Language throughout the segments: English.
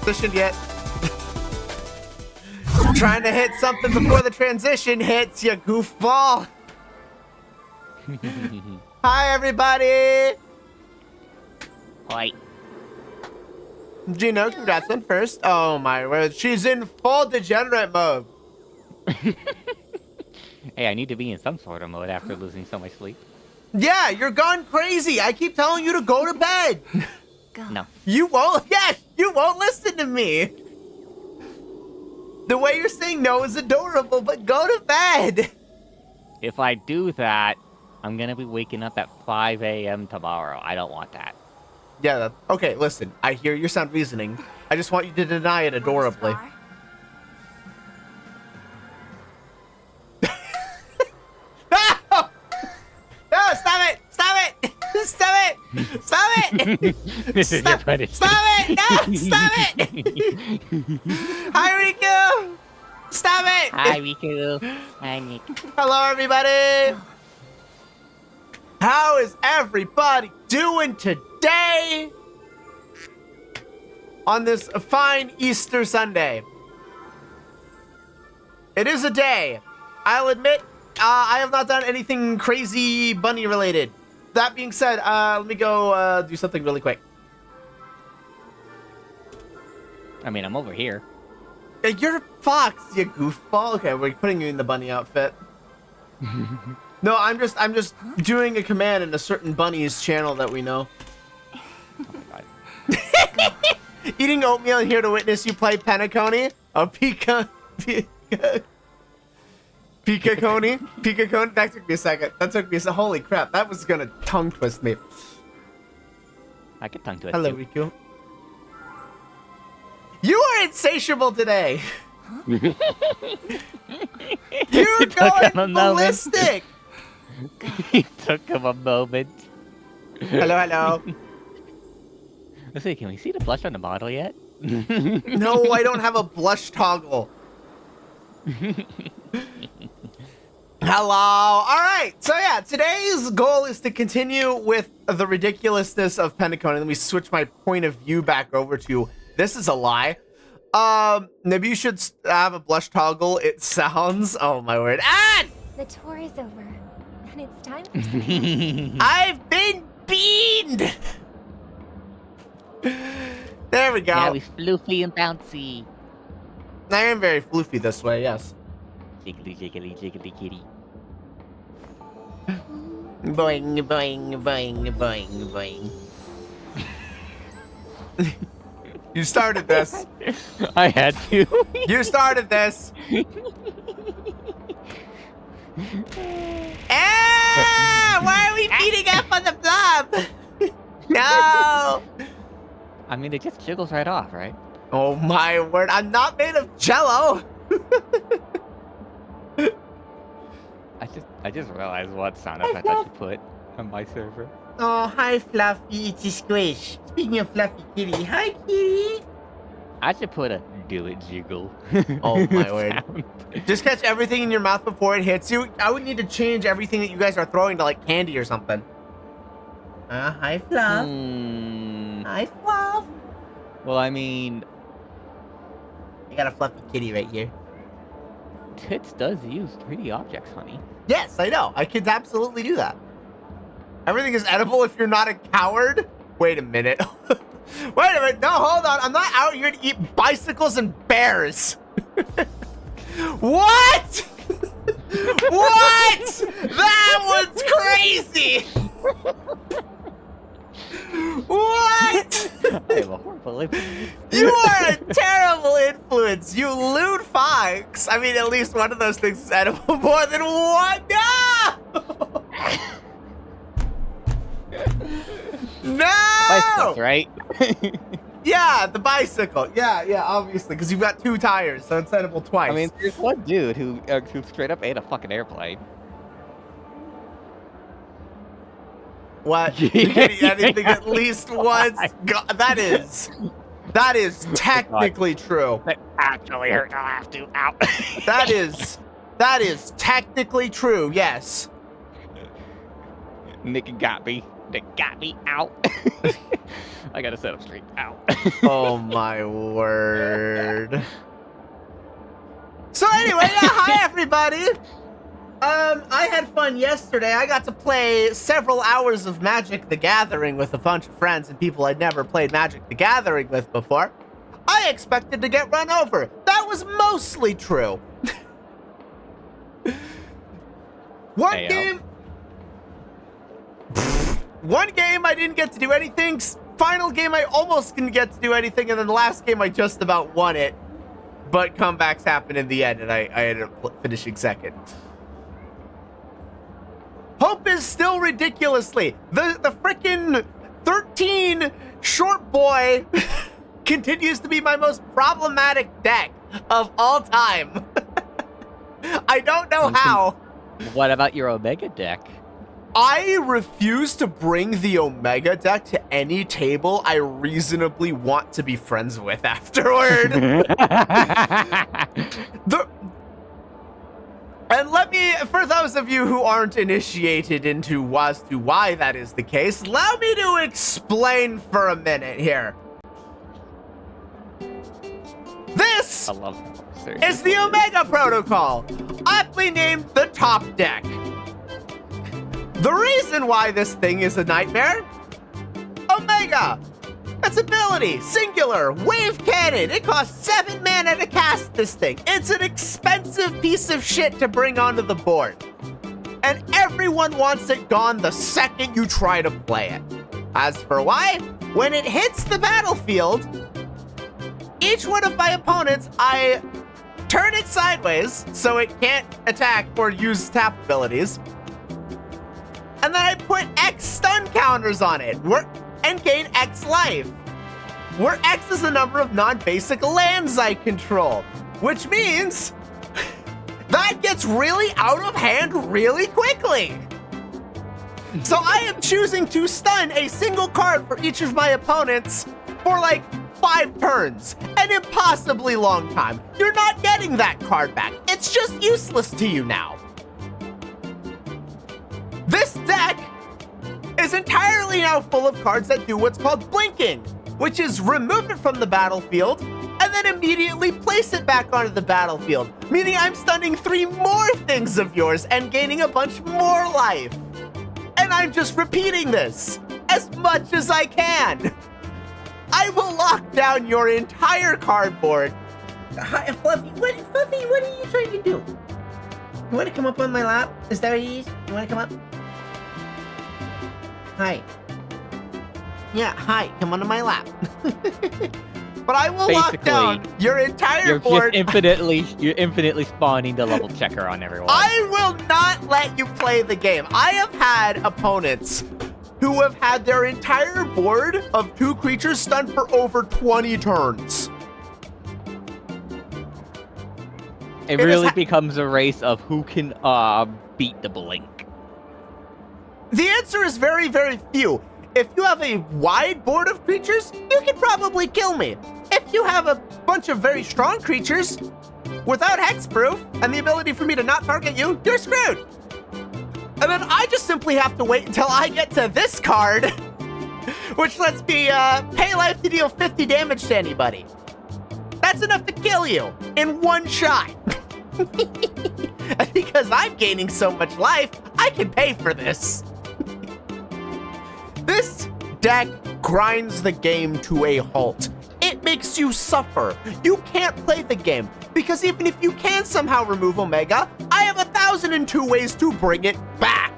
transitioned yet. Trying to hit something before the transition hits, you goofball. Hi, everybody. Hi. Gino, congrats on first. Oh my word, she's in full degenerate mode. Hey, I need to be in some sort of mode after losing so much sleep. Yeah, you're gone crazy. I keep telling you to go to bed. No. You won't. Yes, you won't listen to me. The way you're saying no is adorable, but go to bed. If I do that, I'm gonna be waking up at 5 a.m. tomorrow. I don't want that. Yeah, okay, listen. I hear your sound reasoning. I just want you to deny it adorably. No! No, stop it! Stop it! Stop it! Stop it! This is your punishment. Stop it! No! Stop it! Hi, Riku! Stop it! Hi, Riku. Hi, Nick. Hello, everybody! How is everybody doing today? On this fine Easter Sunday. It is a day. I'll admit, I have not done anything crazy bunny related. That being said, let me go do something really quick. I mean, I'm over here. You're a fox, you goofball. Okay, we're putting you in the bunny outfit. No, I'm just doing a command in a certain bunny's channel that we know. Oh my god. Eating oatmeal and here to witness you play Penacony? Oh, Pika Coney? That took me a second. Holy crap, that was gonna tongue twist me. I could tongue twist Hello, you. Riku. You are insatiable today. You're going ballistic. It took him a moment. Hello. Let's see, can we see the blush on the bottle yet? No, I don't have a blush toggle. Hello. All right. So yeah, today's goal is to continue with the ridiculousness of Penacony. Let me switch my point of view back over to this is a lie. Maybe you should have a blush toggle. It sounds. Oh my word. Ah! The tour is over, and it's time for some I've been beamed. There we go. Yeah, we floofy and bouncy. I am very floofy this way, yes. Jiggly, jiggly, jiggly kitty. Boing, boing, boing, boing, boing. You started this. I had to. You started this. Ah! Why are we beating up on the blob? No! I mean, it just jiggles right off, right? Oh my word, I'm not made of jello! I just realized what sound effect I should put on my server. Oh, hi Fluffy, it's a squish. Speaking of Fluffy Kitty, hi Kitty! I should put a do it jiggle. Oh my word. sound. Just catch everything in your mouth before it hits you. I would need to change everything that you guys are throwing to like candy or something. Hi Fluff. Hi Fluff. Well, I mean, I got a Fluffy Kitty right here. Tits does use 3D objects, honey. Yes, I know. I could absolutely do that. Everything is edible if you're not a coward. Wait a minute. Wait a minute. No, hold on. I'm not out here to eat bicycles and bears. What? What? That was crazy. What? I have a horrible influence. You are a terrible influence. You lewd fox. I mean, at least one of those things is edible more than one. No! No! Bicycles, right? Yeah, the bicycle. Yeah, obviously, because you've got 2 tires, so it's edible twice. I mean, there's one dude who straight up ate a fucking airplane. What? You can eat anything at least once? God, that is technically true. That actually hurt to laugh to. Ow. That is technically true, yes. Nick got me. They got me out. I gotta set up straight. Out. Oh my word. So anyway, yeah, hi everybody. I had fun yesterday. I got to play several hours of Magic the Gathering with a bunch of friends and people I'd never played Magic the Gathering with before. I expected to get run over. That was mostly true. One game I didn't get to do anything. Final game I almost didn't get to do anything, and then the last game I just about won it. But comebacks happened in the end, and I ended up finishing second. Hope is still ridiculously. The frickin' 13 short boy continues to be my most problematic deck of all time. I don't know how. What about your Omega deck? I refuse to bring the Omega deck to any table I reasonably want to be friends with afterward. And let me, for those of you who aren't initiated into as to why that is the case, allow me to explain for a minute here. This is the Omega Protocol, aptly named the top deck. The reason why this thing is a nightmare? Omega! Its ability, singular, wave cannon. It costs 7 mana to cast this thing. It's an expensive piece of shit to bring onto the board. And everyone wants it gone the second you try to play it. As for why, when it hits the battlefield, each one of my opponents, I turn it sideways so it can't attack or use tap abilities. And then I put X stun counters on it, and gain X life, where X is the number of non-basic lands I control, which means that gets really out of hand really quickly. So I am choosing to stun a single card for each of my opponents for like 5 turns, an impossibly long time. You're not getting that card back. It's just useless to you now. This deck is entirely now full of cards that do what's called blinking, which is remove it from the battlefield and then immediately place it back onto the battlefield, meaning I'm stunning 3 more things of yours and gaining a bunch more life. And I'm just repeating this as much as I can. I will lock down your entire cardboard. Hi, Fluffy, what are you trying to do? You want to come up on my lap? Is that what it is? You want to come up? Hi. Yeah, hi. Come onto my lap. But I will lock down your entire board. You're infinitely spawning the level checker on everyone. I will not let you play the game. I have had opponents who have had their entire board of 2 creatures stunned for over 20 turns. It really becomes a race of who can beat the blink. The answer is very, very few. If you have a wide board of creatures, you can probably kill me. If you have a bunch of very strong creatures without hexproof and the ability for me to not target you, you're screwed. And then I just simply have to wait until I get to this card, which lets me pay life to deal 50 damage to anybody. That's enough to kill you in one shot. And because I'm gaining so much life, I can pay for this. This deck grinds the game to a halt. It makes you suffer. You can't play the game, because even if you can somehow remove Omega, I have 1,002 ways to bring it back,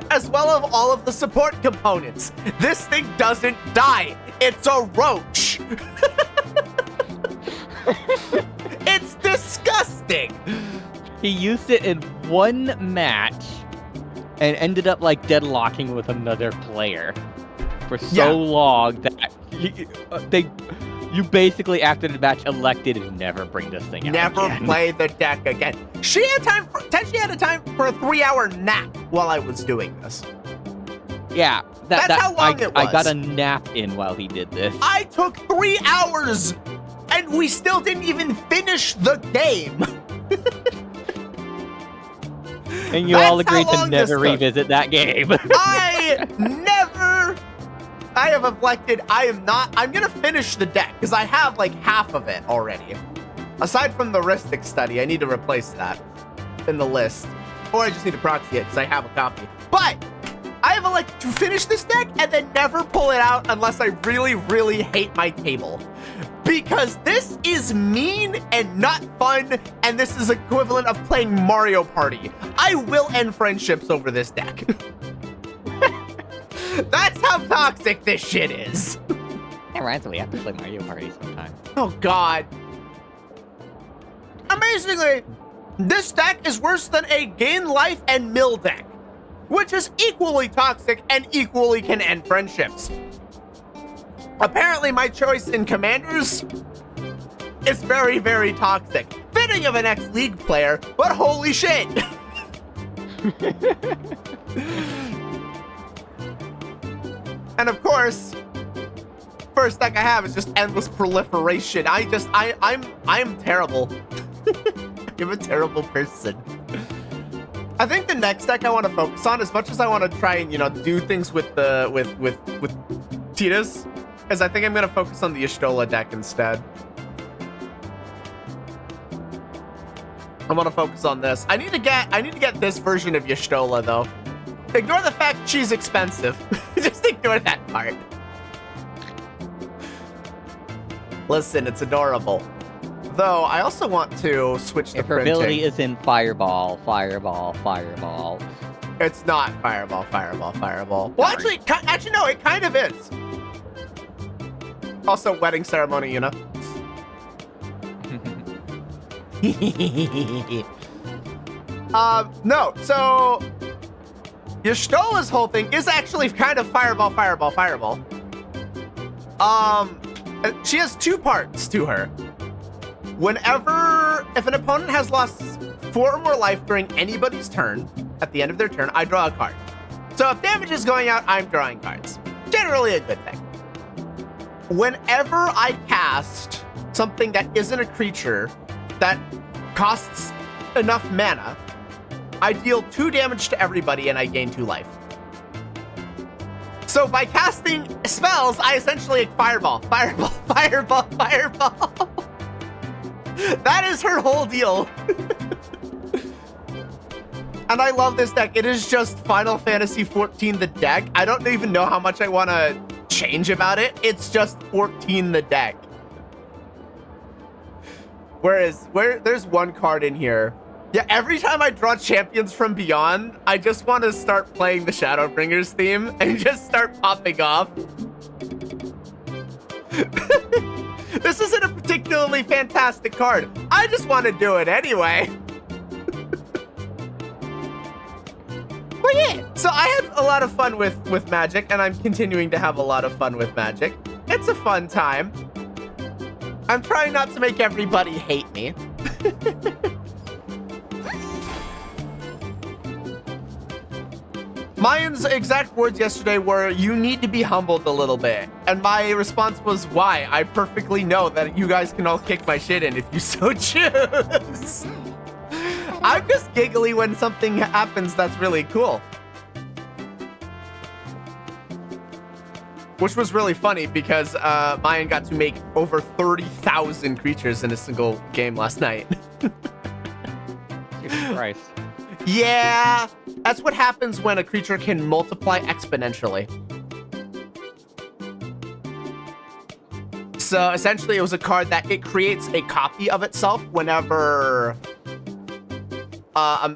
as well as all of the support components. This thing doesn't die. It's a roach. It's disgusting. He used it in one match and ended up like deadlocking with another player for so long that you basically after the match elected to never bring this thing out. Never again. play the deck again. She had time for a 3-hour nap while I was doing this. Yeah, that's how long it was. I got a nap in while he did this. I took 3 hours, and we still didn't even finish the game. And you all agreed to never revisit that game. I never I have elected, I'm gonna finish the deck because I have like half of it already. Aside from the Ristic study, I need to replace that in the list. Or I just need to proxy it because I have a copy. But I have elected to finish this deck and then never pull it out unless I really, really hate my table. Because this is mean and not fun, and this is equivalent of playing Mario Party. I will end friendships over this deck. That's how toxic this shit is. Yeah, right, so we have to play Mario Party sometime. Oh, God. Amazingly, this deck is worse than a gain life and mill deck, which is equally toxic and equally can end friendships. Apparently, my choice in commanders is very, very toxic. Fitting of an ex-league player, but holy shit. And of course, first deck I have is just endless proliferation. I'm terrible. I'm a terrible person. I think the next deck I want to focus on, as much as I want to try and, you know, do things with Titas, is I think I'm gonna focus on the Y'shtola deck instead. I want to focus on this. I need to get this version of Y'shtola though. Ignore the fact she's expensive. Just ignore that part. Listen, it's adorable. Though, I also want to switch the If her printing. ability is in Fireball, Fireball, Fireball. It's not Fireball, Fireball, Fireball. Well, actually, no, it kind of is. Also, Wedding Ceremony, you know? No, so Y'shtola's whole thing is actually kind of Fireball, Fireball, Fireball. She has two parts to her. If an opponent has lost 4 or more life during anybody's turn, at the end of their turn, I draw a card. So if damage is going out, I'm drawing cards. Generally a good thing. Whenever I cast something that isn't a creature that costs enough mana, I deal 2 damage to everybody and I gain 2 life. So by casting spells, I essentially Fireball, Fireball, Fireball, Fireball. That is her whole deal. And I love this deck. It is just Final Fantasy XIV the deck. I don't even know how much I want to change about it. It's just 14 the deck. Whereas, there's one card in here. Yeah, every time I draw Champions from Beyond, I just want to start playing the Shadowbringers theme and just start popping off. This isn't a particularly fantastic card. I just want to do it anyway. But yeah, so I had a lot of fun with Magic, and I'm continuing to have a lot of fun with Magic. It's a fun time. I'm trying not to make everybody hate me. Mayan's exact words yesterday were, "You need to be humbled a little bit." And my response was, "Why? I perfectly know that you guys can all kick my shit in if you so choose." I'm just giggly when something happens that's really cool. Which was really funny because Mayan got to make over 30,000 creatures in a single game last night. Jesus Christ. Yeah, that's what happens when a creature can multiply exponentially. So essentially it was a card that it creates a copy of itself whenever a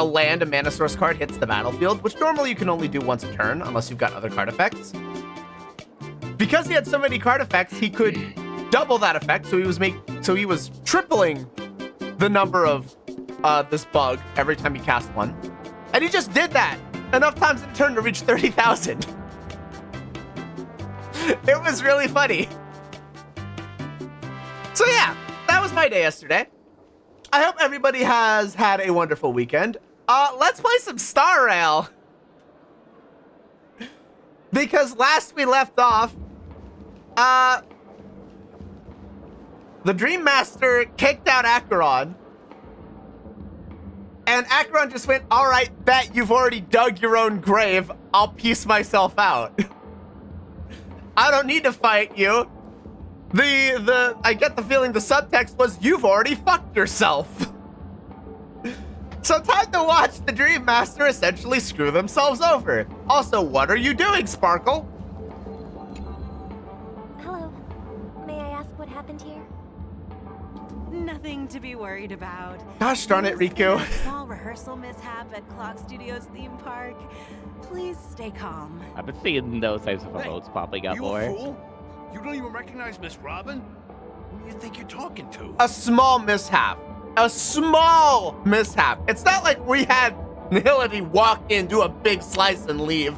land, a mana source card hits the battlefield, which normally you can only do once a turn unless you've got other card effects. Because he had so many card effects, he could double that effect, so he was tripling the number of this bug every time he cast one. And he just did that enough times in turn to reach 30,000. It was really funny. So yeah, that was my day yesterday. I hope everybody has had a wonderful weekend. Let's play some Star Rail. Because last we left off, the Dream Master kicked out Acheron. And Acheron just went, "All right, bet you've already dug your own grave. I'll piece myself out." I don't need to fight you. I get the feeling the subtext was you've already fucked yourself. So time to watch the Dream Master essentially screw themselves over. Also, what are you doing, Sparkle? Hello. May I ask what happened here? Nothing to be worried about. Gosh darn it, There's been Riku. a small rehearsal mishap at Clock Studios theme park. Please stay calm. I've been seeing those types of emotes popping up You more. a fool? You don't even recognize Miss Robin? Who do you think you're talking to? A small mishap. A small mishap. It's not like we had Nihility walk in, do a big slice, and leave.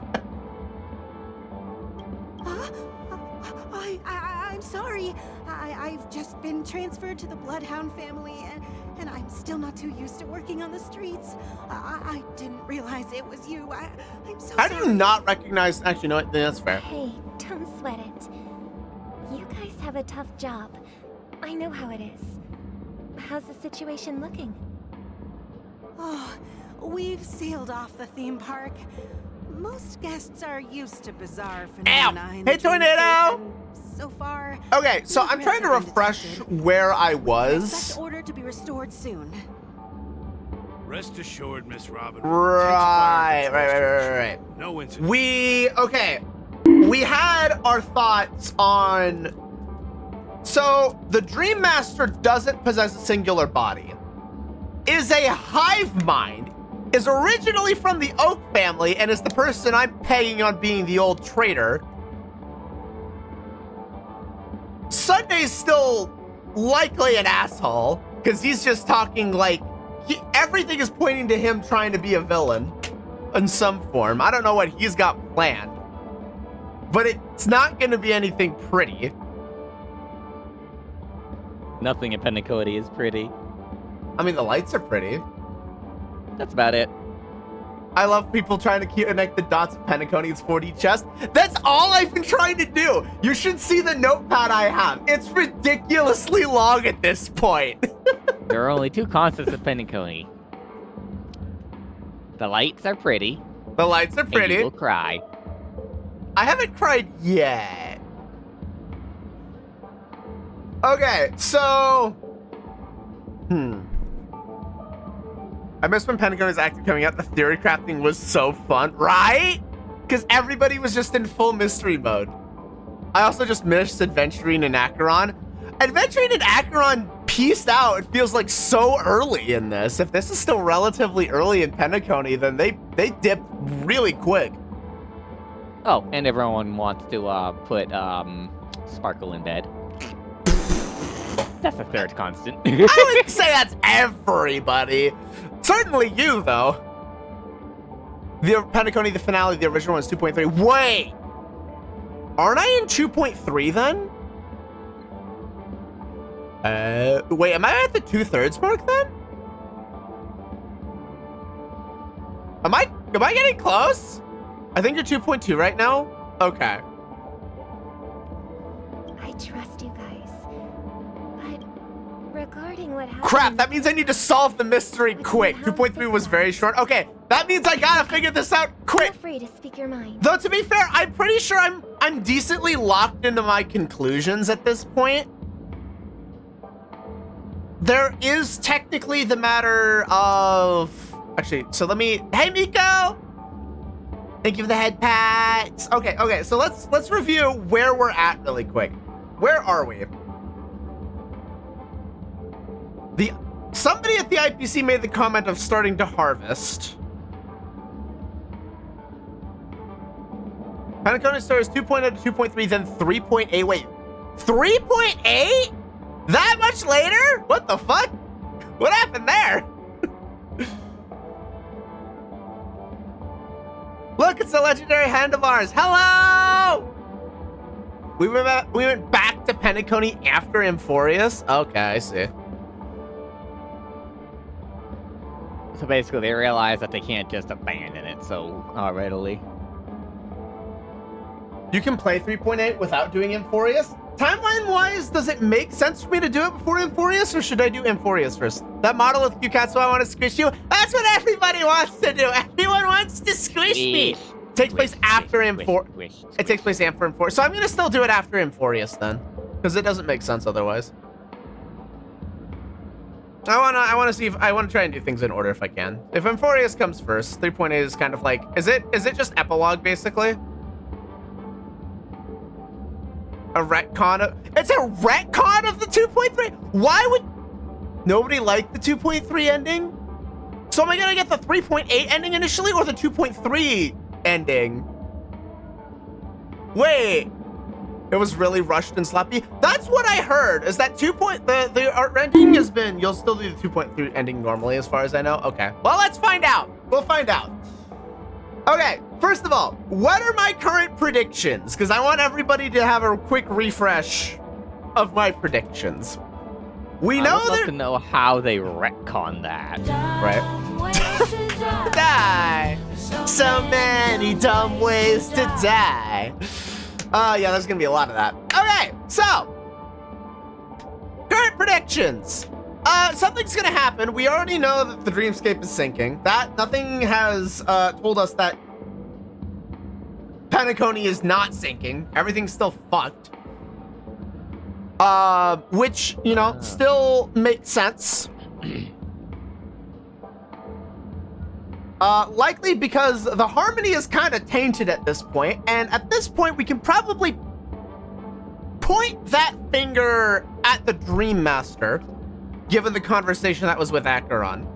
I'm sorry. I've just been transferred to the Bloodhound family, and I'm still not too used to working on the streets. I didn't realize it was you. I'm so How sorry. do you not recognize? Actually, no, that's fair. Hey, don't sweat it. You guys have a tough job. I know how it is. How's the situation looking? Oh, we've sealed off the theme park. Most guests are used to bizarre phenomena. in the Hey, Tornado! dreamscape, and so far, Okay, so no I'm trying to threats have been refresh detected. where I Expect was. order to be restored soon. Rest assured, Miss Robin. Right. No incident. We had our thoughts on. So the Dream Master doesn't possess a singular body, is a hive mind, is originally from the Oak family, and is the person I'm pegging on being the old traitor. Sunday's still likely an asshole, because he's just talking like, everything is pointing to him trying to be a villain in some form. I don't know what he's got planned, but it's not going to be anything pretty. Nothing in Penacony is pretty. I mean, the lights are pretty. That's about it. I love people trying to connect the dots of Penacony's 4D chest. That's all I've been trying to do. You should see the notepad I have. It's ridiculously long at this point. There are only two constants of Penacony. The lights are pretty. The lights are And pretty. you will cry. I haven't cried yet. Okay, so... I miss when Penacony's active coming out. The theory crafting was so fun, right? Because everybody was just in full mystery mode. I also just missed Adventuring in Acheron. Adventuring in Acheron pieced out. It feels like so early in this. If this is still relatively early in Penacony, then they dipped really quick. Oh, and everyone wants to put Sparkle in bed. That's the third constant. I wouldn't say that's everybody. Certainly you, though. The Penacony, the finale, the original one is 2.3. Wait! Aren't I in 2.3 then? Wait, am I at the 2/3 mark then? Am I getting close? I think you're 2.2 right now? Okay. I trust you guys. But regarding what happened... Crap, that means I need to solve the mystery quick. 2.3 was very short. Okay, that means I gotta figure this out quick. Feel free to speak your mind. Though, to be fair, I'm pretty sure I'm decently locked into my conclusions at this point. There is technically the matter of... Actually, so let me... Hey, Miko! Thank you for the head pats. Okay, so let's review where we're at really quick. Where are we? Somebody at the IPC made the comment of starting to harvest. Penacony stars 2.0 to 2.3, then 3.8. Wait, 3.8? That much later? What the fuck? What happened there? Look, it's the legendary handlebars. Hello! We went back to Penacony after Amphorius? Okay, I see. So basically, they realize that they can't just abandon it so readily. You can play 3.8 without doing Amphorius? Timeline-wise, does it make sense for me to do it before Amphorius, or should I do Amphorius first? That model with Katsuo, I want to squish you. That's what everybody wants to do. Everyone wants to squish me. takes place after It takes place after Amphorius. So I'm gonna still do it after Amphorius then, because it doesn't make sense otherwise. I wanna try and do things in order if I can. If Amphorius comes first, 3.8 is kind of like, is it just epilogue basically? A retcon it's a retcon of the 2.3? Why would nobody like the 2.3 ending? So am I gonna get the 3.8 ending initially or the 2.3 ending? Wait, it was really rushed and sloppy. That's what I heard, is that the art ending has been, you'll still do the 2.3 ending normally as far as I know. Okay, well, let's find out. We'll find out. Okay, first of all, what are my current predictions? Because I want everybody to have a quick refresh of my predictions. We know I would love to know how they retcon that. Right. Die. So many dumb ways to die. Yeah, there's gonna be a lot of that. Okay, so current predictions. Something's gonna happen. We already know that the dreamscape is sinking. That nothing has told us that Penacony is not sinking. Everything's still fucked. Which, you know, still makes sense. Likely because the harmony is kind of tainted at this point, and at this point we can probably point that finger at the Dream Master, given the conversation that was with Acheron.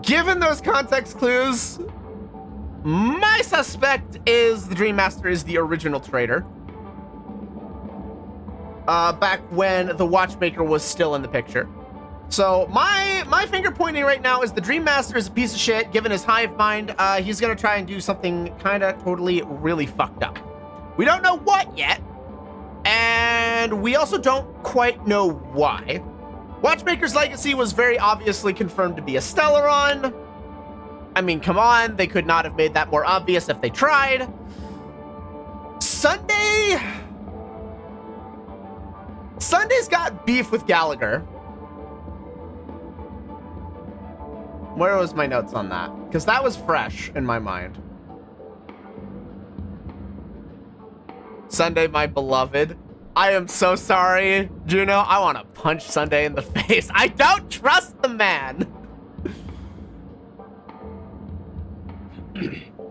Given those context clues, my suspect is the Dream Master is the original traitor. Back when the Watchmaker was still in the picture. So my finger pointing right now is the Dream Master is a piece of shit. Given his hive mind, he's gonna try and do something kind of totally really fucked up. We don't know what yet, and we also don't quite know why. Watchmaker's legacy was very obviously confirmed to be a Stellaron. I mean, come on, they could not have made that more obvious if they tried. Sunday's got beef with Gallagher. Where was my notes on that? Because that was fresh in my mind. Sunday, my beloved. I am so sorry, Juno. I want to punch Sunday in the face. I don't trust the man.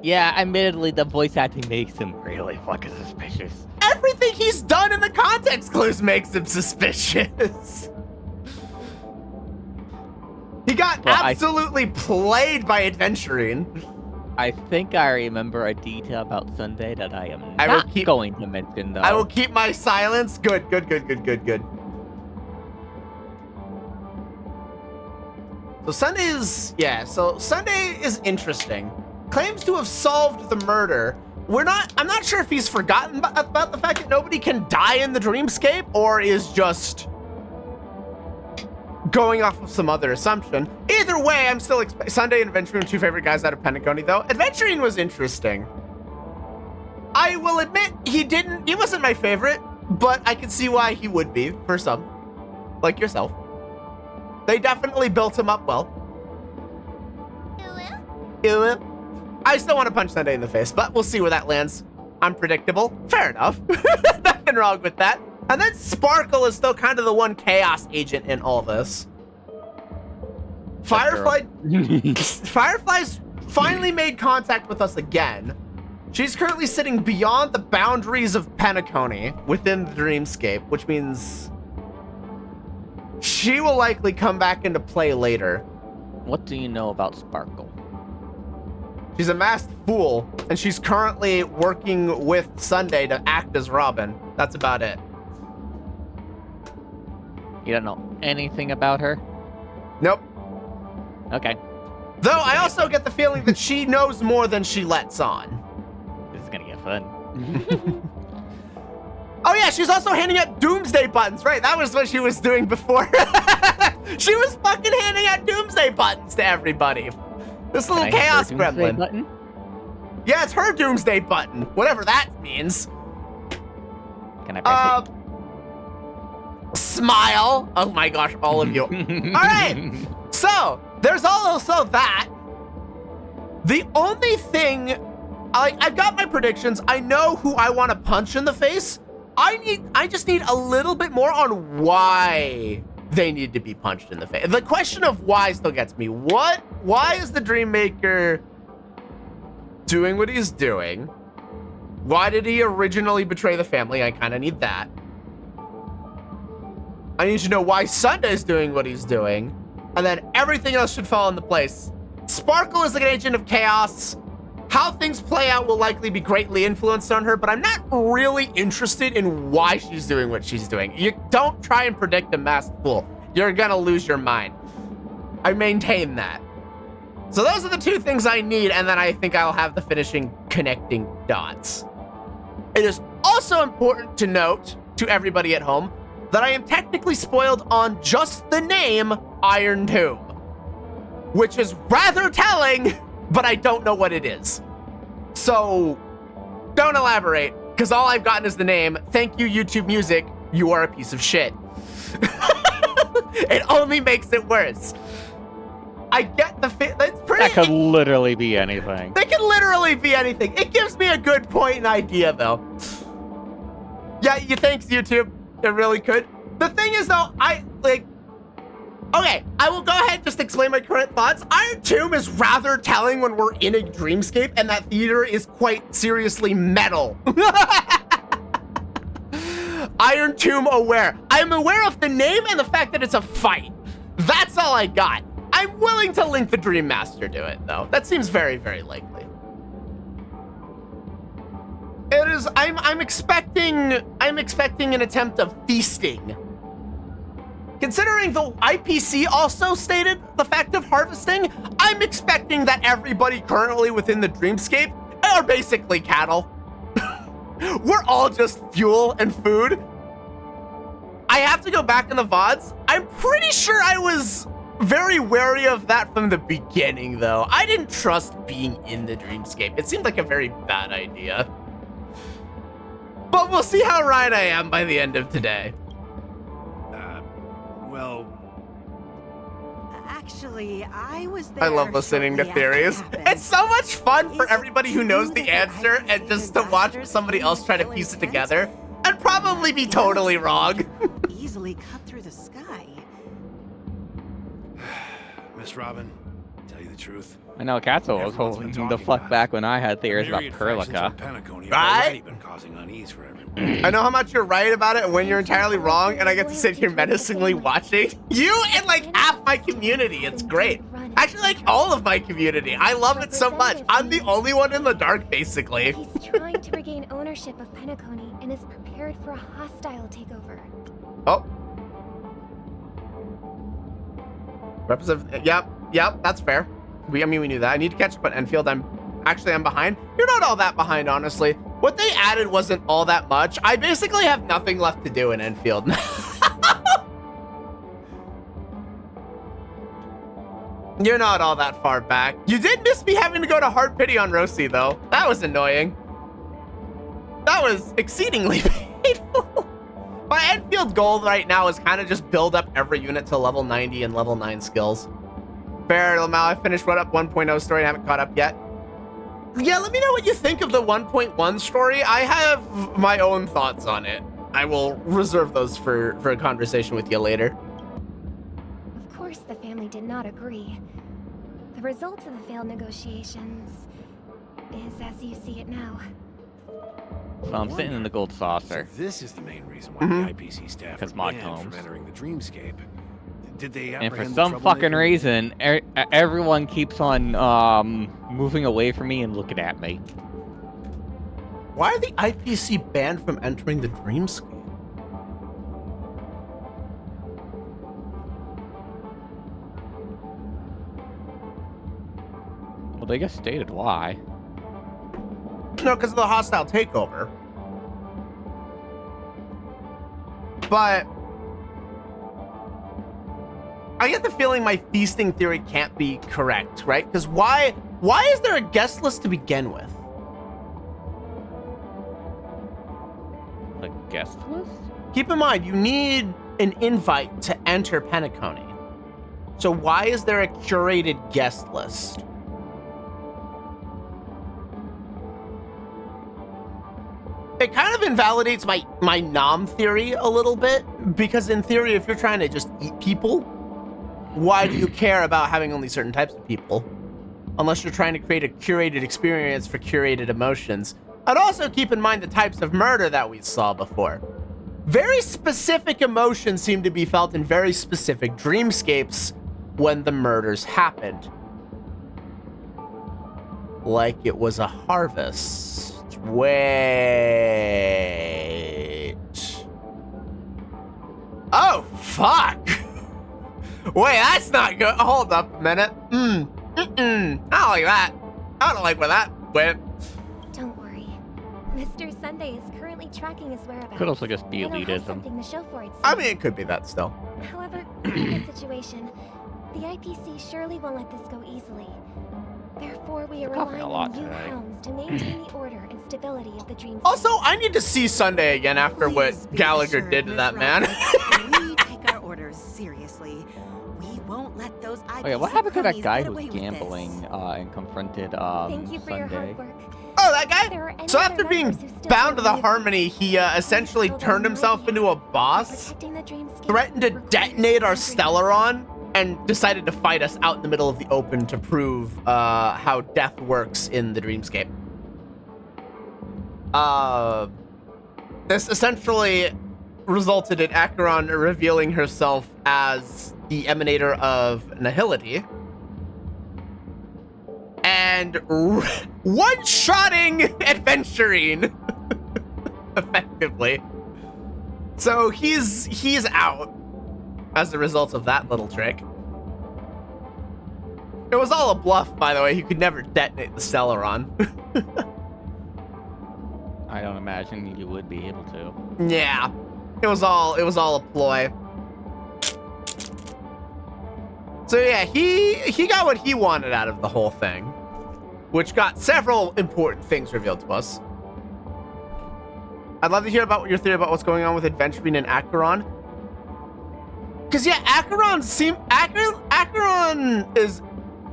Yeah, admittedly, the voice acting makes him really fucking suspicious. Everything he's done in the context clues makes him suspicious. He got absolutely played by Adventuring. I think I remember a detail about Sunday that I am not going to mention, though. I will keep my silence. Good. So Sunday is interesting. Claims to have solved the murder. I'm not sure if he's forgotten about the fact that nobody can die in the dreamscape, or is just going off of some other assumption. Either way, I'm still Sunday and Adventuring, two favorite guys out of Penacony, though. Adventuring was interesting. I will admit he wasn't my favorite, but I can see why he would be for some, like yourself. They definitely built him up well. I still want to punch Sunday in the face, but we'll see where that lands. Unpredictable. Fair enough. Nothing wrong with that. And then Sparkle is still kind of the one chaos agent in all this. Firefly's finally made contact with us again. She's currently sitting beyond the boundaries of Penacony within the dreamscape, which means she will likely come back into play later. What do you know about Sparkle? She's a masked fool, and she's currently working with Sunday to act as Robin. That's about it. You don't know anything about her? Nope. Okay. Though I also get the feeling that she knows more than she lets on. This is gonna get fun. Oh yeah, she's also handing out doomsday buttons, right? That was what she was doing before. She was fucking handing out doomsday buttons to everybody. This little chaos gremlin. Button? Yeah, it's her doomsday button. Whatever that means. Can I press it? Smile. Oh my gosh, all of you. All right. So, there's also that. The only thing, I've got my predictions. I know who I want to punch in the face. I just need a little bit more on why they need to be punched in the face. The question of why still gets me. Why is the Dreammaker doing what he's doing? Why did he originally betray the family? I kind of need that. I need to know why Sunday is doing what he's doing. And then everything else should fall into place. Sparkle is like an agent of chaos. How things play out will likely be greatly influenced on her, but I'm not really interested in why she's doing what she's doing. You don't try and predict a masked fool. You're gonna lose your mind. I maintain that. So those are the two things I need, and then I think I'll have the finishing connecting dots. It is also important to note to everybody at home that I am technically spoiled on just the name Iron Tomb, which is rather telling, but I don't know what it is. So don't elaborate, because all I've gotten is the name. Thank you, YouTube Music. You are a piece of shit. It only makes it worse. I get the fit. That's pretty. That could literally be anything. They can literally be anything. It gives me a good point and idea, though. Yeah, thanks, YouTube. It really could. The thing is, though, okay, I will go ahead and just explain my current thoughts. Iron Tomb is rather telling when we're in a dreamscape, and that theater is quite seriously metal. Iron Tomb aware. I'm aware of the name and the fact that it's a fight. That's all I got. I'm willing to link the Dream Master to it, though. That seems very, very likely. It is. I'm expecting an attempt of feasting. Considering the IPC also stated the fact of harvesting, I'm expecting that everybody currently within the dreamscape are basically cattle. We're all just fuel and food. I have to go back in the VODs. I'm pretty sure I was very wary of that from the beginning, though. I didn't trust being in the dreamscape. It seemed like a very bad idea. But we'll see how right I am by the end of today. Well, actually, I was there. I love listening to shortly theories. after it happened. It's so much fun for Is it everybody who true knows the that the answer and IPC's just to watch ambassadors somebody came else try to still piece it intent? together and probably be totally wrong. Easily cut through the sky. Miss Robin, tell you the truth. I know Katsuo was Everyone's been holding the talking fuck about back it. when I had theories about Myriad factions Perlica. in Penacony have Right? already been causing unease for everyone. I know how much you're right about it and when you're entirely wrong, and I get to sit here menacingly watching you and like half my community. It's great. Actually, like all of my community. I love it so much. I'm the only one in the dark, basically. He's trying to regain ownership of Penacony and is prepared for a hostile takeover. Oh. Yep, that's fair. I mean, we knew that. I need to catch up on Enfield. I'm behind. You're not all that behind, honestly. What they added wasn't all that much. I basically have nothing left to do in Enfield. You're not all that far back. You did miss me having to go to Hard Pity on Rosie, though. That was annoying. That was exceedingly painful. My Enfield goal right now is kind of just build up every unit to level 90 and level 9 skills. Fair, Lamau, I finished What Up 1.0 story. I haven't caught up yet. Yeah, let me know what you think of the 1.1 story. I have my own thoughts on it. I will reserve those for a conversation with you later. Of course, the family did not agree. The result of the failed negotiations is as you see it now. So I'm sitting in the gold saucer. So this is the main reason why the IPC staff Because are mod banned homes. from entering the dreamscape. Did they And for apprehend the some fucking troublemaker? reason, everyone keeps on moving away from me and looking at me. Why are the IPC banned from entering the dreamscape? Well, they just stated why. No, because of the hostile takeover. But I get the feeling my feasting theory can't be correct, right? Because why is there a guest list to begin with? Like guest list? Keep in mind, you need an invite to enter Penacony. So why is there a curated guest list? it kind of invalidates my nom theory a little bit, because in theory, if you're trying to just eat people, why do you care about having only certain types of people? Unless you're trying to create a curated experience for curated emotions. I'd also keep in mind the types of murder that we saw before. Very specific emotions seem to be felt in very specific dreamscapes when the murders happened. Like it was a harvest. Wait. Oh, fuck. Wait, that's not good. Hold up a minute. I don't like that. I don't like where that went. Don't worry. Mr. Sunday is currently tracking his whereabouts. Could also just be and he'll have elitism. something to show for it I soon. mean, it could be that still. However, in this situation, the IPC surely won't let this go easily. Therefore, we are Coughing relying a lot on you today. hounds to maintain the order and stability of the dream. Also, I need to see Sunday again after what Please be Gallagher assured, did to Miss that man. Roberts, we take our orders seriously. We won't let those IPC Oh yeah, what happened to that cronies guy get who was away with this. gambling and confronted Thank you for your Sunday? hard work. Oh, that guy? There are any So other after being members who still bound to the feel the need Harmony, he essentially Until turned then, himself might into a be boss, protecting the dreamscape threatened to requires detonate our every Stellaron, and decided to fight us out in the middle of the open to prove how death works in the dreamscape. This essentially resulted in Acheron revealing herself as the emanator of Nihility and one-shotting Adventurine effectively. So he's out as a result of that little trick. It was all a bluff, by the way. He could never detonate the Stellaron. I don't imagine you would be able to. Yeah, it was all a ploy. So yeah, he got what he wanted out of the whole thing, which got several important things revealed to us. I'd love to hear about your theory about what's going on with Adventurine and Acheron. Cause yeah, Acheron is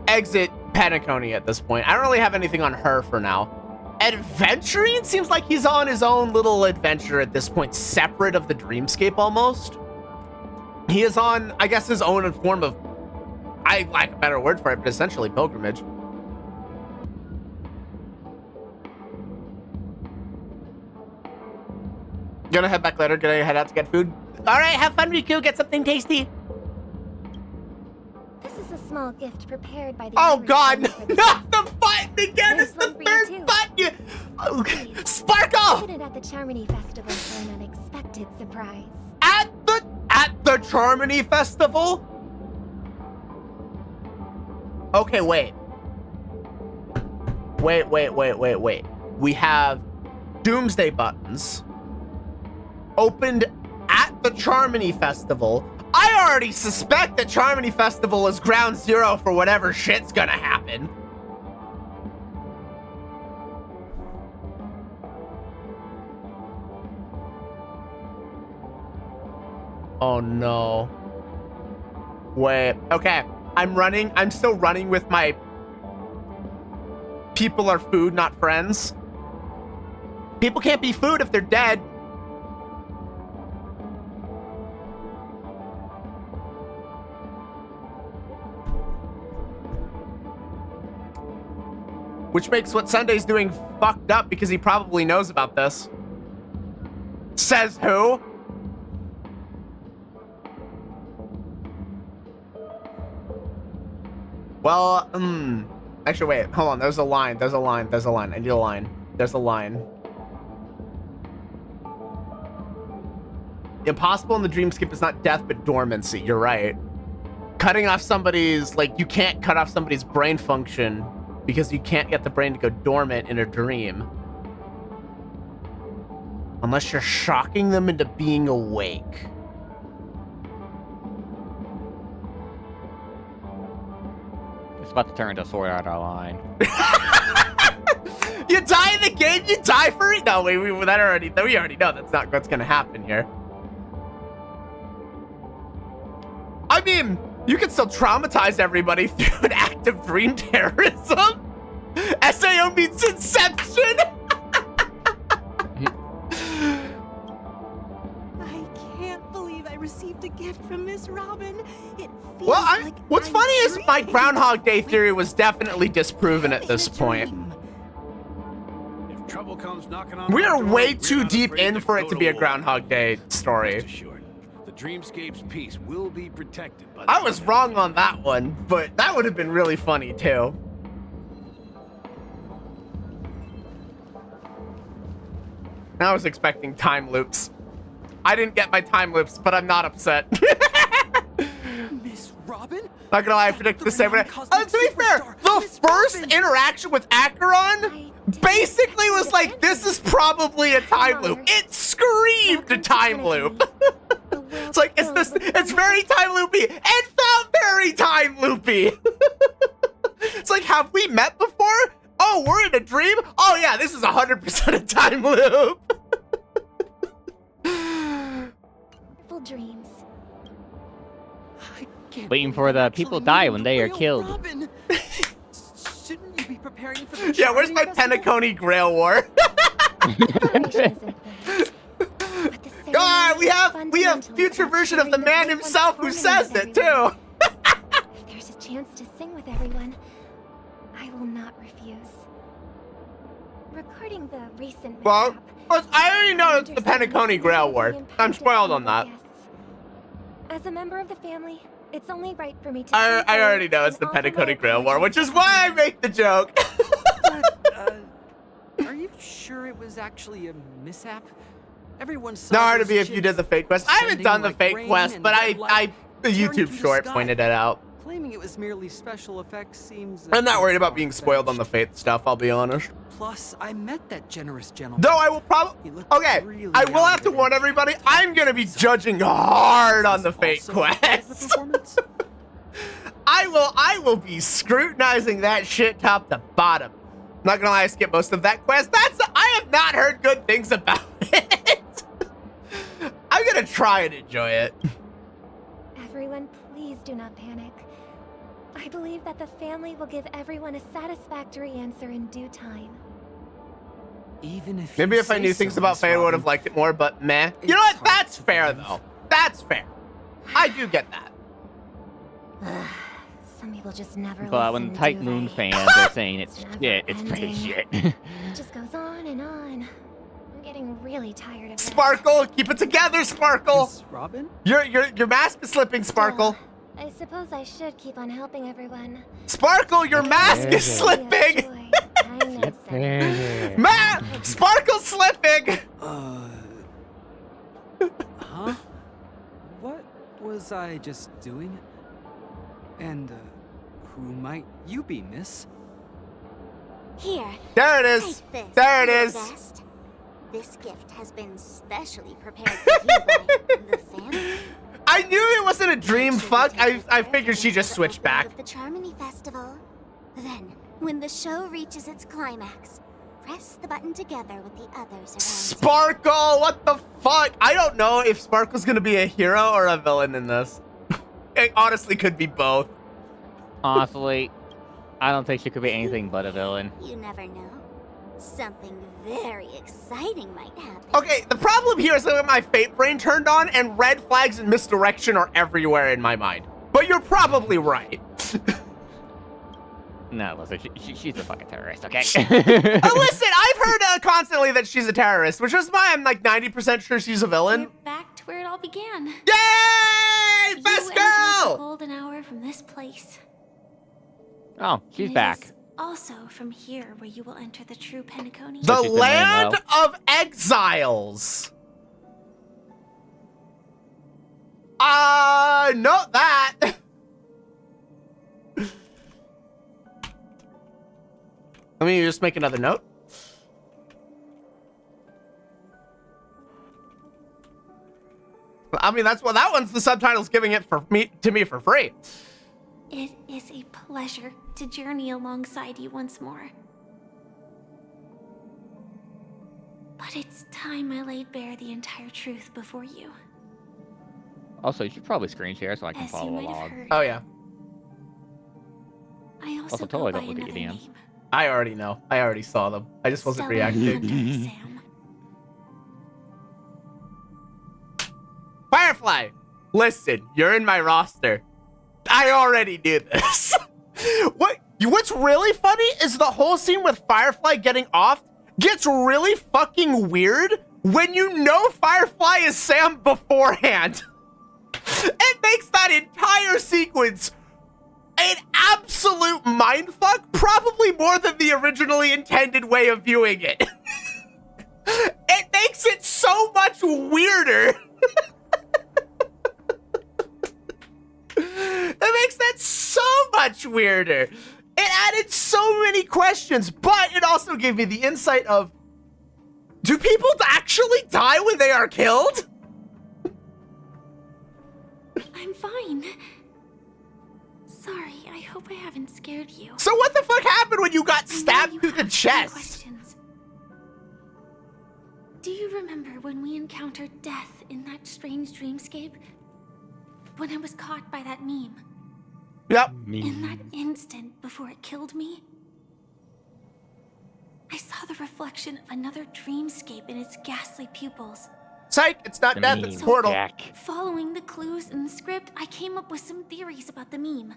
exit Penacony at this point. I don't really have anything on her for now. Adventurine seems like he's on his own little adventure at this point, separate of the dreamscape almost. He is on, I guess, his own form of, I like a better word for it, but essentially pilgrimage. Gonna head back later, gonna head out to get food. All right, have fun, Riku, get something tasty. This is a small gift prepared by the Oh Irish God, Family for the not the button again, There's it's the one for you third too. button. Oh, Please. Sparkle! Open it at the Charmony Festival for an unexpected surprise. At the Charmony Festival? Okay, wait. Wait. We have Doomsday buttons opened at the Charmony Festival. I already suspect that Charmony Festival is ground zero for whatever shit's gonna happen. Oh no. Wait, okay. I'm still running with my people are food, not friends. People can't be food if they're dead. Which makes what Sunday's doing fucked up because he probably knows about this. Says who? Well, actually, wait, hold on. There's a line. I need a line. There's a line. Impossible in the dreamscape is not death, but dormancy. You're right. Cutting off somebody's, like, you can't cut off somebody's brain function because you can't get the brain to go dormant in a dream. Unless you're shocking them into being awake. It's about to turn into Sword Art Online. You die in the game, you die for it? No, we already know that's not what's gonna happen here. I mean, you can still traumatize everybody through an act of dream terrorism. SAO means Inception. received a gift from Miss Robin. It feels Well, like what's I'm funny is my dreaming. Groundhog Day theory was definitely disproven at In this a point. dream. If trouble comes knocking on We our are door, way we're too not deep afraid in to for it go to be a war. Groundhog Day Rest story. assured, the Dreamscape's peace will be protected by I was wrong on that one, but that would have been really funny too. I was expecting time loops. I didn't get my time loops, but I'm not upset. Miss Robin? Not gonna lie, I predict the same way. renowned cosmic To be fair, superstar, the Miss first Robin. interaction with Acheron basically was like, this is probably a time loop. It screamed a time loop. It's like, it's very time loopy. It felt very time loopy. It's like, have we met before? Oh, we're in a dream? Oh yeah, this is 100% a time loop. Full dreams. I can't Waiting believe for I'm the actually people die meeting when the they are real killed. Robin. Shouldn't you be preparing for the Yeah, where's my Charming Festival? Penacony Grail War? Preparation is in place. But the God, ceremony we is have fundamental future about version of the sharing man great one's himself who harmony says with it too. everyone. If there's a chance to sing with everyone, I will not refuse. Regarding the recent Well, mishap, I already know it's the understand Penacony it Grail may War. impact I'm spoiled on some of that. the guests. As a member of the family, it's only right for me to I say already know it's and the offer my Penacony Grail War, which is apologies. why I make the joke. Are you sure it was actually a mishap? Everyone saw No, hard to those be if you ships did the fake quest. I haven't descending done the like fake rain quest, and but red light the tearing YouTube through the short sky. pointed it out. Claiming it was merely special effects seems. I'm not worried about being spoiled on the Faith stuff, I'll be honest. Plus, I met that generous gentleman. Though I will probably... He looked Okay, really I will have to young warn and everybody, I'm gonna be judging hard on the fake also part of the quest. performance? I will be scrutinizing that shit top to bottom. Not gonna lie, I skipped most of that quest. I have not heard good things about it. I'm gonna try and enjoy it. Everyone, please do not panic. I believe that the family will give everyone a satisfactory answer in due time. Even if Maybe you if I say knew things so, about Miss Faye, I would Robin. have liked it more, but meh. You know It's what? hard That's to fair, believe. though. That's fair. I do get that. Some people just never But when listen, Type do Moon they? fans are saying it's Never shit, it's pretty ending. shit. It just goes on and on. I'm getting really tired of it. Sparkle, keep it together, Sparkle. Miss Robin? Your mask is slipping, Sparkle. I suppose I should keep on helping everyone. Sparkle, your mask is slipping. Joy, kindness, and Sparkle's slipping. Huh? What was I just doing? And, who might you be, miss? Here, There it is. take this. There it little is. guest. This gift has been specially prepared for you by the family. I knew it wasn't a dream. Make sure Fuck. you take I this figured she until just the switched opening back. of the Charmony Festival. Then, when the show reaches its climax, press the button together with the others around Sparkle, what the fuck? I don't know if Sparkle's gonna be a hero or a villain in this. It honestly could be both. Honestly, I don't think she could be anything but a villain. you. You never know. Something very exciting might happen. Okay, the problem here is that my fate brain turned on and red flags and misdirection are everywhere in my mind. But you're probably right. No, listen, she's a fucking terrorist, okay? Listen, I've heard constantly that she's a terrorist, which is why I'm like 90% sure she's a villain. We're back to where it all began. Yay! You Best entered the girl! golden hour from this place. Oh, she's And it back. is also from here where you will enter the true Penacony. The Which is the name, land though. of exiles. Not that. Let me just make another note. I mean, that's what that one's the subtitles giving it to me for free. It is a pleasure to journey alongside you once more. But it's time I laid bare the entire truth before you. Also, you should probably screen share so I can As you follow might have along. heard, Oh yeah, I also Also, go totally by don't look at another your DMs. name. I already know. I already saw them. I just wasn't Stellar reacting. Hunter Sam. Firefly. Listen, you're in my roster. I already knew this. What's really funny is the whole scene with Firefly getting off gets really fucking weird when you know Firefly is Sam beforehand. It makes that entire sequence an absolute mindfuck, probably more than the originally intended way of viewing it. It makes it so much weirder. It makes that so much weirder. It added so many questions, but it also gave me the insight of, do people actually die when they are killed? I'm fine. Sorry, I hope I haven't scared you. So what the fuck happened when you got I know stabbed you through the have chest? questions. Do you remember when we encountered death in that strange dreamscape? When I was caught by that meme? Yep. In that instant before it killed me, I saw the reflection of another dreamscape in its ghastly pupils. Psych, it's not The death, meme, it's Portal. Jack. Following the clues in the script, I came up with some theories about the meme.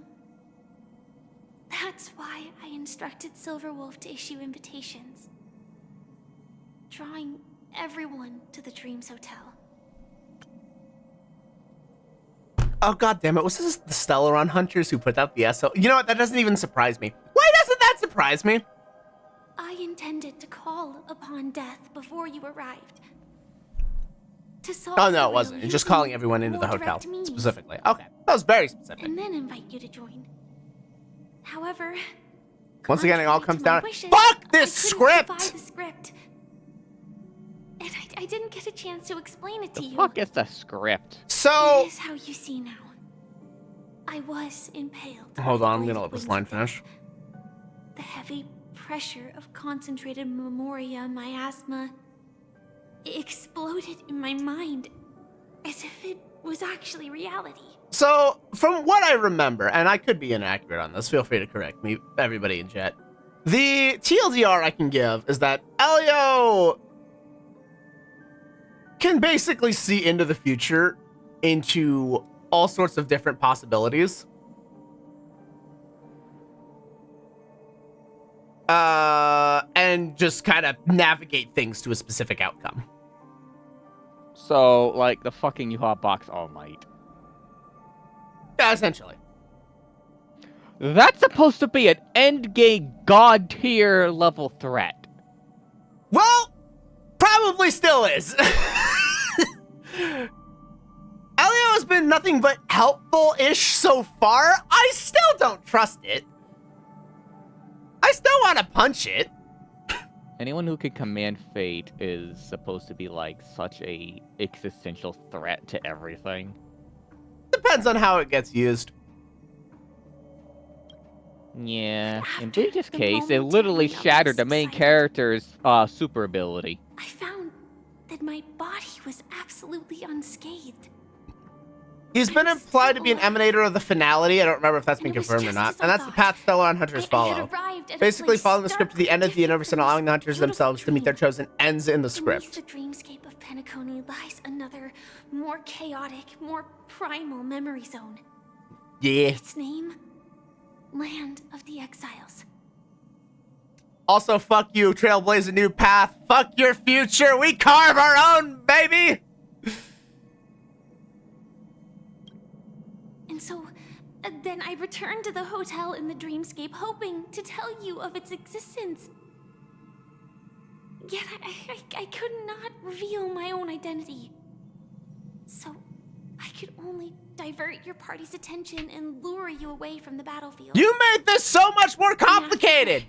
That's why I instructed Silverwolf to issue invitations, drawing everyone to the Dreams Hotel. Oh, god damn it. Was this the Stellaron Hunters who put out the SO? You know what? That doesn't even surprise me. Why doesn't that surprise me? I intended to call upon death before you arrived. To solve Oh, the no, it riddle wasn't. You're just using calling everyone into the more hotel, direct means, specifically. Okay, that was very specific. and then invite you to join. However, Once again, it all contrary comes to my down to, wishes, fuck this I couldn't defy script! the script. And I didn't get a chance to explain it to The you. fuck is the script? So, It is how you see now. I was impaled. hold by on, I'm the gonna let blades this of line death. finish. The heavy pressure of concentrated memoria miasma exploded in my mind as if it was actually reality. So, from what I remember, and I could be inaccurate on this, feel free to correct me, everybody in chat. The TLDR I can give is that Elio can basically see into the future into all sorts of different possibilities. And just kind of navigate things to a specific outcome. So, like, the fucking U-Haul box All Might. Yeah, essentially. That's supposed to be an endgame god tier level threat. Well, probably still is. Elio has been nothing but helpful-ish so far. I still don't trust it. I still want to punch it. Anyone who can command fate is supposed to be like such a existential threat to everything. Depends on how it gets used. Yeah, in After Bleach's the case, it momentary literally shattered the main sighted, character's super ability. I found that my body was absolutely unscathed. He's been I'm implied to be an still emanator of the finality. I don't remember if that's been And it was confirmed or just not. as I And that's the thought. path Stellaron Hunters I follow. had arrived at a Basically, place following the script to the end of the starkly universe and different allowing the hunters from this themselves to meet their beautiful chosen ends in the dream. script. Beneath the dreamscape of Penacony lies another, more chaotic, more primal memory zone. Yeah. Its name? Land of the Exiles. Also, fuck you, trailblaze a new path. Fuck your future. We carve our own, baby. And so, then I returned to the hotel in the dreamscape, hoping to tell you of its existence. Yet I could not reveal my own identity. So, I could only divert your party's attention and lure you away from the battlefield. You made this so much more complicated.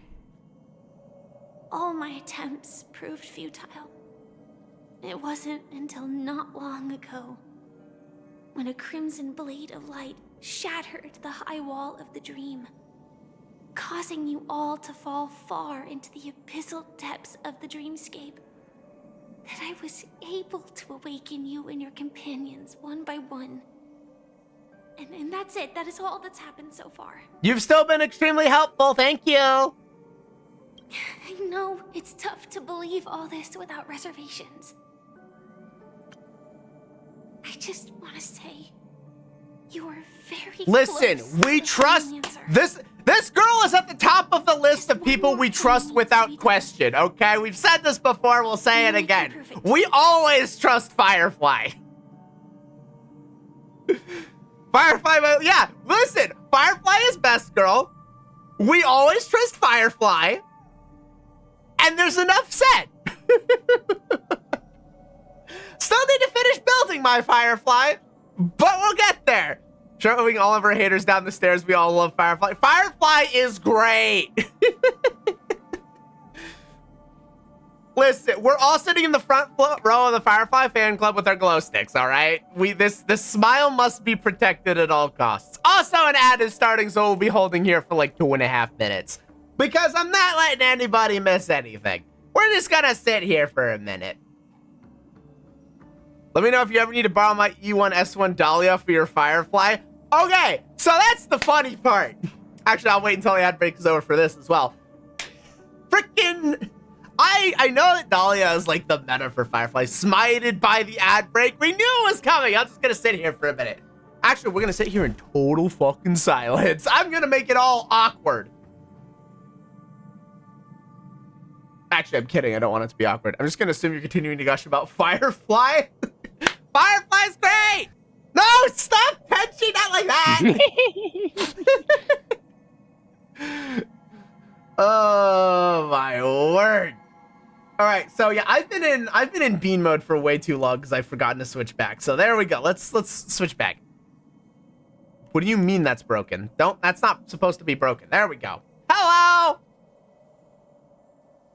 All my attempts proved futile. It wasn't until not long ago when a crimson blade of light shattered the high wall of the dream, causing you all to fall far into the abyssal depths of the dreamscape, that I was able to awaken you and your companions one by one. And that's it. That is all that's happened so far. You've still been extremely helpful. Thank you. I know it's tough to believe all this without reservations. I just want to say, You were very Listen, close we to trust the answer. this girl is at the top of the list of people we trust without question, okay? We've said this before, we'll say it again. We always trust Firefly. Firefly, yeah, listen, Firefly is best girl. We always trust Firefly. And there's enough said. Still need to finish building my Firefly, but we'll get there. Showing all of our haters down the stairs, we all love Firefly. Firefly is great. Listen, we're all sitting in the front row of the Firefly fan club with our glow sticks, all right? This smile must be protected at all costs. Also, an ad is starting, so we'll be holding here for like 2.5 minutes. Because I'm not letting anybody miss anything. We're just gonna sit here for a minute. Let me know if you ever need to borrow my E1S1 Dahlia for your Firefly. Okay, so that's the funny part. Actually, I'll wait until the ad break is over for this as well. Frickin', I know that Dahlia is like the meta for Firefly. Smited by the ad break. We knew it was coming. I'm just gonna sit here for a minute. Actually, we're gonna sit here in total fucking silence. I'm gonna make it all awkward. Actually, I'm kidding. I don't want it to be awkward. I'm just gonna assume you're continuing to gush about Firefly. Firefly's great! No, stop touching that like that! Oh my word. Alright, so yeah, I've been in bean mode for way too long because I've forgotten to switch back. So there we go. Let's switch back. What do you mean that's broken? That's not supposed to be broken. There we go. Hello!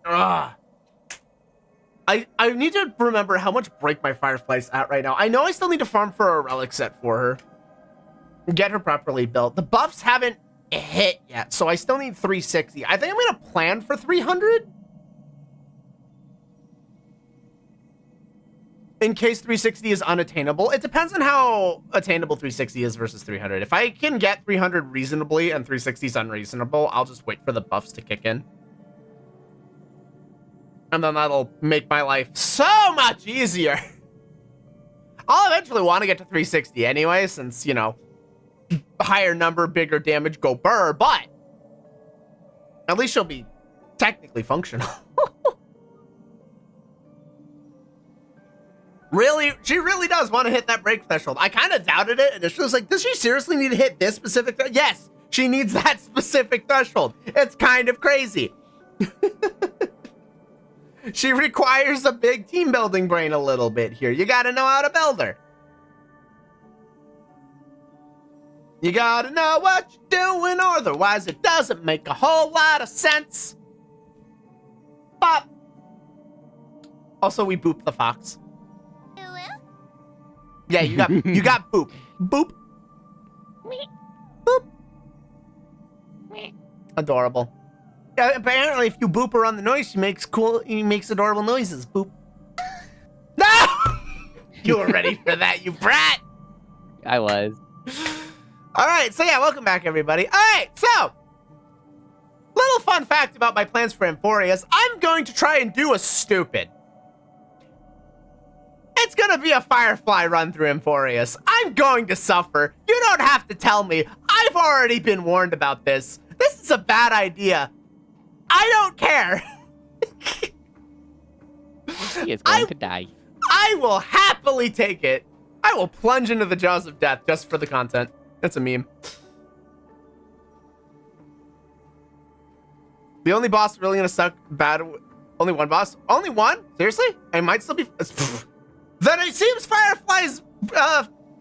Ugh. I need to remember how much break my Firefly's at right now. I know I still need to farm for a relic set for her. Get her properly built. The buffs haven't hit yet, so I still need 360. I think I'm gonna plan for 300. In case 360 is unattainable. It depends on how attainable 360 is versus 300. If I can get 300 reasonably and 360 is unreasonable, I'll just wait for the buffs to kick in. And then that'll make my life so much easier. I'll eventually want to get to 360 anyway, since, you know, higher number, bigger damage, go burr, but at least she'll be technically functional. Really, she really does want to hit that break threshold. I kind of doubted it, and it's just like, does she seriously need to hit this specific threshold? Yes, she needs that specific threshold. It's kind of crazy. She requires a big team building brain a little bit here. You gotta know how to build her. You gotta know what you're doing, or otherwise it doesn't make a whole lot of sense. But also we boop the fox. Yeah, you got boop. Boop. Boop. Adorable. Yeah, apparently, if you boop her on the noise, she makes adorable noises. Boop. No! You were ready for that, you brat! I was. Alright, so yeah, welcome back, everybody. Alright, so, little fun fact about my plans for Amphorius. I'm going to try and do a stupid. It's gonna be a Firefly run through Amphorius. I'm going to suffer. You don't have to tell me. I've already been warned about this. This is a bad idea. I don't care. He is going to die. I will happily take it. I will plunge into the jaws of death just for the content. That's a meme. The only boss really gonna suck bad. Only one boss? Only one? Seriously? I might still be. Then it seems Firefly's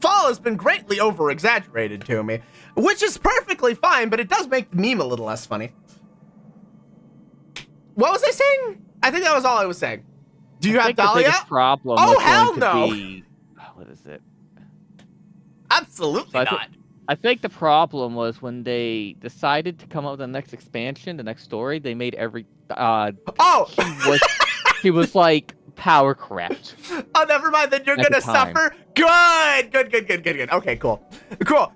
fall has been greatly over-exaggerated to me, which is perfectly fine, but it does make the meme a little less funny. What was I saying? I think that was all I was saying. Do you have Dahlia? The biggest problem oh, was hell going no! To be, what is it? Absolutely so not. I think the problem was when they decided to come up with the next expansion, the next story, they made every... he was like power crept. Oh, never mind. Then you're gonna suffer. Good. Okay, cool.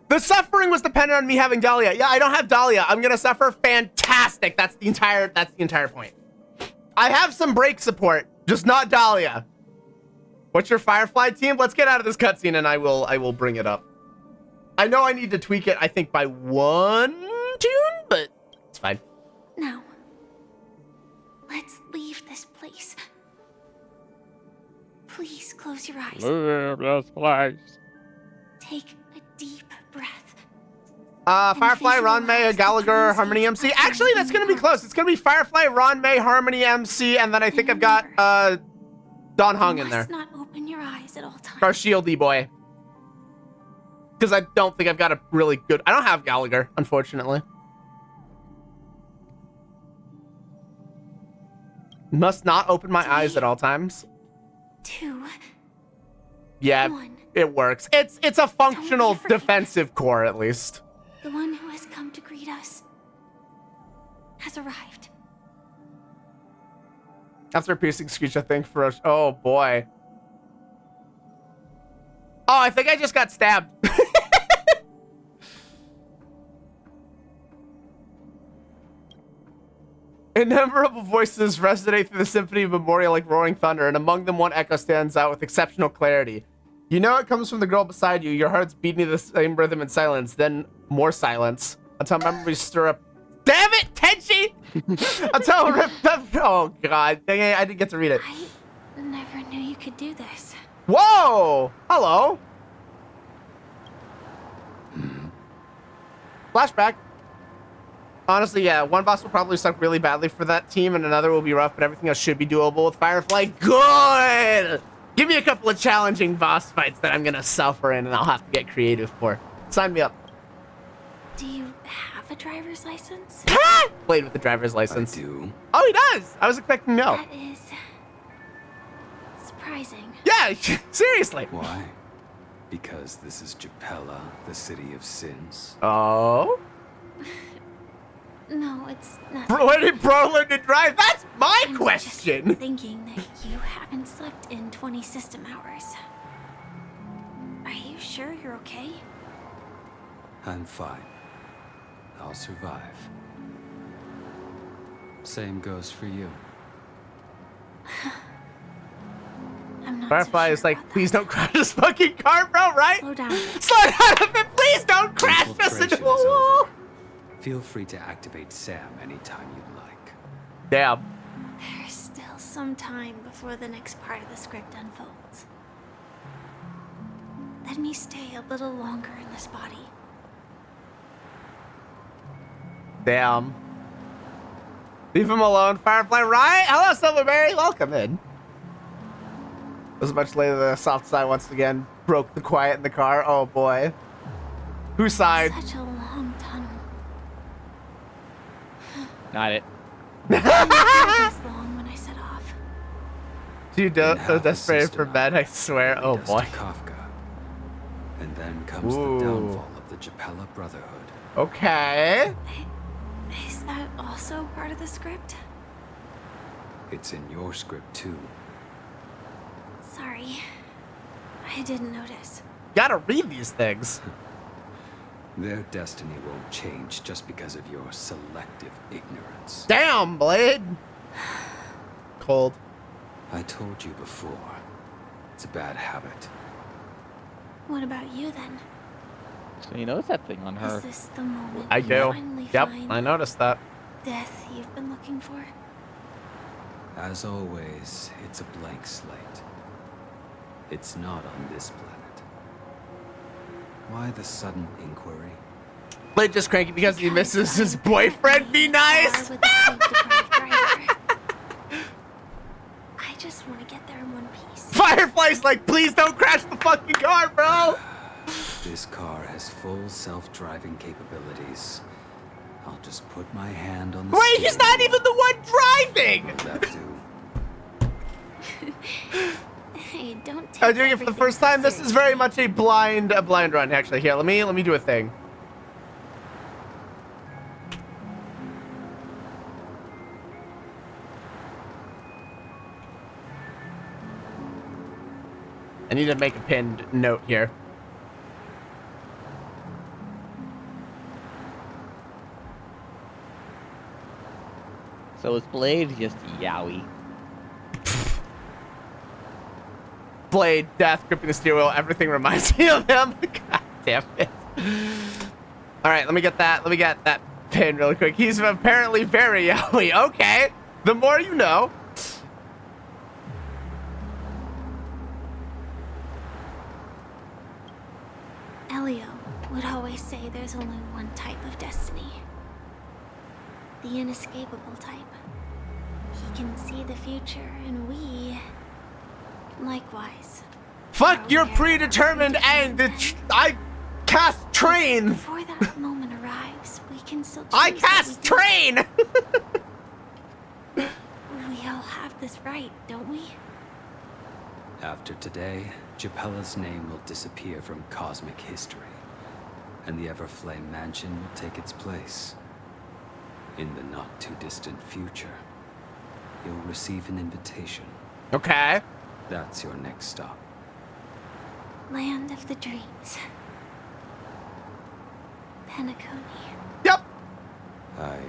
The suffering was dependent on me having Dahlia. Yeah, I don't have Dahlia. I'm gonna suffer. Fantastic. That's the entire point. I have some break support, just not Dahlia. What's your Firefly team? Let's get out of this cutscene and I will bring it up. I know I need to tweak it, I think, by 1 tune, but it's fine. Now, let's leave this place. Please close your eyes. Leave this place. Take a deep breath. Firefly, Ron May, visualize the Gallagher, dream Harmony stage MC. of Actually, that's gonna be heart. close. It's gonna be Firefly, Ron May, Harmony MC, and then I think I've got Don Hung You in there. must not open your eyes at all times. Our shieldy boy. Because I don't think I've got a really good... I don't have Gallagher, unfortunately. Must not open my eyes at all times. 2, Yeah, 1. it works. It's a functional Don't be afraid. defensive core, at least. The one who has come to greet us has arrived. After a piercing screech, I think for us. Oh, boy. Oh, I think I just got stabbed. Innumerable voices resonate through the symphony of Memorial like roaring thunder, and among them one echo stands out with exceptional clarity. You know it comes from the girl beside you. Your heart's beating to the same rhythm in silence, then more silence, until memories stir up. Damn it, Tenchi! Oh, God. Dang it, I didn't get to read it. I never knew you could do this. Whoa! Hello. Flashback. Honestly, yeah, one boss will probably suck really badly for that team, and another will be rough, but everything else should be doable with Firefly. Good! Give me a couple of challenging boss fights that I'm gonna suffer in, and I'll have to get creative for. Sign me up. Do you have a driver's license? Played with the driver's license. I do. Oh, he does! I was expecting no. That is surprising. Yeah, seriously. Why? Because this is Japella, the city of sins. Oh? No, it's nothing. When did Bro learn to drive? That's my I'm question! just thinking that you haven't slept in 20 system hours. Are you sure you're okay? I'm fine. I'll survive. Same goes for you. I'm not Firefly so sure is like, about please that. don't crash this fucking car, bro, right? Slow down. Slow down a bit, please don't crash us into a Infiltration is wall. over. Feel free to activate Sam anytime you'd like. Damn. There's still some time before the next part of the script unfolds. Let me stay a little longer in this body. Damn. Leave him alone, Firefly, right? Hello, Silverberry. Welcome in. It was much later than the soft side once again broke the quiet in the car. Oh, boy. Who sighed? Such a long tunnel. Not it. It was long when I set off. Dude, In half a desperate system for bed, I swear. hour, Oh, dust boy. to Kafka. And then comes Ooh. the downfall of the Japella Brotherhood. Okay. Is that also part of the script? It's in your script too. Sorry. I didn't notice. Gotta read these things. Their destiny won't change just because of your selective ignorance. Damn, Blade. Cold. I told you before. It's a bad habit. What about you then? So you notice that thing on her. Is this the moment I you do. finally Yep, find I noticed that. death you've been looking for? As always, it's a blank slate. It's not on this planet. Why the sudden inquiry? Blade just cranky because he misses his boyfriend. Be nice. With the sleep-deprived driver. I just want to get there in one piece. Firefly's like, please don't crash the fucking car, bro. This car has full self-driving capabilities. I'll just put my hand on the Wait, he's steering not even the one driving. Will that do? Hey, don't take I'm doing it for the everything first so time. This is seriously. very much a blind run. Actually, here, let me do a thing. I need to make a pinned note here. So is Blade just yaoi? Blade, death, gripping the steering wheel, everything reminds me of him. God damn it. All right, let me get that pin really quick. He's apparently very yelly. Okay, the more you know. Elio would always say there's only one type of destiny. The inescapable type. He can see the future, and we... likewise. Fuck your predetermined end. I cast train. Before that moment arrives, we can still choose I what cast we do. train. We all have this right, don't we? After today, Japella's name will disappear from cosmic history, and the Everflame Mansion will take its place. In the not-too-distant future, you'll receive an invitation. Okay. That's your next stop. Land of the dreams. Penacony. Yep. I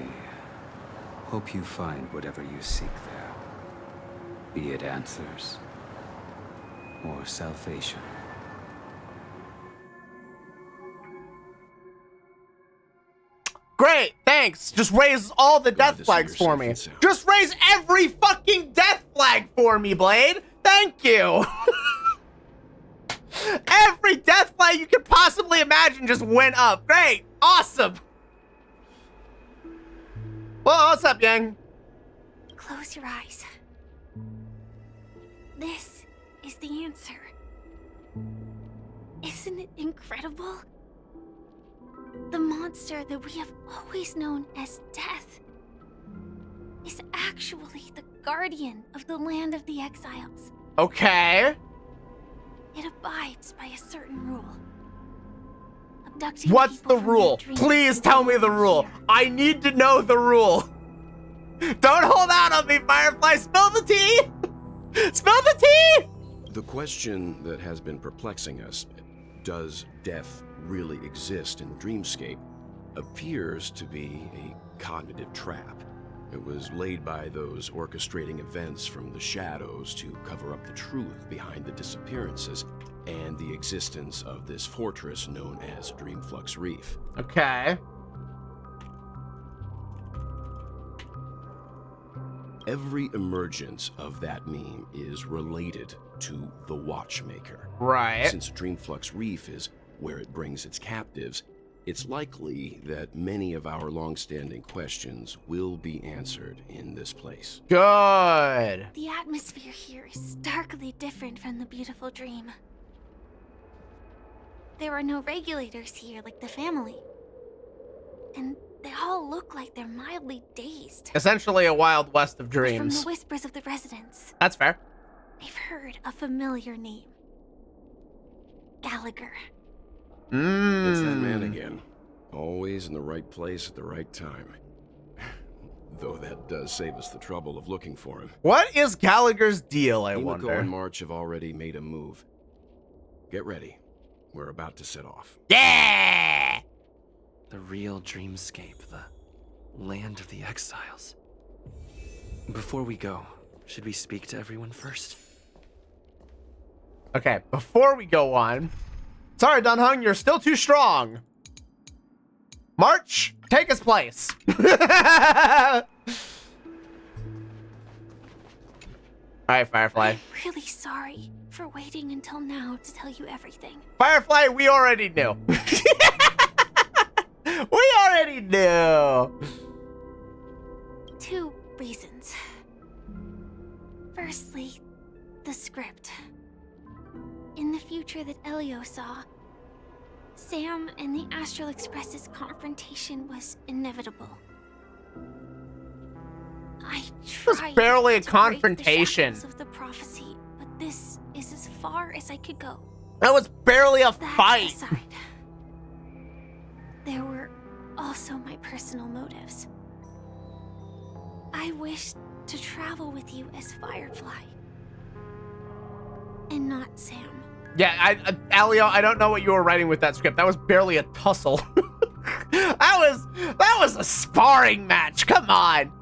hope you find whatever you seek there. Be it answers or salvation. Great, thanks. Just raise all the death to see flags you're for safe me. and sound. Just raise every fucking death flag for me, Blade. Thank you. Every death flag you could possibly imagine just went up. Great, awesome. Well, what's up, Yang? Close your eyes. This is the answer. Isn't it incredible? The monster that we have always known as Death is actually the guardian of the land of the exiles. Okay. It abides by a certain rule. Abducting What's people the from their rule? dreams Please and tell me the bringing them rule. here. I need to know the rule. Don't hold out on me, Firefly. Spill the tea. Spill the tea. The question that has been perplexing us, does death really exist in the dreamscape, appears to be a cognitive trap. It was laid by those orchestrating events from the shadows to cover up the truth behind the disappearances and the existence of this fortress known as Dreamflux Reef. Okay. Every emergence of that meme is related to the Watchmaker. Right. Since Dreamflux Reef is where it brings its captives, it's likely that many of our long-standing questions will be answered in this place. Good. The atmosphere here is starkly different from the beautiful dream. There are no regulators here like the family. And they all look like they're mildly dazed. Essentially a Wild West of But from dreams. the whispers of the residents, That's fair. they've heard a familiar name. Gallagher. It's that man again. Always in the right place at the right time. Though that does save us the trouble of looking for him. What is Gallagher's deal, I Himiko wonder? and March have already made a move. Get ready. We're about to set off. Yeah! The real dreamscape, the land of the exiles. Before we go, should we speak to everyone first? Okay, before we go on. Sorry, Dunhung, you're still too strong. March, take his place. Alright, Firefly. I'm really sorry for waiting until now to tell you everything. Firefly, we already knew. We already knew. 2 reasons. Firstly, the script. In the future that Elio saw, Sam and the Astral Express's confrontation was inevitable. I was tried barely a to break the confrontation. shackles of the prophecy, but this is as far as I could go. That was barely a That fight. aside, there were also my personal motives. I wished to travel with you as Firefly, and not Sam. Yeah, Alio, I don't know what you were writing with that script. That was barely a tussle. that was a sparring match. Come on.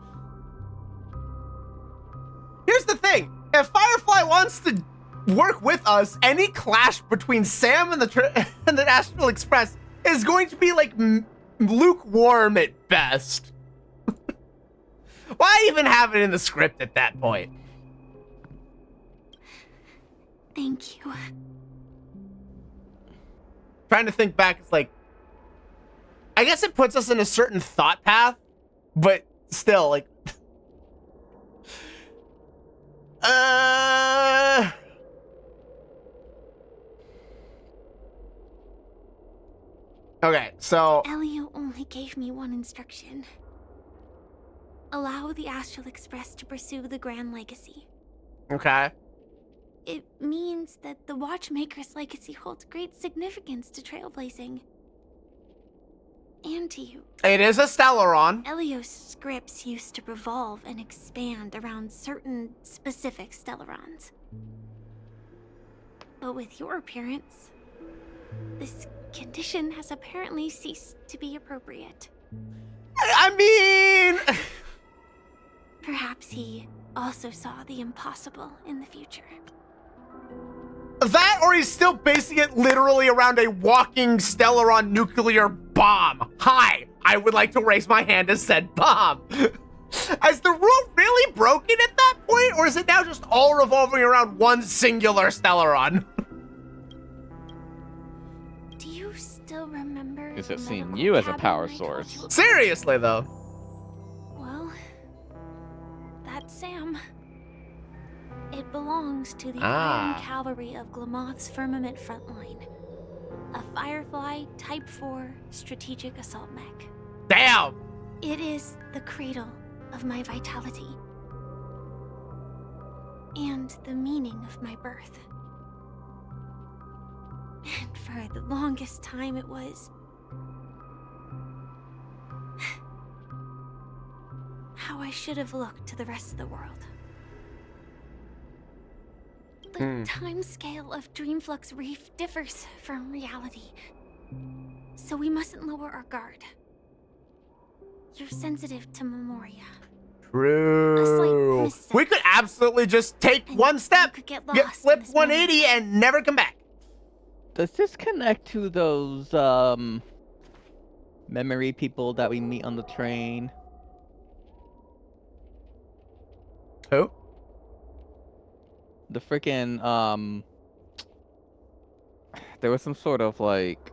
Here's the thing. If Firefly wants to work with us, any clash between Sam and the Astral Express is going to be like lukewarm at best. Why even have it in the script at that point? Thank you. Trying to think back, it's like, I guess it puts us in a certain thought path, but still, like, okay, so Elio only gave me one instruction. Allow the Astral Express to pursue the Grand Legacy. okay. It means that the Watchmaker's legacy holds great significance to trailblazing. And to you. It is a Stellaron. Elio's scripts used to revolve and expand around certain specific Stellarons. But with your appearance, this condition has apparently ceased to be appropriate. I mean... Perhaps he also saw the impossible in the future. That, or he's still basing it literally around a walking Stellaron nuclear bomb. Hi, I would like to raise my hand as said bomb. Is the rule really broken at that point, or is it now just all revolving around one singular Stellaron? Do you still remember? Is it the seeing medical you as a cabinet power I told source? you about? Seriously, though. Well, that's Sam. It belongs to the Ah. Iron Cavalry of Glamoth's Firmament Frontline. A Firefly Type 4 strategic assault mech. Damn. It is the cradle of my vitality. And the meaning of my birth. And for the longest time it was... how I should have looked to the rest of the world. The time scale of Dreamflux Reef differs from reality, so we mustn't lower our guard. You're sensitive to Memoria. True. misstep. We could absolutely just take And one step, you could get get lost in flipped this 180, moment. and never come back. Does this connect to those memory people that we meet on the train? Who? The freaking there was some sort of like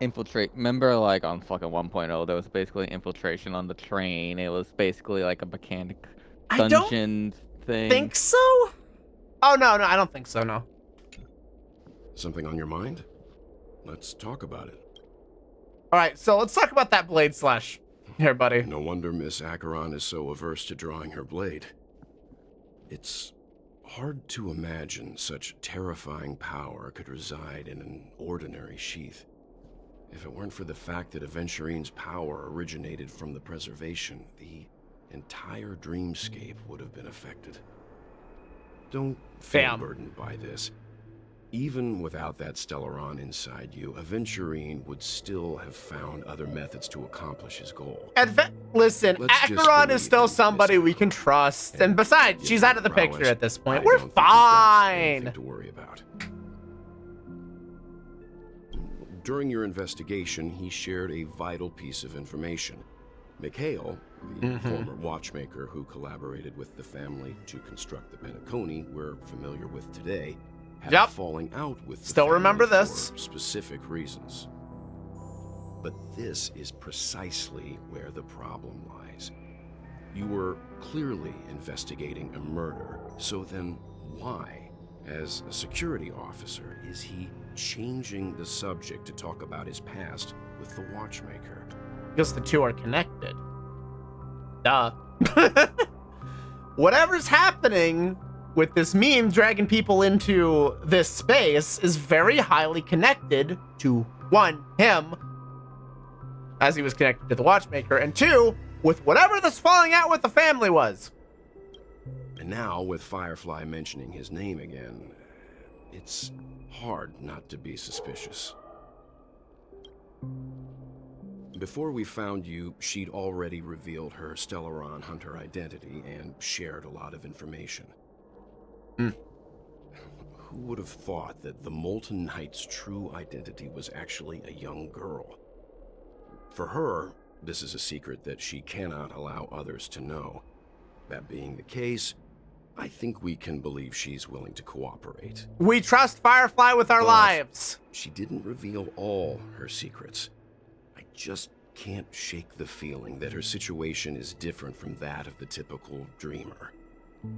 infiltrate. Remember, like on fucking 1.0, there was basically infiltration on the train. It was basically like a mechanic I don't dungeon thing. think so. Oh no, I don't think so. No. Something on your mind? Let's talk about it. All right, so let's talk about that blade slash here, buddy. No wonder Miss Acheron is so averse to drawing her blade. It's hard to imagine such terrifying power could reside in an ordinary sheath. If it weren't for the fact that Aventurine's power originated from the preservation, the entire dreamscape would have been affected. Don't feel Bam. burdened by this. Even without that Stellaron inside you, Aventurine would still have found other methods to accomplish his goal. Listen, Let's just Acheron believe is still in somebody Miss we can trust, and besides, she's out of the Prowess, picture at this point. I We're don't think you've got fine. anything to worry about. During your investigation, he shared a vital piece of information. Mikhail, the former watchmaker who collaborated with the family to construct the Penacony we're familiar with today, had a falling out with the Still family remember this. for specific reasons. But this is precisely where the problem lies. You were clearly investigating a murder, so then why, as a security officer, is he changing the subject to talk about his past with the watchmaker? Because the two are connected. Duh. Whatever's happening with this meme dragging people into this space is very highly connected to, one, him, as he was connected to the watchmaker, and two, with whatever this falling out with the family was. And now, with Firefly mentioning his name again, it's hard not to be suspicious. Before we found you, she'd already revealed her Stellaron hunter identity and shared a lot of information. Who would have thought that the Molten Knight's true identity was actually a young girl? For her, this is a secret that she cannot allow others to know. That being the case, I think we can believe she's willing to cooperate. We trust Firefly with our lives. She didn't reveal all her secrets. I just can't shake the feeling that her situation is different from that of the typical dreamer.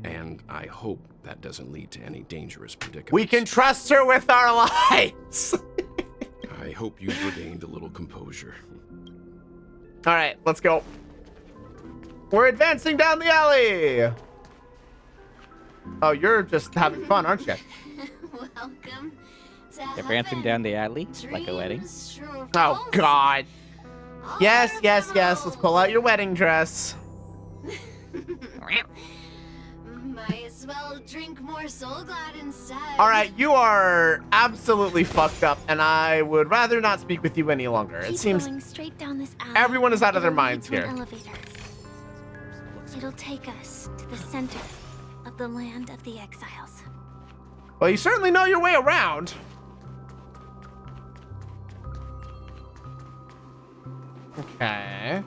And I hope that doesn't lead to any dangerous predicaments. We can trust her with our lives. I hope you've regained a little composure. All right, let's go. We're advancing down the alley. Oh, you're just having fun, aren't you? Welcome to Advancing down the alley like a wedding. Oh, God. Yes, yes, yes. Let's pull out your wedding dress. Might as well drink more Soul Glad instead. All right, you are absolutely fucked up, and I would rather not speak with you any longer. It Keep seems going straight down this alley. everyone is out of their It'll lead minds to an here. elevator. It'll take us to the center of the land of the exiles. Well, you certainly know your way around. Okay.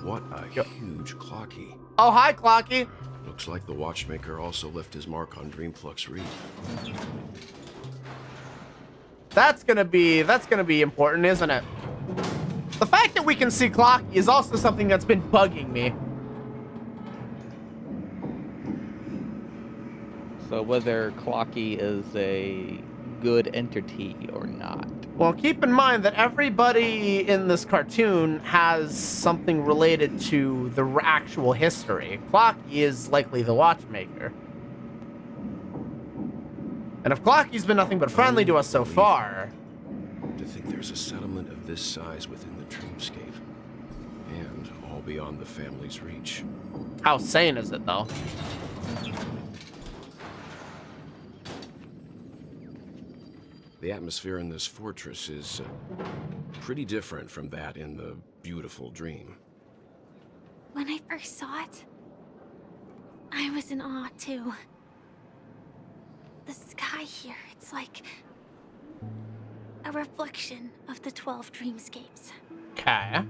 What a huge clocky. Oh, hi, Clocky. Looks like the Watchmaker also left his mark on Dreamflux Reef. That's gonna be important, isn't it? The fact that we can see Clocky is also something that's been bugging me. So whether Clocky is a good entity or not. Well, keep in mind that everybody in this cartoon has something related to the actual history. Clocky is likely the Watchmaker. And if Clocky's been nothing but friendly to us so far... To think there's a settlement of this size within the dreamscape. And all beyond the family's reach. How sane is it, though? The atmosphere in this fortress is pretty different from that in the beautiful dream. When I first saw it, I was in awe too. The sky here, it's like a reflection of the 12 dreamscapes. Okay.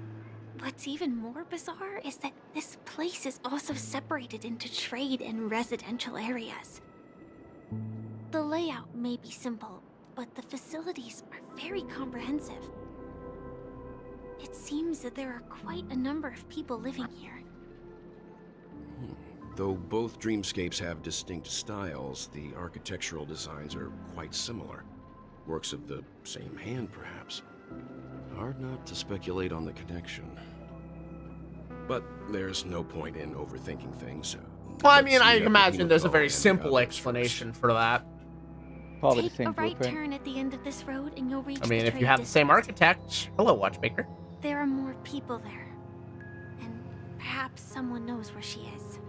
What's even more bizarre is that this place is also separated into trade and residential areas. The layout may be simple, but the facilities are very comprehensive. It seems that there are quite a number of people living here. Though both dreamscapes have distinct styles, the architectural designs are quite similar. Works of the same hand, perhaps. Hard not to speculate on the connection. But there's no point in overthinking things. Well, I Let's mean, see I everything imagine with there's a Bo very and the simple others explanation first. for that. Probably Take the same a right blueprint. turn at the end of this road and you'll reach I mean, the if you trade have the same district. architect... Hello, Watchmaker. There are more people there. And perhaps someone knows where she is.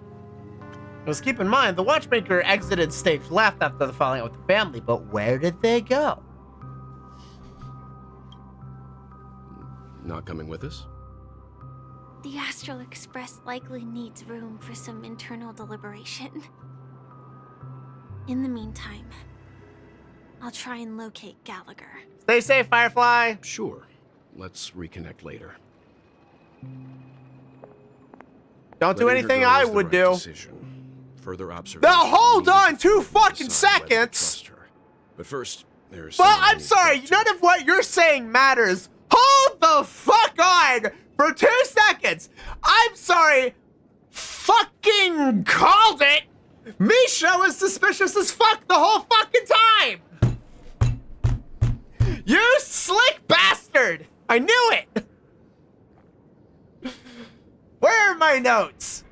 Let's keep in mind, the Watchmaker exited stage left after the falling out with the family, but where did they go? Not coming with us? The Astral Express likely needs room for some internal deliberation. In the meantime, I'll try and locate Gallagher. Stay safe, Firefly. Sure. Let's reconnect later. Don't do Letting her anything go I is the would right do. decision. Further observation. Now hold needed on 2 fucking decide whether to seconds. trust her. But first, there's. Well, someone I I'm need to sorry, talk to. none of what you're saying matters. Hold the fuck on for 2 seconds. I'm sorry. Fucking called it. Misha was suspicious as fuck the whole fucking time. You slick bastard. I knew it. Where are my notes?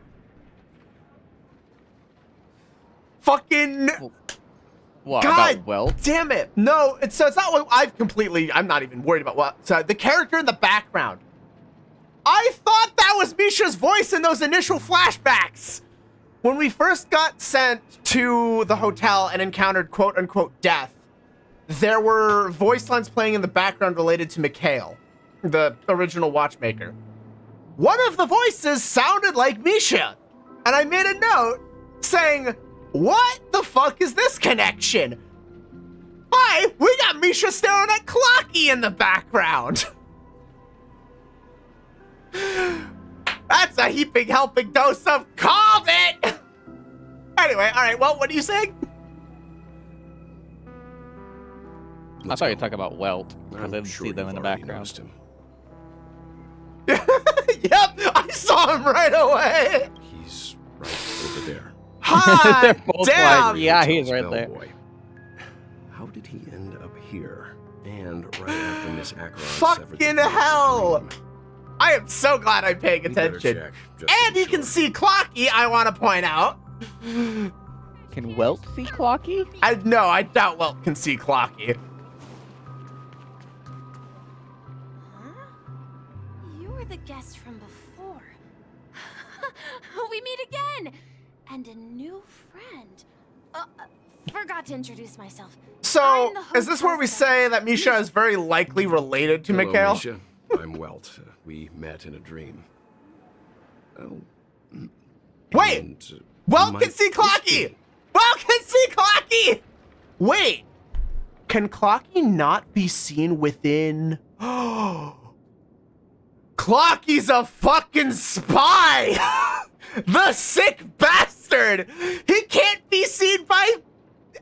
Fucking... What, God about wealth? damn it. No, it's not what I'm not even worried about what. So the character in the background. I thought that was Misha's voice in those initial flashbacks. When we first got sent to the hotel and encountered quote unquote death, there were voice lines playing in the background related to Mikhail, the original Watchmaker. One of the voices sounded like Misha. And I made a note saying, what the fuck is this connection? Misha staring at Clocky in the background. That's a heaping helping dose of called it. Anyway, all right. Well, what are you saying? I thought you were talking about Welt, because I I'm didn't sure see them in you've the already background. noticed him. Yep, I saw him right away. He's right over there. Hi, They're both damn. like, yeah, he's Tells right there. Bellboy. How did he end up here? And right after Miss Acheron severed the Fucking cord of the hell. dream? I am so glad I'm paying We better attention. check, just to And be you can sure. see Clocky, I want to point out. Can Welt see Clocky? I doubt Welt can see Clocky. Huh? You were the guest from before. We meet again! And a new friend. Forgot to introduce myself. So, I'm the is this where we hotel say that Misha is very likely related to Hello, Mikhail? Misha. I'm Welt. We met in a dream. Oh. Wait! And, Welt might can see this Clocky! be- Welt can see Clocky! Wait! Can Clocky not be seen within... Clocky's a fucking spy! The sick bastard! He can't be seen by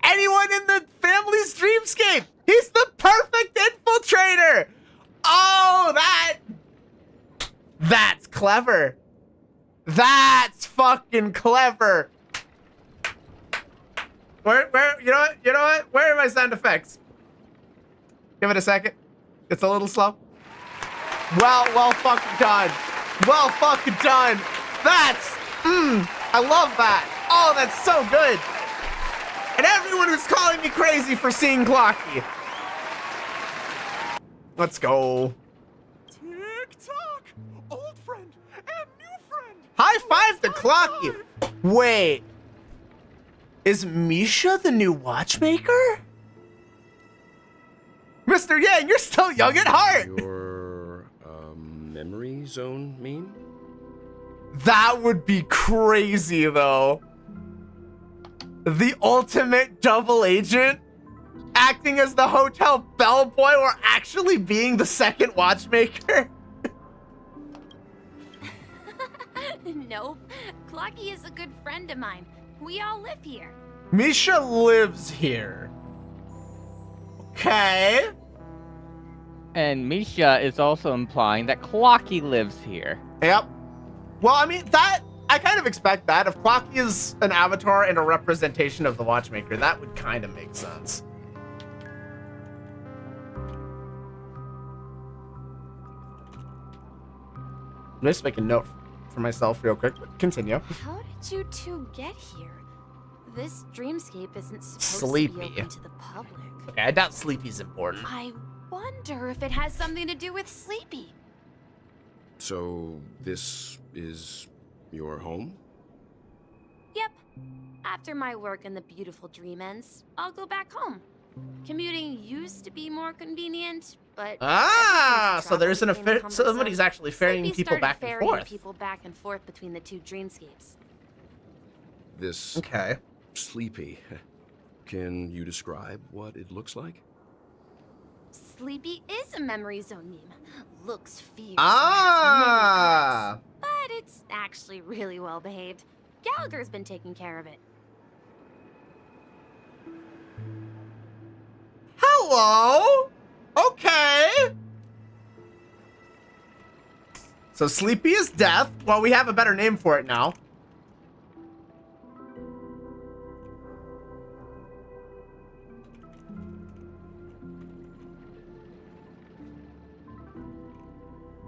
anyone in the family's dreamscape! He's the perfect infiltrator! Oh, that's clever. That's fucking clever. Where, you know what? Where are my sound effects? Give it a second. It's a little slow. Well fucking done. Well fucking done. That's, I love that. Oh, that's so good. And everyone who's calling me crazy for seeing Clocky. Let's go. Tick-tock! Old friend and new friend! High five to High Clocky. five. Wait. Is Misha the new watchmaker? Mr. Yang, you're still young at heart. Your memory zone mean? That would be crazy, though. The ultimate double agent acting as the hotel bellboy or actually being the second watchmaker. Nope. Clocky is a good friend of mine. We all live here. Misha lives here. Okay. And Misha is also implying that Clocky lives here. Yep. Well, I mean, I kind of expect that. If Clocky is an avatar and a representation of the watchmaker, that would kind of make sense. I'm just making a note for myself real quick, but continue. How did you two get here? This dreamscape isn't supposed Sleepy. to be open to the public. Okay, I doubt Sleepy's important. I wonder if it has something to do with Sleepy. So, this is your home? Yep. After my work in the beautiful dream ends, I'll go back home. Commuting used to be more convenient, but So there's an somebody's actually ferrying people back and forth. People back and forth between the two dreamscapes. This Okay. Sleepy. Can you describe what it looks like? Sleepy is a memory zone meme. Looks fierce. Ah. But it's actually really well behaved. Gallagher's been taking care of it. Hello. Okay. So Sleepy is death. Well, we have a better name for it now.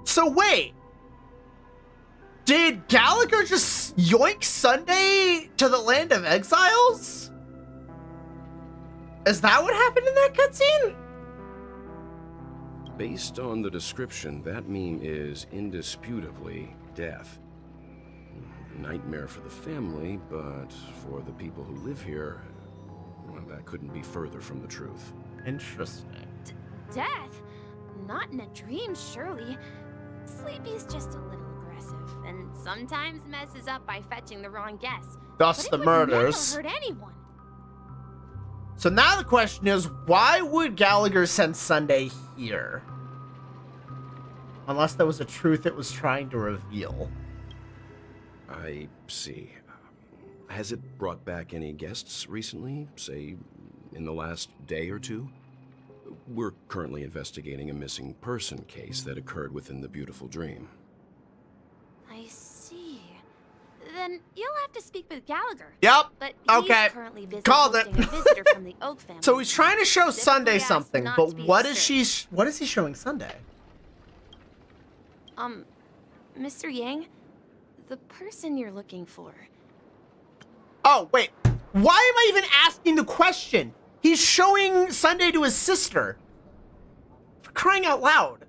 So wait. Did Gallagher just yoink Sunday to the land of exiles? Is that what happened in that cutscene? Based on the description, that meme is indisputably death. A nightmare for the family, but for the people who live here, well, that couldn't be further from the truth. Interesting. Death? Not in a dream, surely. Sleepy's just a little aggressive, and sometimes messes up by fetching the wrong guess. Thus But the it would murders. never hurt anyone. So now the question is, why would Gallagher send Sunday here? Unless there was a truth it was trying to reveal. I see. Has it brought back any guests recently, say, in the last day or two? We're currently investigating a missing person case that occurred within the beautiful dream. I see. Then you'll have to speak with Gallagher. Yep. But he's Okay. currently busy Called it. hosting a visitor from the Oak family. So he's trying to show Sunday Specifically asked something, not but to be what is disturbed. what is he showing Sunday? Mr. Yang, the person you're looking for. Oh, wait. Why am I even asking the question? He's showing Sunday to his sister. For crying out loud.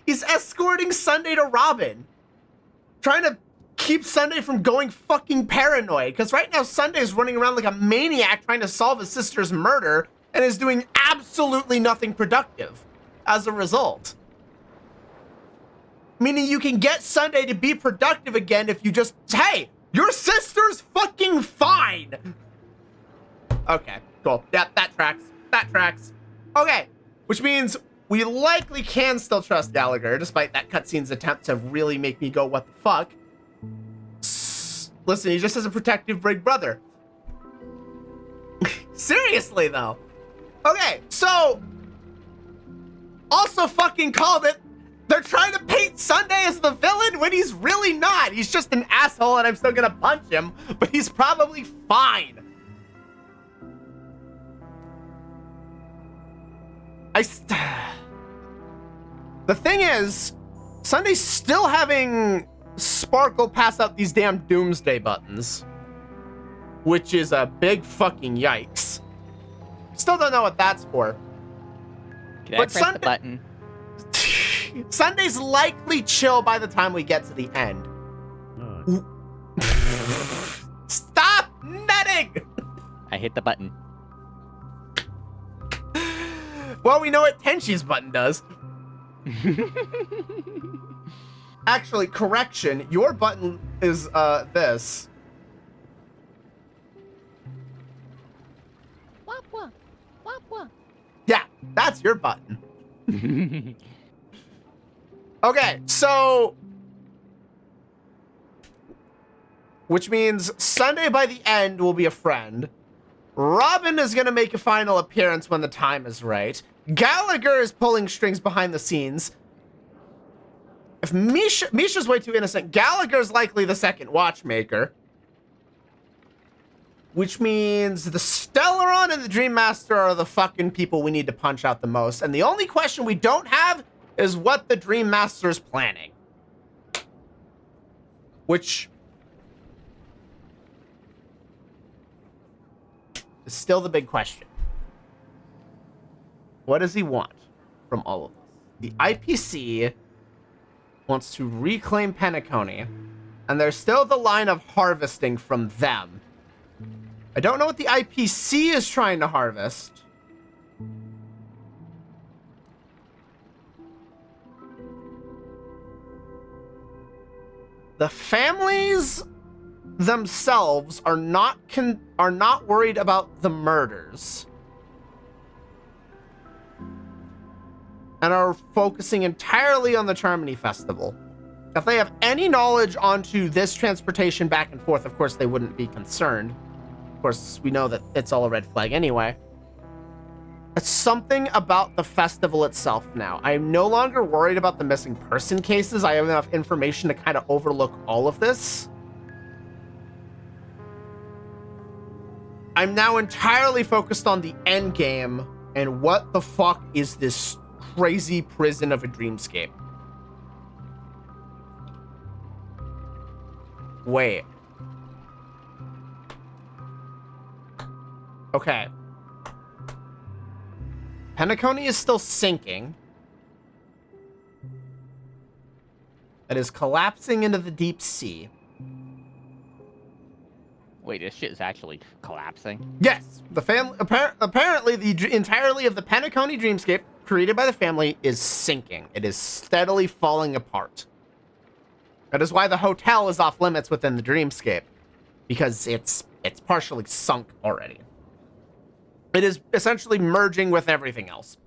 He's escorting Sunday to Robin. Trying to keep Sunday from going fucking paranoid. Because right now Sunday's running around like a maniac trying to solve his sister's murder and is doing absolutely nothing productive as a result. Meaning you can get Sunday to be productive again if you just, hey, your sister's fucking fine. Okay, cool. Yep, that tracks. That tracks. Okay, which means we likely can still trust Gallagher, despite that cutscene's attempt to really make me go, what the fuck? Listen, he just has a protective big brother. Seriously, though. Okay, so... Also fucking called it. They're trying to paint Sunday as the villain when he's really not. He's just an asshole and I'm still gonna punch him, but he's probably fine. The thing is, Sunday's still having Sparkle pass out these damn doomsday buttons, which is a big fucking yikes. Still don't know what that's for. Can I press the button? Sunday's likely chill by the time we get to the end. Stop netting! I hit the button. Well, we know what Tenchi's button does. Actually, correction. Your button is this. Yeah, that's your button. Okay, so... Which means Sunday by the end will be a friend. Robin is going to make a final appearance when the time is right. Gallagher is pulling strings behind the scenes. If Misha's way too innocent, Gallagher's likely the second watchmaker. Which means the Stellaron and the Dream Master are the fucking people we need to punch out the most. And the only question we don't have is what the Dream Master's planning. Which is still the big question. What does he want from all of this? The IPC wants to reclaim Penacony, and there's still the line of harvesting from them. I don't know what the IPC is trying to harvest. The families themselves are not worried about the murders and are focusing entirely on the Charmony Festival. If they have any knowledge onto this transportation back and forth, of course they wouldn't be concerned. Of course, we know that it's all a red flag anyway. It's something about the festival itself now. I'm no longer worried about the missing person cases. I have enough information to kind of overlook all of this. I'm now entirely focused on the end game and what the fuck is this crazy prison of a dreamscape. Wait. Okay. Penacony is still sinking. It is collapsing into the deep sea. Wait, this shit is actually collapsing? Yes, the family apparently the entirely of the Penacony dreamscape created by the family is sinking. It is steadily falling apart. That is why the hotel is off limits within the dreamscape, because it's partially sunk already. It is essentially merging with everything else.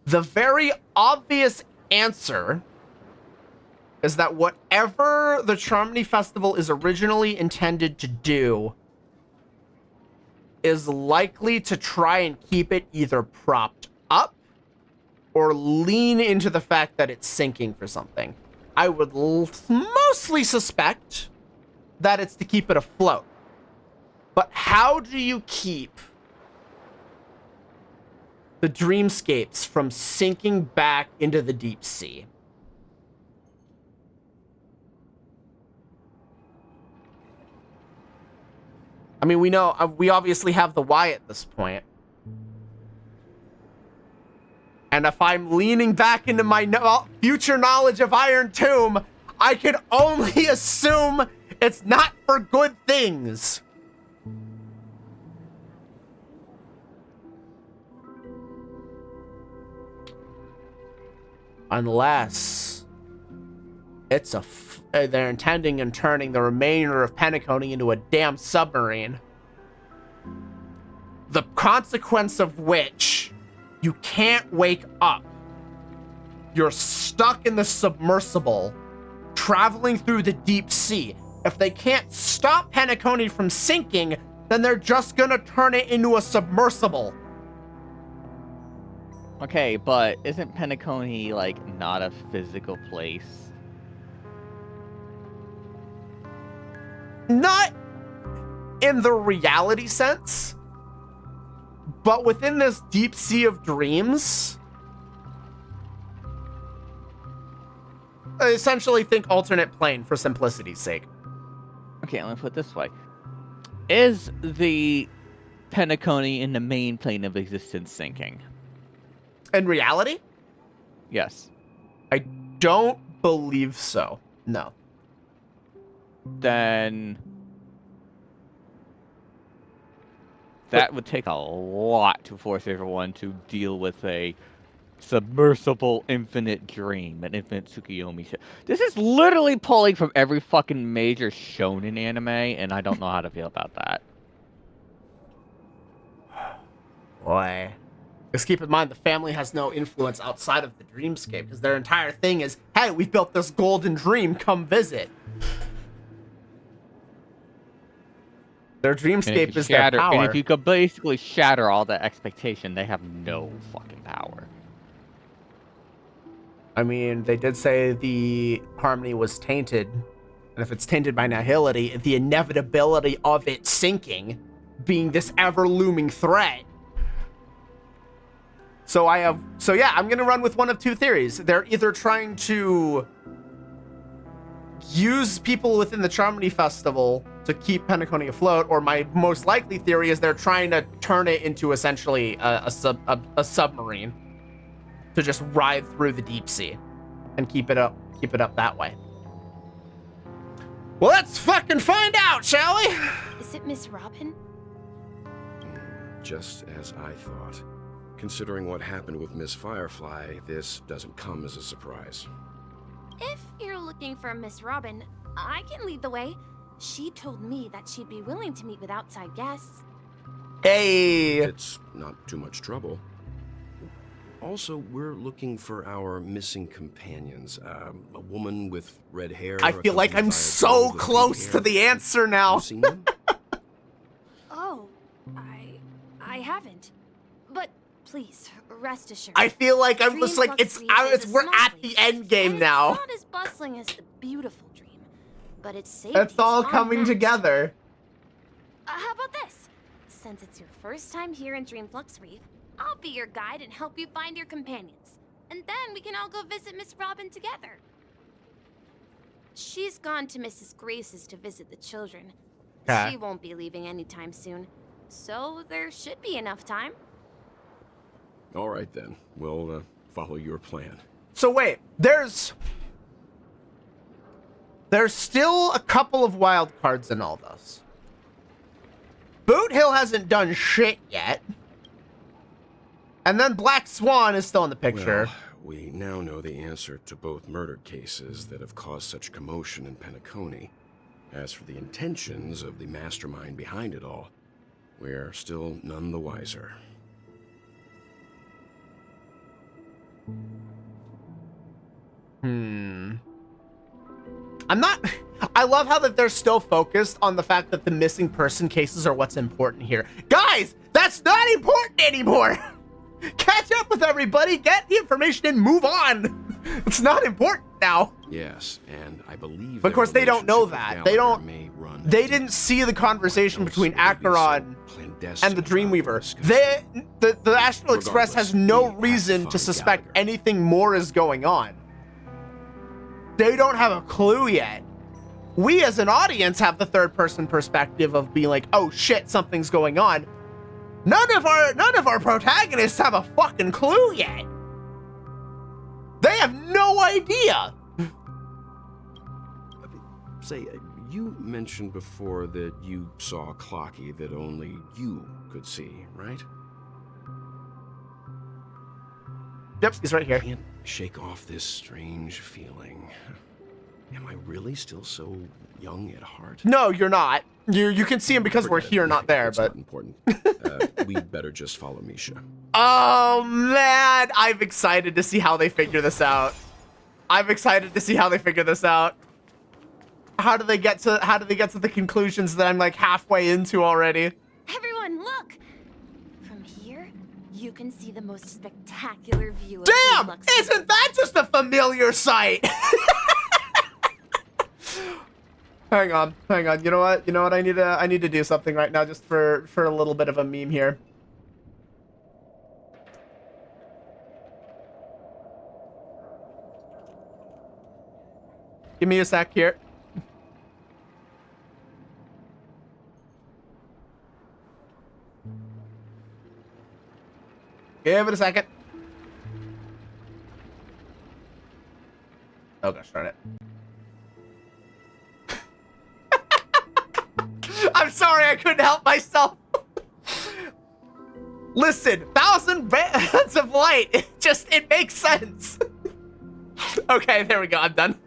The very obvious answer is that whatever the Charmony Festival is originally intended to do is likely to try and keep it either propped up or lean into the fact that it's sinking for something. I would mostly suspect that it's to keep it afloat. But how do you keep the dreamscapes from sinking back into the deep sea? I mean, we know, we obviously have the why at this point. And if I'm leaning back into my future knowledge of Iron Tomb, I can only assume it's not for good things. Unless it's they're intending on turning the remainder of Penacony into a damn submarine. The consequence of which, you can't wake up. You're stuck in the submersible, traveling through the deep sea. If they can't stop Penacony from sinking, then they're just gonna turn it into a submersible. Okay, but isn't Penacony, like, not a physical place? Not in the reality sense, but within this deep sea of dreams, essentially think alternate plane for simplicity's sake. Okay, let me put it this way. Is the Penacony in the main plane of existence sinking? In reality? Yes. I don't believe so. No. Then that would take a lot to force everyone to deal with a submersible infinite dream, an infinite Tsukuyomi ship. This is literally pulling from every fucking major shonen anime, and I don't know how to feel about that. Boy. Just keep in mind, the family has no influence outside of the dreamscape, because their entire thing is, hey, we built this golden dream, come visit. Their dreamscape is their power. And if you could basically shatter all that expectation, they have no fucking power. I mean, they did say the harmony was tainted, and if it's tainted by nihility, the inevitability of it sinking being this ever-looming threat. So yeah, I'm gonna run with one of two theories. They're either trying to use people within the Charmony Festival to keep Penacony afloat, or my most likely theory is they're trying to turn it into essentially a submarine to just ride through the deep sea and keep it up that way. Well, let's fucking find out, shall we? Is it Miss Robin? Just as I thought. Considering what happened with Miss Firefly, this doesn't come as a surprise. If you're looking for Miss Robin, I can lead the way. She told me that she'd be willing to meet with outside guests. Hey! It's not too much trouble. Also, we're looking for our missing companions. A woman with red hair. I feel like I'm so close to the answer now. You seen them? Oh, I haven't. But please, rest assured. I feel like I'm just like, we're at the end game now. It's not as bustling as the beautiful dream, but it's safe. It's all coming together. How about this? Since it's your first time here in Dreamflux Reef, I'll be your guide and help you find your companions. And then we can all go visit Miss Robin together. She's gone to Mrs. Grace's to visit the children. Okay. She won't be leaving anytime soon, so there should be enough time. All right then, we'll follow your plan. So wait, there's still a couple of wild cards in all this. Boot Hill hasn't done shit yet. And then Black Swan is still in the picture. Well, we now know the answer to both murder cases that have caused such commotion in Penacony. As for the intentions of the mastermind behind it all, we're still none the wiser. I love how that they're still focused on the fact that the missing person cases are what's important here. Guys, that's not important anymore. Catch up with everybody, get the information, and move on. It's not important now. Yes, and I believe. But of course, they don't know that. They don't. May run They didn't see the conversation between Acheron and the Dreamweaver. The Astral Express has no reason to suspect anything more is going on. They don't have a clue yet. We as an audience have the third person perspective of being like, oh shit, something's going on. None of our protagonists have a fucking clue yet. They have no idea. Say, you mentioned before that you saw Clocky that only you could see, right? Yep, he's right here. I can't shake off this strange feeling. Am I really still so young at heart? No, you're not. You can see him because we're here, not there, it's but... not important. We'd better just follow Misha. Oh, man. I'm excited to see how they figure this out. How do they get to the conclusions that I'm like halfway into already? Everyone, look! From here, you can see the most spectacular view of Damn! Dreamlux. Isn't that just a familiar sight? Hang on. You know what? I need to do something right now just for a little bit of a meme here. Give me a sec here. Give it a second. Oh gosh, darn it. I'm sorry, I couldn't help myself. Listen, 1,000 bands of light. It makes sense. Okay, there we go. I'm done.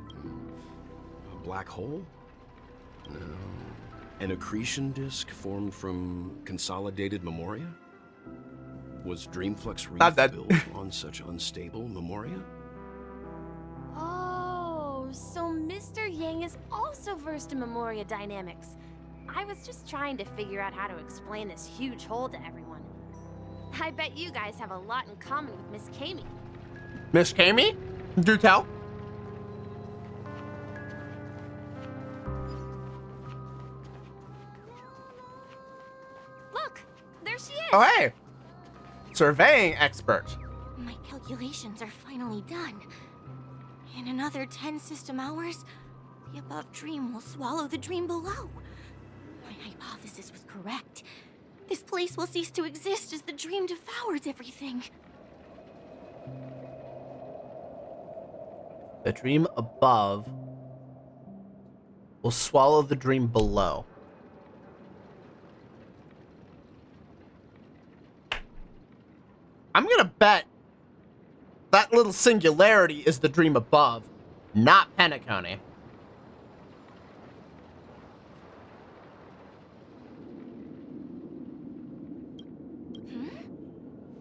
A black hole? No. An accretion disk formed from consolidated memoria? Was Dreamflux Reef built on such unstable memoria? Oh, so Mr. Yang is also versed in Memoria dynamics. I was just trying to figure out how to explain this huge hole to everyone. I bet you guys have a lot in common with Miss Kami. Miss Kami? Do tell. Look, there she is. Oh, hey. Surveying expert. My calculations are finally done. In another 10 system hours, the above dream will swallow the dream below. My hypothesis was correct. This place will cease to exist as the dream devours everything. The dream above will swallow the dream below. I'm gonna bet that little singularity is the dream above, not Penacony.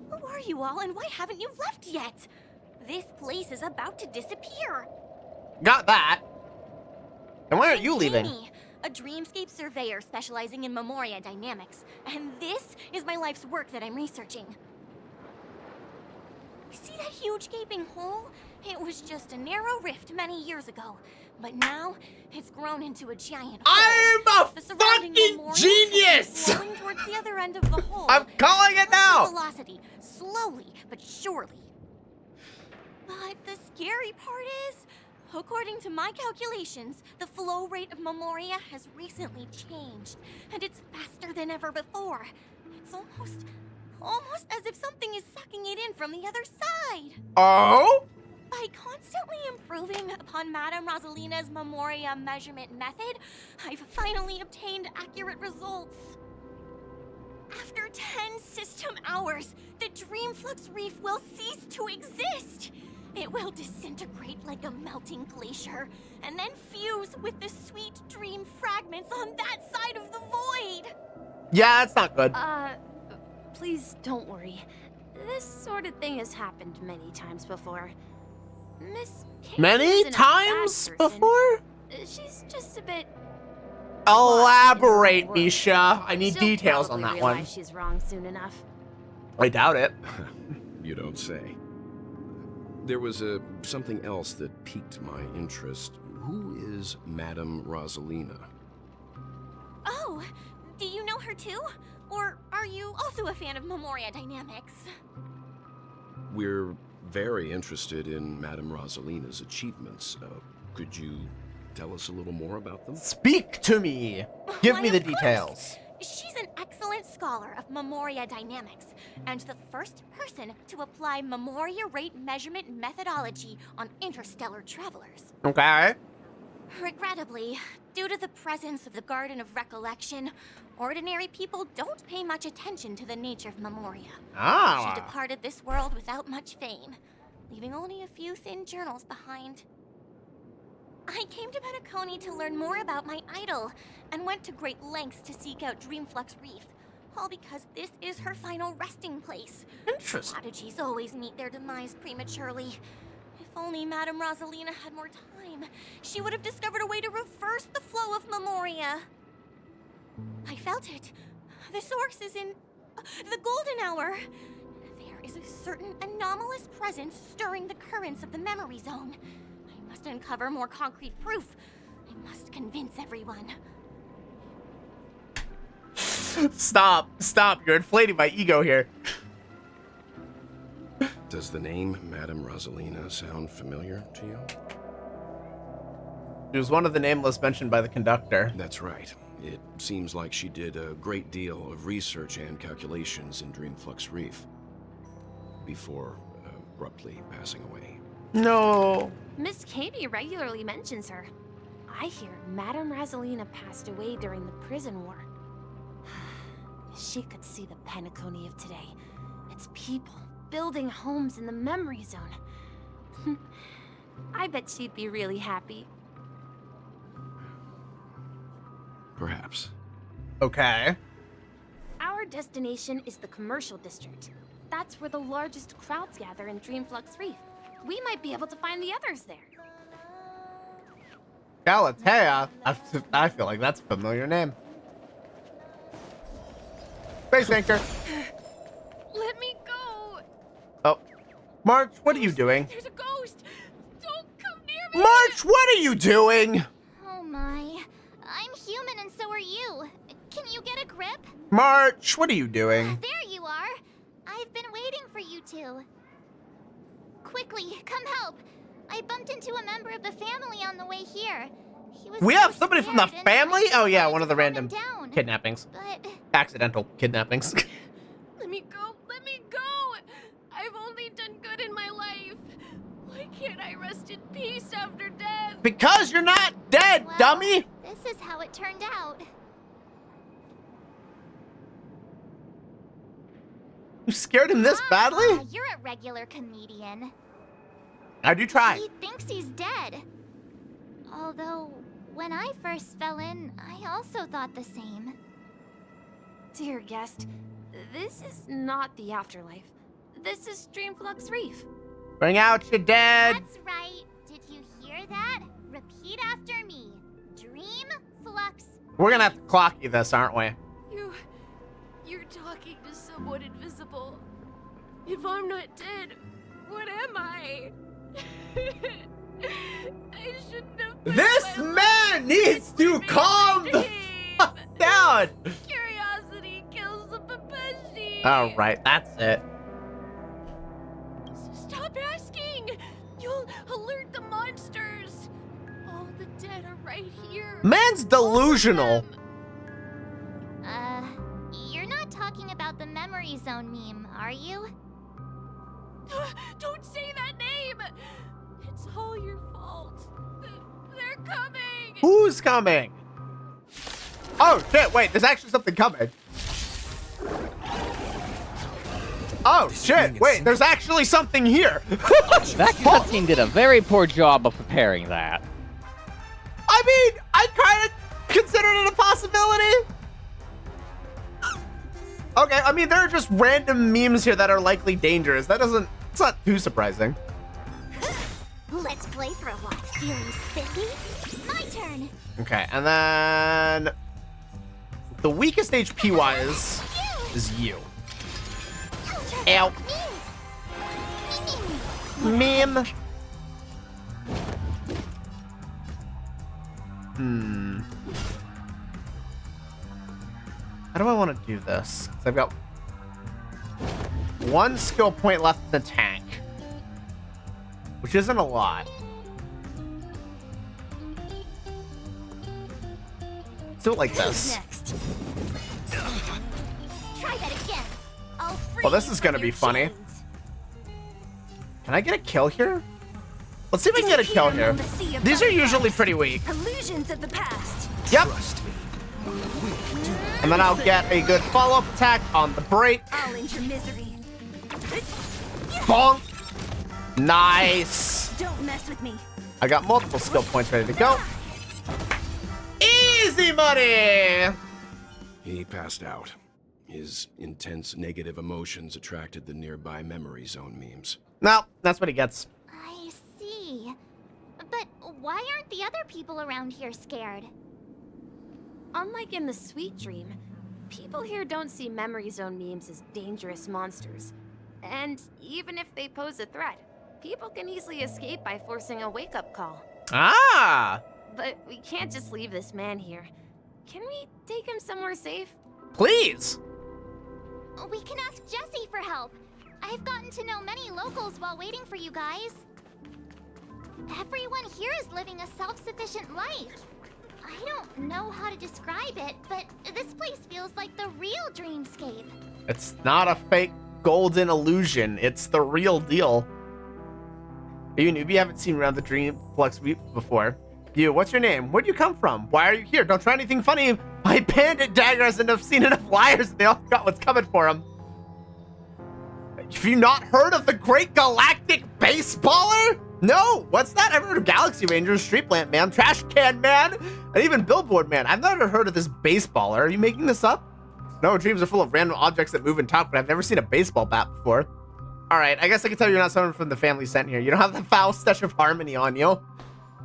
Who are you all, and why haven't you left yet? This place is about to disappear. Got that. And why aren't you leaving? Amy, a dreamscape surveyor specializing in Memoria dynamics, and this is my life's work that I'm researching. See that huge gaping hole? It was just a narrow rift many years ago, but now it's grown into a giant hole. I'm a The surrounding fucking Memoria genius! is flowing towards the other end of the hole. I'm calling it now! Velocity, slowly but surely. But the scary part is, according to my calculations, the flow rate of Memoria has recently changed, and it's faster than ever before. It's almost as if something is sucking it in from the other side. Oh? By constantly improving upon Madame Rosalina's Memoria measurement method, I've finally obtained accurate results. After 10 system hours, the Dreamflux Reef will cease to exist. It will disintegrate like a melting glacier, and then fuse with the sweet dream fragments on that side of the void. Yeah, that's not good. Please don't worry. This sort of thing has happened many times before. Miss Kate Many isn't a bad times person. before? She's just a bit. Elaborate, Lost in her own Misha. world. I need She'll details on probably that one. realize she's wrong soon enough. I doubt it. You don't say. There was something else that piqued my interest. Who is Madame Rosalina? Oh, do you know her too? Or are you also a fan of Memoria Dynamics? We're very interested in Madame Rosalina's achievements. Could you tell us a little more about them? Speak to me. Give Why, me the of course. details. She's an excellent scholar of Memoria Dynamics, and the first person to apply Memoria rate measurement methodology on interstellar travelers. Okay. Regrettably, due to the presence of the Garden of Recollection, ordinary people don't pay much attention to the nature of Memoria. She Ah. departed this world without much fame, leaving only a few thin journals behind. I came to Penacony to learn more about my idol, and went to great lengths to seek out Dreamflux Reef, all because this is her final resting place. Interesting. Prodigies always meet their demise prematurely. If only Madame Rosalina had more time, she would have discovered a way to reverse the flow of Memoria. I felt it. The source is in the Golden Hour. There is a certain anomalous presence stirring the currents of the memory zone. I must uncover more concrete proof. I must convince everyone. Stop. You're inflating my ego here. Does the name Madame Rosalina sound familiar to you? She was one of the nameless mentioned by the conductor. That's right. It seems like she did a great deal of research and calculations in Dreamflux Reef before abruptly passing away. No. Miss Katie regularly mentions her. I hear Madame Rosalina passed away during the prison war. She could see the Penacony of today. Its people building homes in the memory zone. I bet she'd be really happy. Perhaps. Okay. Our destination is the commercial district. That's where the largest crowds gather in Dreamflux Reef. We might be able to find the others there. Galatea. I feel like that's a familiar name. Space anchor. Let me go! Oh. March, what are you doing? There's a ghost! Don't come near me! March, what are you doing? Oh my. I'm human and so are you. Can you get a grip? March, what are you doing? There you are. I've been waiting for you two. Quickly, come help. I bumped into a member of the family on the way here. He was We so have somebody from the scared, and family? I Oh yeah, wanted one of the to calm him random down. kidnappings. But Accidental kidnappings. Let me go! Let me go! I've only done good in my life. Why can't I rest in peace after death? Because you're not dead, well, dummy! this is how it turned out. You scared him this badly? You're a regular comedian. I do try. He thinks he's dead. Although, when I first fell in, I also thought the same. Dear guest, this is not the afterlife. This is Dreamflux Reef. Bring out your dead. That's right. Did you hear that? Repeat after me. Dream flux. We're gonna have to clock you this, aren't we? You're talking to someone invisible. If I'm not dead, what am I? I shouldn't have. This man needs to calm the fuck down. Curiosity kills the Papeshi. All right, that's it. Stop asking. You'll alert the monsters. All the dead are right here. Man's delusional. You're not talking about the memory zone meme, are you? Don't say that name. It's all your fault. They're coming. Who's coming? Oh shit! Wait, there's actually something coming. Oh shit! Wait, there's actually something here. That cutscene did a very poor job of preparing that. I mean, I kind of considered it a possibility. Okay, I mean, there are just random memes here that are likely dangerous. It's not too surprising. Let's play for a while. Feeling spinny? My turn. Okay, and then the weakest HP wise is you. Ow. Meme. How do I want to do this? 'Cause I've got 1 skill point left in the tank, which isn't a lot. Let's do it like this. Next. Try that again. I'll free Well, this you is from gonna your be funny. chains. Can I get a kill here? Let's see if I can get a kill here. These are usually pretty weak. Illusions of the past. Yep. And then I'll get a good follow-up attack on the break. I'll end your misery. Bonk. Nice. Don't mess with me. I got multiple skill points ready to go. Easy money. He passed out. His intense negative emotions attracted the nearby memory zone memes. No, that's what he gets. I see. But why aren't the other people around here scared? Unlike in the Sweet Dream, people here don't see memory zone memes as dangerous monsters. And even if they pose a threat, people can easily escape by forcing a wake-up call. Ah, But we can't just leave this man here. Can we take him somewhere safe? please. We can ask Jessie for help. I've gotten to know many locals while waiting for you guys. Everyone here is living a self-sufficient life. I don't know how to describe it, but this place feels like the real dreamscape. It's not a fake golden illusion. It's the real deal. You newbie haven't seen around the Dreamflux Reef before. You, what's your name? Where'd you come from? Why are you here? Don't try anything funny. My bandit dagger hasn't seen enough liars. They all got what's coming for them. Have you not heard of the Great Galactic Baseballer? No, what's that? I've heard of Galaxy Rangers, Street Plant Man, Trash Can Man, and even Billboard Man. I've never heard of this baseballer. Are you making this up? No, dreams are full of random objects that move and talk, but I've never seen a baseball bat before. All right, I guess I can tell you're not someone from the family sent here. You don't have the foul stash of harmony on you.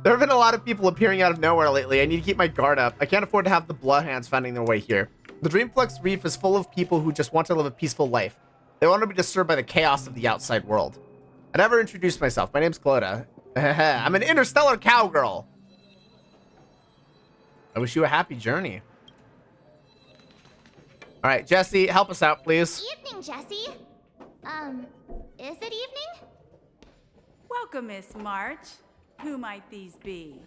There have been a lot of people appearing out of nowhere lately. I need to keep my guard up. I can't afford to have the Bloodhounds finding their way here. The Dreamflux Reef is full of people who just want to live a peaceful life. They want to be disturbed by the chaos of the outside world. I never introduced myself. My name's Clodagh. I'm an interstellar cowgirl. I wish you a happy journey. All right, Jessie, help us out, please. Evening, Jessie. Is it evening? Welcome, Miss March. Who might these be?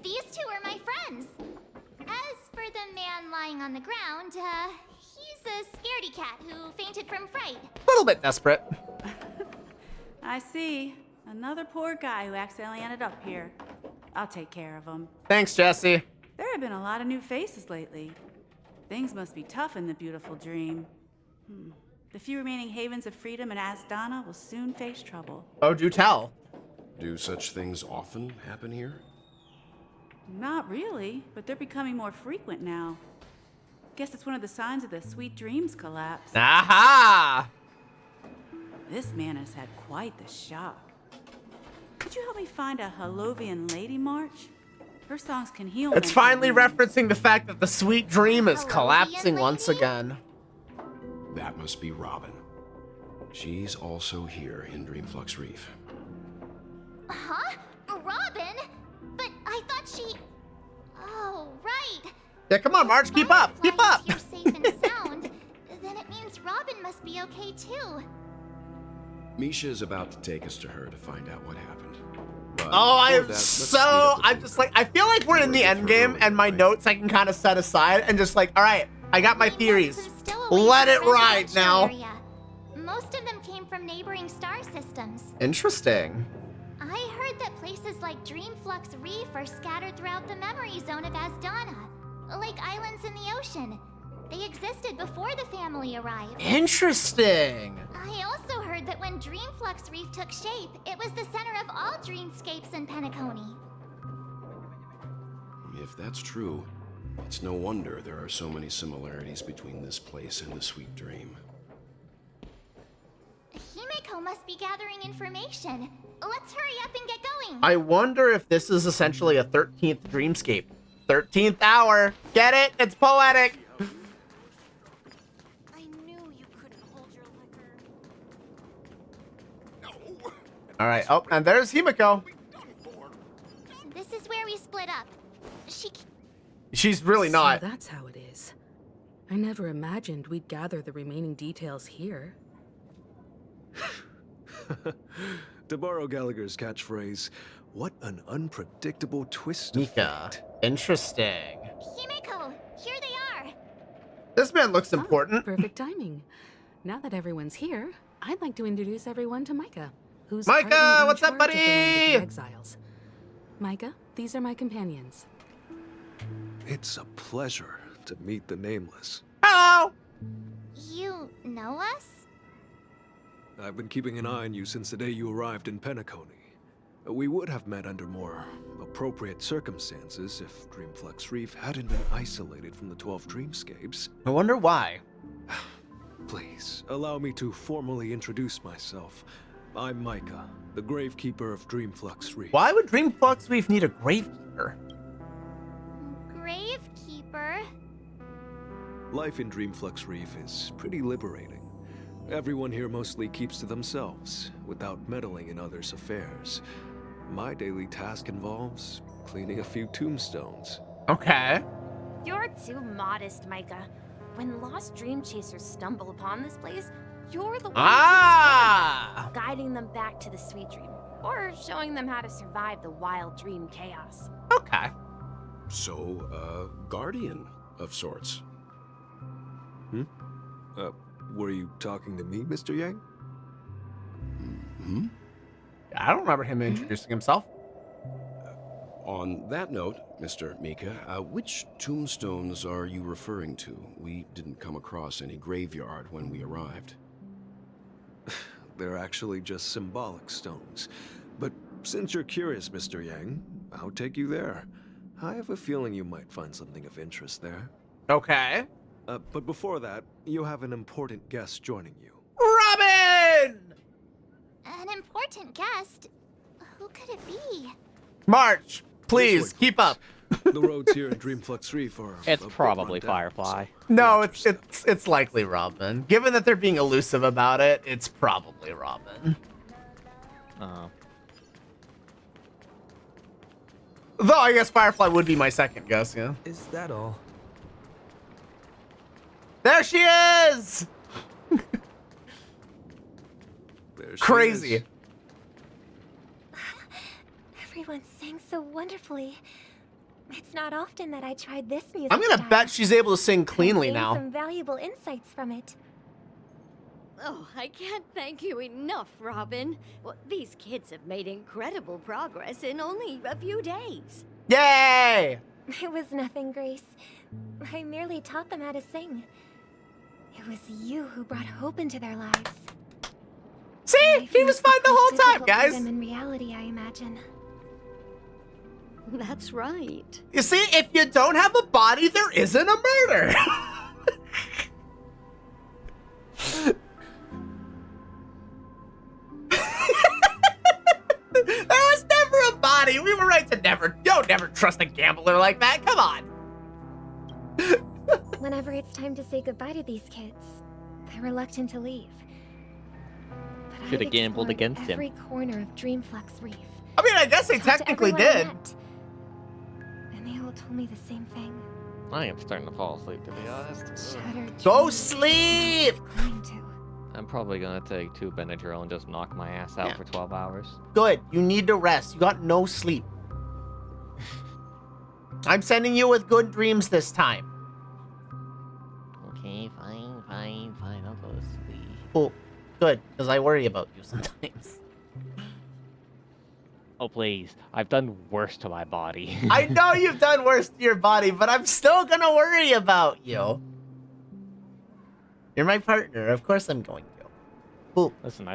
These two are my friends. As for the man lying on the ground, he's a scaredy cat who fainted from fright. A little bit desperate. I see. Another poor guy who accidentally ended up here. I'll take care of him. Thanks, Jessie. There have been a lot of new faces lately. Things must be tough in the beautiful dream. The few remaining havens of freedom in Asdana will soon face trouble. Oh, do tell. Do such things often happen here? Not really, but they're becoming more frequent now. Guess it's one of the signs of the Sweet Dreams collapse. Aha! This man has had quite the shock. Could you help me find a Halovian lady, March? Her songs can heal. It's mental finally wounds. referencing the fact that the sweet dream is Hello, collapsing young once lady? again. That must be Robin. She's also here in Dreamflux Reef. Huh? Robin? But I thought she... Oh, right. Yeah, come on, Marge, keep up, keep Firefly up. is here safe and sound. Then it means Robin must be okay too. Misha is about to take us to her to find out what happened. But Oh, I before am that, let's so, speed up the I'm just like, I feel like we're in the We're end game and my right. notes I can kind of set aside and just like, all right, I got my We know theories. some stowaways Let in it the ride residential now. area. Most of them came from neighboring star systems. Interesting. I heard that places like Dreamflux Reef are scattered throughout the memory zone of Asdana, like islands in the ocean. They existed before the family arrived. Interesting. I also heard that when Dreamflux Reef took shape, it was the center of all dreamscapes in Penacony. If that's true, It's no wonder there are so many similarities between this place and the Sweet Dream. Himeko must be gathering information. Let's hurry up and get going. I wonder if this is essentially a 13th dreamscape. 13th hour. Get it? It's poetic. I knew you couldn't hold your liquor. All right. Oh, and there's Himeko. This is where we split up. She's really not. So that's how it is. I never imagined we'd gather the remaining details here. To borrow Gallagher's catchphrase, what an unpredictable twist of Mika. fate. Interesting. Himeko, here they are. This man looks important. Perfect timing. Now that everyone's here, I'd like to introduce everyone to Micah, who's Micah, partly in what's up, charge of the Land of buddy? the Exiles. Micah, these are my companions. It's a pleasure to meet the Nameless. Hello. You know us? I've been keeping an eye on you since the day you arrived in Penacony. We would have met under more appropriate circumstances if Dreamflux Reef hadn't been isolated from the 12 dreamscapes. I wonder why. Please, allow me to formally introduce myself. I'm Micah, the Gravekeeper of Dreamflux Reef. Why would Dreamflux Reef need a gravekeeper? Gravekeeper? Life in Dreamflux Reef is pretty liberating. Everyone here mostly keeps to themselves, without meddling in others' affairs. My daily task involves cleaning a few tombstones. Okay. You're too modest, Micah. When lost dream chasers stumble upon this place, you're the one guiding them back to the sweet dream, or showing them how to survive the wild dream chaos. Okay. So, guardian of sorts. Were you talking to me, Mr. Yang? Hmm? I don't remember him introducing himself. On that note, Mr. Mika, which tombstones are you referring to? We didn't come across any graveyard when we arrived. They're actually just symbolic stones. But since you're curious, Mr. Yang, I'll take you there. I have a feeling you might find something of interest there. Okay. But before that, you have an important guest joining you. Robin! An important guest? Who could it be? March, please, This way, keep up. The roads here in Dreamflux Reef are... It's a bit probably run down, Firefly. so- No, it's likely Robin. Given that they're being elusive about it, it's probably Robin. Oh. Though I guess Firefly would be my second guess, yeah. Is that all? There she is! There she Crazy. is. Everyone sang so wonderfully. It's not often that I tried this music I'm gonna style. bet she's able to sing cleanly Gained now. some valuable insights from it. Oh, I can't thank you enough, Robin. Well, these kids have made incredible progress in only a few days. Yay! It was nothing, Grace. I merely taught them how to sing. It was you who brought hope into their lives. See? Life He was must fine be the whole quite time, difficult for guys. them in reality, I imagine. That's right. You see, if you don't have a body, there isn't a murder. There was never a body. We were right to never trust a gambler like that. Come on. Whenever it's time to say goodbye to these kids, they're reluctant to leave. But Shoulda I've gambled explored against him. every corner of Dreamflux Reef. I mean, I guess they Talked to technically everyone I did. met, and they all told me the same thing. I am starting to fall asleep, to be honest. Shattered Go dreams sleep. to cling to. I'm probably gonna take 2 Benadryl and just knock my ass out Yeah. for 12 hours. Good. You need to rest. You got no sleep. I'm sending you with good dreams this time. Okay, fine. I'll go to sleep. Oh, good, because I worry about you sometimes. Oh, please. I've done worse to my body. I know you've done worse to your body, but I'm still gonna worry about you. You're my partner. Of course I'm going to. Cool. Listen,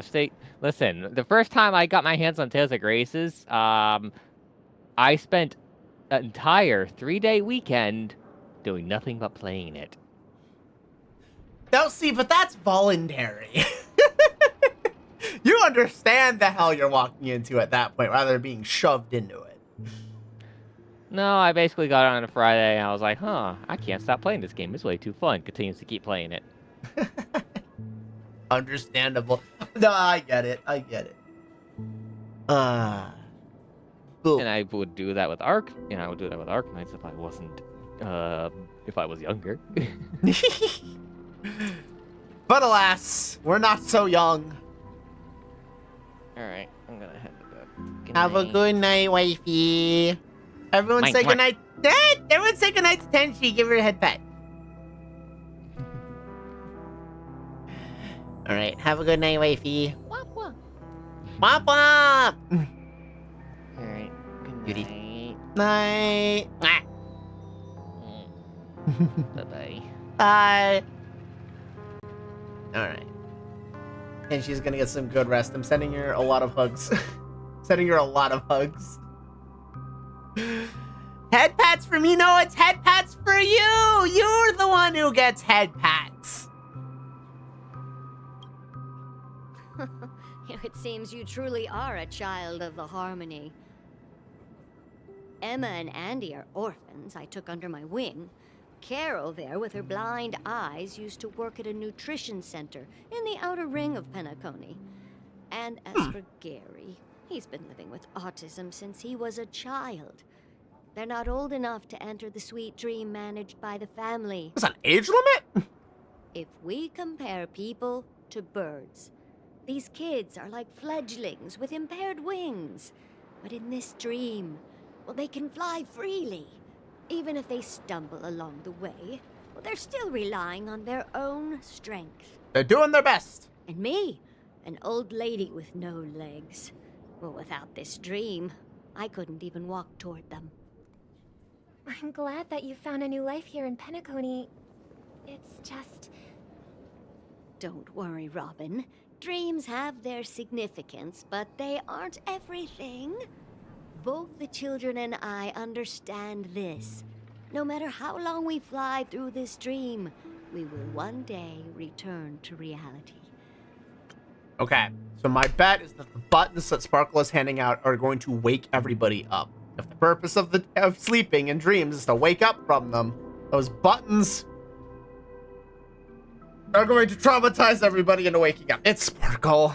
Listen, the first time I got my hands on Tales of Graces, I spent an entire 3-day weekend doing nothing but playing it. Don't see, but that's voluntary. You understand the hell you're walking into at that point, rather than being shoved into it. No, I basically got on a Friday and I was like, huh, I can't stop playing this game. It's way too fun. Continues to keep playing it. Understandable. No, I get it. I get it. Cool. And I would do that with Ark. And I would do that with Ark Knights if I wasn't, if I was younger. But alas, we're not so young. Alright, I'm gonna head to bed. Good Have a night. good night, wifey. Everyone Mwah, say mwah. good night. Dad, everyone say good night to Tenchi. Give her a head pat. All right, have a good night, wifey. Womp womp. Womp womp. Alright, good Goodie. night. Night. Bye-bye. Bye. All right. And she's gonna get some good rest. I'm sending her a lot of hugs. Sending her a lot of hugs. Head pats for me? No, it's head pats for you. You're the one who gets head pats. It seems you truly are a child of the Harmony. Emma and Andy are orphans I took under my wing. Carol there, with her blind eyes, used to work at a nutrition center in the outer ring of Penacony. And as for Gary, he's been living with autism since he was a child. They're not old enough to enter the sweet dream managed by the family. There's an age limit? If we compare people to birds, these kids are like fledglings with impaired wings. But in this dream, well, they can fly freely. Even if they stumble along the way, well, they're still relying on their own strength. They're doing their best. And me, an old lady with no legs. Well, without this dream, I couldn't even walk toward them. I'm glad that you found a new life here in Penacony. It's just... Don't worry, Robin. Dreams have their significance, but they aren't everything. Both the children and I understand this. No matter how long we fly through this dream, we will one day return to reality. Okay, so my bet is that the buttons that Sparkle is handing out are going to wake everybody up. If the purpose of sleeping and dreams is to wake up from them, those buttons are going to traumatize everybody into waking up. It's Sparkle.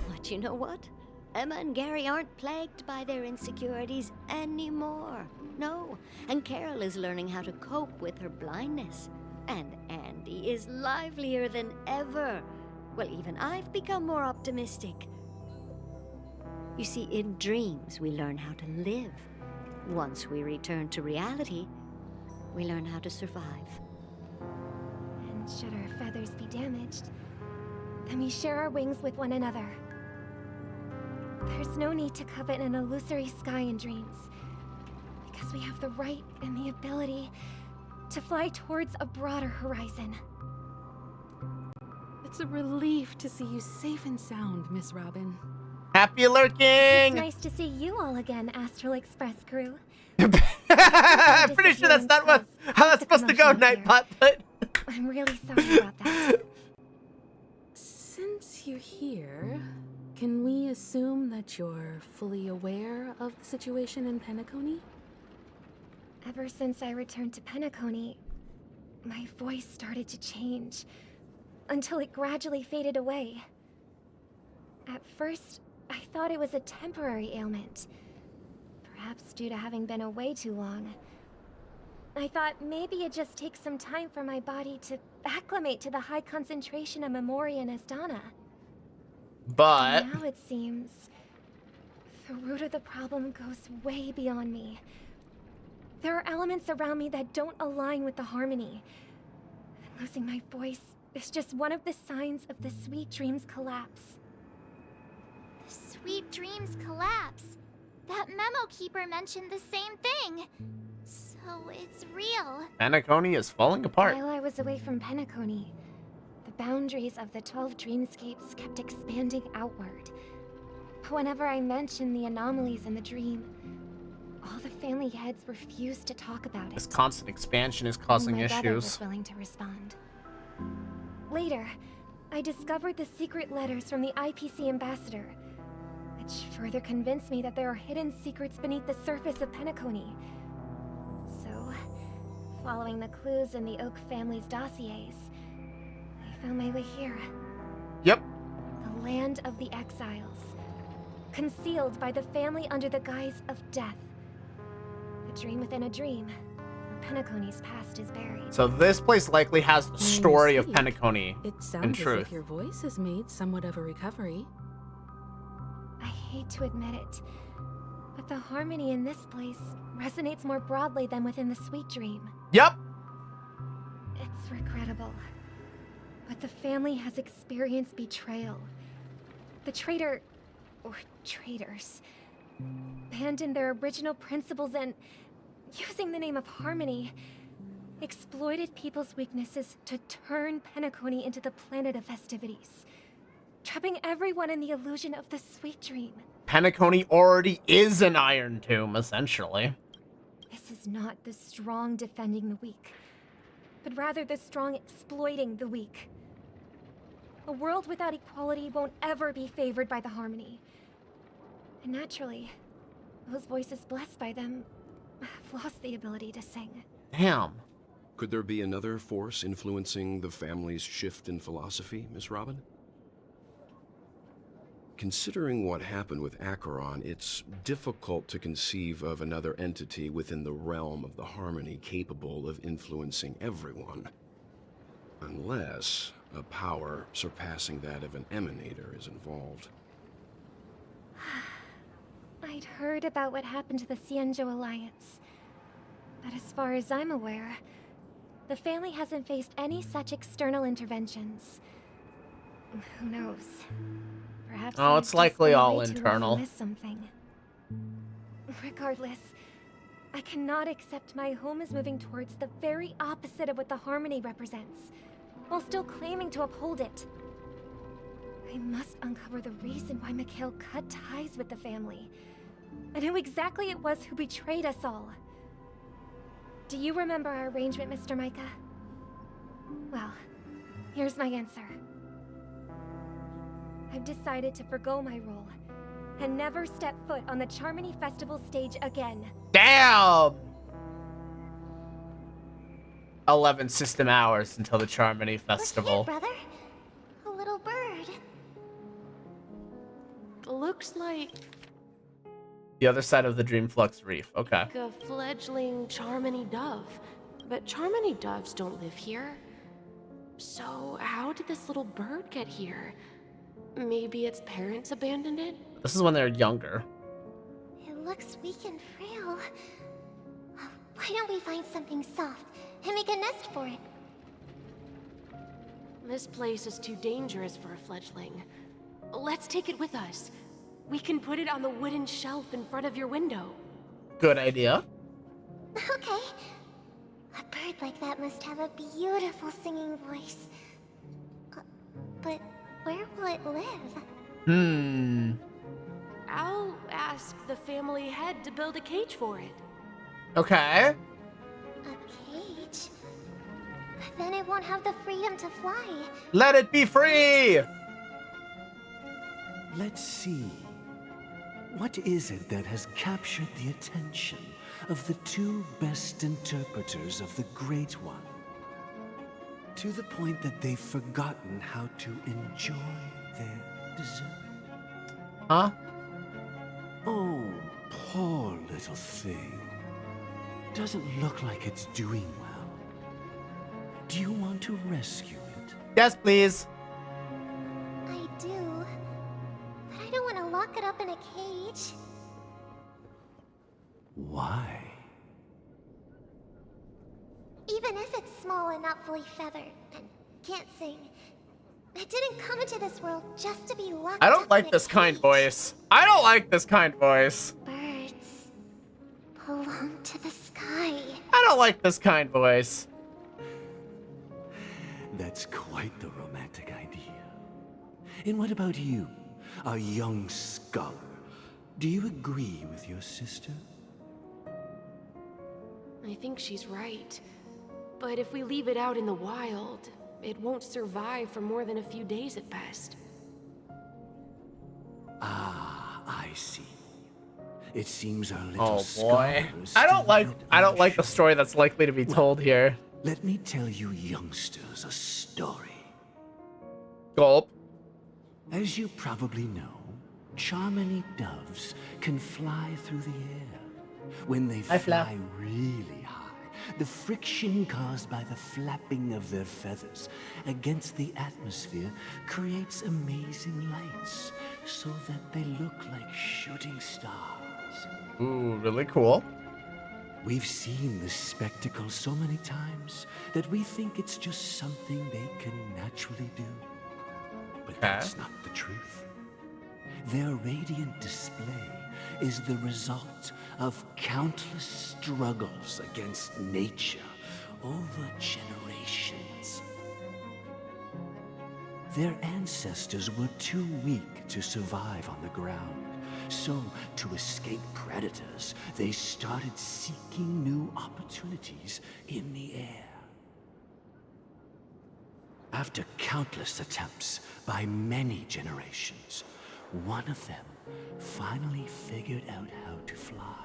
But you know what? Emma and Gary aren't plagued by their insecurities anymore. No, and Carol is learning how to cope with her blindness. And Andy is livelier than ever. Well, even I've become more optimistic. You see, in dreams, we learn how to live. Once we return to reality, we learn how to survive. And should our feathers be damaged, then we share our wings with one another. There's no need to covet an illusory sky in dreams, because we have the right and the ability to fly towards a broader horizon. It's a relief to see you safe and sound, Miss Robin. Happy lurking! It's nice to see you all again, Astral Express crew. I'm pretty sure that's not how that's supposed to go, Nightbot, but... I'm really sorry about that. Since you're here, can we assume that you're fully aware of the situation in Penacony? Ever since I returned to Penacony, my voice started to change, until it gradually faded away. At first, I thought it was a temporary ailment, perhaps due to having been away too long. I thought maybe it just takes some time for my body to acclimate to the high concentration of Memoria and Asdana. But... Now it seems the root of the problem goes way beyond me. There are elements around me that don't align with the harmony. And losing my voice is just one of the signs of the Sweet Dreams collapse. The Sweet Dreams collapse. That memo keeper mentioned the same thing. So it's real. Penacony is falling apart. While I was away from Penacony, the boundaries of the 12 dreamscapes kept expanding outward. Whenever I mentioned the anomalies in the dream, All the family heads refused to talk about it. This constant expansion is Only causing my brother was issues. willing to respond. Later, I discovered the secret letters from the IPC ambassador, which further convinced me that there are hidden secrets beneath the surface of Penacony. So, following the clues in the Oak family's dossiers, I found my way here. Yep. The land of the exiles, concealed by the family under the guise of death. A dream within a dream, where Penacony's past is buried. So this place likely has the story of speak, Penacony It in sounds as truth. if your voice has made somewhat of a recovery. I hate to admit it, but the harmony in this place resonates more broadly than within the Sweet Dream. Yep. It's regrettable, but the family has experienced betrayal. The traitor, or traitors, abandoned their original principles and, using the name of harmony, exploited people's weaknesses to turn Penacony into the planet of festivities, trapping everyone in the illusion of the Sweet Dream. Penacony already is an Iron Tomb, essentially. This is not the strong defending the weak, but rather the strong exploiting the weak. A world without equality won't ever be favored by the harmony. And naturally, those voices blessed by them have lost the ability to sing. Damn. Could there be another force influencing the family's shift in philosophy, Miss Robin? Considering what happened with Acheron, it's difficult to conceive of another entity within the realm of the harmony capable of influencing everyone. Unless a power surpassing that of an emanator is involved. I'd heard about what happened to the Xianzhou Alliance, but as far as I'm aware, the family hasn't faced any such external interventions. Who knows? Perhaps Oh, I've it's just likely been all way too internal. lucky to miss something. Regardless, I cannot accept my home is moving towards the very opposite of what the harmony represents, while still claiming to uphold it. I must uncover the reason why Mikhail cut ties with the family, and who exactly it was who betrayed us all. Do you remember our arrangement, Mr. Micah? Well, here's my answer. I've decided to forgo my role, and never step foot on the Charmony Festival stage again. Damn! 11 system hours until the Charmony Festival. Look here, brother. A little bird. Looks like The other side of the Dreamflux Reef. Okay. a fledgling Charmony dove. But Charmony doves don't live here. So how did this little bird get here? Maybe its parents abandoned it? This is when they're younger. It looks weak and frail. Why don't we find something soft and make a nest for it? This place is too dangerous for a fledgling. Let's take it with us. We can put it on the wooden shelf in front of your window. Good idea. Okay. A bird like that must have a beautiful singing voice. But where will it live? I'll ask the family head to build a cage for it. Okay. A cage? But then it won't have the freedom to fly. Let it be free! Let's see. What is it that has captured the attention of the two best interpreters of the Great One? To the point that they've forgotten how to enjoy their dessert. Huh? Oh, poor little thing. Doesn't look like it's doing well. Do you want to rescue it? Yes, please. I do. But I don't want to lock it up in a cage. Why? Even if it's small and not fully feathered and can't sing, it didn't come into this world just to be locked I up don't like in a this kind cage. voice. I don't like this kind voice. Birds belong to the sky. I don't like this kind voice. That's quite the romantic idea. And what about you, a young scholar? Do you agree with your sister? I think she's right. But if we leave it out in the wild, it won't survive for more than a few days at best. Ah, I see. It seems our little Oh boy. scholar is I don't still like the story that's likely to be told here. Let me tell you youngsters a story. Gulp. As you probably know, Charmony doves can fly through the air. When they fly really high, the friction caused by the flapping of their feathers against the atmosphere creates amazing lights so that they look like shooting stars. Ooh, really cool. We've seen this spectacle so many times that we think it's just something they can naturally do. But that's not the truth. Their radiant display is the result of countless struggles against nature over generations. Their ancestors were too weak to survive on the ground, so to escape predators, they started seeking new opportunities in the air. After countless attempts by many generations, one of them finally figured out how to fly.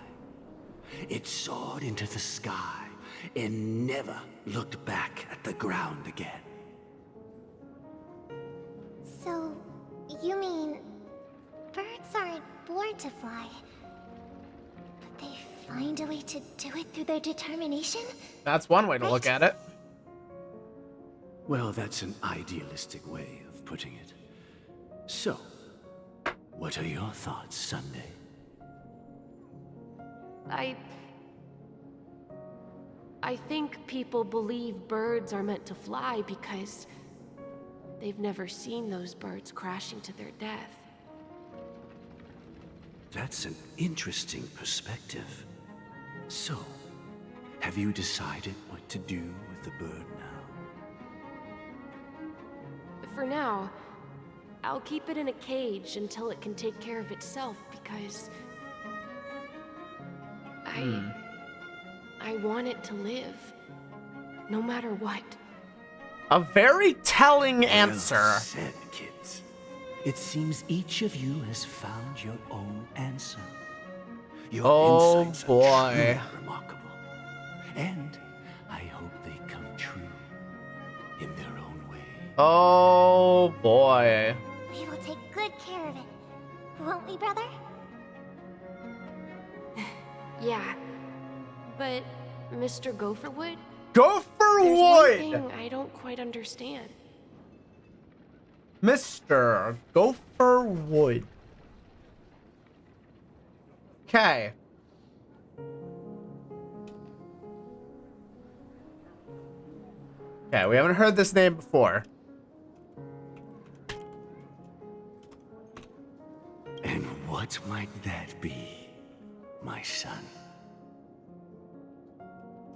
It soared into the sky and never looked back at the ground again. So, you mean birds aren't born to fly, but they find a way to do it through their determination? That's one way to look at it. Well, that's an idealistic way of putting it. So, what are your thoughts, Sunday? I think people believe birds are meant to fly because they've never seen those birds crashing to their death. That's an interesting perspective. So, have you decided what to do with the bird now? For now, I'll keep it in a cage until it can take care of itself because I want it to live, no matter what. A very telling answer. Well said, kids. It seems each of you has found your own answer. Your insights are truly remarkable. And I hope they come true in their own way. Oh boy. We will take good care of it. Won't we, brother? Yeah, but Mr. Gopherwood? Gopherwood! There's one thing I don't quite understand. Mr. Gopherwood. Okay. Okay, we haven't heard this name before. And what might that be, my son?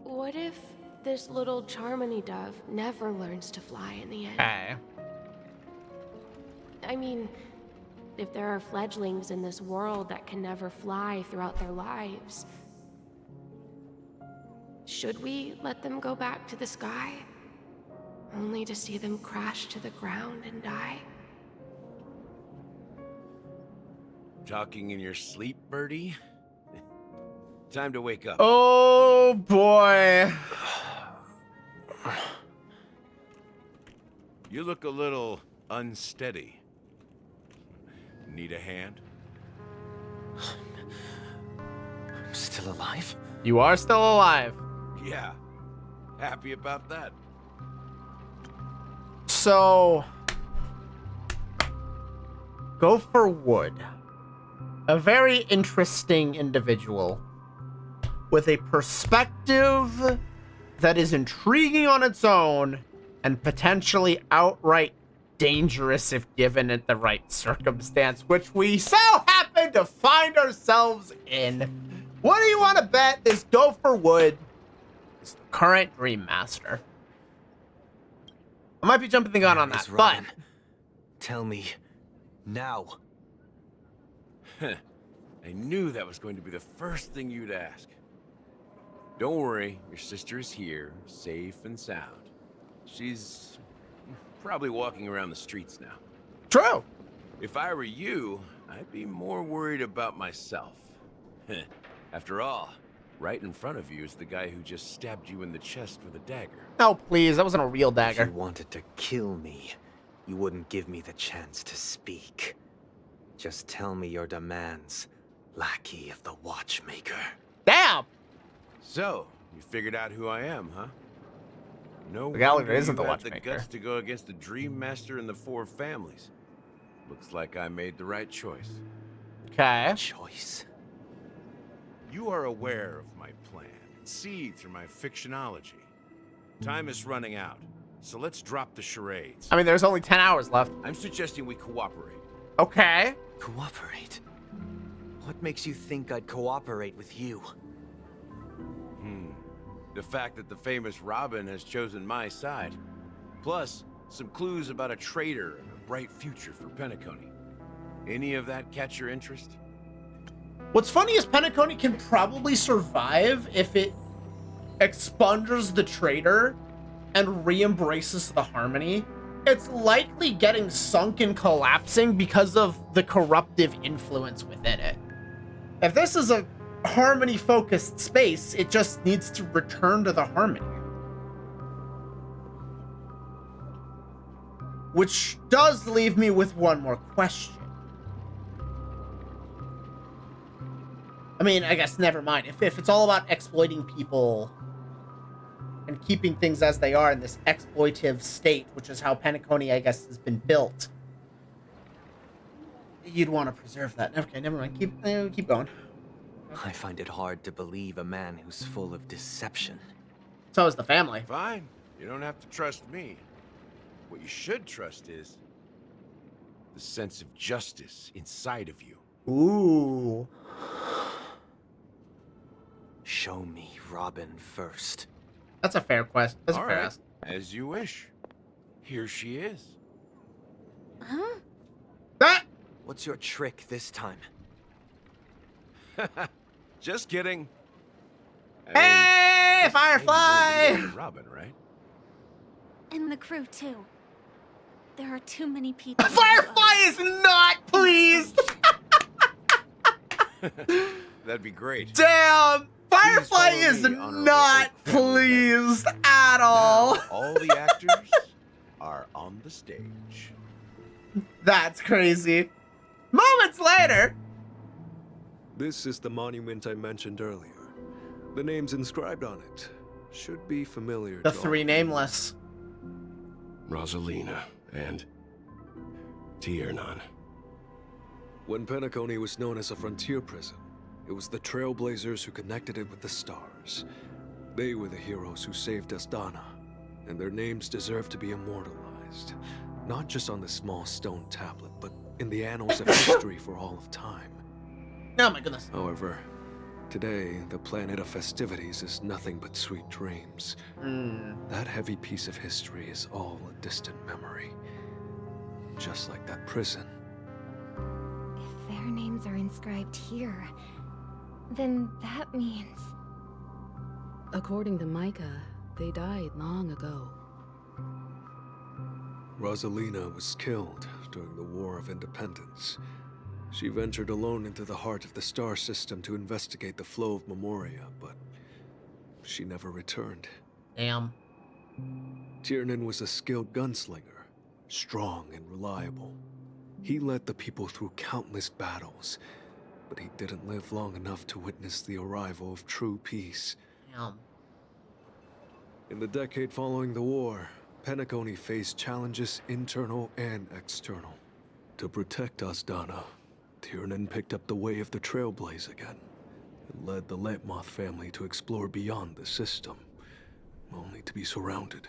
What if this little Charmony dove never learns to fly in the end? Okay. I mean, if there are fledglings in this world that can never fly throughout their lives, should we let them go back to the sky, only to see them crash to the ground and die? Talking in your sleep, Birdie? Time to wake up. Oh boy. You look a little unsteady. Need a hand? I'm still alive? You are still alive. Yeah. Happy about that. So, Gopherwood. A very interesting individual with a perspective that is intriguing on its own and potentially outright dangerous if given at the right circumstance, which we so happen to find ourselves in. What do you want to bet this Gopherwood is the current Dream Master? I might be jumping the gun on that, but tell me now. I knew that was going to be the first thing you'd ask. Don't worry, your sister is here, safe and sound. She's probably walking around the streets now. True. If I were you, I'd be more worried about myself. After all, right in front of you is the guy who just stabbed you in the chest with a dagger. No, please, that wasn't a real dagger. If you wanted to kill me, you wouldn't give me the chance to speak. Just tell me your demands, lackey of the Watchmaker. Damn! So, you figured out who I am, huh? No The Gallagher wonder isn't you the had the Watchmaker. guts to go against the Dream Master and the Four Families. Looks like I made the right choice. Okay. Choice? You are aware of my plan and see through my fictionology. Time is running out, so let's drop the charades. I mean, there's only 10 hours left. I'm suggesting we cooperate. Okay. Cooperate? What makes you think I'd cooperate with you? The fact that the famous Robin has chosen my side. Plus, some clues about a traitor and a bright future for Penacony. Any of that catch your interest? What's funny is Penacony can probably survive if it expunges the traitor and re-embraces the Harmony. It's likely getting sunk and collapsing because of the corruptive influence within it. If this is a Harmony-focused space, it just needs to return to the Harmony. Which does leave me with one more question. I mean, I guess never mind. If it's all about exploiting people and keeping things as they are in this exploitive state, which is how Penacony, I guess, has been built, you'd want to preserve that. Okay, never mind. Keep going. I find it hard to believe a man who's full of deception. So is the family. Fine. You don't have to trust me. What you should trust is the sense of justice inside of you. Ooh. Show me Robin first. That's a fair quest. That's All a fair right. ask. As you wish. Here she is. Huh? Ah! What's your trick this time? Just kidding. Hey, Firefly! Robin, right? And the crew, too. There are too many people. Firefly is not pleased! That'd be great. Damn! Firefly follow is me, Honorable not Oak Family. pleased at all. Now, all the actors are on the stage. That's crazy. Moments later. This is the monument I mentioned earlier. The names inscribed on it should be familiar The to all. three nameless. Rosalina and Tiernan. When Penacony was known as a frontier prison, it was the Trailblazers who connected it with the stars. They were the heroes who saved Asdana, and their names deserve to be immortalized. Not just on the small stone tablet, but in the annals of history for all of time. Oh my goodness. However, today, the planet of festivities is nothing but sweet dreams. That heavy piece of history is all a distant memory. Just like that prison. If their names are inscribed here, then that means... According to Micah, they died long ago. Rosalina was killed during the War of Independence. She ventured alone into the heart of the star system to investigate the flow of Memoria, but she never returned. Damn. Tiernan was a skilled gunslinger, strong and reliable. He led the people through countless battles, but he didn't live long enough to witness the arrival of true peace. Damn. In the decade following the war, Penacony faced challenges internal and external. To protect Asdana, Tiernan picked up the way of the Trailblaze again, and led the Letmoth family to explore beyond the system, only to be surrounded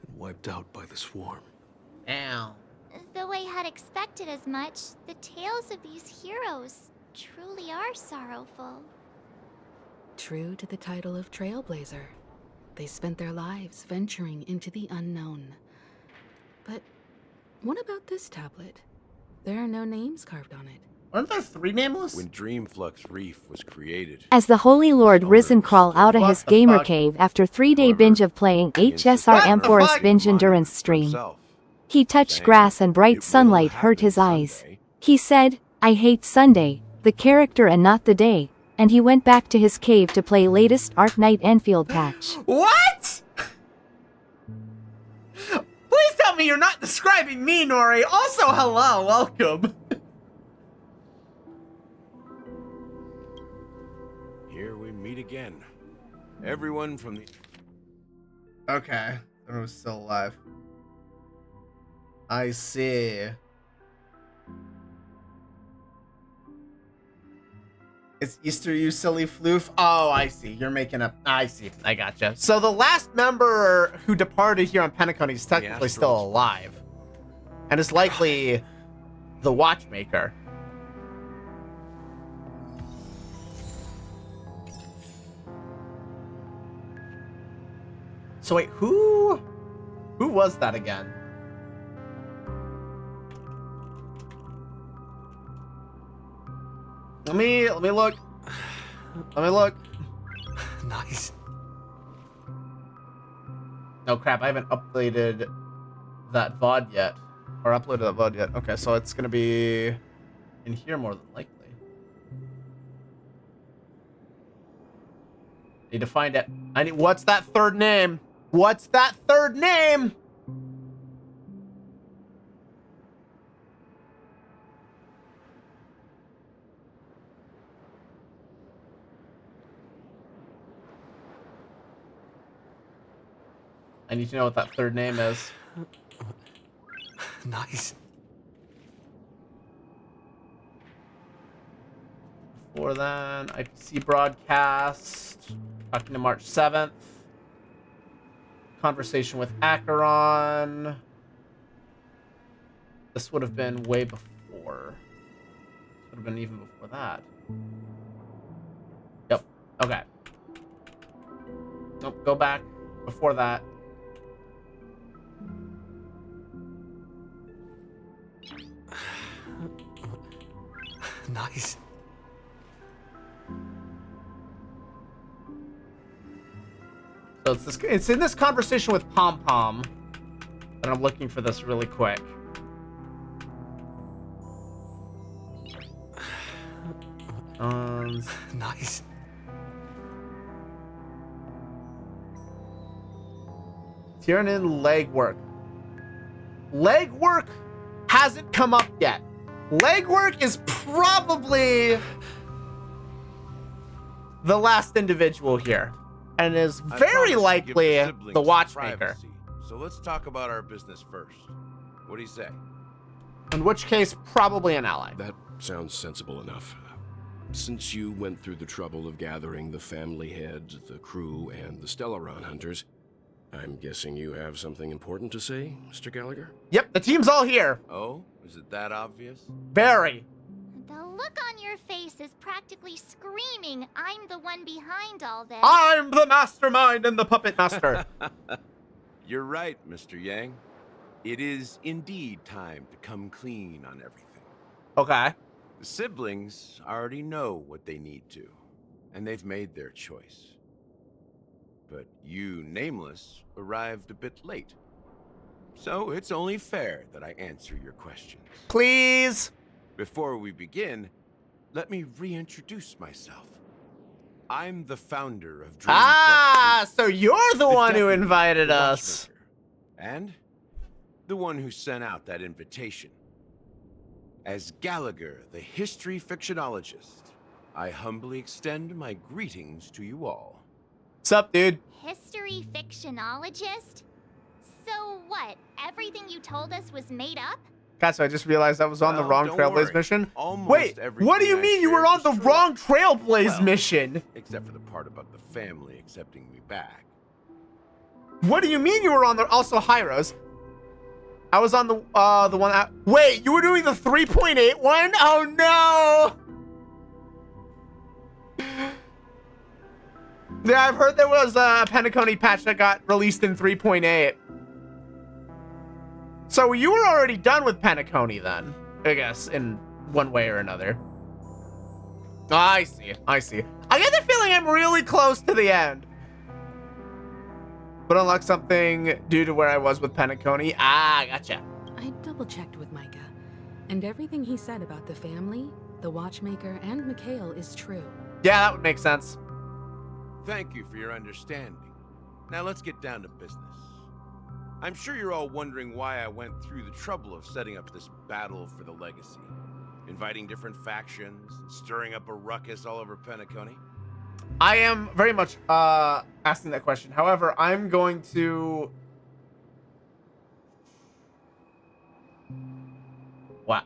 and wiped out by the Swarm. Damn. Though I had expected as much, the tales of these heroes truly are sorrowful. True to the title of Trailblazer, they spent their lives venturing into the unknown. But what about this tablet? There are no names carved on it. Aren't there 3 nameless? When Dreamflux Reef was created, As the Holy Lord Risen crawl out of What his the gamer fuck? cave after 3-day binge of playing HSR What the Amphoros fuck? binge endurance stream. He touched grass and bright sunlight hurt his eyes. He said, "I hate Sunday, the character and not the day," and he went back to his cave to play latest Ark Knight Enfield patch. What? Please tell me you're not describing me, Nori. Also, hello, welcome. here we meet again. Everyone from the... Okay, I was still alive. I see. It's Easter, you silly floof. Oh, I see. You're making up. I see. I gotcha. So the last member who departed here on Penacony is technically still alive. And is likely the Watchmaker. So wait, who was that again? Let me look. Let me look. Nice. Oh crap, I haven't updated that VOD yet. Or uploaded that VOD yet. Okay, so it's gonna be in here more than likely. Need to find it. What's that third name? What's that third name? I need to know what that third name is. Nice. Before then, IPC broadcast. Talking to March 7th. Conversation with Acheron. This would have been way before. This would have been even before that. Yep. Okay. Nope, go back. Before that. Nice. So it's in this conversation with Pom Pom. And I'm looking for this really quick. Nice. Tyrannin legwork. Legwork hasn't come up yet. Legwork is probably the last individual here. And is very likely the Watchmaker. Privacy. So let's talk about our business first. What do you say? In which case, probably an ally. That sounds sensible enough. Since you went through the trouble of gathering the family head, the crew, and the Stellaron hunters, I'm guessing you have something important to say, Mr. Gallagher? Yep, the team's all here. Oh, is it that obvious? Very. The look on your face is practically screaming, "I'm the one behind all this." I'm the mastermind and the puppet master. You're right, Mr. Yang. It is indeed time to come clean on everything. Okay. The siblings already know what they need to, and they've made their choice. But you, Nameless, arrived a bit late. So it's only fair that I answer your questions. Please. Before we begin, let me reintroduce myself. I'm the founder of Dreamflux. So you're the one who invited us. And the one who sent out that invitation. As Gallagher, the history fictionologist, I humbly extend my greetings to you all. Sup, dude? History fictionologist? So what? Everything you told us was made up? Katsuo, I just realized I was on the wrong Trailblaze mission. Almost Wait, what do you mean you were on the wrong Trailblaze mission? Except for the part about the family accepting me back. What do you mean you were on the... Also, Hyros. I was on the one that... Wait, you were doing the 3.8 one? Oh, no! Yeah, I've heard there was a Penacony patch that got released in 3.8. So you were already done with Penacony then, I guess, in one way or another. I see. I see. I get the feeling I'm really close to the end. But unlock something due to where I was with Penacony. Ah, gotcha. I double-checked with Micah, and everything he said about the family, the Watchmaker, and Mikhail is true. Yeah, that would make sense. Thank you for your understanding. Now let's get down to business. I'm sure you're all wondering why I went through the trouble of setting up this battle for the legacy. Inviting different factions, stirring up a ruckus all over Penacony. I am very much asking that question. However, I'm going to... Wow.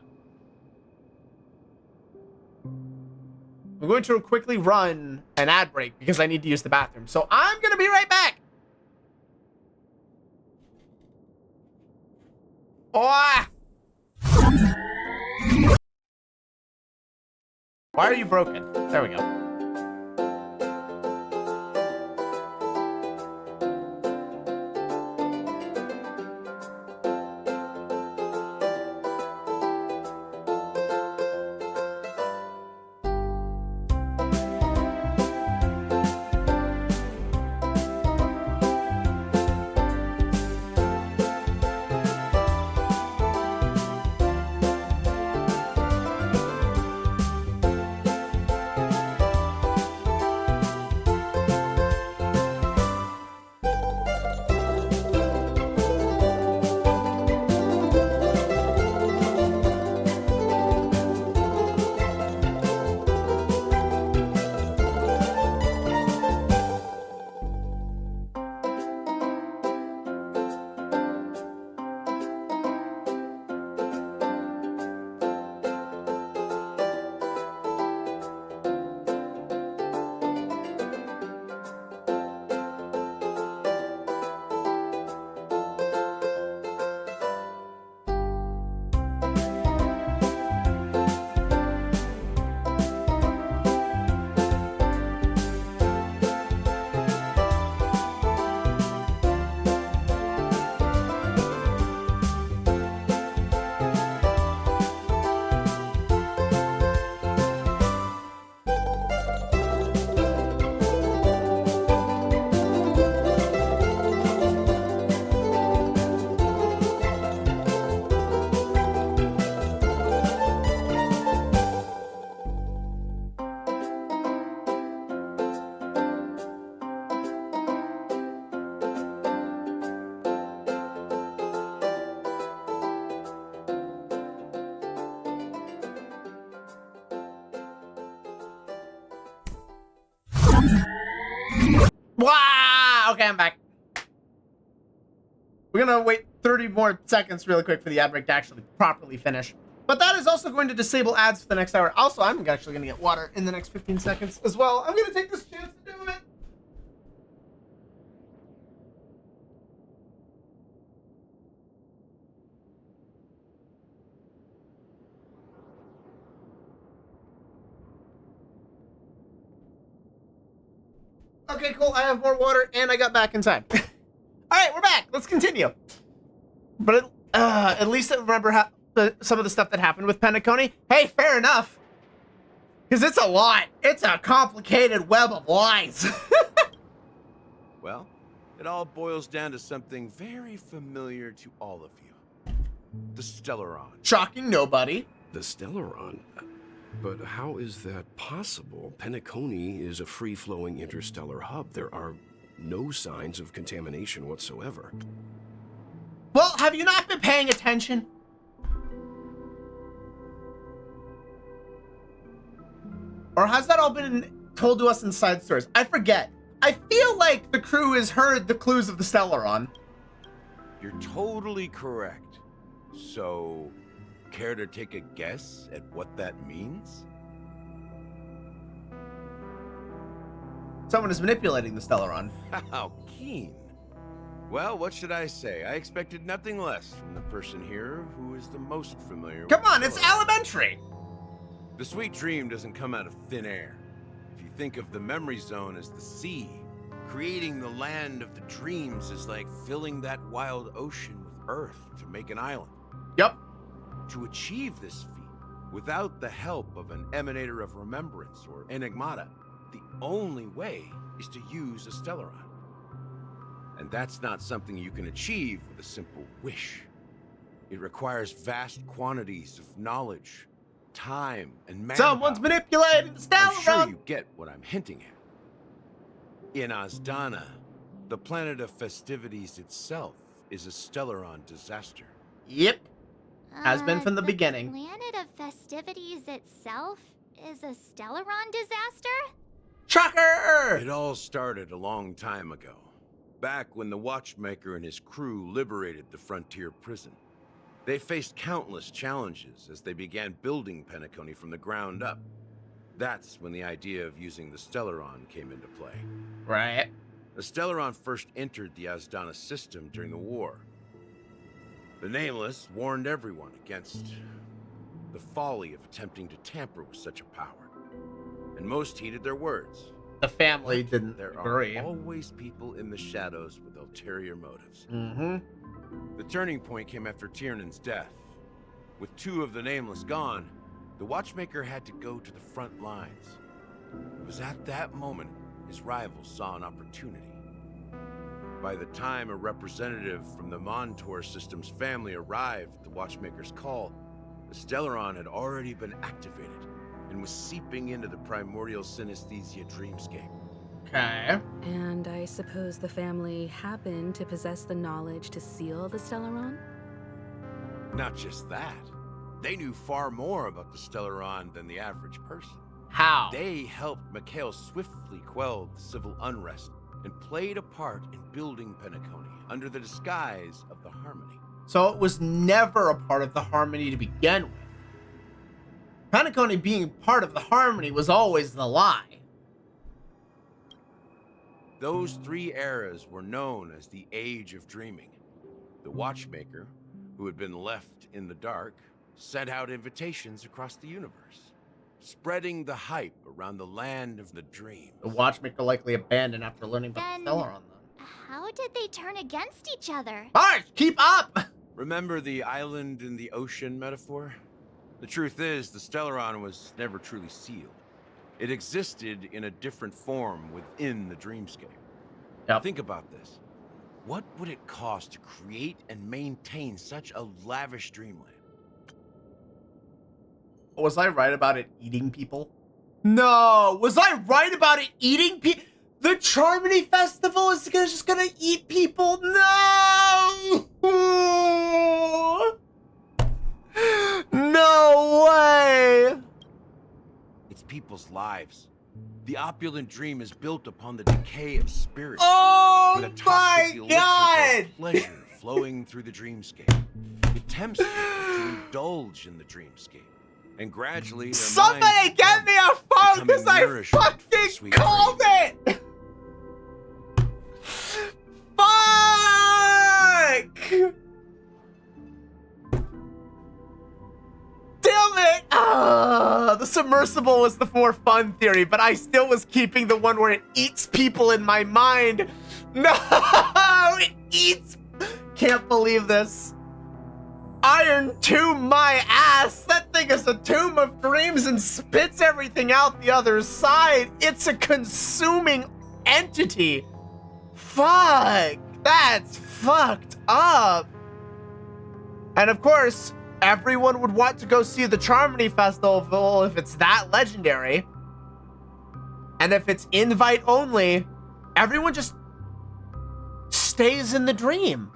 I'm going to quickly run an ad break because I need to use the bathroom. So I'm going to be right back. Oh! Why are you broken? There we go. Wow! Okay, I'm back. We're gonna wait 30 more seconds really quick for the ad break to actually properly finish. But that is also going to disable ads for the next hour. Also, I'm actually gonna get water in the next 15 seconds as well. I'm gonna take this chance to do it. Okay, cool. I have more water and I got back in time. All right, we're back. Let's continue. But at least I remember some of the stuff that happened with Penacony. Hey, fair enough. Because it's a lot. It's a complicated web of lies. Well, it all boils down to something very familiar to all of you. The Stellaron. Shocking nobody. The Stellaron? But how is that possible? Penacony is a free-flowing interstellar hub. There are no signs of contamination whatsoever. Well, have you not been paying attention? Or has that all been told to us in side stories? I forget. I feel like the crew has heard the clues of the Stellaron. You're totally correct. So, care to take a guess at what that means? Someone is manipulating the Stellaron. How keen. Well, what should I say? I expected nothing less from the person here who is the most familiar with Come on, it's elementary! The sweet dream doesn't come out of thin air. If you think of the memory zone as the sea, creating the land of the dreams is like filling that wild ocean with earth to make an island. Yep. To achieve this feat Without the help of an Emanator of Remembrance or Enigmata, the only way is to use a Stellaron. And that's not something you can achieve with a simple wish. It requires vast quantities of knowledge, time, and manpower. Someone's manipulating the Stellaron! I'm sure you get what I'm hinting at. In Asdana, the planet of festivities itself is a Stellaron disaster. Yep. Has been from the beginning. The planet of festivities itself is a Stellaron disaster? Trucker! It all started a long time ago. Back when the Watchmaker and his crew liberated the frontier prison. They faced countless challenges as they began building Penacony from the ground up. That's when the idea of using the Stellaron came into play. Right. The Stellaron first entered the Asdana system during the war. The Nameless warned everyone against the folly of attempting to tamper with such a power. And most heeded their words. The family didn't There agree. are always people in the shadows with ulterior motives. Mm-hmm. The turning point came after Tiernan's death. With 2 of the Nameless gone, the Watchmaker had to go to the front lines. It was at that moment his rivals saw an opportunity. By the time a representative from the Montour Systems family arrived at the Watchmaker's call, the Stellaron had already been activated and was seeping into the primordial synesthesia dreamscape. Okay. And I suppose the family happened to possess the knowledge to seal the Stellaron? Not just that. They knew far more about the Stellaron than the average person. How? They helped Mikhail swiftly quell the civil unrest and played a part in building Penacony under the disguise of the Harmony. So it was never a part of the Harmony to begin with. Penacony being part of the Harmony was always the lie. Those 3 eras were known as the Age of Dreaming. The Watchmaker, who had been left in the dark, sent out invitations across the universe, spreading the hype around the land of the dreams. The Watchmaker likely abandoned after learning about Then the Stellaron, though. how did they turn against each other? Alright, keep up! Remember the island in the ocean metaphor? The truth is, the Stellaron was never truly sealed. It existed in a different form within the dreamscape. Yep. Think about this. What would it cost to create and maintain such a lavish dreamland? Was I right about it eating people? No! Was I right about it eating people? The Charmony Festival is just gonna eat people? No! No way! It's people's lives. The opulent dream is built upon the decay of spirits. Oh with a toxic my elixir God! called pleasure flowing through the dreamscape. It tempts people to indulge in the dreamscape. And gradually, their Somebody minds get me a phone becoming because I nourishment for the fucking sweet called dream. it! Fuck! Damn it! The submersible was the more fun theory, but I still was keeping the one where it eats people in my mind. No! It eats... Can't believe this. Iron tomb my ass. That thing is a tomb of dreams and spits everything out the other side. It's a consuming entity. Fuck. That's fucked up. And of course, everyone would want to go see the Charmony Festival if it's that legendary. And if it's invite only, everyone just stays in the dream.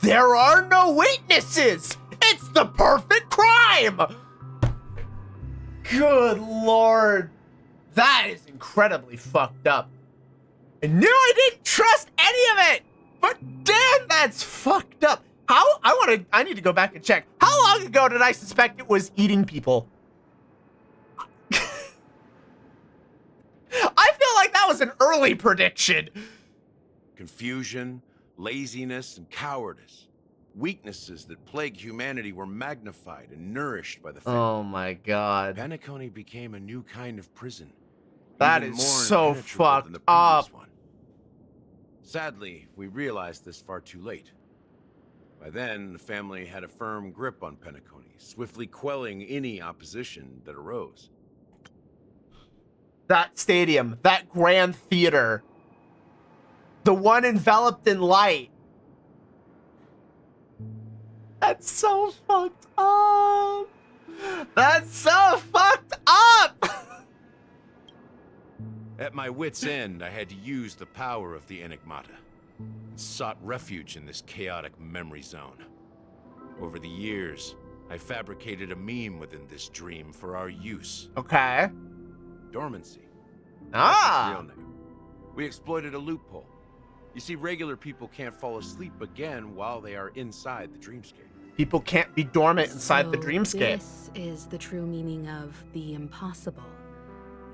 There are no witnesses! It's the perfect crime! Good lord. That is incredibly fucked up. I knew I didn't trust any of it! But damn, that's fucked up. I need to go back and check. How long ago did I suspect it was eating people? I feel like that was an early prediction. Confusion, laziness, and cowardice. Weaknesses that plague humanity were magnified and nourished by the family. Oh my god. Penacony became a new kind of prison. That even is more so impenetrable than the fucked previous up. one. Sadly, we realized this far too late. By then, the family had a firm grip on Penacony, swiftly quelling any opposition that arose. That stadium, that grand theater, the one enveloped in light. That's so fucked up. That's so fucked up. At my wit's end, I had to use the power of the Enigmata. Sought refuge in this chaotic memory zone. Over the years, I fabricated a meme within this dream for our use. Okay. Dormancy. Ah. That's its real name. We exploited a loophole. You see, regular people can't fall asleep again while they are inside the dreamscape. People can't be dormant inside the So dreamscape. This is the true meaning of the impossible.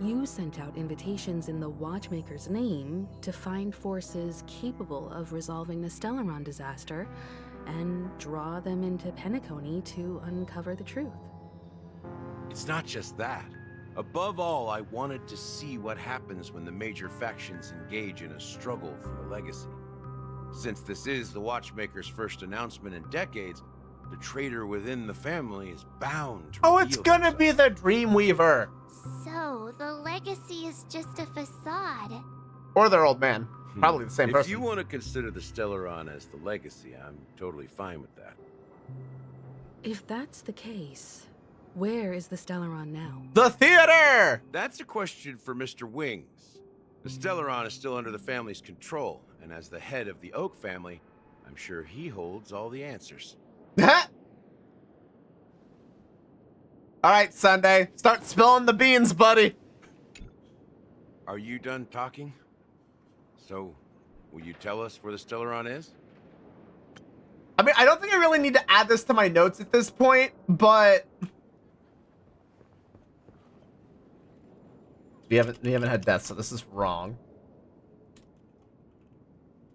You sent out invitations in the Watchmaker's name to find forces capable of resolving the Stellaron disaster and draw them into Penacony to uncover the truth. It's not just that. Above all, I wanted to see what happens when the major factions engage in a struggle for the legacy. Since this is the Watchmaker's first announcement in decades, the traitor within the family is bound to Oh, it's gonna be the Dreamweaver. So, the legacy is just a facade. Or their old man. Probably the same If person. you want to consider the Stellaron as the legacy, I'm totally fine with that. If that's the case, where is the Stellaron now? The theater! That's a question for Mr. Wings. The Stellaron is still under the family's control, and as the head of the Oak family, I'm sure he holds all the answers. All right, Sunday. Start spilling the beans, buddy. Are you done talking? So, will you tell us where the Stellaron is? I mean, I don't think I really need to add this to my notes at this point, but we haven't had death, so this is wrong.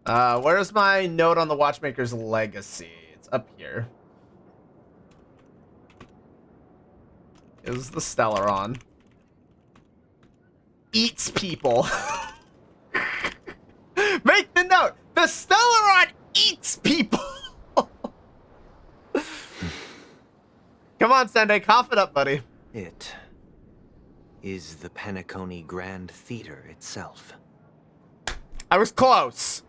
Where's my note on the Watchmaker's legacy? It's up here. Is the Stellaron. Eats people. Make the note. The Stellaron eats people. Come on, Sunday. Cough it up, buddy. It is the Penacony Grand Theater itself. I was close.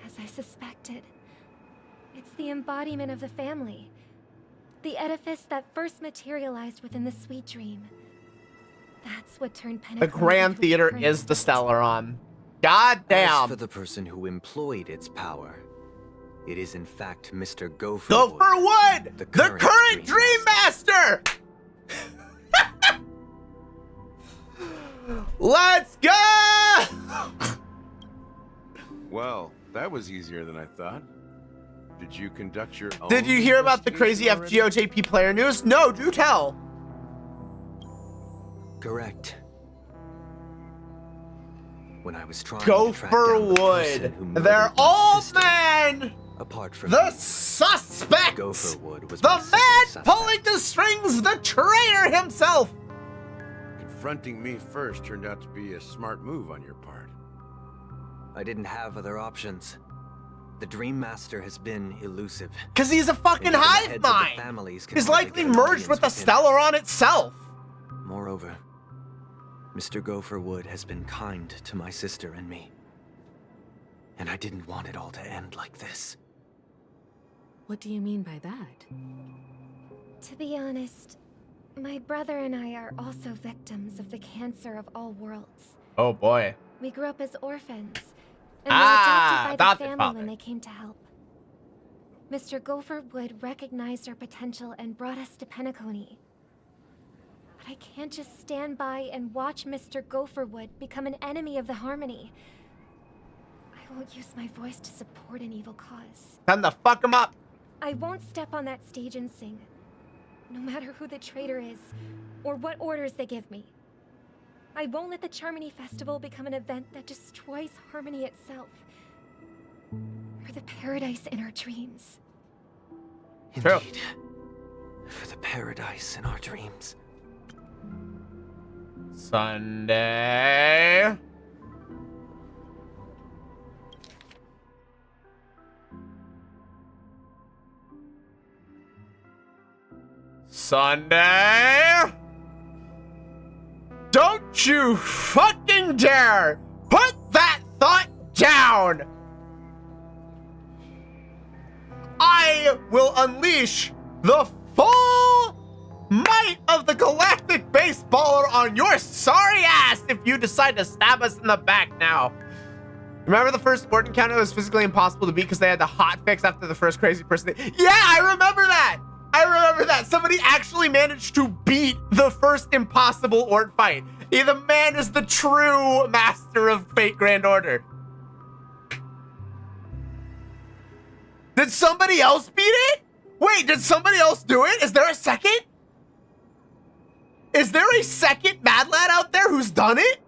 As I suspected, it's the embodiment of the family. The edifice that first materialized within the sweet dream. That's what turned Penacony The Grand into a Theater permanent is the Stellaron. God damn. As for the person who employed its power, it is in fact Mr. Gopherwood. Gopherwood! The current Dream Master! Let's go! Well, that was easier than I thought. Did you conduct your own Did you hear about the crazy investigation already? FGOJP player news? No, do tell. Correct. When I was trying to track down the person who Gopherwood, murdered their my old sister, man, apart from the me, suspect, Gopherwood was the my man second suspect. pulling the strings, the traitor himself. Confronting me first turned out to be a smart move on your part. I didn't have other options. The Dream Master has been elusive. Because he's a fucking And even the hive heads of the mind. families can He's hardly likely get an merged with audience the him. Stellaron itself. Moreover, Mr. Gopherwood has been kind to my sister and me. And I didn't want it all to end like this. What do you mean by that? To be honest, my brother and I are also victims of the cancer of all worlds. Oh boy. We grew up as orphans, and were adopted by adopted the family father. when they came to help. Mr. Gopherwood recognized our potential and brought us to Penacony. But I can't just stand by and watch Mr. Gopherwood become an enemy of the Harmony. I won't use my voice to support an evil cause. Time to fuck him up. I won't step on that stage and sing, no matter who the traitor is, or what orders they give me. I won't let the Charmony Festival become an event that destroys Harmony itself, or the paradise in our dreams. Indeed. For the paradise in our dreams. Sunday. Sunday! Don't you fucking dare put that thought down! I will unleash the full might of the galactic baseballer on your sorry ass if you decide to stab us in the back now. Remember the first sport encounter was physically impossible to beat because they had the hot fix after the first crazy person? Yeah, I remember that! I remember that. Somebody actually managed to beat the first impossible Ort fight. The man is the true master of Fate Grand Order. Did somebody else beat it? Wait, did somebody else do it? Is there a second? Is there a second Mad Lad out there who's done it?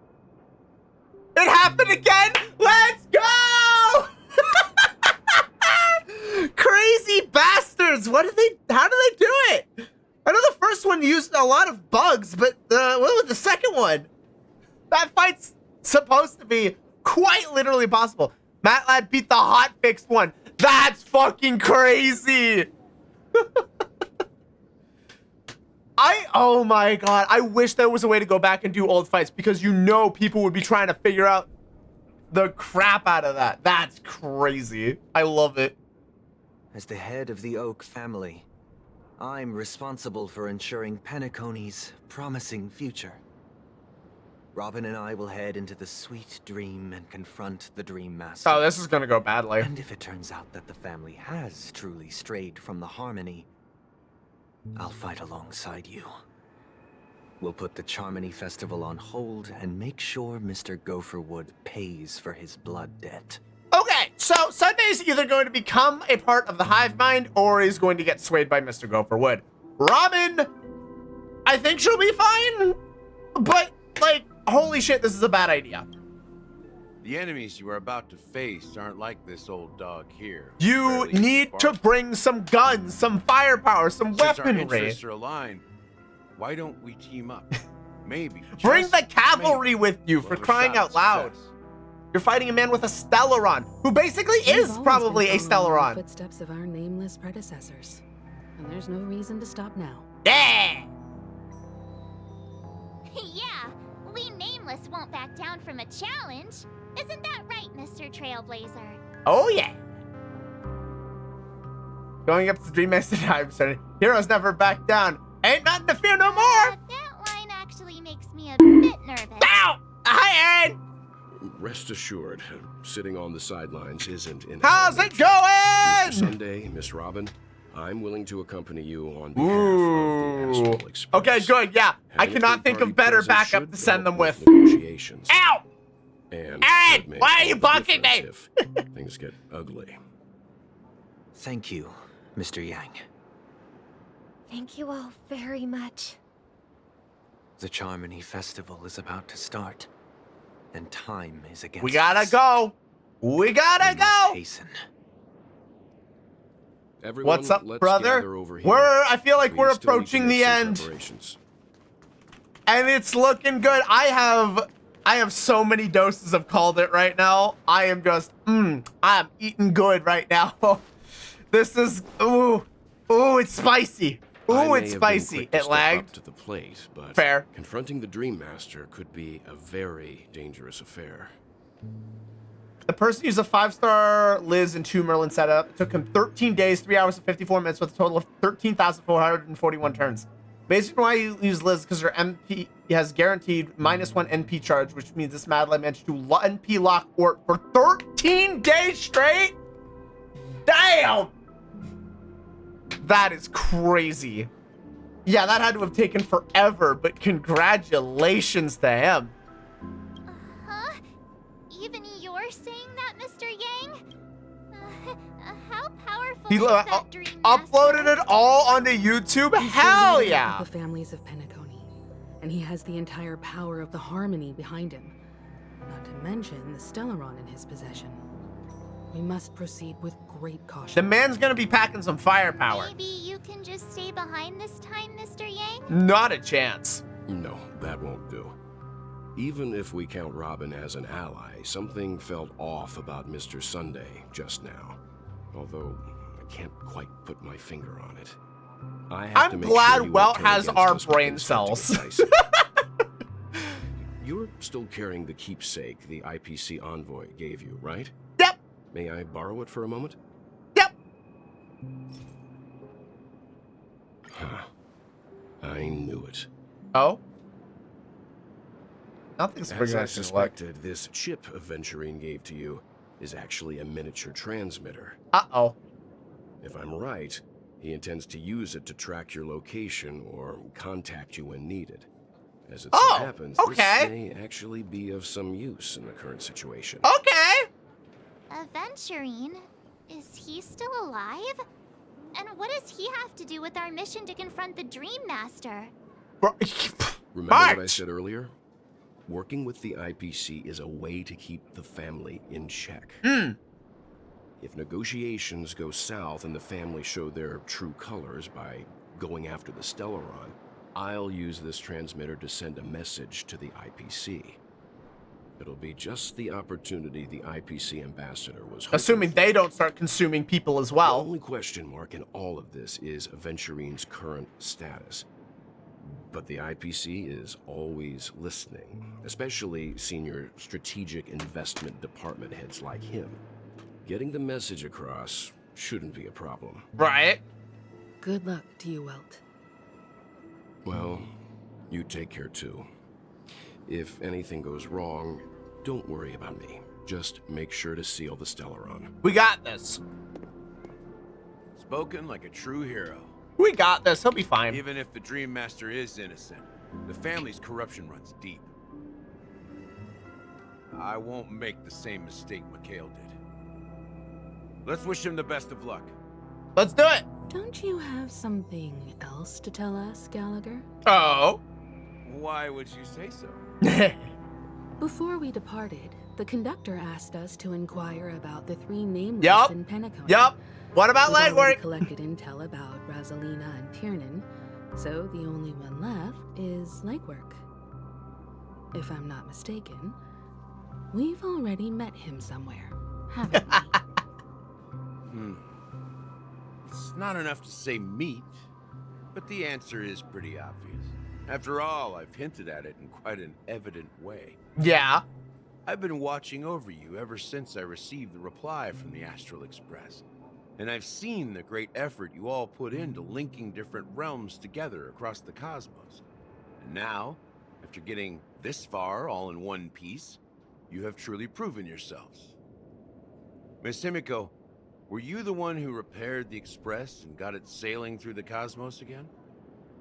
It happened again? Let's go! Crazy bastards! How did they do it? I know the first one used a lot of bugs, but what was the second one? That fight's supposed to be quite literally possible. Matt Lad beat the hot fixed one. That's fucking crazy! Oh my god, I wish there was a way to go back and do old fights because you know people would be trying to figure out the crap out of that. That's crazy. I love it. As the head of the Oak family, I'm responsible for ensuring Penacony's promising future. Robin and I will head into the Sweet Dream and confront the Dream Master. Oh, this is gonna go badly. And if it turns out that the family has truly strayed from the Harmony, I'll fight alongside you. We'll put the Charmony Festival on hold and make sure Mr. Gopherwood pays for his blood debt. Okay, so Sunday's either going to become a part of the hive mind or is going to get swayed by Mr. Gopherwood. Robin, I think she'll be fine, but like, holy shit, this is a bad idea. The enemies you are about to face aren't like this old dog here. You need to bring some guns, some firepower, some weaponry. Since our interests are aligned, why don't we team up? Maybe. Bring the cavalry with you, for crying out loud. You're fighting a man with a Stellaron, who basically is probably a Stellaron. The footsteps of our nameless predecessors, and there's no reason to stop now. Yeah! Yeah, we Nameless won't back down from a challenge. Isn't that right, Mr. Trailblazer? Oh yeah. Going up to Dream Master Dive Center. Heroes never back down. Ain't nothing to fear no more. That line actually makes me a bit nervous. Ow! Hi, Aaron! Rest assured, sitting on the sidelines isn't in. How's it going? Mr. Sunday, Miss Robin, I'm willing to accompany you on behalf of the Astral Express. Okay, good, yeah. I cannot think of better backup to send them with. Negotiations. Ow! And Aaron, why are you bucking me? If things get ugly. Thank you, Mr. Yang. Thank you all very much. The Charmony Festival is about to start, and time is against us. We gotta go. We gotta go. Hasten. Everyone, what's up, let's brother? gather over here. I feel like we're still need to approaching make the some end. preparations. And it's looking good. I have so many doses of Called It right now. I am just, I'm eating good right now. This is, ooh, it's spicy. Ooh, it's spicy. It lagged. Up to the plate, but fair. Confronting the Dream Master could be a very dangerous affair. The person used a 5-star Liz and 2 Merlin setup. It took him 13 days, 3 hours and 54 minutes with a total of 13,441 turns. Basically, why you use Liz because her MP has guaranteed -1 NP charge, which means this Mad Lad managed to NP lock Ort for 13 days straight. Damn! That is crazy. Yeah, that had to have taken forever, but congratulations to him. Huh? Even you're saying that, Mr. Yang? How powerful He is that dream uploaded it all onto YouTube? Hell yeah! The families of Penacony, and he has the entire power of the Harmony behind him. Not to mention the Stellaron in his possession. We must proceed with great caution. The man's gonna be packing some firepower. Maybe you can just stay behind this time, Mr. Yang? Not a chance. No, that won't do. Even if we count Robin as an ally, something felt off about Mr. Sunday just now. Although, I can't quite put my finger on it. I have to I'm make glad sure you Welt won't turn has against our us with brain insulting cells. advice. You're still carrying the keepsake the IPC envoy gave you, right? Yep. May I borrow it for a moment? Yep. Huh. I knew it. Oh? Nothing's As bringing I us to luck. suspected, this chip Aventurine gave to you is actually a miniature transmitter. Uh-oh. If I'm right, he intends to use it to track your location or contact you when needed. As it so happens, this may actually be of some use in the current situation. Okay. Aventurine? Is he still alive? And what does he have to do with our mission to confront the Dream Master? Remember what I said earlier? Working with the IPC is a way to keep the family in check. If negotiations go south and the family show their true colors by going after the Stellaron, I'll use this transmitter to send a message to the IPC. It'll be just the opportunity the IPC ambassador was hoping Assuming they don't start consuming people as well. The only question mark in all of this is Aventurine's current status. But the IPC is always listening, especially senior strategic investment department heads like him. Getting the message across shouldn't be a problem. Right. Good luck to you, Welt. Well, you take care too. If anything goes wrong, don't worry about me. Just make sure to seal the Stellaron. We got this. Spoken like a true hero. We got this. He'll be fine. Even if the Dream Master is innocent, the family's corruption runs deep. I won't make the same mistake Mikhail did. Let's wish him the best of luck. Let's do it. Don't you have something else to tell us, Gallagher? Oh. Why would you say so? Before we departed, the conductor asked us to inquire about the three nameless in Penacony. Yup. What about We've already legwork? collected intel about Rosalina and Tiernan, so the only one left is legwork. If I'm not mistaken, we've already met him somewhere, haven't we? It's not enough to say meet, but the answer is pretty obvious. After all, I've hinted at it in quite an evident way. Yeah. I've been watching over you ever since I received the reply from the Astral Express. And I've seen the great effort you all put into linking different realms together across the cosmos. And now, after getting this far all in one piece, you have truly proven yourselves. Miss Himiko, were you the one who repaired the Express and got it sailing through the cosmos again?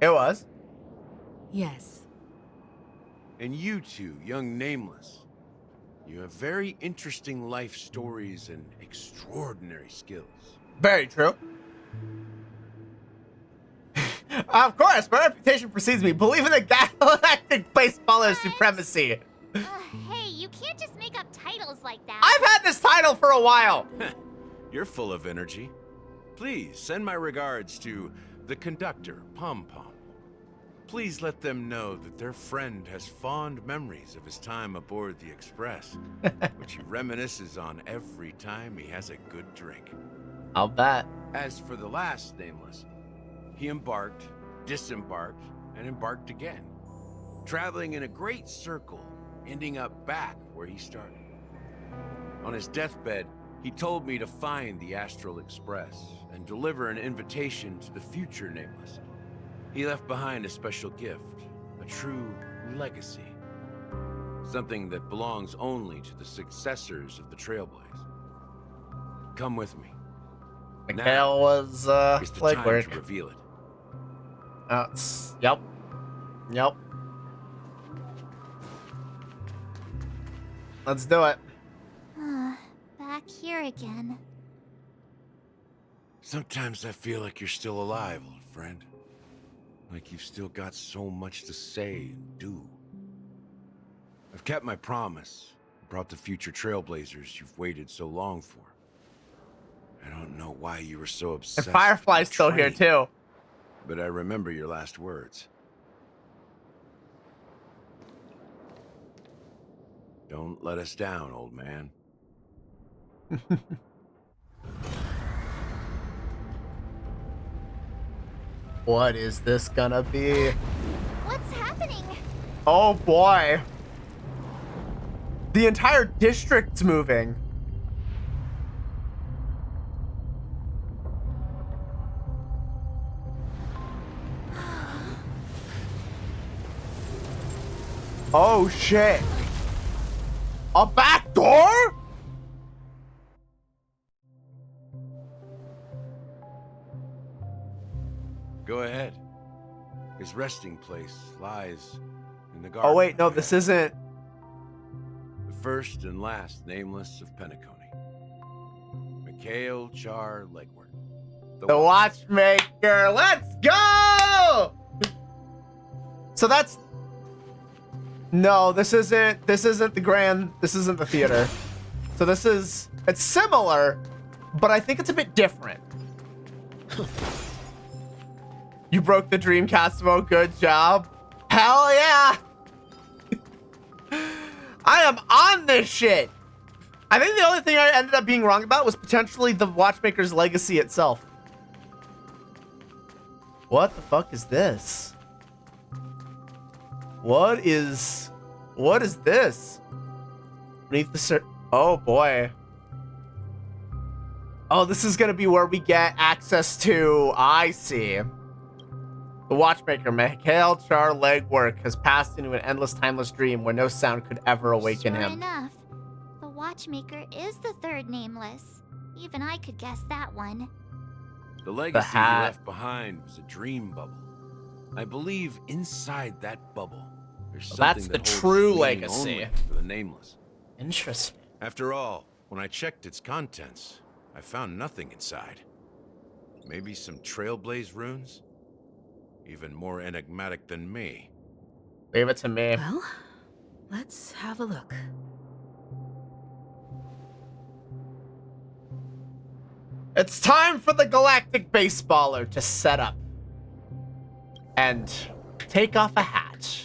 It was. Yes. And you two, young Nameless, you have very interesting life stories and extraordinary skills. Very true. Of course, my reputation precedes me. Believe in the galactic baseballer supremacy. Hey, you can't just make up titles like that. I've had this title for a while. You're full of energy. Please send my regards to the conductor, Pom Pom. Please let them know that their friend has fond memories of his time aboard the Express, which he reminisces on every time he has a good drink. I'll bet. As for the last Nameless, he embarked, disembarked, and embarked again, traveling in a great circle, ending up back where he started. On his deathbed, he told me to find the Astral Express and deliver an invitation to the future Nameless. He left behind a special gift, a true legacy. Something that belongs only to the successors of the Trailblaze. Come with me. Mikhail was, is the time legwork. to reveal it. Yep. Yep. Let's do it. Back here again. Sometimes I feel like you're still alive, old friend. Like you've still got so much to say and do. I've kept my promise. Brought the future Trailblazers you've waited so long for. I don't know why you were so obsessed. And Firefly's with still here training, too. But I remember your last words. Don't let us down, old man. What is this gonna be? What's happening? Oh boy. The entire district's moving. Oh shit. A back door? Go ahead. His resting place lies in the garden. Oh wait, no, this isn't. The first and last nameless of Penacony. Mikhail Char Legwork. The watchmaker. Let's go! So that's... No, this isn't the grand... This isn't the theater. So this is... It's similar, but I think it's a bit different. You broke the dream, Katsuo. Good job. Hell yeah! I am on this shit! I think the only thing I ended up being wrong about was potentially the watchmaker's legacy itself. What the fuck is this? What is this? Beneath the oh boy. Oh, this is gonna be where we get access to, I see. The watchmaker, Mikhail Char Legwork, has passed into an endless, timeless dream where no sound could ever awaken Sure him. enough, the watchmaker is the third nameless. Even I could guess that one. The legacy he left behind was a dream bubble. I believe inside that bubble, there's something That's the that holds true meaning legacy. only for the nameless. Interesting. After all, when I checked its contents, I found nothing inside. Maybe some trailblaze runes? Even more enigmatic than me. Leave it to me. Well, let's have a look. It's time for the galactic baseballer to set up and take off a hat.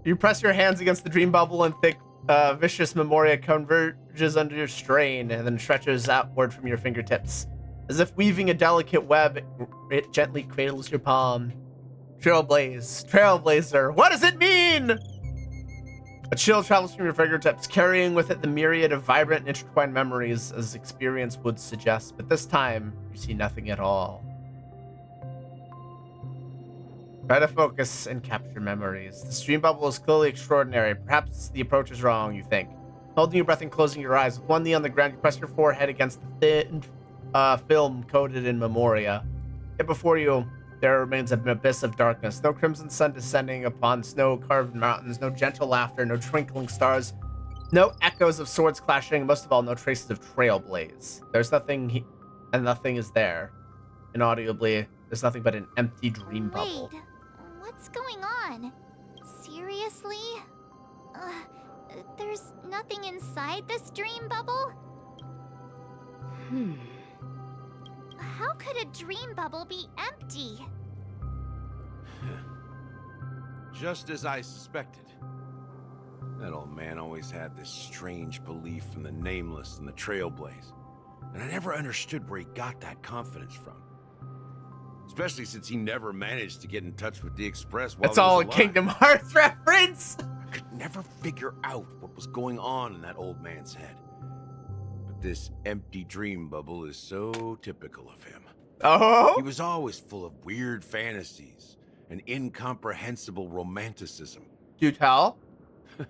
You press your hands against the dream bubble and thick, vicious memoria converges under your strain and then stretches outward from your fingertips. As if weaving a delicate web, it gently cradles your palm. Trailblazer, what does it mean? A chill travels from your fingertips, carrying with it the myriad of vibrant and intertwined memories as experience would suggest, but this time, you see nothing at all. Try to focus and capture memories. The stream bubble is clearly extraordinary. Perhaps the approach is wrong, you think. Holding your breath and closing your eyes, with one knee on the ground, you press your forehead against the thin film coated in memoria. Yet before you, there remains an abyss of darkness. No crimson sun descending upon snow-carved mountains, no gentle laughter, no twinkling stars, no echoes of swords clashing, most of all, no traces of trailblaze. There's nothing, and nothing is there. Inaudibly, there's nothing but an empty dream bubble. Wait, what's going on? Seriously? There's nothing inside this dream bubble? How could a dream bubble be empty? Just as I suspected. That old man always had this strange belief in the nameless and the trailblaze. And I never understood where he got that confidence from. Especially since he never managed to get in touch with the Express while It's he was all a alive. Kingdom Hearts reference! I could never figure out what was going on in that old man's head. But this empty dream bubble is so typical of him. Oh? He was always full of weird fantasies and incomprehensible romanticism. Do tell? That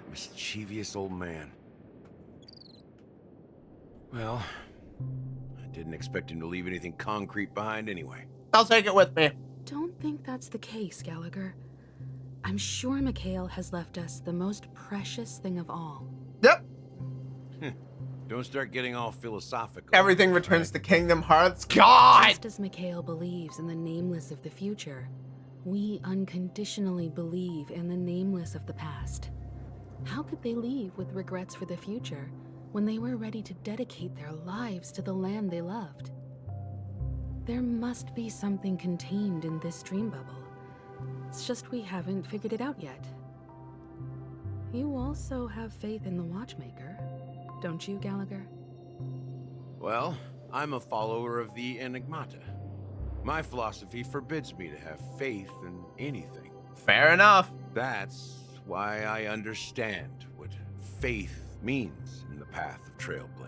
mischievous old man. Well, I didn't expect him to leave anything concrete behind anyway. I'll take it with me. Don't think that's the case, Gallagher. I'm sure Mikhail has left us the most precious thing of all. Yep. Don't start getting all philosophical. Everything returns to Kingdom Hearts. God! Just as Mikhail believes in the nameless of the future, we unconditionally believe in the nameless of the past. How could they leave with regrets for the future when they were ready to dedicate their lives to the land they loved? There must be something contained in this dream bubble. It's just we haven't figured it out yet. You also have faith in the Watchmaker, don't you, Gallagher? Well, I'm a follower of the Enigmata. My philosophy forbids me to have faith in anything. Fair enough. That's why I understand what faith means in the path of Trailblaze.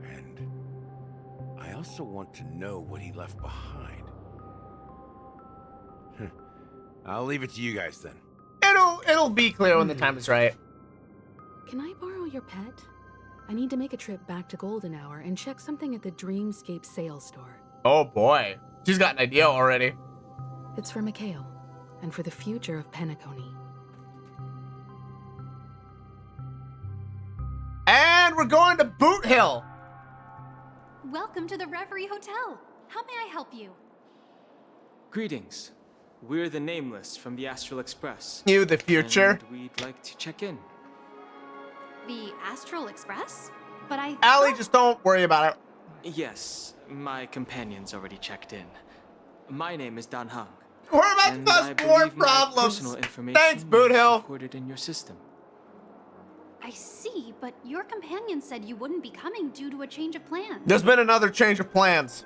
And I also want to know what he left behind. I'll leave it to you guys then. It'll be clear when the time is right. Can I borrow your pet? I need to make a trip back to Golden Hour and check something at the Dreamscape sales store. Oh boy. She's got an idea already. It's for Mikhail, and for the future of Penacony. And we're going to Boot Hill. Welcome to the Reverie Hotel. How may I help you? Greetings. We're the Nameless from the Astral Express. You, the future. And we'd like to check in. The Astral Express? But I... Allie, just don't worry about it. Yes, my companion's already checked in. My name is Dan Hung. We're about to cause more problems. Thanks, Boot Hill. Recorded in your system. I see, but your companion said you wouldn't be coming due to a change of plans. There's been another change of plans.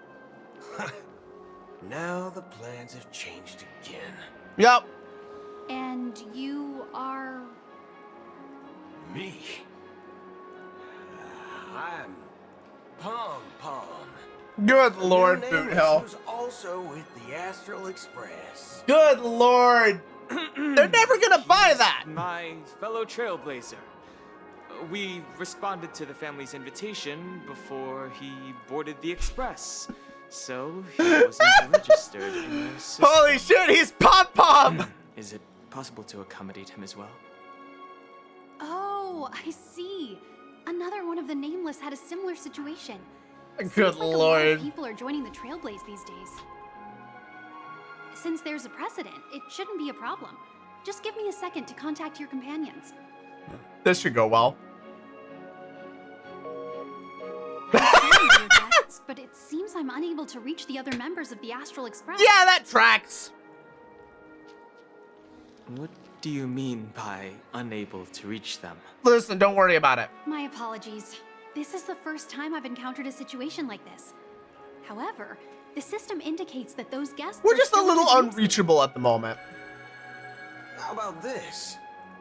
Now the plans have changed again. Yep. And you are... Me? I'm Pom Pom. Good Lord, Boot Hill. Who's also with the Astral Express. Good Lord. They're never gonna buy that. My fellow trailblazer. We responded to the family's invitation before he boarded the express. So he wasn't registered in their system. Holy shit, he's Pom Pom! Is it possible to accommodate him as well? Oh, I see. Another one of the Nameless had a similar situation. Good Seems like Lord. a lot of people are joining the Trailblaze these days. Since there's a precedent, it shouldn't be a problem. Just give me a second to contact your companions. This should go well. But it seems I'm unable to reach the other members of the Astral Express. Yeah, that tracks. What do you mean by unable to reach them? Listen, don't worry about it. My apologies. This is the first time I've encountered a situation like this. However, the system indicates that those guests We're are just a still little in the unreachable at the moment. How about this?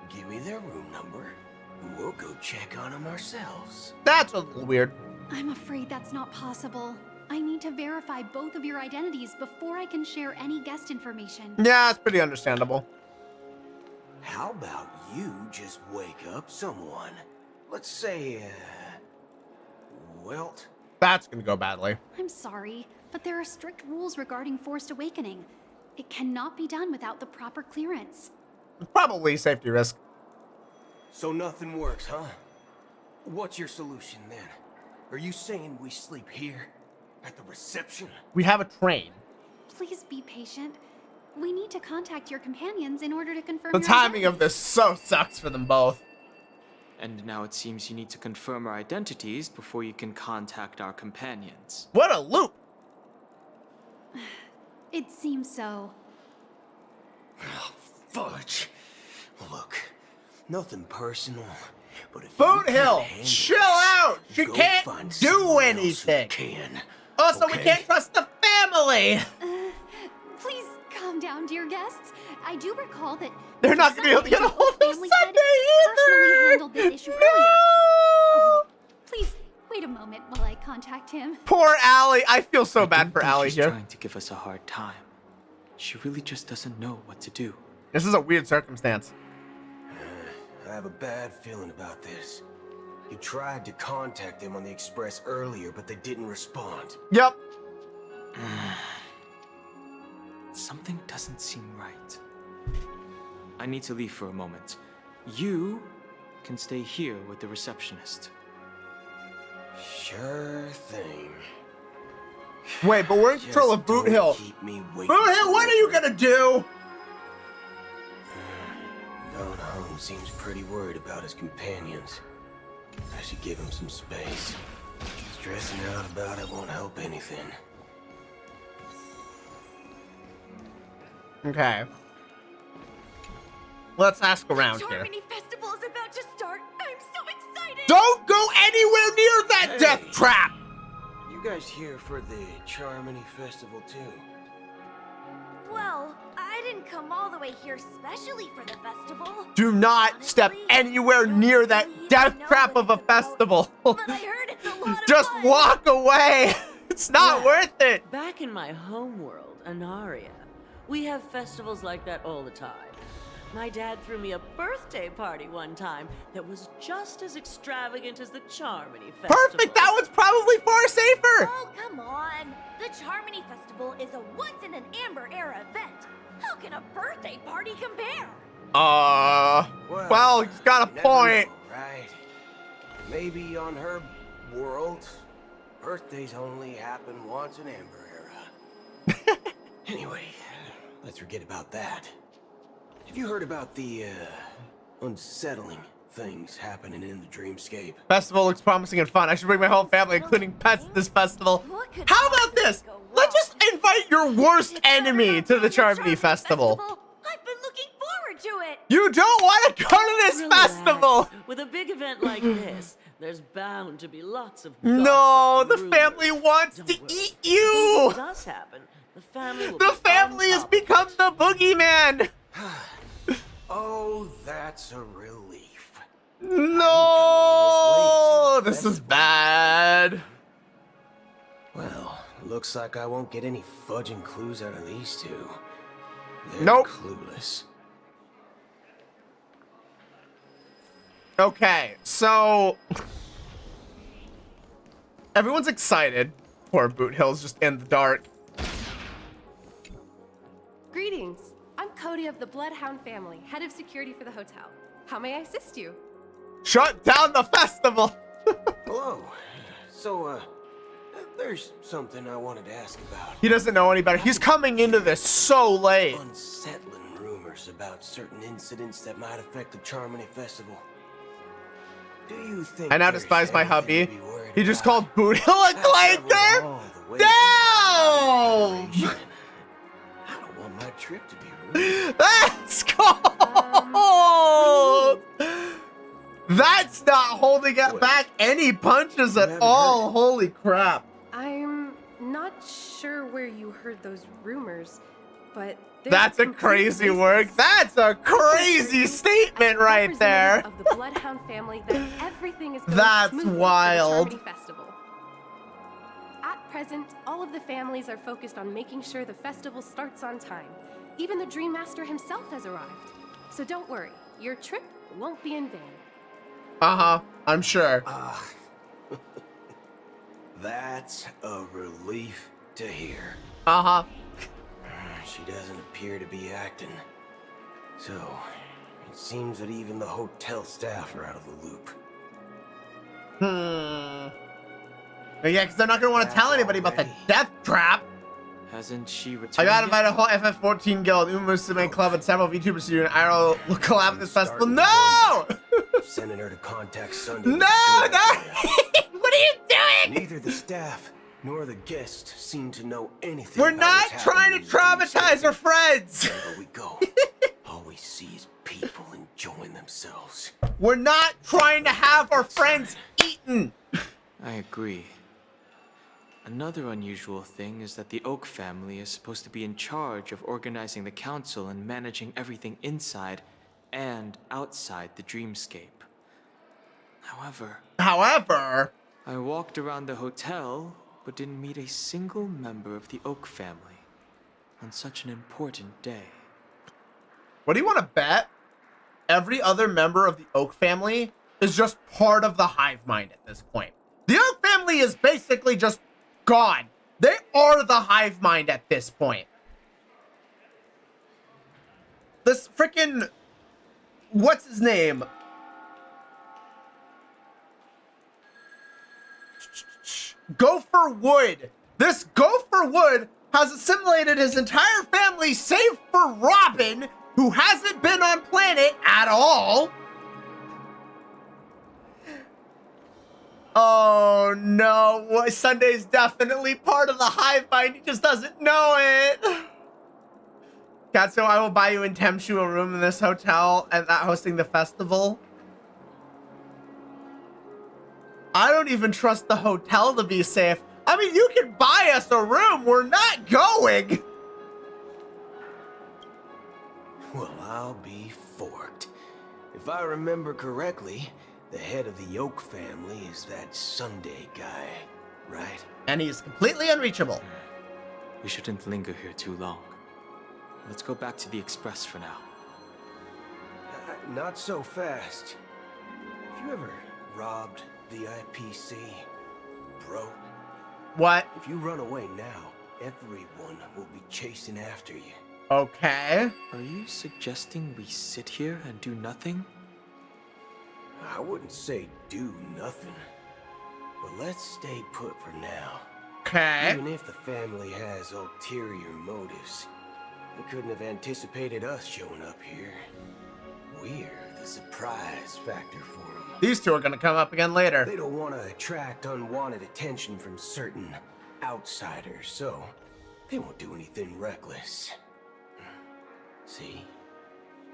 Give me their room number, and we'll go check on them ourselves. That's a little weird. I'm afraid that's not possible. I need to verify both of your identities before I can share any guest information. Yeah, it's pretty understandable. How about you just wake up someone? Let's say, Welt? That's gonna go badly. I'm sorry, but there are strict rules regarding forced awakening. It cannot be done without the proper clearance. Probably safety risk. So nothing works, huh? What's your solution then? Are you saying we sleep here? At the reception? We have a train. Please be patient. We need to contact your companions in order to confirm The your timing of this so sucks for them both. And now it seems you need to confirm our identities before you can contact our companions. What a loop! It seems so. Fudge. Look, nothing personal, but if Boot you Hill, can't handle chill this, out! She go can't find do someone else who anything! can. Also, we Okay? can't trust the family! Please calm down, dear guests. I do recall that They're not gonna be able to get a hold of family head personally handled this issue earlier. Oh, please wait a moment while I contact him. Poor Allie. I feel so bad for think Allie she's here. trying to give us a hard time. She really just doesn't know what to do. This is a weird circumstance. I have a bad feeling about this. You tried to contact them on the express earlier, but they didn't respond. Yep. Something doesn't seem right. I need to leave for a moment. You can stay here with the receptionist. Sure thing. Wait, but we're in control of Boot Hill. Boot Hill, what are you gonna do? Don Hung seems pretty worried about his companions. I should give him some space. Stressing out about it won't help anything. Okay. Let's ask around here. Harmony Festival is about to start. I'm so excited. Don't go anywhere near that death trap! You guys here for the Charmony Festival too? Well, I didn't come all the way here specially for the festival. Do not step anywhere near that death trap of a festival. Just walk away. It's not worth it. Back in my homeworld, Anaria, we have festivals like that all the time. My dad threw me a birthday party one time that was just as extravagant as the Charmony Festival. Perfect! That one's probably far safer! Oh, come on! The Charmony Festival is a once-in-an-amber era event. How can a birthday party compare? Well, he's got a point. Know, right? Maybe on her world, birthdays only happen once in Amber Era. Anyway, let's forget about that. Have you heard about the, unsettling things happening in the dreamscape? Festival looks promising and fun. I should bring my whole family, including pets, to this festival. How about this? Let's just invite your worst enemy to the Charmony Festival. I've been looking forward to it. You don't want to go to this festival. With a big event like this, there's bound to be lots of No, the family wants to eat you. If it does happen, the family has become the boogeyman. Oh, that's a relief. No, this is bad. Well, looks like I won't get any fudging clues out of these two. They're Nope. clueless. Okay, so everyone's excited. Poor Boot Hill's just in the dark. Greetings. I'm Cody of the Bloodhound family, head of security for the hotel. How may I assist you? Shut down the festival. Hello. So, there's something I wanted to ask about. He doesn't know any better. He's coming into this so late. Unsettling rumors about certain incidents that might affect the Charmony Festival. Do you think I now there's despise my anything hubby. to be worried He just about? called Boot Hill a clanker. No! I don't want my trip to be ruined. That's cold! That's not holding it back any punches at all. Holy crap. I'm not sure where you heard those rumors, but That's a crazy work. That's a crazy statement right there. Of the Bloodhound family, that everything is going That's smoothly wild. for the Charmony Festival. At present, all of the families are focused on making sure the festival starts on time. Even the Dream Master himself has arrived. So don't worry, your trip won't be in vain. Uh-huh, I'm sure. That's a relief to hear. Uh-huh. She doesn't appear to be acting. So, it seems that even the hotel staff are out of the loop. Yeah, because they're not going to want to tell anybody about the death trap. Hasn't she returned? I gotta yet? invite a whole FF14 guild, Umusume Club, and several VTubers to do an IRL collab at this festival. No! Sending her to contact Sunday. No! No! What are you doing? Neither the staff nor the guests seem to know anything. We're about not what's trying to happening in the traumatize our friends. Wherever we go, all we see is people enjoying themselves. We're not trying to have our friends eaten. I agree. Another unusual thing is that the Oak family is supposed to be in charge of organizing the council and managing everything inside and outside the dreamscape. However, I walked around the hotel but didn't meet a single member of the Oak family on such an important day. What do you want to bet? Every other member of the Oak family is just part of the hive mind at this point. The Oak family is basically just gone. They are the hive mind at this point. This freaking... What's his name? Gopher Wood. This Gopher Wood has assimilated his entire family save for Robin, who hasn't been on planet at all. Oh no, Sunday's definitely part of the hive mind, he just doesn't know it. Katsuo, I will buy you and Temshu a room in this hotel and not hosting the festival. I don't even trust the hotel to be safe. I mean, you can buy us a room. We're not going. Well, I'll be forked. If I remember correctly, the head of the Yoke family is that Sunday guy, right? And he's completely unreachable. We shouldn't linger here too long. Let's go back to the Express for now. Not so fast. Have you ever robbed the IPC, bro? What? If you run away now, everyone will be chasing after you. Okay. Are you suggesting we sit here and do nothing? I wouldn't say do nothing, but let's stay put for now. Okay. Even if the family has ulterior motives, they couldn't have anticipated us showing up here. We're the surprise factor for them. These two are gonna come up again later. They don't want to attract unwanted attention from certain outsiders, so they won't do anything reckless. See?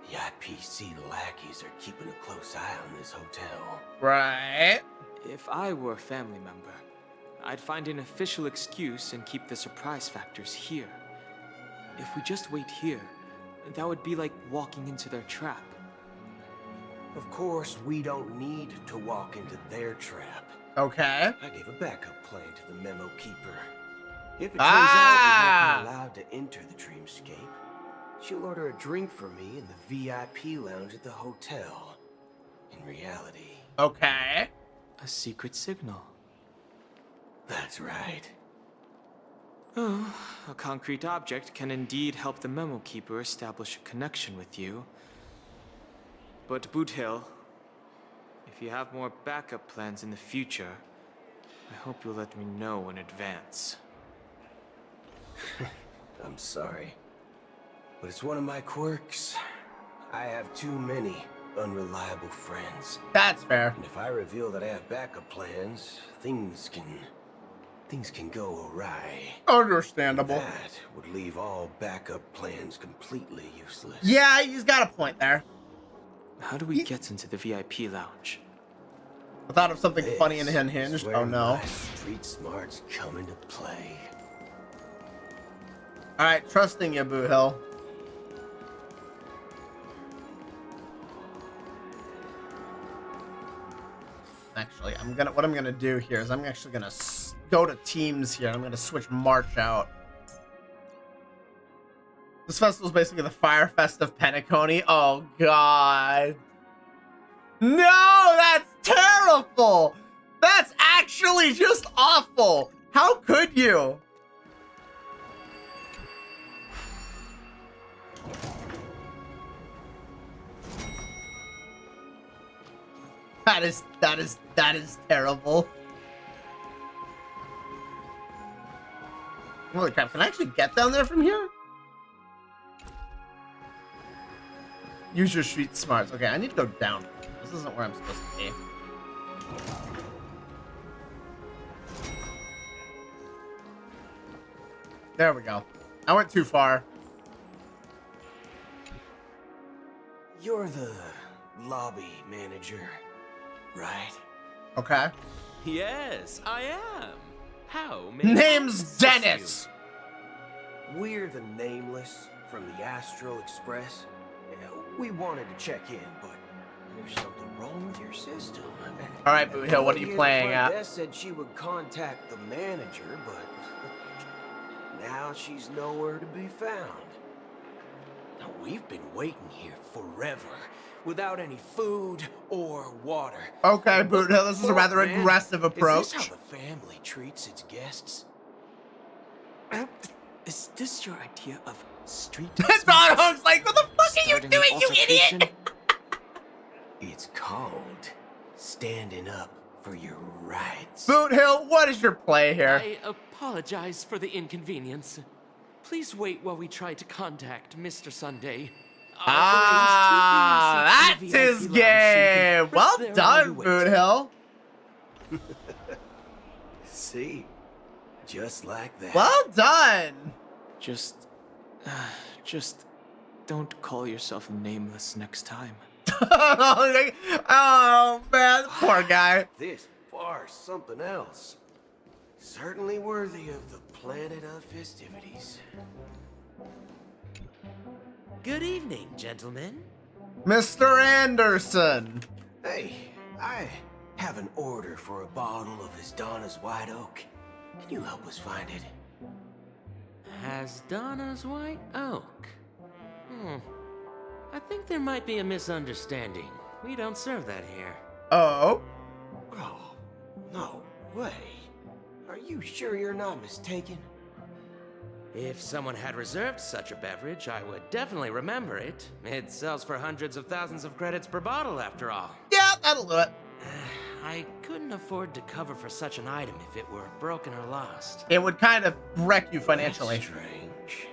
The IPC lackeys are keeping a close eye on this hotel. Right. If I were a family member, I'd find an official excuse and keep the surprise factors here. If we just wait here, that would be like walking into their trap. Of course, we don't need to walk into their trap. Okay. I gave a backup plan to the memo keeper. If it turns out we won't be allowed to enter the dreamscape, she'll order a drink for me in the VIP lounge at the hotel. In reality. Okay. A secret signal. That's right. Oh, a concrete object can indeed help the memo keeper establish a connection with you. But Boot Hill, if you have more backup plans in the future, I hope you'll let me know in advance. I'm sorry, but it's one of my quirks. I have too many unreliable friends. That's fair. And if I reveal that I have backup plans, things can go awry. Understandable. That would leave all backup plans completely useless. Yeah, he's got a point there. How do we get into the VIP lounge? I thought of something funny and unhinged. Oh no. My street smarts come into play. Alright, trusting you, Boo Hill. Actually, what I'm gonna do here is I'm actually gonna go to teams here. I'm gonna switch March out. This festival is basically the Fire Fest of Penacony. Oh god. No, that's terrible. That's actually just awful. How could you? That is terrible. Holy crap, can I actually get down there from here? Use your street smarts. Okay, I need to go down. This isn't where I'm supposed to be. There we go. I went too far. You're the lobby manager, right? Okay. Yes, I am. How may Name's I assist Dennis. We're the Nameless from the Astral Express. We wanted to check in, but there's something wrong with your system. All right, Boot Hill, what are you playing at? Beth said she would contact the manager, but now she's nowhere to be found. Now, we've been waiting here forever, without any food or water. Okay, Boot Hill, this is a rather aggressive approach. Is this how the family treats its guests? Is this your idea of street? Donald's like, what the fuck are you doing, you idiot? It's called standing up for your rights. Boot Hill, what is your play here? I apologize for the inconvenience. Please wait while we try to contact Mr. Sunday. That's his game. Well done, Boot Hill. See? Just like that. Well done. Just don't call yourself Nameless next time. Oh man, poor guy. This bar are something else. Certainly worthy of the planet of festivities. Good evening, gentlemen. Mr. Anderson. Hey, I have an order for a bottle of Donna's White Oak. Can you help us find it? Donna's White Oak? I think there might be a misunderstanding. We don't serve that here. Oh? Oh, no way. Are you sure you're not mistaken? If someone had reserved such a beverage, I would definitely remember it. It sells for hundreds of thousands of credits per bottle, after all. Yeah, that'll do it. I couldn't afford to cover for such an item if it were broken or lost. It would kind of wreck you financially. That's strange.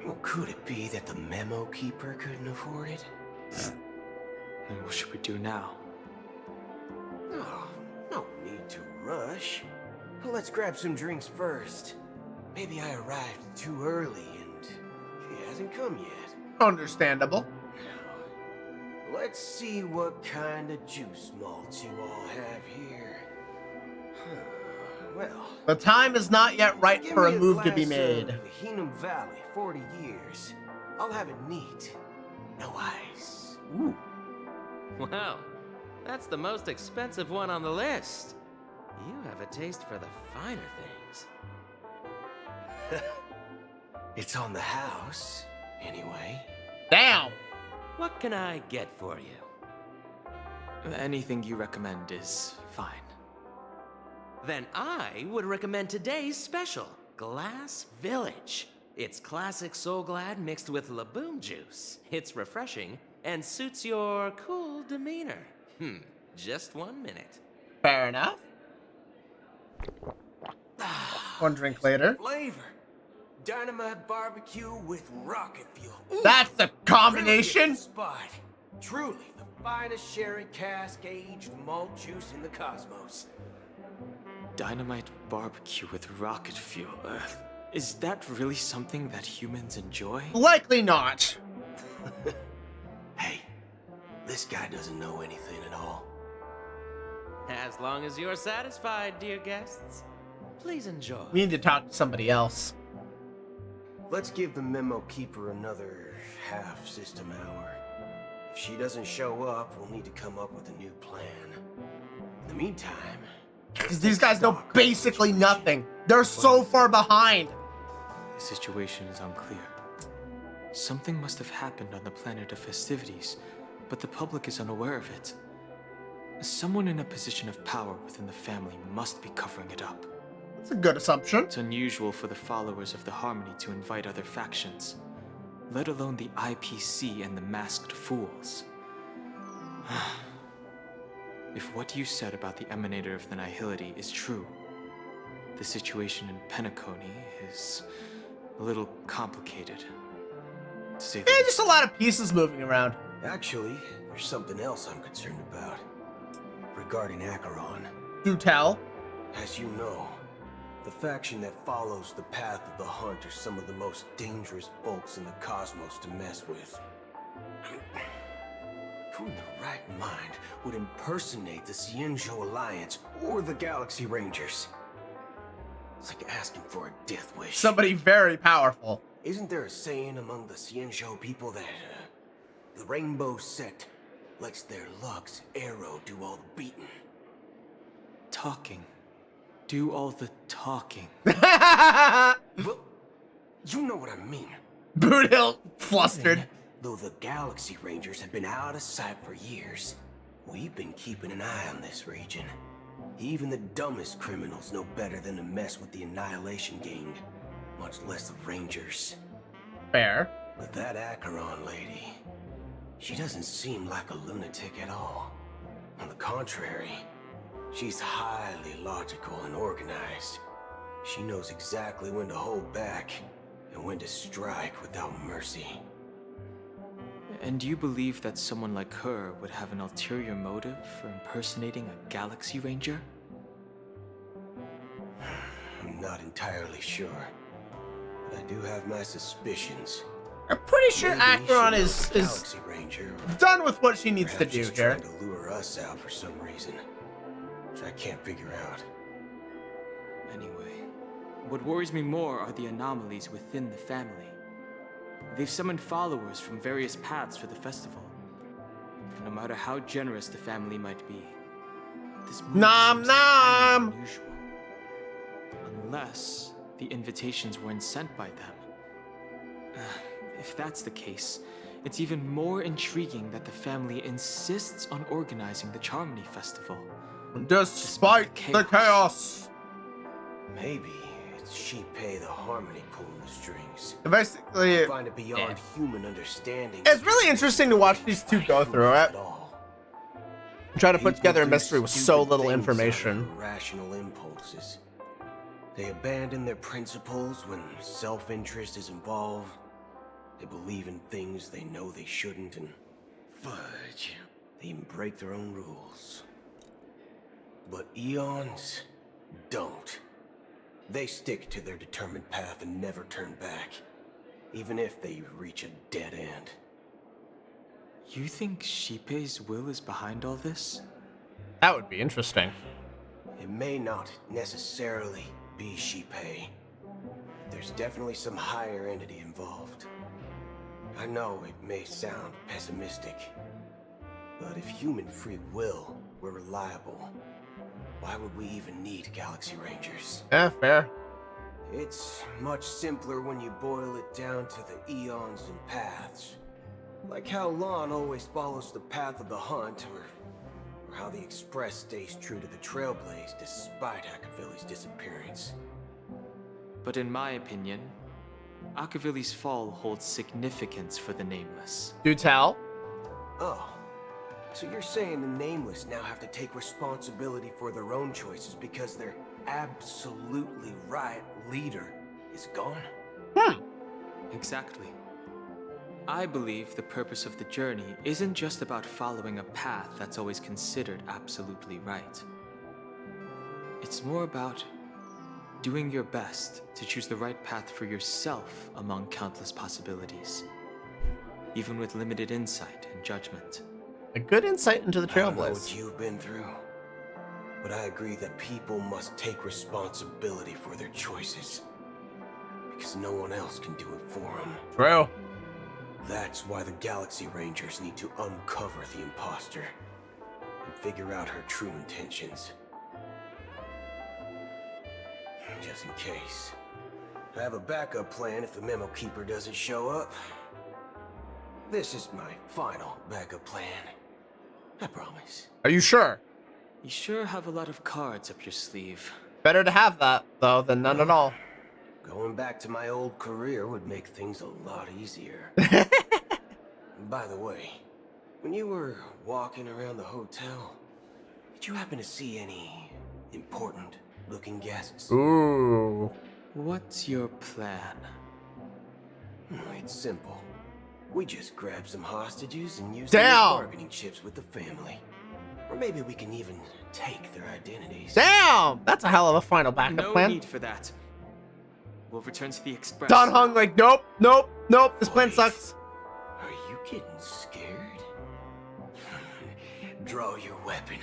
Well, could it be that the memo keeper couldn't afford it? Then what should we do now? Oh, no need to rush. Let's grab some drinks first. Maybe I arrived too early and she hasn't come yet. Understandable. Now, let's see what kind of juice malts you all have here. Well, the time is not yet right for a move to be made. Hinnom Valley, 40 years. I'll have it neat. No ice. Ooh. Wow, that's the most expensive one on the list. You have a taste for the finer things. It's on the house, anyway. Damn! What can I get for you? Anything you recommend is fine. Then I would recommend today's special, Glass Village. It's classic Soul Glad mixed with Laboom juice. It's refreshing and suits your cool demeanor. Just 1 minute. Fair enough. One drink later. Flavor. Dynamite barbecue with rocket fuel. That's the combination. Really spot. Truly the finest sherry cask aged malt juice in the cosmos. Dynamite barbecue with rocket fuel. Is that really something that humans enjoy? Likely not. Hey, this guy doesn't know anything at all. As long as you're satisfied, dear guests, please enjoy. We need to talk to somebody else. Let's give the memo keeper another half system hour. If she doesn't show up, we'll need to come up with a new plan. In the meantime... Because these guys know basically nothing. They're so far behind. The situation is unclear. Something must have happened on the planet of festivities, but the public is unaware of it. Someone in a position of power within the family must be covering it up. That's a good assumption. It's unusual for the followers of the Harmony to invite other factions, let alone the IPC and the Masked Fools. If what you said about the Emanator of the Nihility is true, the situation in Penacony is a little complicated, to say the just a lot of pieces moving around. Actually, there's something else I'm concerned about. Regarding Acheron. Do tell. As you know, the faction that follows the path of the Hunt are some of the most dangerous folks in the cosmos to mess with. Who in the right mind would impersonate the Xianzhou Alliance or the Galaxy Rangers? It's like asking for a death wish. Somebody very powerful. Isn't there a saying among the Xianzhou people that the Rainbow Sect lets their Lux arrow do all the beating? talking. Do all the talking. Well, you know what I mean. Boothill flustered. Though the Galaxy Rangers have been out of sight for years, we've been keeping an eye on this region. Even the dumbest criminals know better than to mess with the Annihilation Gang, much less the Rangers. Fair. But that Acheron lady, she doesn't seem like a lunatic at all. On the contrary, she's highly logical and organized. She knows exactly when to hold back and when to strike without mercy. And you believe that someone like her would have an ulterior motive for impersonating a Galaxy Ranger? I'm not entirely sure, but I do have my suspicions. I'm pretty sure Maybe Acheron she is Galaxy Ranger, done with what she needs to perhaps do she's here. trying to lure us out for some reason. Which I can't figure out. Anyway, what worries me more are the anomalies within the family. They've summoned followers from various paths for the festival. And no matter how generous the family might be, this move Nom seems nom! unusual. Unless the invitations weren't sent by them. If that's the case, it's even more intriguing that the family insists on organizing the Charmony Festival. Despite the chaos. Maybe it's Shipei the Harmony pulling the strings. Basically, I find it beyond human understanding. it's really interesting to watch these two go through it. Try to put together a mystery with so little information. Rational impulses. They abandon their principles when self-interest is involved. They believe in things they know they shouldn't, and fudge, they even break their own rules. But Eons don't. They stick to their determined path and never turn back, even if they reach a dead end. You think Shipei's will is behind all this? That would be interesting. It may not necessarily be Shipei. There's definitely some higher entity involved. I know it may sound pessimistic, but if human free will were reliable, why would we even need Galaxy Rangers? Yeah, fair. It's much simpler when you boil it down to the eons and paths. Like how Lon always follows the path of the hunt, or how the Express stays true to the Trailblaze despite Akavili's disappearance. But in my opinion, Akavili's fall holds significance for the Nameless. Do tell. Oh, so you're saying the Nameless now have to take responsibility for their own choices because their absolutely right leader is gone? Exactly. I believe the purpose of the journey isn't just about following a path that's always considered absolutely right. It's more about doing your best to choose the right path for yourself among countless possibilities, even with limited insight and judgment. A good insight into the I don't know Trailblaze. what you've been through, but I agree that people must take responsibility for their choices, because no one else can do it for them. True. That's why the Galaxy Rangers need to uncover the imposter and figure out her true intentions. Just in case. I have a backup plan if the Memo Keeper doesn't show up. This is my final backup plan. I promise. Are you sure? You sure have a lot of cards up your sleeve. Better to have that, though, than none at all. Going back to my old career would make things a lot easier. By the way, when you were walking around the hotel, did you happen to see any important looking guests? Ooh. What's your plan? It's simple. We just grab some hostages and use Damn! them as bargaining chips with the family. Or maybe we can even take their identities. Damn! That's a hell of a final backup No plan. need for that. We'll return to the Express. Don Hung like, nope, nope, nope, this plan sucks. Are you getting scared? Draw your weapon.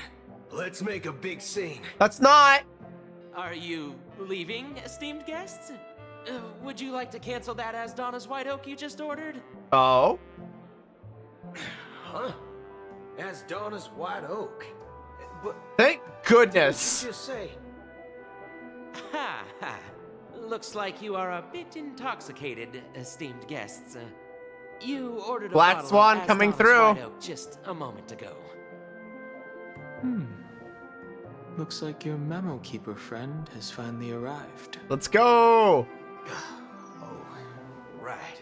Let's make a big scene. That's not. Are you leaving, esteemed guests? Would you like to cancel that as Donna's White Oak you just ordered? Oh. Huh? As Donna's White Oak. But thank goodness. What did you just say? Ha ha. Looks like you are a bit intoxicated, esteemed guests. You ordered a Black bottle Swan of coming Aston's through. White Oak just a moment ago. Looks like your Memo Keeper friend has finally arrived. Let's go. Oh, right.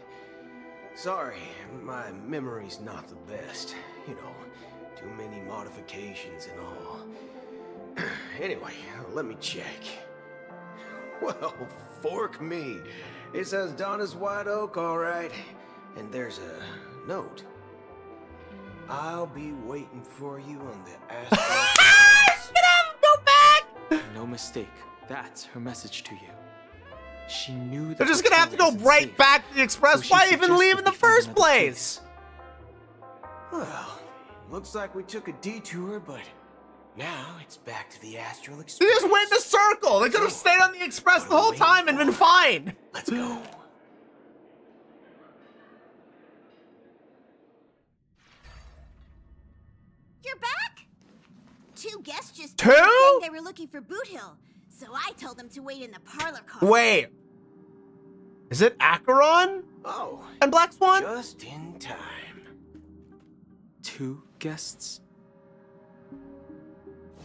Sorry, my memory's not the best. You know, too many modifications and all. Anyway, let me check. Well, fork me. It says Donna's White Oak, all right. And there's a note. I'll be waiting for you on the asphalt. Go back. No mistake. That's her message to you. She knew that They're just gonna have to go right back to the Express. Why even leave in the first place? Well, looks like we took a detour, but Now it's back to the Astral They Express. just went in a circle. They could have stayed on the express the whole time and been fine. Let's go. You're back? Two guests just Two? saying they were looking for Boot Hill, so I told them to wait in the parlor car. Wait. Is it Acheron? Oh. And Black Swan? Just in time. Two guests?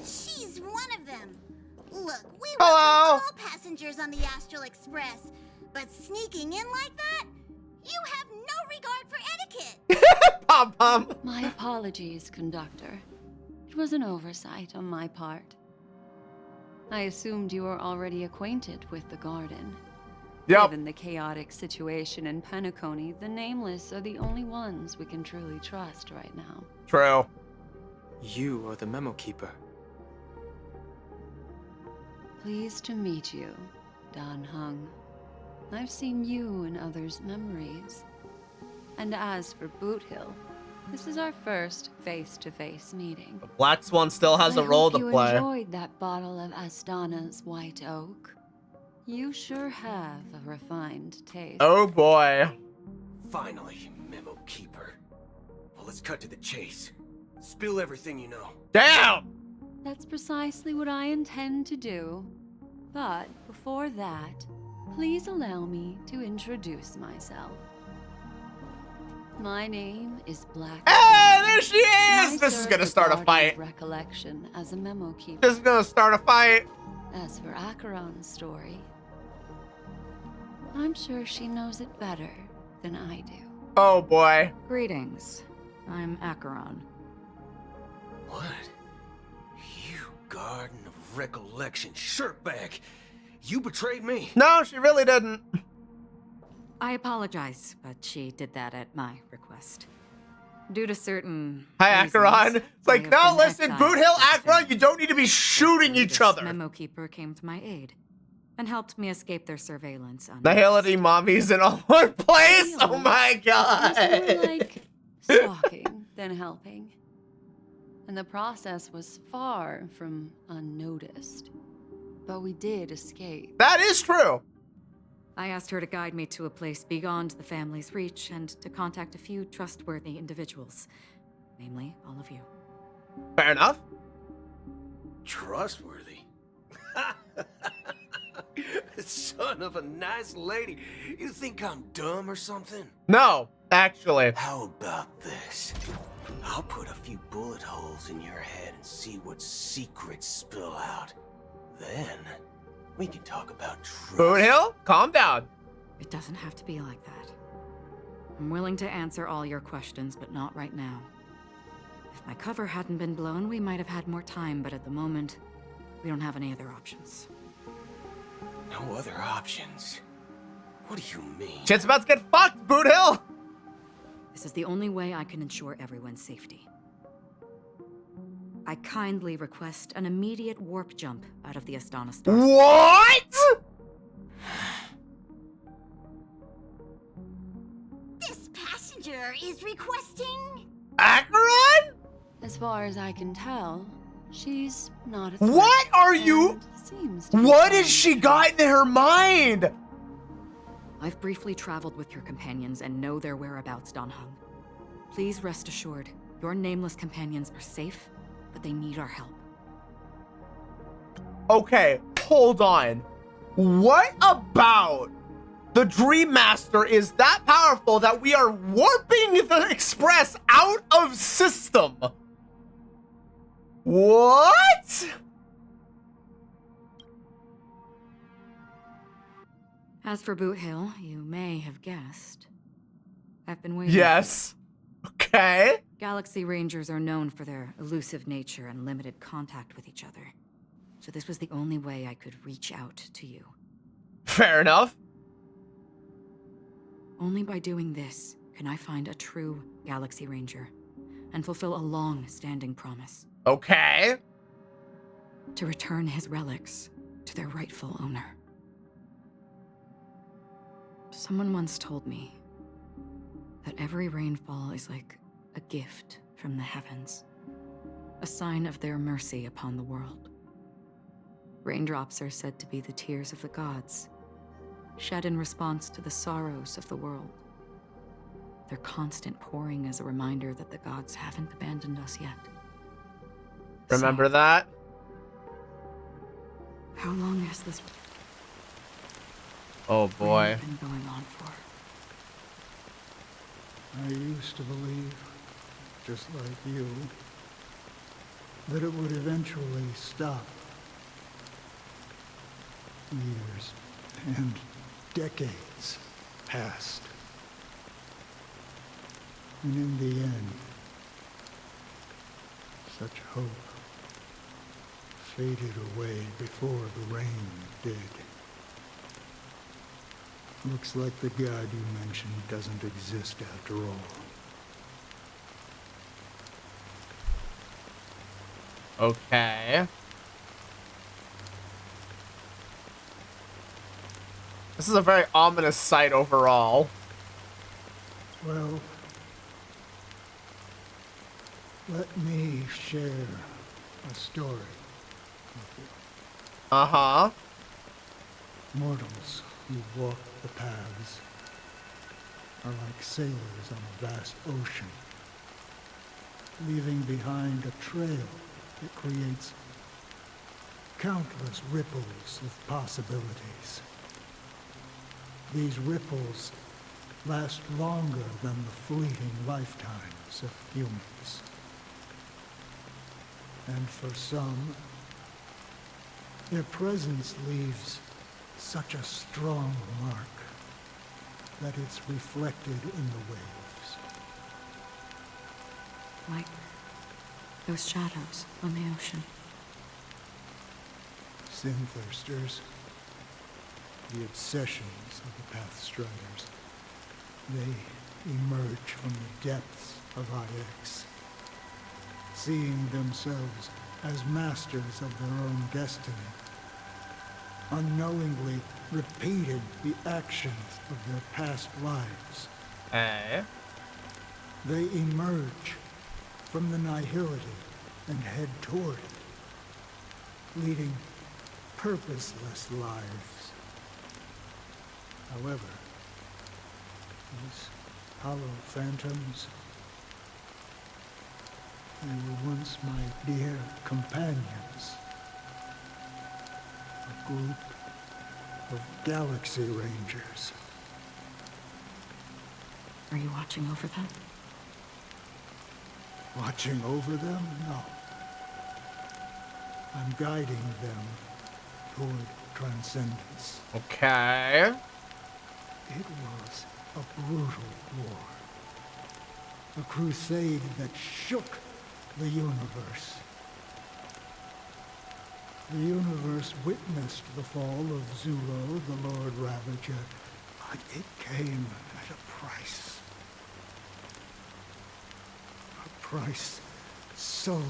She's one of them. Look, we Hello. welcome all passengers on the Astral Express, but sneaking in like that? You have no regard for etiquette. Pom-pom. My apologies, conductor. It was an oversight on my part. I assumed you were already acquainted with the garden. Yep. Given the chaotic situation in Penacony, the Nameless are the only ones we can truly trust right now. True. You are the memo keeper. Pleased to meet you, Dan Hung. I've seen you in others' memories. And as for Boot Hill, this is our first face-to-face meeting. Black Swan still has a role to I play. hope you enjoyed that bottle of Astana's White Oak. You sure have a refined taste. Oh boy. Finally, memo keeper. Well, let's cut to the chase. Spill everything you know. Damn! That's precisely what I intend to do. But before that, please allow me to introduce myself. My name is Black. Hey, there she is! I This is serve gonna the start a Guardian fight. of Recollection as a memo keeper. This is gonna start a fight. As for Acheron's story, I'm sure she knows it better than I do. Oh boy. Greetings. I'm Acheron. What? You Garden of Recollection shirtbag! You betrayed me! No, she really didn't. I apologize, but she did that at my request. Due to certain Hi, reasons, Acheron. It's like, I have no, been listen, exiled Boot Hill, from Acheron, you don't need to be shooting each This other. memo keeper came to my aid and helped me escape their surveillance. The Hillity mommies in all one place. Oh my god. It's more like stalking than helping. And the process was far from unnoticed. But we did escape. That is true. I asked her to guide me to a place beyond the family's reach and to contact a few trustworthy individuals, namely all of you. Fair enough. Trustworthy? Son of a nice lady. You think I'm dumb or something? No, actually. How about this? I'll put a few bullet holes in your head and see what secrets spill out. Then, we can talk about trust. Boot Hill, calm down. It doesn't have to be like that. I'm willing to answer all your questions, but not right now. If my cover hadn't been blown, we might have had more time, but at the moment, we don't have any other options. No other options? What do you mean? Shit's about to get fucked, Boot Hill. This is the only way I can ensure everyone's safety. I kindly request an immediate warp jump out of the Astana Star. What? This passenger is requesting... Acheron? As far as I can tell, she's not a threat. What are you? What has she got in her mind? I've briefly traveled with your companions and know their whereabouts, Dan Hung. Please rest assured, your nameless companions are safe, but they need our help. Okay, hold on. What about the Dream Master is that powerful that we are warping the Express out of system? What? As for Boot Hill, you may have guessed. I've been waiting. Yes. Okay. Galaxy Rangers are known for their elusive nature and limited contact with each other. So this was the only way I could reach out to you. Fair enough. Only by doing this can I find a true Galaxy Ranger and fulfill a long-standing promise. Okay. To return his relics to their rightful owner. Someone once told me that every rainfall is like a gift from the heavens. a sign of their mercy upon the world. Raindrops are said to be the tears of the gods, shed in response to the sorrows of the world. Their constant pouring is a reminder that the gods haven't abandoned us yet. Remember that? How long has this Oh boy. been going on for? I used to believe, just like you, that it would eventually stop. Years and decades passed. And in the end, such hope faded away before the rain did. Looks like the god you mentioned doesn't exist after all. Okay. This is a very ominous sight overall. Well, let me share a story with you. Uh-huh. Mortals who walk the paths are like sailors on a vast ocean, leaving behind a trail that creates countless ripples of possibilities. These ripples last longer than the fleeting lifetimes of humans. And for some, their presence leaves such a strong mark that it's reflected in the waves. Like those shadows on the ocean. Sin-thirsters, the obsessions of the Pathstriders, they emerge from the depths of IX, seeing themselves as masters of their own destiny, unknowingly repeating the actions of their past lives. They emerge from the nihility and head toward it, leading purposeless lives. However, these hollow phantoms, they were once my dear companions. A group of Galaxy Rangers. Are you watching over them? Watching over them? No. I'm guiding them toward transcendence. Okay. It was a brutal war. A crusade that shook the universe. The universe witnessed the fall of Zulo, the Lord Ravager, but it came at a price. A price so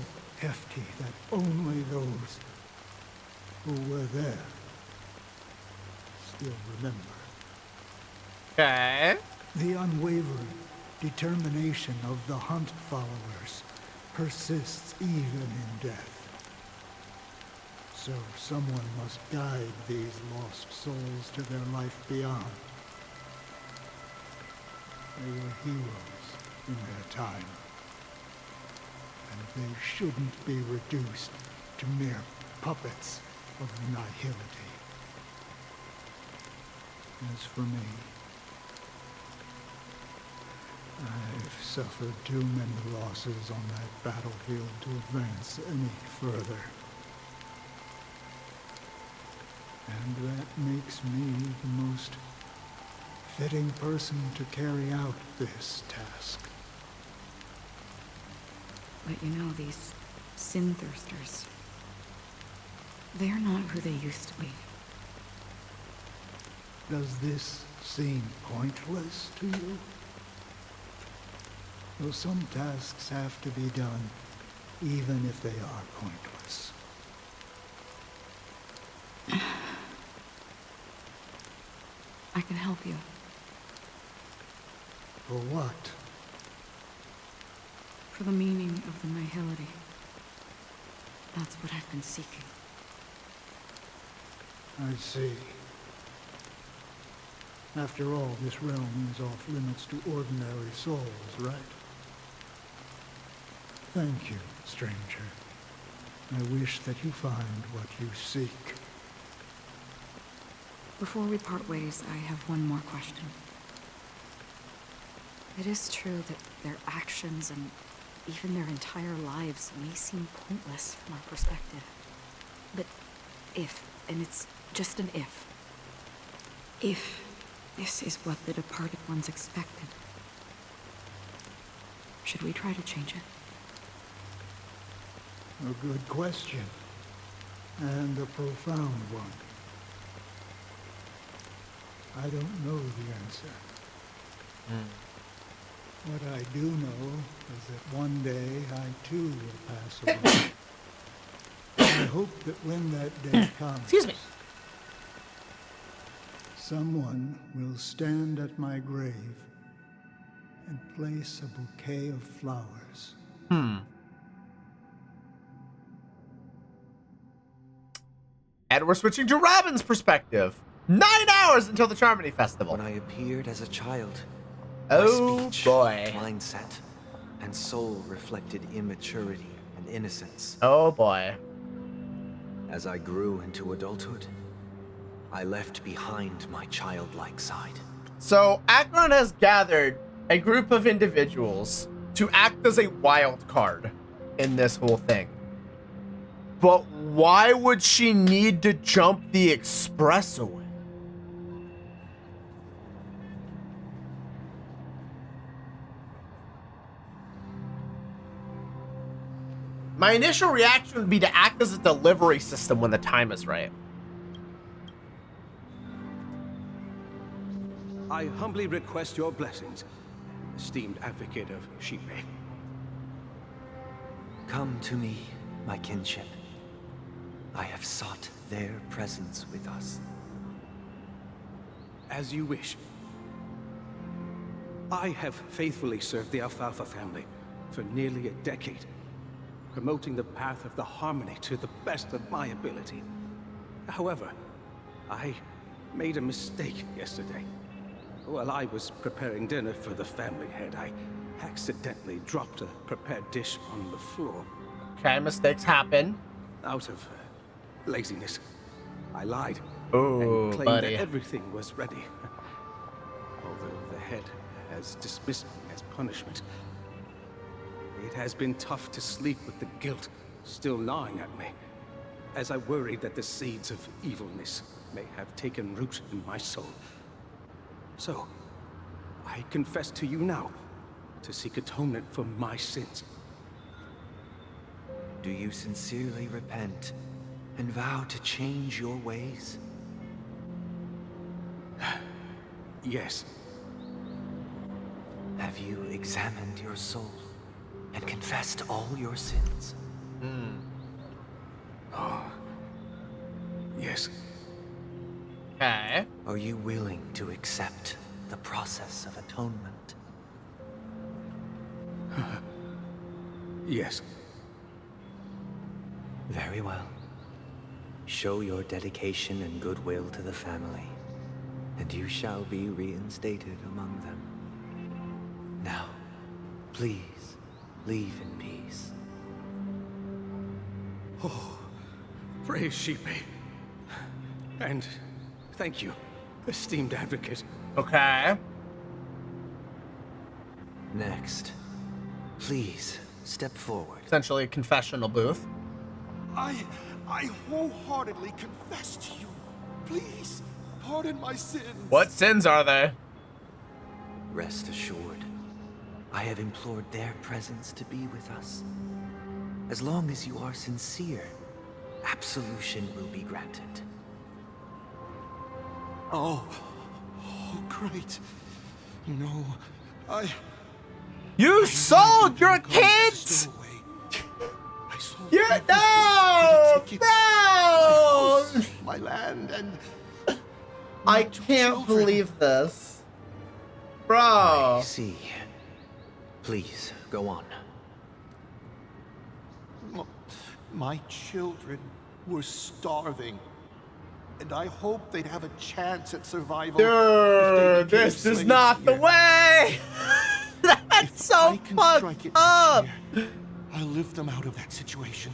hefty that only those who were there still remember. Okay. The unwavering determination of the Hunt followers persists even in death. So someone must guide these lost souls to their life beyond. They were heroes in their time. And they shouldn't be reduced to mere puppets of nihility. As for me, I've suffered too many losses on that battlefield to advance any further. And that makes me the most fitting person to carry out this task. But you know, these sin-thirsters, they're not who they used to be. Does this seem pointless to you? Well, some tasks have to be done, even if they are pointless. I can help you. For what? For the meaning of the nihility. That's what I've been seeking. I see. After all, this realm is off limits to ordinary souls, right? Thank you, stranger. I wish that you find what you seek. Before we part ways, I have one more question. It is true that their actions and even their entire lives may seem pointless from our perspective. But if, and it's just an if this is what the departed ones expected, should we try to change it? A good question. And a profound one. I don't know the answer. What I do know is that one day I too will pass away. I hope that when that day comes, excuse me, someone will stand at my grave and place a bouquet of flowers. And we're switching to Robin's perspective. 9 hours until the Charmony Festival. When I appeared as a child, oh my speech, boy, mindset, and soul reflected immaturity and innocence. Oh boy. As I grew into adulthood, I left behind my childlike side. So Akron has gathered a group of individuals to act as a wild card in this whole thing. But why would she need to jump the expressway? My initial reaction would be to act as a delivery system when the time is right. I humbly request your blessings, esteemed advocate of Shipe. Come to me, my kinship. I have sought their presence with us. As you wish. I have faithfully served the Alfalfa family for nearly a decade, promoting the path of the Harmony to the best of my ability. However, I made a mistake yesterday. While I was preparing dinner for the family head, I accidentally dropped a prepared dish on the floor. Okay, mistakes happen. Out of laziness, I lied and claimed buddy. that everything was ready. Although the head has dismissed me as punishment, it has been tough to sleep with the guilt still gnawing at me, as I worried that the seeds of evilness may have taken root in my soul. So, I confess to you now, to seek atonement for my sins. Do you sincerely repent and vow to change your ways? Yes. Have you examined your soul and confessed all your sins? Oh. Yes. Okay. Are you willing to accept the process of atonement? Yes. Very well. Show your dedication and goodwill to the family, and you shall be reinstated among them. Now, please, leave in peace. Oh, praise Shipe. And thank you, esteemed advocate. Okay. Next, please step forward. Essentially a confessional booth. I wholeheartedly confess to you. Please, pardon my sins. What sins are they? Rest assured, I have implored their presence to be with us. As long as you are sincere, absolution will be granted. Oh, great. You know, You sold your kids! Yeah, no! No! My land and I can't believe this. Bro. I see. Please, go on. My children were starving, and I hoped they'd have a chance at survival. Dude, this is not the way! That's so fucked up! I'll lift them out of that situation.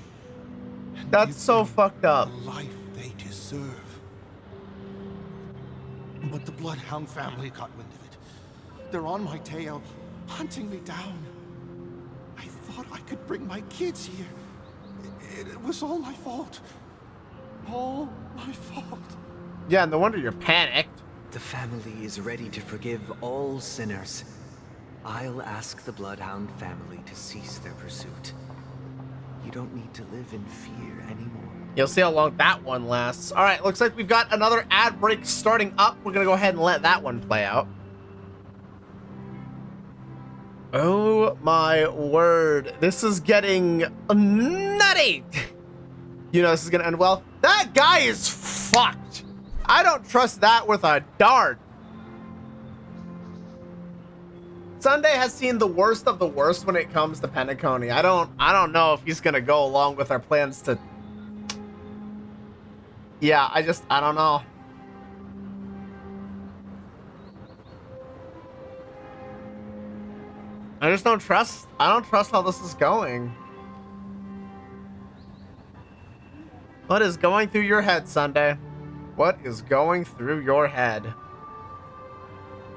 That's so fucked up. The life they deserve. But the Bloodhound family got wind of it. They're on my tail, hunting me down. I thought I could bring my kids here. It was all my fault. All my fault. Yeah, no wonder you're panicked. The family is ready to forgive all sinners. I'll ask the Bloodhound family to cease their pursuit. You don't need to live in fear anymore. You'll see how long that one lasts. All right, looks like we've got another ad break starting up. We're gonna go ahead and let that one play out. Oh my word. This is getting nutty. You know this is gonna end well. That guy is fucked. I don't trust that with a dart. Sunday has seen the worst of the worst when it comes to Penacony. I don't know if he's gonna go along with our plans to. Yeah, I don't know. I don't trust how this is going. What is going through your head, Sunday? What is going through your head?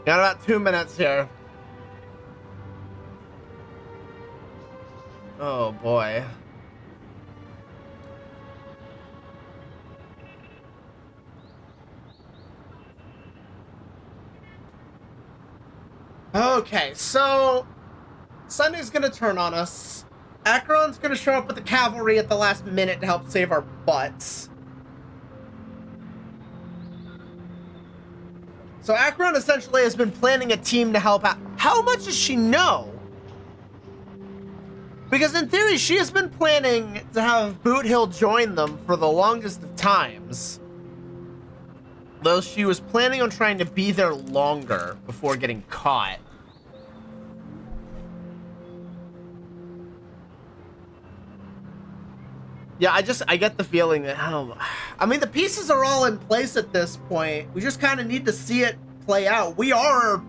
Got about 2 minutes here. Oh boy. Okay, so Sunday's gonna turn on us. Acheron's gonna show up with the cavalry at the last minute to help save our butts. So Acheron essentially has been planning a team to help out. How much does she know? Because in theory, she has been planning to have Boot Hill join them for the longest of times. Though she was planning on trying to be there longer before getting caught. Yeah, I get the feeling that, I mean, the pieces are all in place at this point. We just kind of need to see it play out. We are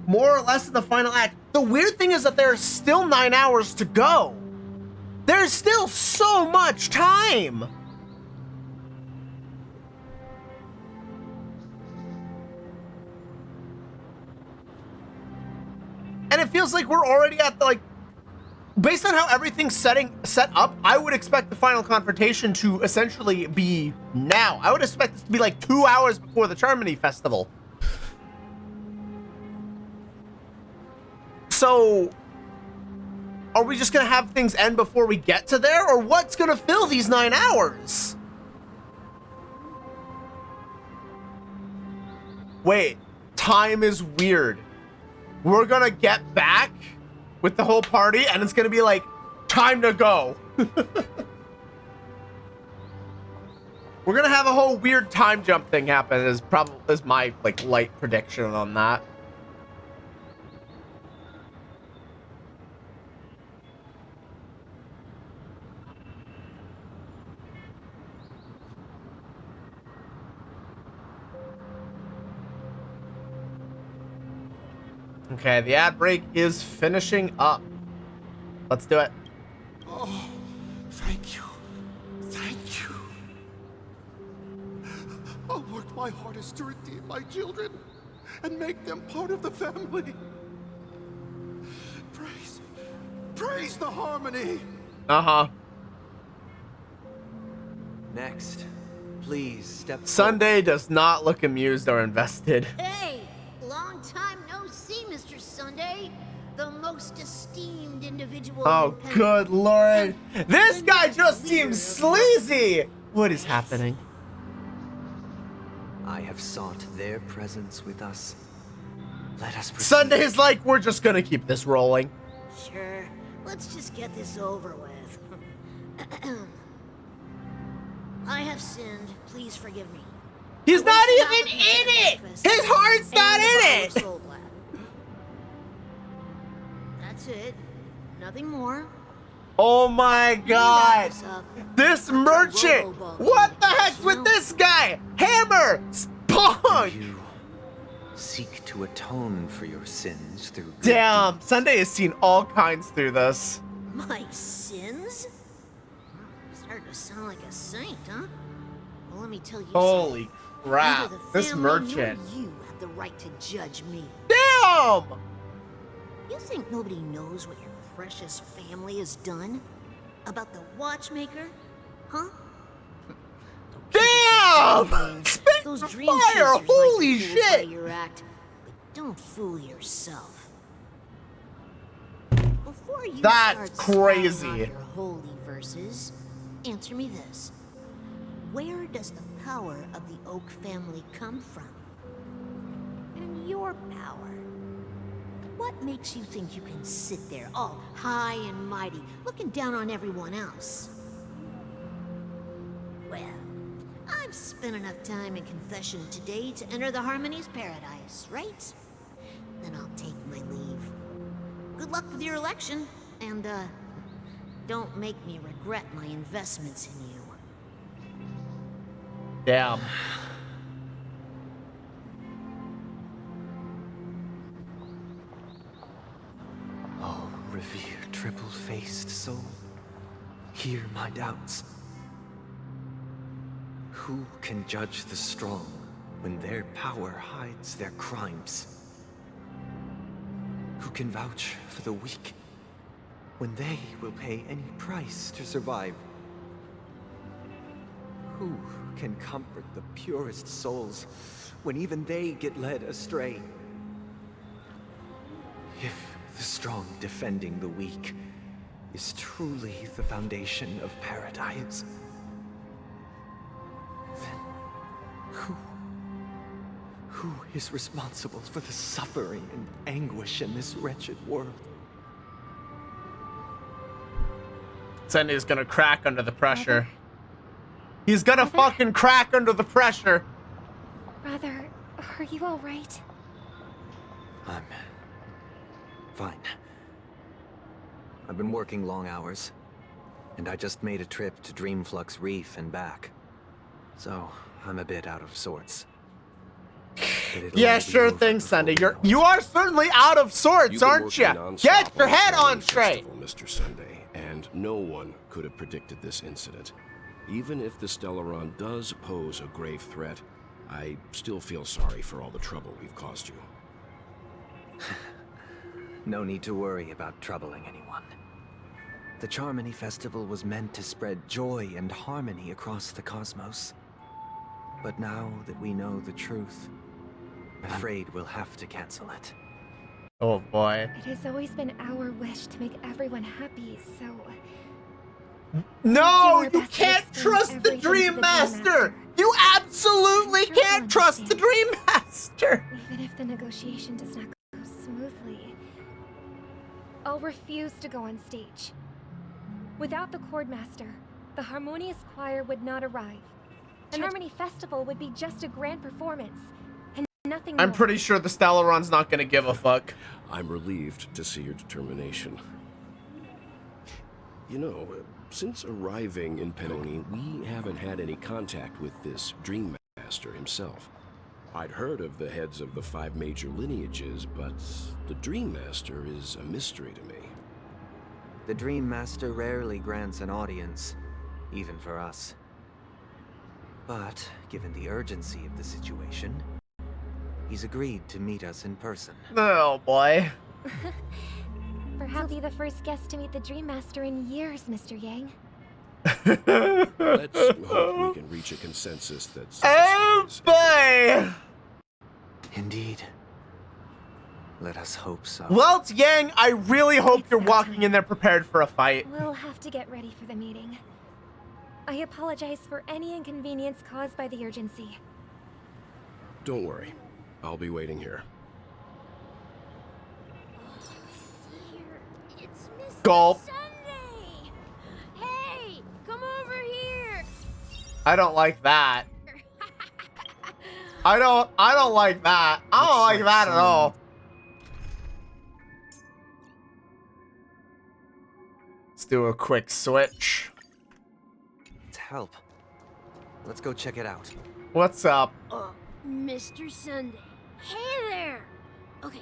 more or less in the final act. The weird thing is that there's still 9 hours to go. There's still so much time. And it feels like we're already at the, based on how everything's set up, I would expect the final confrontation to essentially be now. I would expect this to be like 2 hours before the Charmony Festival. So, are we just gonna have things end before we get to there, or what's gonna fill these 9 hours? Wait, time is weird. We're gonna get back with the whole party, and it's gonna be like, time to go. We're gonna have a whole weird time jump thing happen, is my light prediction on that. Okay, the ad break is finishing up. Let's do it. Oh, thank you. Thank you. I'll work my hardest to redeem my children and make them part of the family. Praise the harmony. Uh-huh. Next, please step forward. Sunday does not look amused or invested. Hey, long time no see, Mr. Sunday. The most esteemed individual. Oh, good lord. This guy just seems sleazy. What is happening? I have sought their presence with us. Let us proceed. Sunday's like, we're just gonna keep this rolling. Sure, let's just get this over with. I have sinned. Please forgive me. He's not even in it. His heart's not in it. So glad. That's it. Nothing more. Oh my god! This merchant! What the heck's with this guy? Hammer! Spawn! You seek to atone for your sins through good Damn, deeds. Sunday has seen all kinds through this. My sins? Starting to sound like a saint, huh? Well, let me tell you Holy something. crap, Neither the this family merchant. nor you have the right to judge me. Damn! You think nobody knows what your precious family has done? About the watchmaker? Huh? Damn! Those Spit dream fire! chasers might Holy be fooled by shit! your act, but don't fool yourself. Before you That's start crazy. spouting off your holy verses, answer me this. Where does the power of the Oak family come from? And your power? What makes you think you can sit there all high and mighty, looking down on everyone else? Well, I've spent enough time in confession today to enter the Harmony's paradise, right? Then I'll take my leave. Good luck with your election, and, don't make me regret my investments in you. Damn. Oh, revered triple-faced soul, hear my doubts. Who can judge the strong when their power hides their crimes? Who can vouch for the weak when they will pay any price to survive? Who can comfort the purest souls when even they get led astray? If the strong defending the weak is truly the foundation of paradise, then who is responsible for the suffering and anguish in this wretched world? Sunday's gonna crack under the pressure. He's gonna fucking crack under the pressure. Brother, are you alright? I'm fine. I've been working long hours, and I just made a trip to Dreamflux Reef and back. So, I'm a bit out of sorts. Yeah, sure thing, Sunday. You are certainly out of sorts, aren't you? Get your head on straight. Mr. Sunday, and no one could have predicted this incident. Even if the Stellaron does pose a grave threat, I still feel sorry for all the trouble we've caused you. No need to worry about troubling anyone. The Charmony Festival was meant to spread joy and harmony across the cosmos. But now that we know the truth, I'm afraid we'll have to cancel it. Oh boy. It has always been our wish to make everyone happy, so... No, you can't trust the Dream Master! You absolutely can't trust the Dream Master! Even if the negotiation does not go smoothly, I'll refuse to go on stage. Without the Chord Master, the Harmonious Choir would not arrive. The Harmony Festival would be just a grand performance, and nothing I'm more. pretty sure the Stellaron's not gonna give a fuck. I'm relieved to see your determination. You know, since arriving in Penacony, we haven't had any contact with this Dream Master himself. I'd heard of the heads of the 5 major lineages, but the Dream Master is a mystery to me. The Dream Master rarely grants an audience, even for us. But, given the urgency of the situation, he's agreed to meet us in person. Oh boy. Perhaps be the first guest to meet the Dream Master in years, Mr. Yang. Let's hope we can reach a consensus that's... Oh boy! Indeed. Let us hope so. Well, it's Yang, I really hope you're walking in there prepared for a fight. We'll have to get ready for the meeting. I apologize for any inconvenience caused by the urgency. Don't worry. I'll be waiting here. It's Mr. Gulp. Sunday! Hey, come over here! I don't like that. I don't like that. I don't like that at all. Let's do a quick switch. It's help. Let's go check it out. What's up? Mr. Sunday. Hey there! Okay,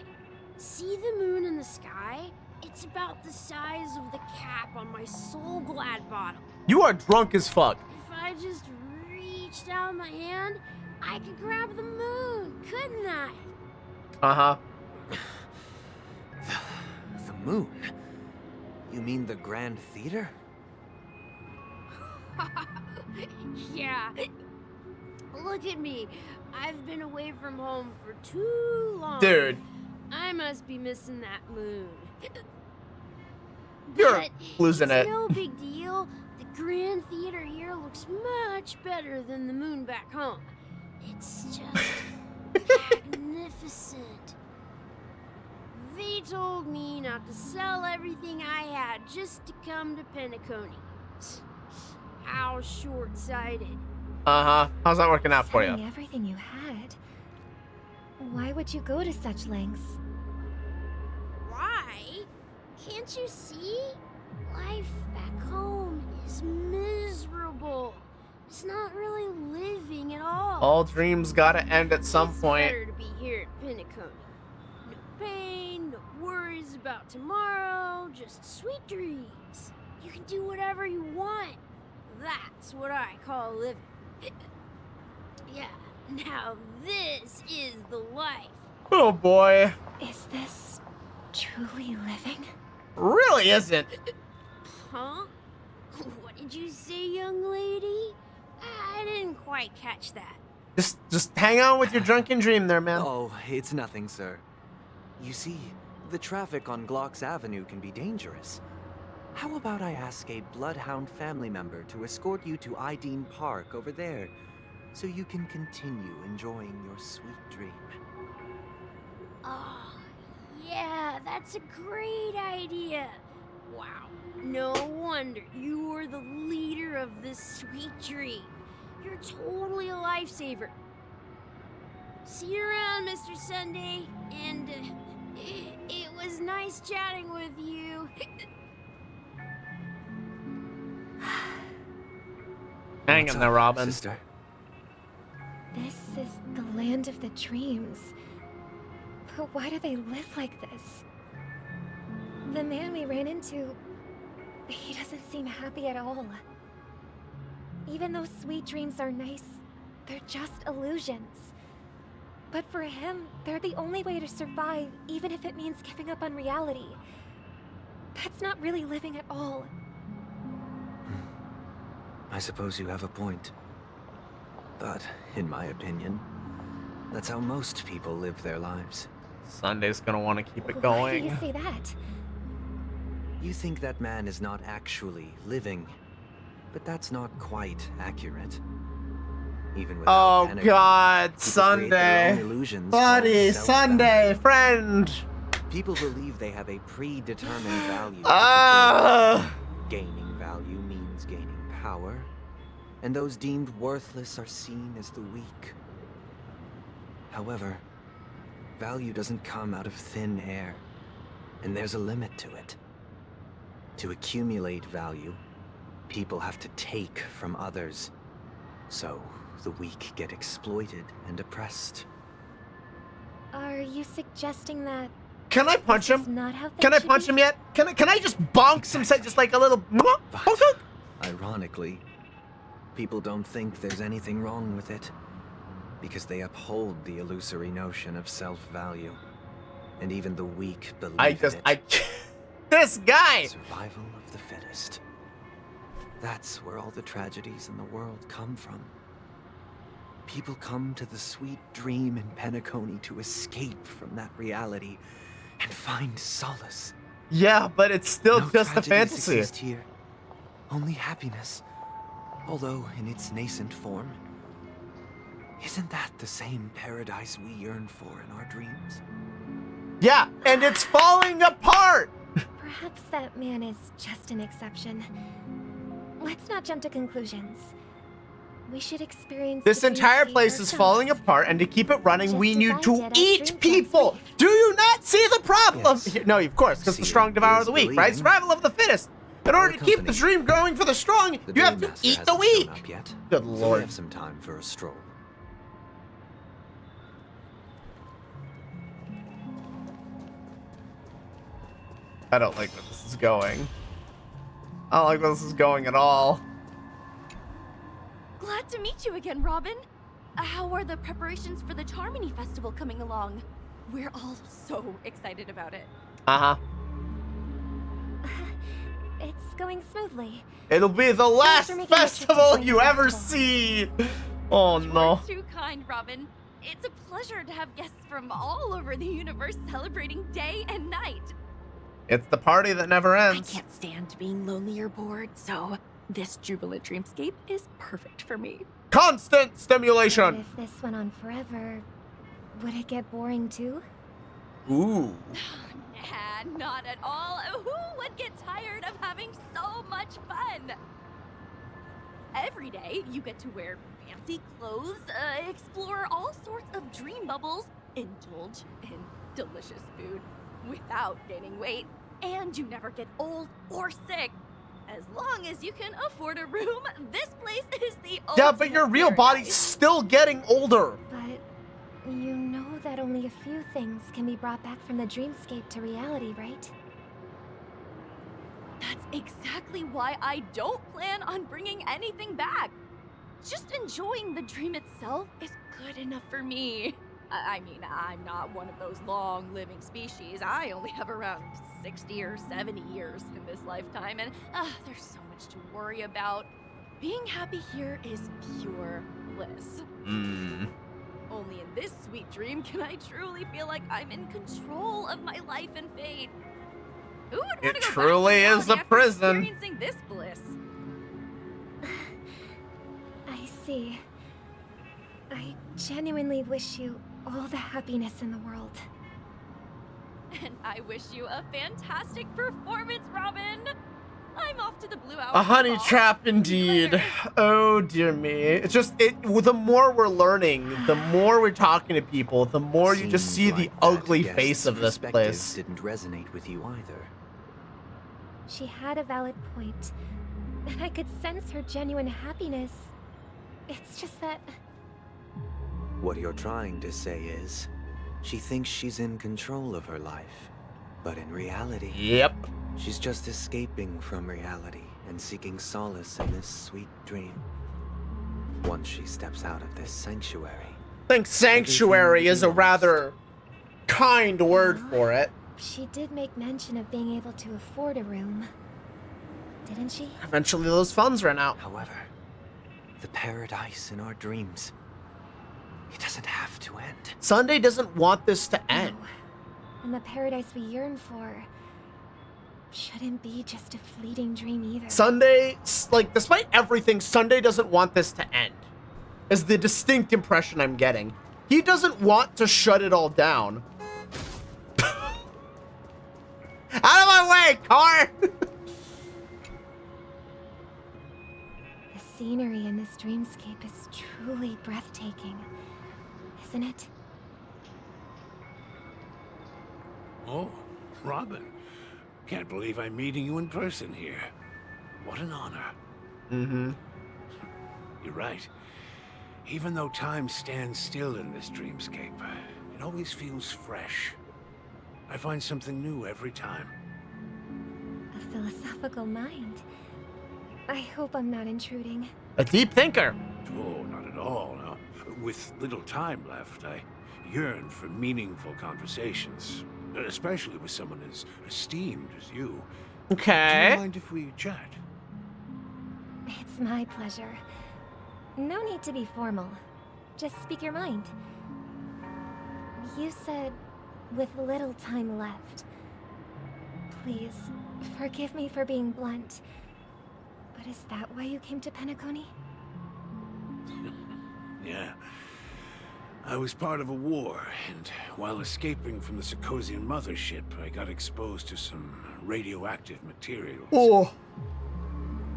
see the moon in the sky? It's about the size of the cap on my Soul Glad bottle. You are drunk as fuck. If I just reached out my hand, I could grab the moon, couldn't I? Uh-huh. The moon? You mean the Grand Theater? Yeah. Look at me. I've been away from home for too long. Dude. I must be missing that moon. You're losing it's it. No big deal. The Grand Theater here looks much better than the moon back home. It's just magnificent. They told me not to sell everything I had just to come to Penacony. How short-sighted. Uh-huh. How's that working out for you? Selling everything you had. Why would you go to such lengths? Why? Can't you see? Life back home is miserable. It's not really living at all. All dreams gotta end at some It's point. better to be here at Penacony. No pain, no worries about tomorrow, just sweet dreams. You can do whatever you want. That's what I call living. Yeah, now this is the life. Oh boy. Is this truly living? Really isn't. Huh? What did you say, young lady? I didn't quite catch that. Just hang on with your drunken dream there, man. Oh, it's nothing, sir. You see, the traffic on Glock's Avenue can be dangerous. How about I ask a Bloodhound family member to escort you to Ideen Park over there, so you can continue enjoying your sweet dream? Oh, yeah, that's a great idea. Wow, no wonder you were the leader of this sweet dream. You're totally a lifesaver. See you around, Mr. Sunday, and it was nice chatting with you. Hang in there, Robin. Sister? This is the land of the dreams. But why do they live like this? The man we ran into, he doesn't seem happy at all. Even though sweet dreams are nice, they're just illusions. But for him, they're the only way to survive, even if it means giving up on reality. That's not really living at all. I suppose you have a point. But, in my opinion, that's how most people live their lives. Sunday's gonna want to keep it Why going. do you say that? You think that man is not actually living, but that's not quite accurate. Even without Oh Penacony, God, people create their own Sunday. illusions Buddy, called self-value. Sunday, friend. People believe they have a predetermined value. Gaining value means gaining power, and those deemed worthless are seen as the weak. However, value doesn't come out of thin air, and there's a limit to it. To accumulate value, people have to take from others. So, the weak get exploited and oppressed. Are you suggesting that Can I punch this is him? not how things Can I should punch be? him yet? Can I just bonk some just like a little Ironically, people don't think there's anything wrong with it, because they uphold the illusory notion of self-value. And even the weak believe in it. This guy! Survival of the fittest. That's where all the tragedies in the world come from. People come to the sweet dream in Penacony to escape from that reality and find solace. Yeah, but it's still No just a tragedies fantasy. exist here. Only happiness. Although in its nascent form. Isn't that the same paradise we yearn for in our dreams? Yeah, and it's falling apart! Perhaps that man is just an exception. Let's not jump to conclusions. We should experience This the dream entire state place is ourselves. falling apart, and to keep it running, Just we as need I to did at eat Dreamcast people! Do you not see the problem? Yes. No, of course, because the Seeing strong devour is the weak, right? believing. Survival of the fittest. In order to keep the dream going for the strong, you have to eat the weak. Good So we lord. have some time for a stroll. I don't like where this is going. I don't like where this is going at all. Glad to meet you again, Robin. How are the preparations for the Charmony Festival coming along? We're all so excited about it. Uh-huh. It's going smoothly. It'll be the last for making a trip to festival join you the ever festival. see. Oh no. You're too kind, Robin. It's a pleasure to have guests from all over the universe celebrating day and night. It's the party that never ends. I can't stand being lonely or bored, so this jubilant dreamscape is perfect for me. Constant stimulation. If this went on forever, would it get boring too? Ooh. Nah, not at all. Who would get tired of having so much fun? Every day, you get to wear fancy clothes, explore all sorts of dream bubbles, indulge in delicious food without gaining weight, and you never get old or sick. As long as you can afford a room, this place is the Yeah, but your real body's still getting older. But you know that only a few things can be brought back from the dreamscape to reality, right? That's exactly why I don't plan on bringing anything back. Just enjoying the dream itself is good enough for me. I mean, I'm not one of those long-living species. I only have around 60 or 70 years in this lifetime, and there's so much to worry about. Being happy here is pure bliss. Only in this sweet dream can I truly feel like I'm in control of my life and fate. Who would want It to go truly back to is a reality after prison. experiencing this bliss? I see. I genuinely wish you all the happiness in the world. And I wish you a fantastic performance, Robin. I'm off to the Blue Hour. A honey trap indeed. Oh dear me. It's just the more we're learning, the more we're talking to people, the more you just see the ugly face of this place. Didn't resonate with you either. She had a valid point, and I could sense her genuine happiness. It's just that... What you're trying to say is, she thinks she's in control of her life. But in reality, yep, she's just escaping from reality and seeking solace in this sweet dream. Once she steps out of this sanctuary. I think sanctuary is a rather kind word for it. She did make mention of being able to afford a room, didn't she? Eventually those funds ran out. However, the paradise in our dreams, it doesn't have to end. Sunday doesn't want this to end. No. And the paradise we yearn for shouldn't be just a fleeting dream either. Sunday, like, despite everything, Sunday doesn't want this to end. Is the distinct impression I'm getting. He doesn't want to shut it all down. Out of my way, car! The scenery in this dreamscape is truly breathtaking, isn't it? Oh, Robin. Can't believe I'm meeting you in person here. What an honor. Mm-hmm. You're right. Even though time stands still in this dreamscape, it always feels fresh. I find something new every time. A philosophical mind. I hope I'm not intruding. A deep thinker. Oh, not at all, no. With little time left, I yearn for meaningful conversations. Especially with someone as esteemed as you. Okay. Do you mind if we chat? It's my pleasure. No need to be formal. Just speak your mind. You said, with little time left. Please, forgive me for being blunt. But is that why you came to Penacony? Yeah. I was part of a war, and while escaping from the Sarkosian mothership, I got exposed to some radioactive materials. Oh.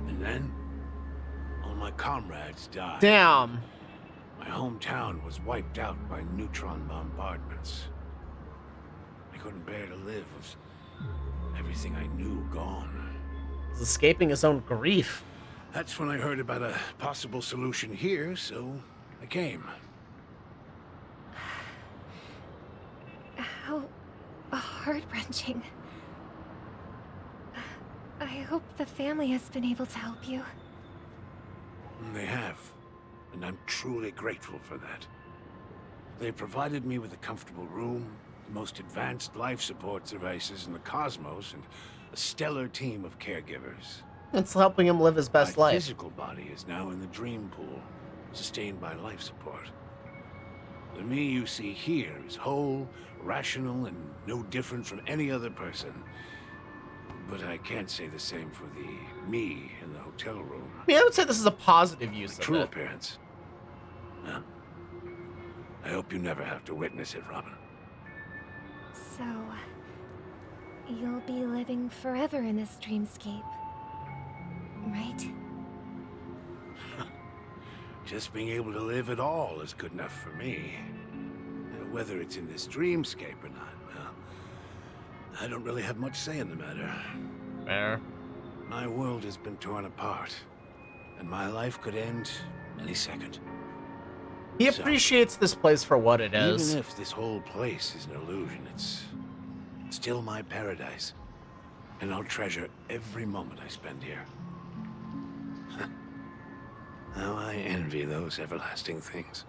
And then, all my comrades died. Damn. My hometown was wiped out by neutron bombardments. I couldn't bear to live with everything I knew gone. He's escaping his own grief. That's when I heard about a possible solution here, so I came. How heart-wrenching. I hope the family has been able to help you. They have, and I'm truly grateful for that. They provided me with a comfortable room, the most advanced life support devices in the cosmos, and a stellar team of caregivers. It's helping him live his best My life. physical body is now in the dream pool, sustained by life support. The me you see here is whole, rational, and no different from any other person. But I can't say the same for the me in the hotel room. I mean, I would say this is a positive use of True it. appearance. Well, I hope you never have to witness it, Robin. So, you'll be living forever in this dreamscape, right? Just being able to live at all is good enough for me. Whether it's in this dreamscape or not, well, I don't really have much say in the matter. Fair. My world has been torn apart, and my life could end any second. He appreciates this place for what it is. Even if this whole place is an illusion, it's still my paradise. And I'll treasure every moment I spend here. How I envy those everlasting things.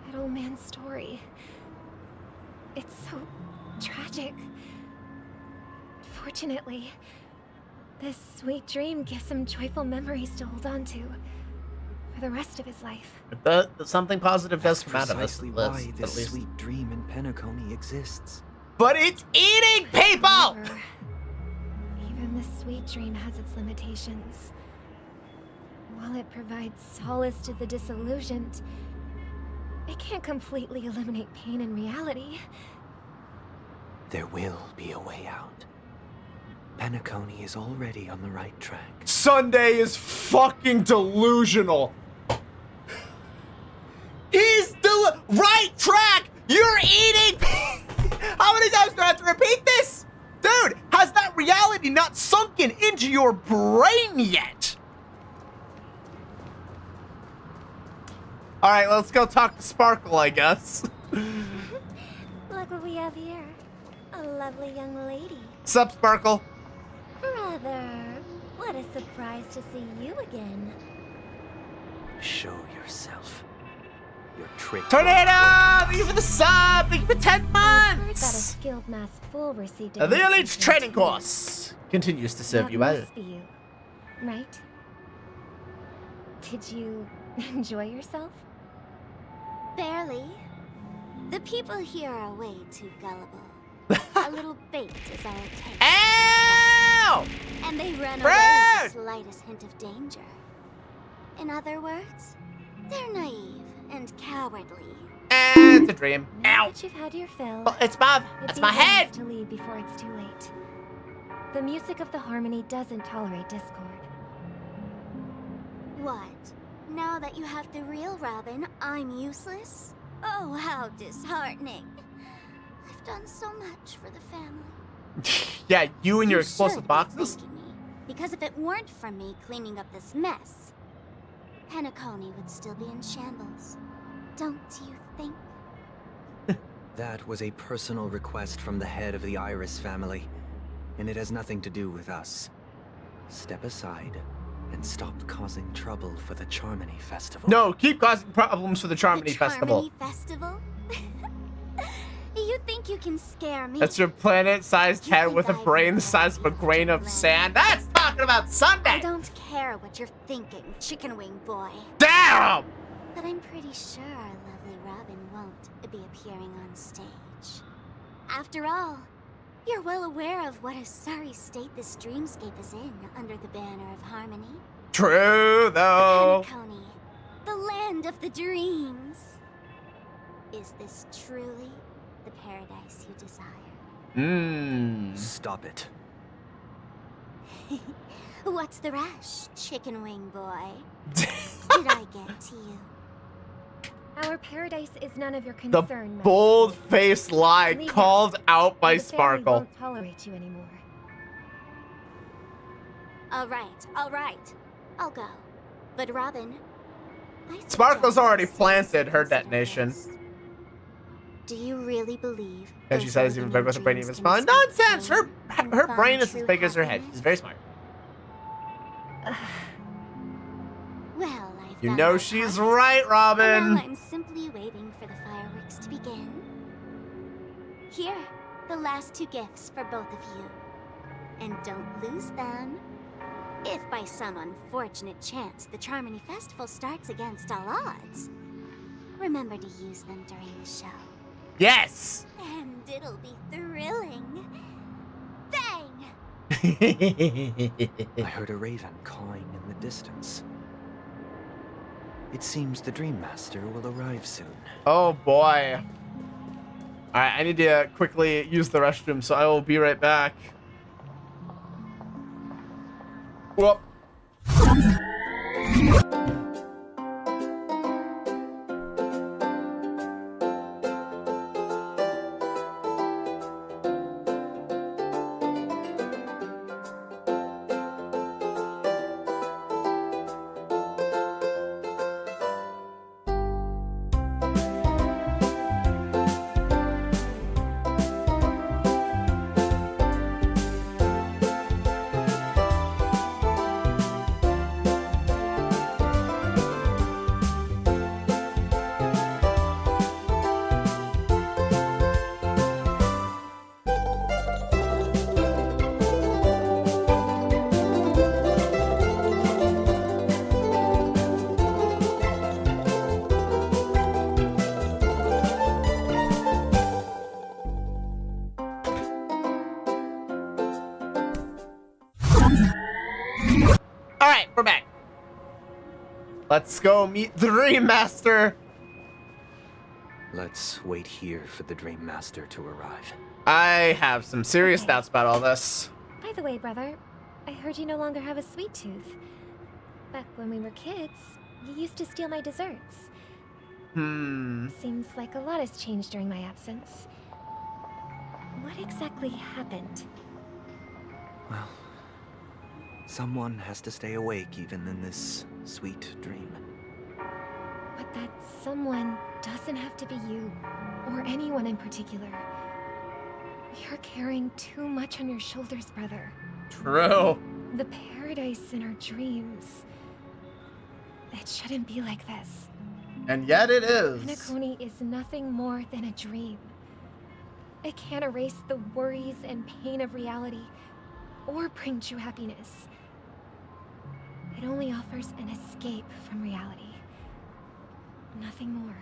That old man's story. It's so tragic. Fortunately, this sweet dream gives him joyful memories to hold on to for the rest of his life. Something positive does come out of this. Precisely why this sweet dream in Penacony exists. But it's eating people! However, even the sweet dream has its limitations. While it provides solace to the disillusioned, it can't completely eliminate pain in reality. There will be a way out. Penacony is already on the right track. Sunday is fucking delusional. He's the right track! You're eating! How many times do I have to repeat this? Dude, has that reality not sunken into your brain yet? Alright, let's go talk to Sparkle, I guess. Look what we have here. A lovely young lady. Sup, Sparkle? Brother, what a surprise to see you again. Show yourself. Your trick. Tornado! Thank you for the sub! Thank you for 10 Heard that a months! skilled mass fool received The Elite Training Course continues to serve That you well. must be you, right? Did you enjoy yourself? Barely. The people here are way too gullible. A little bait is all it takes. Ow! And they run Fred! away at the slightest hint of danger. In other words, they're naive and cowardly. It's a dream. Now Ow! that you've had your fill, Well, it's my it'd my be head! wise to leave before it's too late. The music of the harmony doesn't tolerate discord. What? Now that you have the real Robin, I'm useless? Oh, how disheartening. I've done so much for the family. Yeah, you and your You explosive should be boxes? thanking me, because if it weren't for me cleaning up this mess, Penacony would still be in shambles. Don't you think? That was a personal request from the head of the Iris family, and it has nothing to do with us. Step aside and stop causing trouble for the Charmony Festival. No, keep causing problems for the Charmony Festival. Charmony Festival? You think you can scare me? That's your planet-sized head with a brain the size of a grain of sand. That's talking about I Sunday! don't care what you're thinking, chicken wing boy. Damn! But I'm pretty sure our lovely Robin won't be appearing on stage. After all, you're well aware of what a sorry state this dreamscape is in under the banner of harmony. True, though. Penacony, the land of the dreams. Is this truly the paradise you desire? Stop it. What's the rush, chicken wing boy? Did I get to you? Our paradise is none of your The concern, Master. bold-faced lie Leave called out by The family Sparkle. won't tolerate you anymore. All right. I'll go. But Robin, Sparkle's already planted her detonation. do you really believe? And she says even bigger with her brain even smaller. Nonsense! Her brain is as big as her head. She's very smart. Well, I've You done know my she's part. right, And Robin. now I'm simply waiting for the fireworks to begin. Here, the last 2 gifts for both of you. And don't lose them. If by some unfortunate chance the Charmony Festival starts against all odds, remember to use them during the show. Yes! And it'll be thrilling. Bang! I heard a raven cawing in the distance. It seems the Dream Master will arrive soon. Oh boy. Alright, I need to quickly use the restroom, so I will be right back. Whoop. Alright, we're back. Let's go meet the Dream Master. Let's wait here for the Dream Master to arrive. I have some serious doubts about all this. By the way, brother, I heard you no longer have a sweet tooth. Back when we were kids, you used to steal my desserts. Seems like a lot has changed during my absence. What exactly happened? Well, someone has to stay awake even in this sweet dream. But that someone doesn't have to be you, or anyone in particular. You're carrying too much on your shoulders, brother. True. The paradise in our dreams. It shouldn't be like this. And yet it is. Penacony is nothing more than a dream. It can't erase the worries and pain of reality, or bring true happiness. It only offers an escape from reality. Nothing more.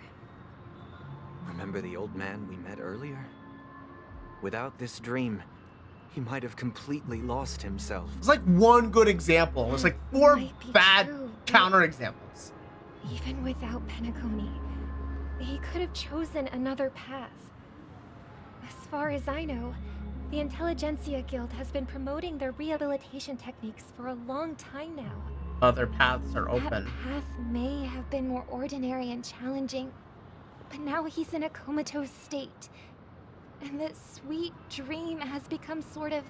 Remember the old man we met earlier? Without this dream, he might have completely lost himself. It's like one good example. It's like 4 bad counterexamples. Even without Penacony, he could have chosen another path. As far as I know, the Intelligentsia Guild has been promoting their rehabilitation techniques for a long time now. Other paths are That open. path may have been more ordinary and challenging, but now he's in a comatose state. And the sweet dream has become sort of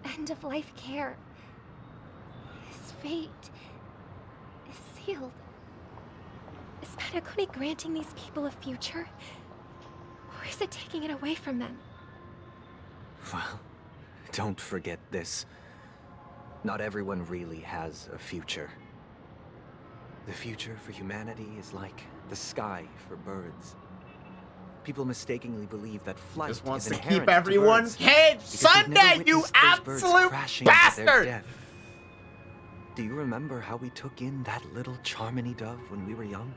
end-of-life care. His fate is sealed. Is Penacony granting these people a future? Or is it taking it away from them? Well, don't forget this. Not everyone really has a future. The future for humanity is like the sky for birds. People mistakenly believe that flight Just wants is to inherent keep everyone birds caged. because they've never Sunday, you witnessed those birds absolute crashing into their bastard! death. Do you remember how we took in that little Charmony dove when we were young?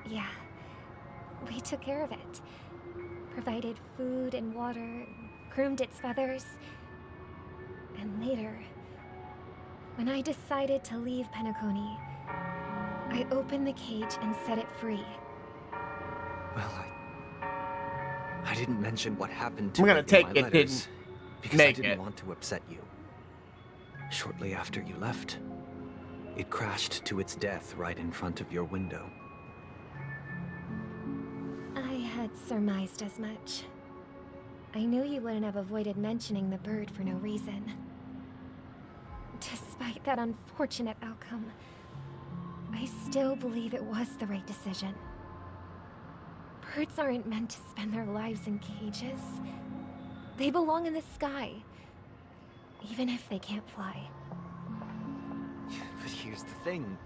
Yeah. We took care of it. Provided food and water, groomed its feathers. And later, when I decided to leave Penacony, I opened the cage and set it free. Well, I didn't mention what happened to I'm gonna it in take my it letters, didn't because I make didn't it. want to upset you. Shortly after you left, It crashed to its death right in front of your window. I had surmised as much. I knew you wouldn't have avoided mentioning the bird for no reason. Despite that unfortunate outcome, I still believe it was the right decision. Birds aren't meant to spend their lives in cages. They belong in the sky, even if they can't fly. But here's the thing.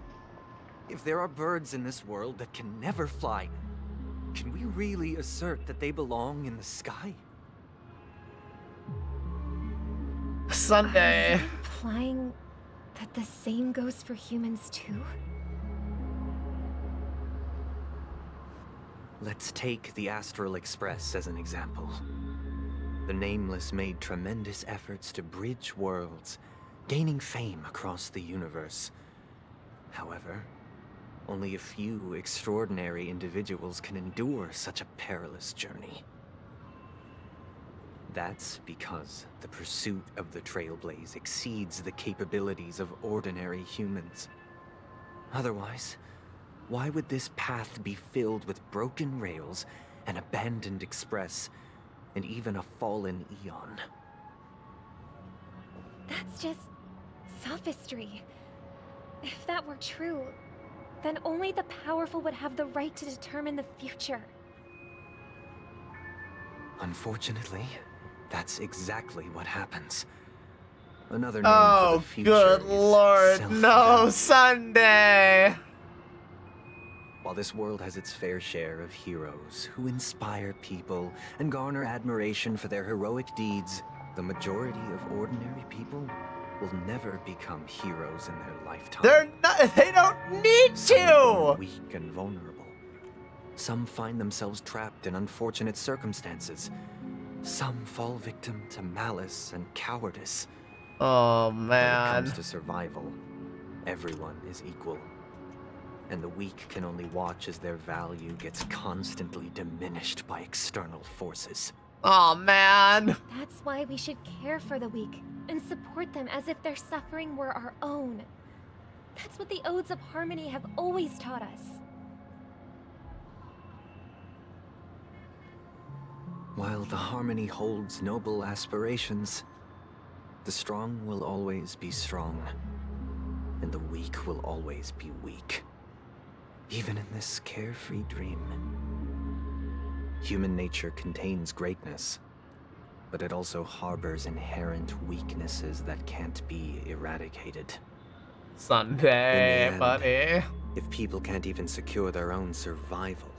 If there are birds in this world that can never fly, can we really assert that they belong in the sky? Sunday. Are you implying that the same goes for humans too? Let's take the Astral Express as an example. The Nameless made tremendous efforts to bridge worlds, gaining fame across the universe. However, only a few extraordinary individuals can endure such a perilous journey. That's because the pursuit of the Trailblaze exceeds the capabilities of ordinary humans. Otherwise, why would this path be filled with broken rails, an abandoned express, and even a fallen Eon? That's just sophistry. If that were true, then only the powerful would have the right to determine the future. Unfortunately, that's exactly what happens. Another name for the future good is lord, no, self-doubt. Sunday! While this world has its fair share of heroes who inspire people and garner admiration for their heroic deeds, the majority of ordinary people will never become heroes in their lifetime. They don't need to! Weak and vulnerable. Some find themselves trapped in unfortunate circumstances. Some fall victim to malice and cowardice. Oh, When it man. comes to survival, everyone is equal. And the weak can only watch as their value gets constantly diminished by external forces. Oh, man. That's why we should care for the weak and support them as if their suffering were our own. That's what the Odes of Harmony have always taught us. While the Harmony holds noble aspirations, the strong will always be strong, and the weak will always be weak. Even in this carefree dream. Human nature contains greatness, but it also harbors inherent weaknesses that can't be eradicated. Sunday, In the end, buddy. if people can't even secure their own survival,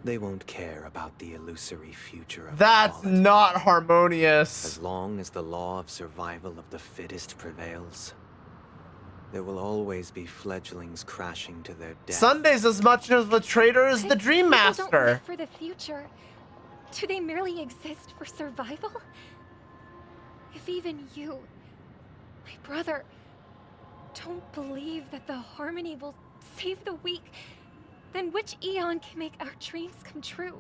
they won't care about the illusory future of That's equality. not harmonious. As long as the law of survival of the fittest prevails, there will always be fledglings crashing to their death. Sunday's as much of a traitor as the Dream People don't Master. live for the future. Do they merely exist for survival? If even you, my brother, don't believe that the Harmony will save the weak, then which Eon can make our dreams come true?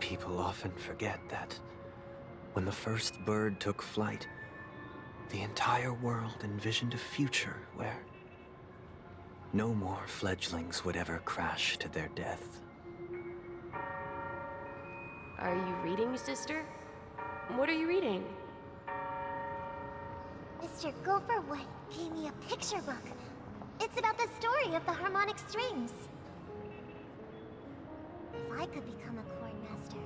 People often forget that when the first bird took flight, the entire world envisioned a future where no more fledglings would ever crash to their death. Are you reading, sister? What are you reading? Mr. Gopherwood gave me a picture book. It's about the story of the harmonic strings. If I could become a chord master,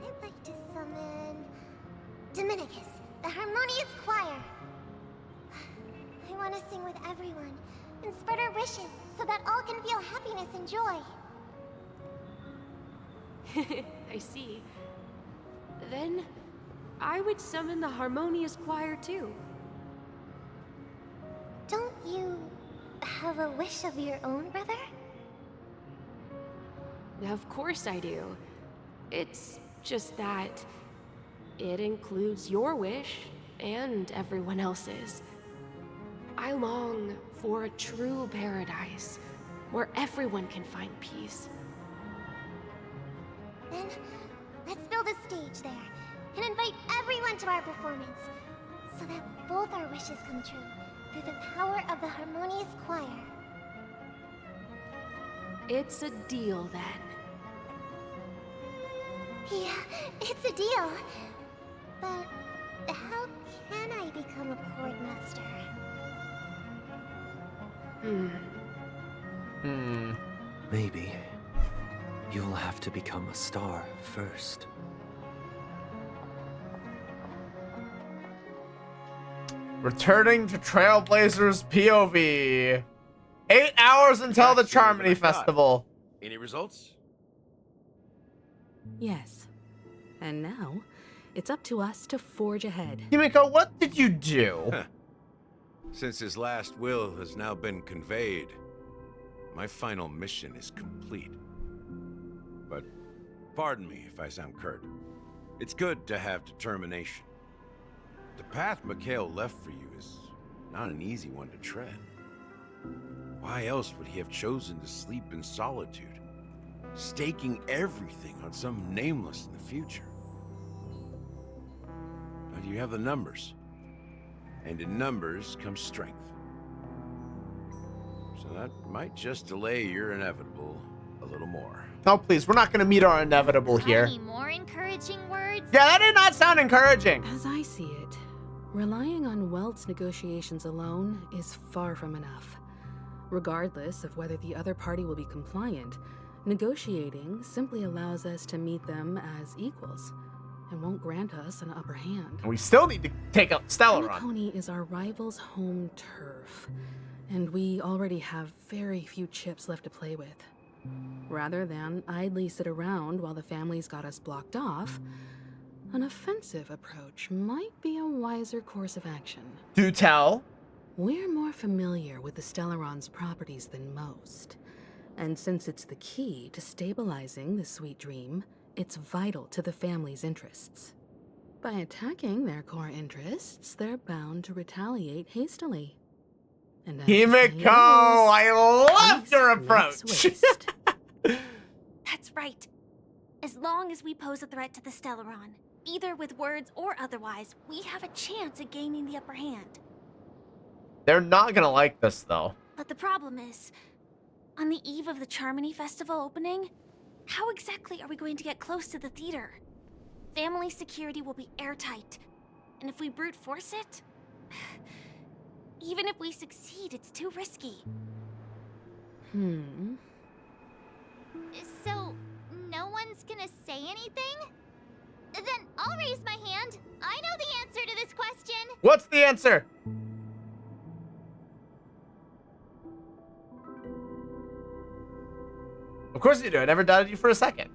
I'd like to summon Dominicus, the harmonious choir. I want to sing with everyone and spread our wishes so that all can feel happiness and joy. I see. Then, I would summon the harmonious choir too. Don't you have a wish of your own, brother? Of course I do. It's just that it includes your wish and everyone else's. I long for a true paradise where everyone can find peace. Then, let's build a stage there, and invite everyone to our performance, so that both our wishes come true through the power of the harmonious choir. It's a deal then. Yeah, it's a deal. But how can I become a chord master? Maybe you'll have to become a star first. Returning to Trailblazers POV. 8 hours until the Charmony Festival. Any results? Yes. And now, it's up to us to forge ahead. Himiko, what did you do? Since his last will has now been conveyed, my final mission is complete. But pardon me if I sound curt. It's good to have determination. The path Mikhail left for you is not an easy one to tread. Why else would he have chosen to sleep in solitude, staking everything on some nameless in the future? But you have the numbers, and in numbers comes strength. So that might just delay your inevitable a little more. No, please, we're not going to meet our inevitable here. Any more encouraging words? Yeah, that did not sound encouraging. As I see it, relying on Welt's negotiations alone is far from enough. Regardless of whether the other party will be compliant, negotiating simply allows us to meet them as equals and won't grant us an upper hand. And we still need to take out Stellaron. Penacony is our rival's home turf, and we already have very few chips left to play with. Rather than idly sit around while the family's got us blocked off, an offensive approach might be a wiser course of action. Do tell. We're more familiar with the Stellaron's properties than most, and since it's the key to stabilizing the sweet dream, it's vital to the family's interests. By attacking their core interests, they're bound to retaliate hastily. And as Himiko, I love your approach. That's right. As long as we pose a threat to the Stellaron, either with words or otherwise, we have a chance at gaining the upper hand. They're not going to like this, though. But the problem is, on the eve of the Charmony Festival opening, how exactly are we going to get close to the theater? Family security will be airtight, and if we brute force it, even if we succeed, it's too risky. So, no one's gonna say anything? Then I'll raise my hand. I know the answer to this question. What's the answer? Of course you do. I never doubted you for a second.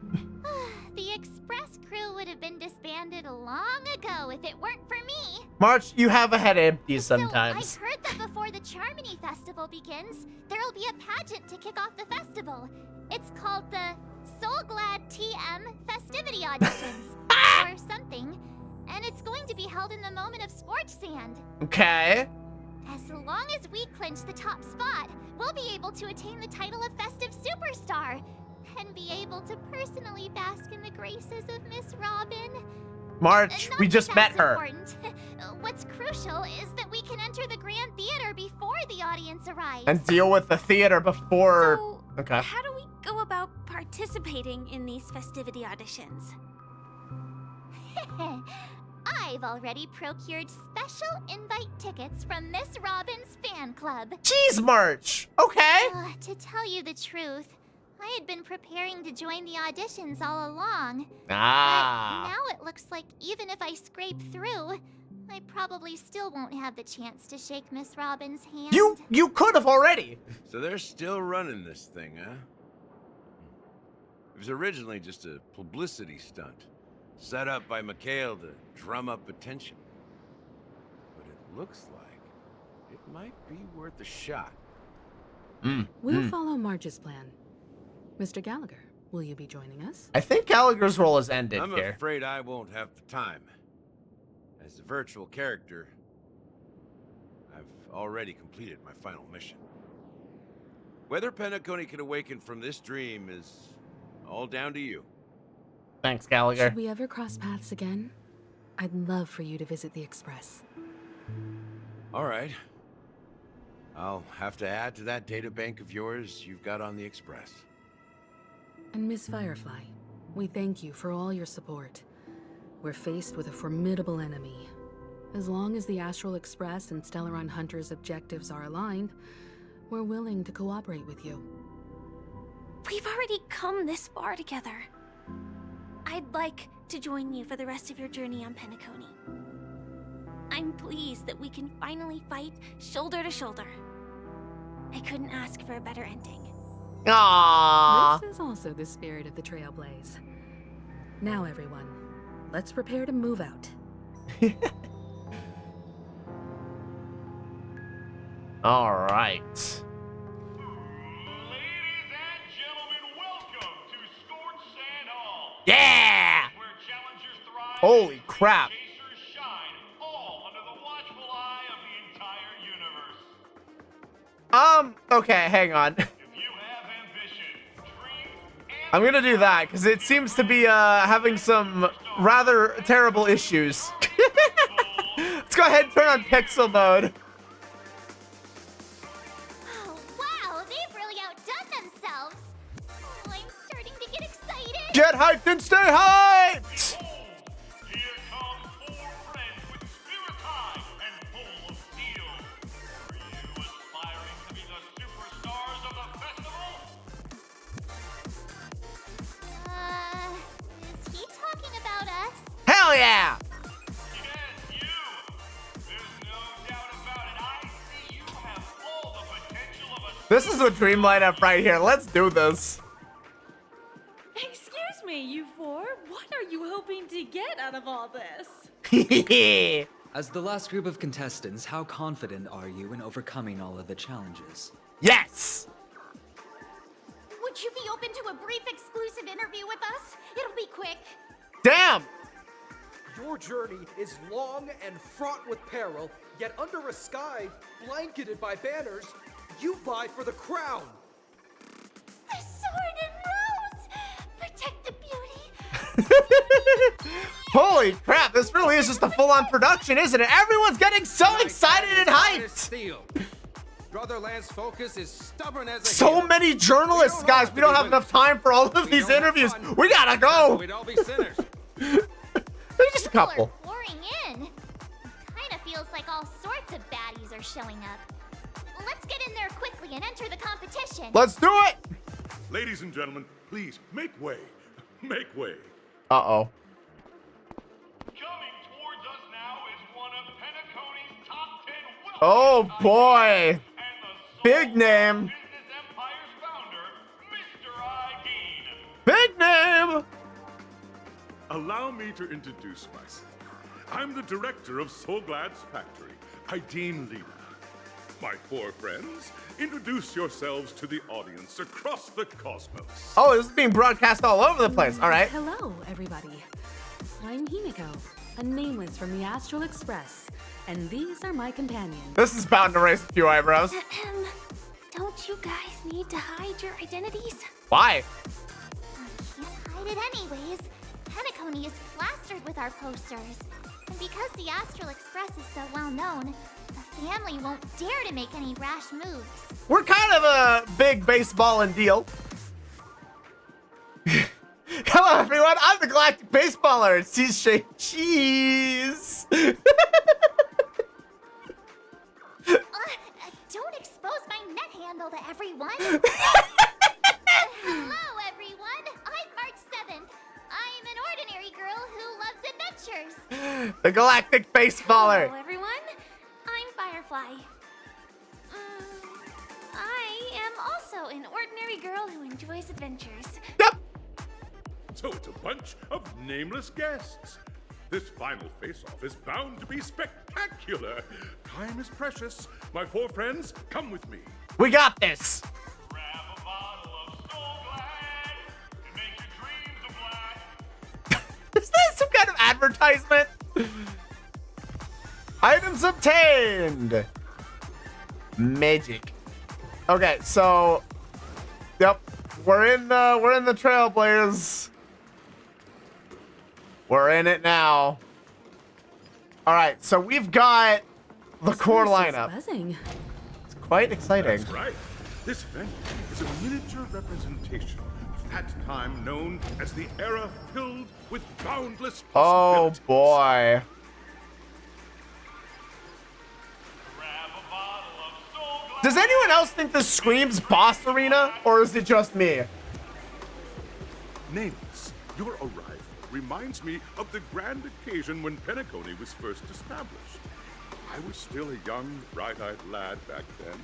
The Express crew would have been disbanded long ago if it weren't for me. March, you have a head empty sometimes. So I've heard that before the Charmony Festival begins, there'll be a pageant to kick off the festival. It's called the Soul Glad TM Festivity Auditions, or something. And it's going to be held in the moment of Scorch Sand. Okay. As long as we clinch the top spot, we'll be able to attain the title of Festive Superstar and be able to personally bask in the graces of Miss Robin. March, we just met her. Important. What's crucial is that we can enter the Grand Theater before the audience arrives. And deal with the theater before... So, okay. how do we go about participating in these festivity auditions? I've already procured special invite tickets from Miss Robin's fan club. Jeez, March. Okay. To tell you the truth, I had been preparing to join the auditions all along. Ah. But now it looks like even if I scrape through, I probably still won't have the chance to shake Miss Robin's hand. You could have already. So they're still running this thing, huh? It was originally just a publicity stunt, set up by Mikhail to drum up attention. But it looks like it might be worth a shot. We'll follow Marge's plan. Mr. Gallagher, will you be joining us? I think Gallagher's role is ended I'm here. afraid I won't have the time. As a virtual character, I've already completed my final mission. Whether Penacony can awaken from this dream is all down to you. Thanks, Gallagher. Should we ever cross paths again? I'd love for you to visit the Express. All right. I'll have to add to that data bank of yours you've got on the Express. And Miss Firefly, we thank you for all your support. We're faced with a formidable enemy. As long as the Astral Express and Stellaron Hunter's objectives are aligned, we're willing to cooperate with you. We've already come this far together. I'd like to join you for the rest of your journey on Penacony. I'm pleased that we can finally fight shoulder to shoulder. I couldn't ask for a better ending. Aww. This is also the spirit of the Trailblaze. Now, everyone, let's prepare to move out. All right. Yeah! Holy crap. Okay, hang on. I'm gonna do that, because it seems to be, having some rather terrible issues. Let's go ahead and turn on pixel mode. Oh, wow, they've really outdone themselves. Oh, I'm starting to get excited. Get hyped and stay hyped! Is he talking about us? Hell yeah! This is the dream lineup right here. Let's do this. Excuse me, you four. What are you hoping to get out of all this? As the last group of contestants, how confident are you in overcoming all of the challenges? Yes! Would you be open to a brief exclusive interview with us? It'll be quick. Damn! Your journey is long and fraught with peril, yet under a sky blanketed by banners, you vie for the crown. The sword and rose! Protect the beauty! Holy crap, this really is just a full-on production, isn't it? Everyone's getting so excited and hyped! Brotherland's focus is stubborn as a So heel. many journalists, guys. We don't have enough time for all of these interviews. We gotta go. We'd all be sinners. There's just a couple. Pouring in. Kinda feels like all sorts of baddies are showing up. Let's get in there quickly and enter the competition. Let's do it. Ladies and gentlemen, please make way. Make way. Uh-oh. Coming towards us now is one of Penacony's top 10 Oh, boy. Big name. Big name. Allow me to introduce myself. I'm the director of Solglad's factory, Ideen Lina. My four friends, introduce yourselves to the audience across the cosmos. Oh, this is being broadcast all over the place. All right. Hello, everybody. I'm Himiko, a nameless from the Astral Express, and these are my companions. This is bound to raise a few eyebrows. Don't you guys need to hide your identities? Why? Can't hide it anyways. Penacony is plastered with our posters. And because the Astral Express is so well known, the family won't dare to make any rash moves. We're kind of a big baseball and deal. Hello, everyone. I'm the Galactic Baseballer. It's cheese. Don't expose my net handle to everyone. Hello, everyone. I'm March 7th. I'm an ordinary girl who loves adventures. The Galactic Baseballer. Hello, everyone. I'm Firefly. I am also an ordinary girl who enjoys adventures. So it's a bunch of nameless guests. This final face-off is bound to be spectacular. Time is precious. My four friends, come with me. We got this. Is that some kind of advertisement? Items obtained. Magic. Okay, so yep, we're in the Trailblazers. We're in it now. All right, so we've got the core place is lineup. buzzing. It's quite exciting. That's right. This venue is a miniature representation of that time known as the era filled with boundless Oh possibilities. boy. Does anyone else think this screams boss arena, or is it just me? Nameless, your arrival reminds me of the grand occasion when Penacony was first established. I was still a young, bright-eyed lad back then,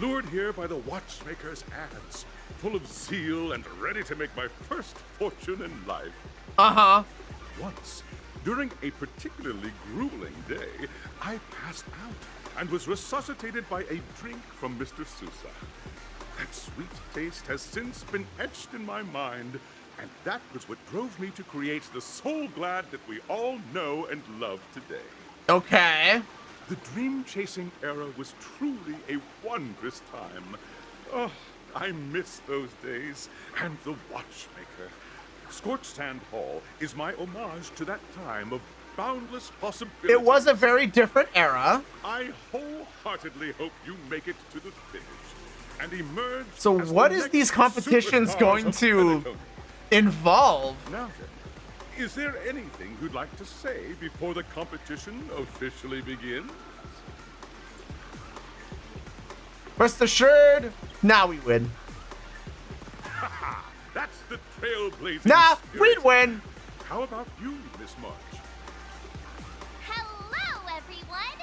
lured here by the watchmaker's ads, full of zeal and ready to make my first fortune in life. Uh-huh. Once, during a particularly grueling day, I passed out and was resuscitated by a drink from Mr. Sousa. That sweet taste has since been etched in my mind, and that was what drove me to create the Soul Glad that we all know and love today. Okay. The dream-chasing era was truly a wondrous time. Oh, I miss those days, and the watchmaker. Scorched Sand Hall is my homage to that time of boundless possibilities. It was a very different era. I wholeheartedly hope you make it to the finish and emerge. So as what the is next these competitions superstars going of to Penacony. involve? Now then, is there anything you'd like to say before the competition officially begins? Rest assured, now we win. That's the trailblazing Nah, spirit. we'd win. How about you, Miss March? Hello, everyone!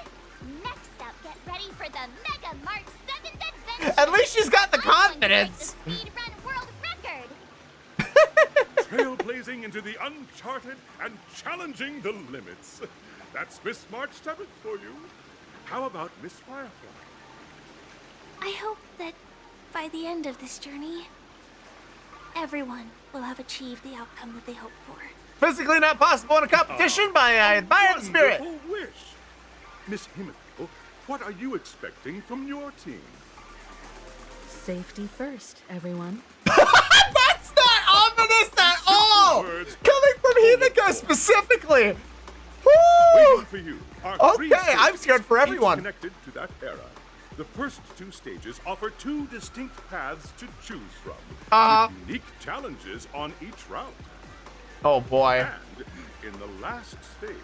Next up, get ready for the Mega March 7th adventure! At least she's got the I'm going to break confidence. the speedrun world record! Trailblazing into the uncharted and challenging the limits. That's Miss March 7th for you. How about Miss Firefly? I hope that by the end of this journey, everyone will have achieved the outcome that they hoped for. Physically not possible in a competition, but I admire the spirit. Wonderful wish. Miss Himiko, what are you expecting from your team? Safety first, everyone. That's not ominous at all! Coming from Himiko specifically. Woo! Waiting for you are three Okay, I'm stages, scared for each everyone. connected to that era. The first two stages offer two distinct paths to choose from, with unique challenges on each route. Oh boy. And in the last stage,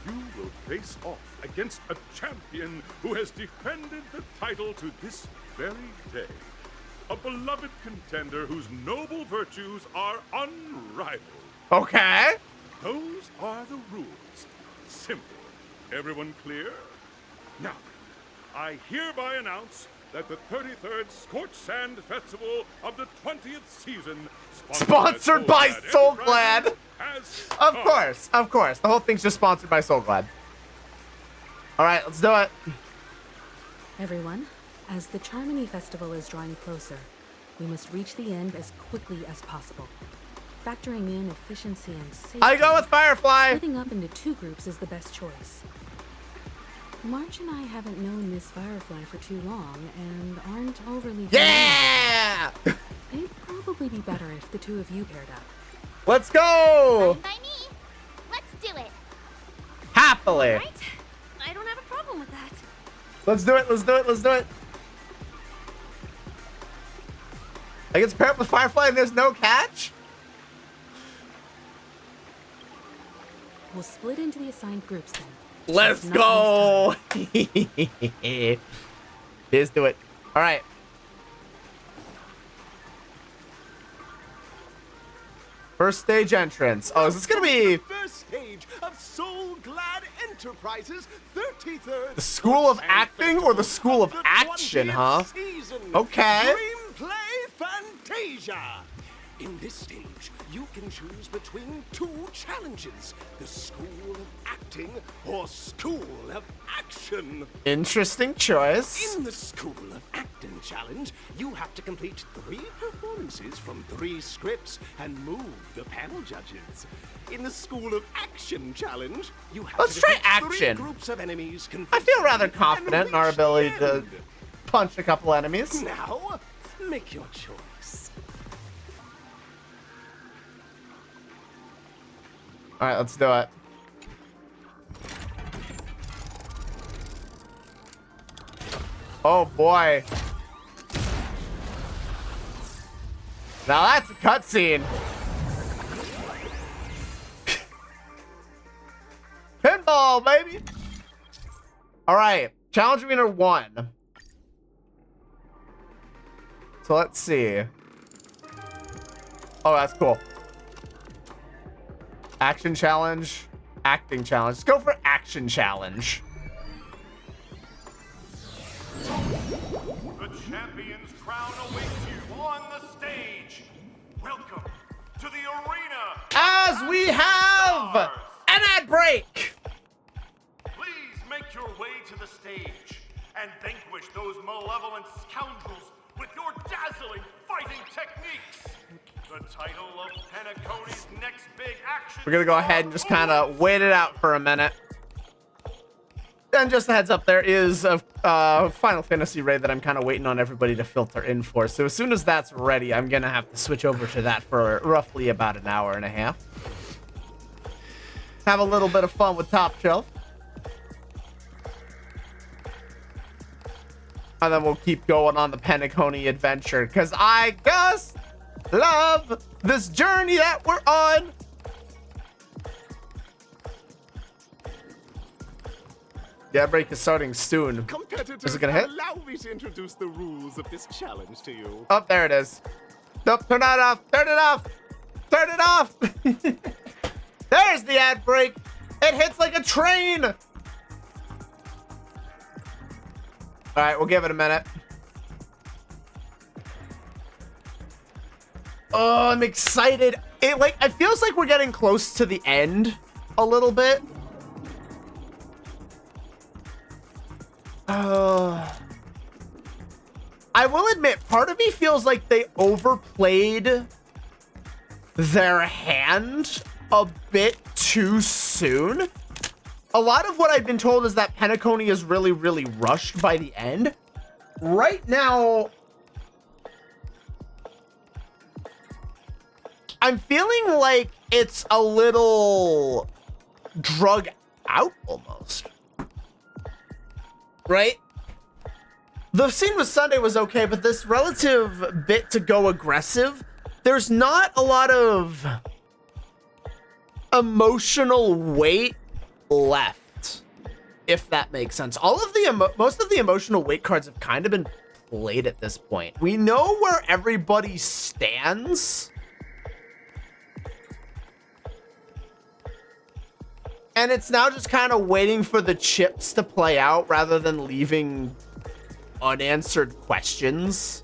you will face off against a champion who has defended the title to this very day. A beloved contender whose noble virtues are unrivaled. Okay. Those are the rules. Simple. Everyone clear? Now, I hereby announce that the 33rd Scorched Sand Festival of the 20th season, Sponsored by Soul Glad. has Of course, of course. The whole thing's just sponsored by Soul Glad. All right, let's do it. Everyone, as the Charmony Festival is drawing closer, we must reach the end as quickly as possible. Factoring in efficiency and safety, I go with Firefly. splitting up into two groups is the best choice. March and I haven't known Miss Firefly for too long and aren't overly Yeah! It'd probably be better if the two of you paired up. Let's go. By me. Let's do it. Happily. Right? I don't have a problem with that. Let's do it. Let's do it. Let's do it. I get paired up with Firefly and there's no catch? We'll split into the assigned groups then. Let's go. Let's do it. All right. First stage entrance. Oh, is this gonna be First stage of Soul Glad Enterprises 33rd the School of Acting or the School of Action, huh? Okay. Dreamplay Fantasia. In this stage, you can choose between two challenges: the School of Acting or School of Action. Interesting choice. In the School of Acting challenge, you have to complete 3 performances from 3 scripts and move the panel judges. In the School of Action challenge, you have Let's to try defeat action. 3 groups of enemies. I feel rather confident in our ability to punch a couple enemies. Now, make your choice. All right, let's do it. Oh boy. Now that's a cutscene. Pinball, baby. All right, challenge arena 1. So let's see. Oh, that's cool. Action challenge, acting challenge. Let's go for action challenge. The champion's crown awaits you on the stage. Welcome to the arena. As we have an ad break. Please make your way to the stage and vanquish those malevolent scoundrels with your dazzling fighting techniques. The title of Penacony's next big action. We're gonna go ahead and just kind of wait it out for a minute. And just a heads up, there is a Final Fantasy raid that I'm kind of waiting on everybody to filter in for. So as soon as that's ready, I'm gonna have to switch over to that for roughly about an hour and a half. Have a little bit of fun with Top Shelf. And then we'll keep going on the Penacony adventure, because I just love this journey that we're on. Yeah, break is starting soon. Is it gonna hit? Allow me to introduce the rules of this challenge to you. Oh, there it is. Nope, turn that off. Turn it off. Turn it off. There's the ad break. It hits like a train. All right, we'll give it a minute. Oh, I'm excited. It feels like we're getting close to the end a little bit. I will admit, part of me feels like they overplayed their hand a bit too soon. A lot of what I've been told is that Penacony is really, really rushed by the end. Right now, I'm feeling like it's a little drug out almost. Right? The scene with Sunday was okay, but this relative bit to go aggressive, there's not a lot of emotional weight left, if that makes sense. All of the most of the emotional weight cards have kind of been played at this point. We know where everybody stands. And it's now just kind of waiting for the chips to play out rather than leaving unanswered questions.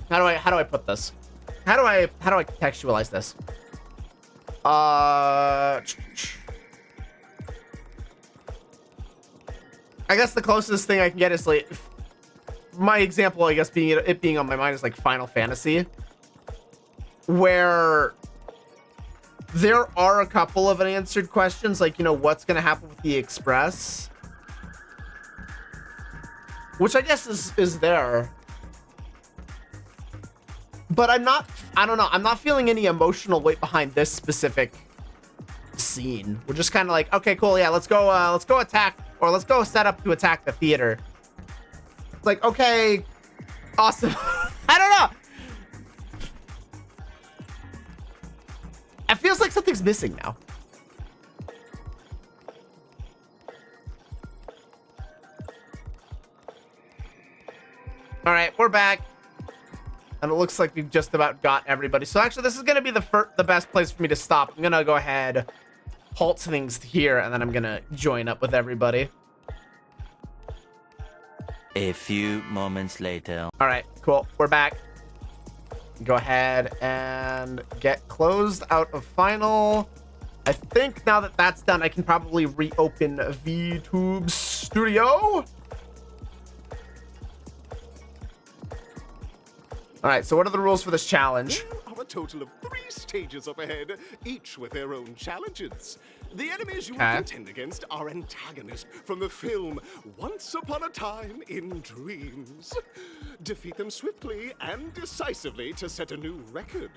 How do I put this? How do I contextualize this? I guess the closest thing I can get is like my example, I guess, being on my mind is like Final Fantasy, where there are a couple of unanswered questions, like, you know, what's gonna happen with the Express, which I guess is there, but I don't know, I'm not feeling any emotional weight behind this specific scene. We're just kind of like, okay, cool, yeah, let's go attack, or let's go set up to attack the theater. It's like, okay, awesome. I don't know. It feels like something's missing now. All right, we're back. And it looks like we've just about got everybody. So actually, this is going to be the best place for me to stop. I'm going to go ahead, halt things here, and then I'm going to join up with everybody. A few moments later. All right, cool. We're back. Go ahead and get closed out of final. I think now that that's done, I can probably reopen VTube Studio. All right, so what are the rules for this challenge? There are a total of 3 stages up ahead, each with their own challenges. The enemies you will contend against are antagonists from the film Once Upon a Time in Dreams. Defeat them swiftly and decisively to set a new record.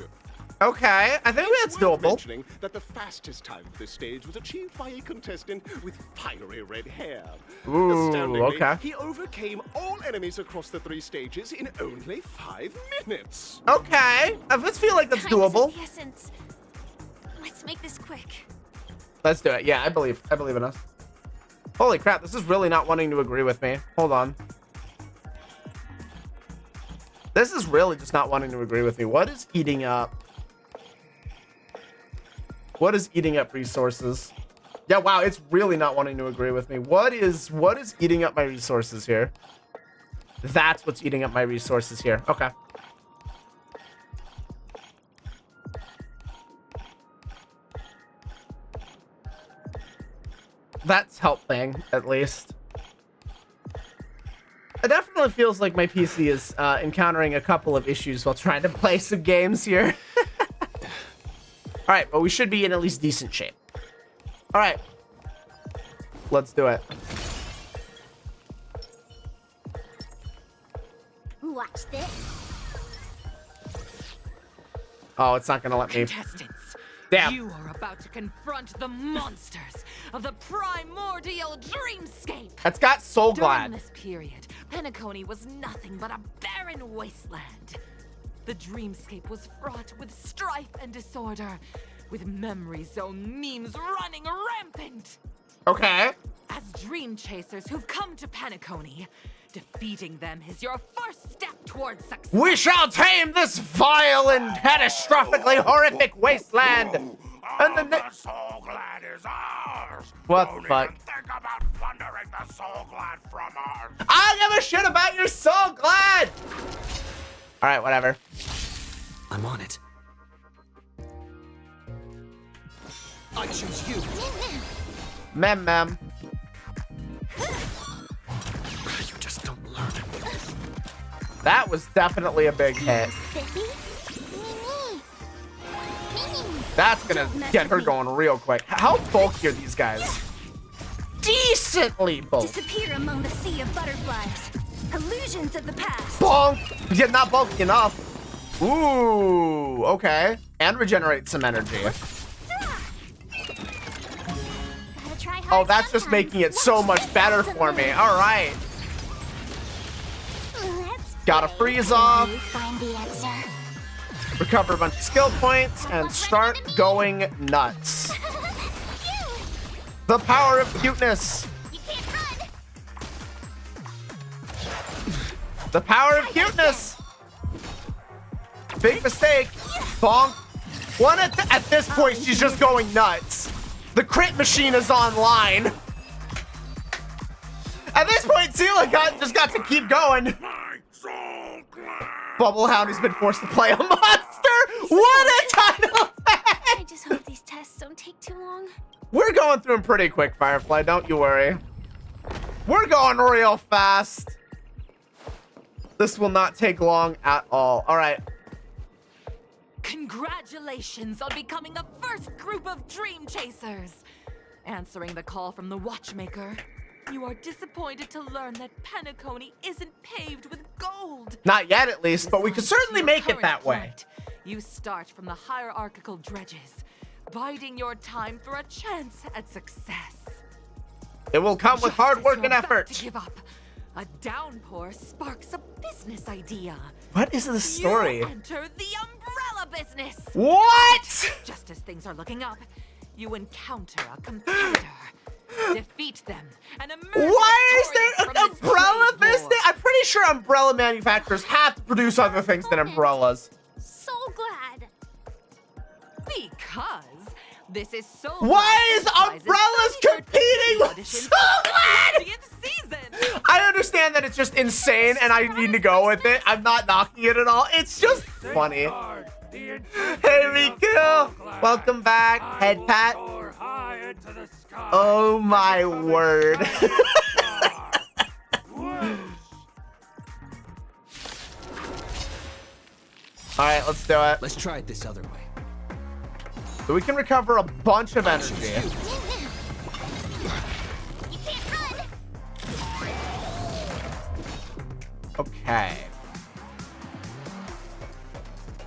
Okay, I think that's Worth doable. mentioning that the fastest time of this stage was achieved by a contestant with fiery red hair. Ooh, Astoundingly, okay. he overcame all enemies across the 3 stages in only 5 minutes. Okay, I just feel like that's Time is of doable. the essence. Let's make this quick. Let's do it. Yeah, I believe in us. Holy crap, this is really not wanting to agree with me. Hold on. This is really just not wanting to agree with me. What is eating up? What is eating up resources? Yeah, wow, it's really not wanting to agree with me. What is eating up my resources here? That's what's eating up my resources here. Okay. That's helping, at least. It definitely feels like my PC is encountering a couple of issues while trying to play some games here. All right, but we should be in at least decent shape. All right, let's do it. Watch this. Oh, it's not gonna let me. Contestants, Damn. you are about to confront the monsters of the primordial dreamscape. That's got Soul During Glad. this period, Penacony was nothing but a barren wasteland. The dreamscape was fraught with strife and disorder, with memory zone memes running rampant. Okay. As dream chasers who've come to Penacony, defeating them is your first step towards success. We shall tame this vile and catastrophically horrific wasteland. And then The Soul Glad is ours. What Don't the fuck? even think about plundering the Soul Glad from us. I don't give a shit about your Soul Glad. All right, whatever. I'm on it. I choose you. Mem. You just don't learn. That was definitely a big hit. That's gonna get her going real quick. How bulky are these guys? Decently bulky. Disappear among the sea of butterflies. Illusions of the past. Bonk! Yeah, not bulky enough. Ooh, okay. And regenerate some energy. Oh, that's just making it so much better for me. All right. Gotta freeze off. Find the answer. Recover a bunch of skill points and start going nuts. The power of cuteness. The power of cuteness. Big mistake. Bonk. One at this point, she's just going nuts. The crit machine is online. At this point, Sela just got to keep going. Bubblehound has been forced to play a monster. What a title! I just hope these tests don't take too long. We're going through them pretty quick, Firefly. Don't you worry. We're going real fast. This will not take long at all. All right. Congratulations on becoming the first group of dream chasers. Answering the call from the watchmaker, you are disappointed to learn that Penacony isn't paved with gold. Not yet, at least, but we could certainly make it that way. You start from the hierarchical dredges, biding your time for a chance at success. It will come with hard work and You're about effort. to give up. A downpour sparks a business idea. What is the story? You enter the umbrella business. What? Just as things are looking up, you encounter a competitor. Defeat them and emerge Why is victorious there from an this umbrella trade war. business? I'm pretty sure umbrella manufacturers have to produce other things than umbrellas. So glad. Because this is so. Why is umbrellas competing with Soul Glad? I understand that it's just insane and I need to go with it. I'm not knocking it at all. It's just funny. Hey, Riku. Welcome back. Head pat. Oh my word. All right, let's do it. Let's try it this other way. So we can recover a bunch of energy. Okay.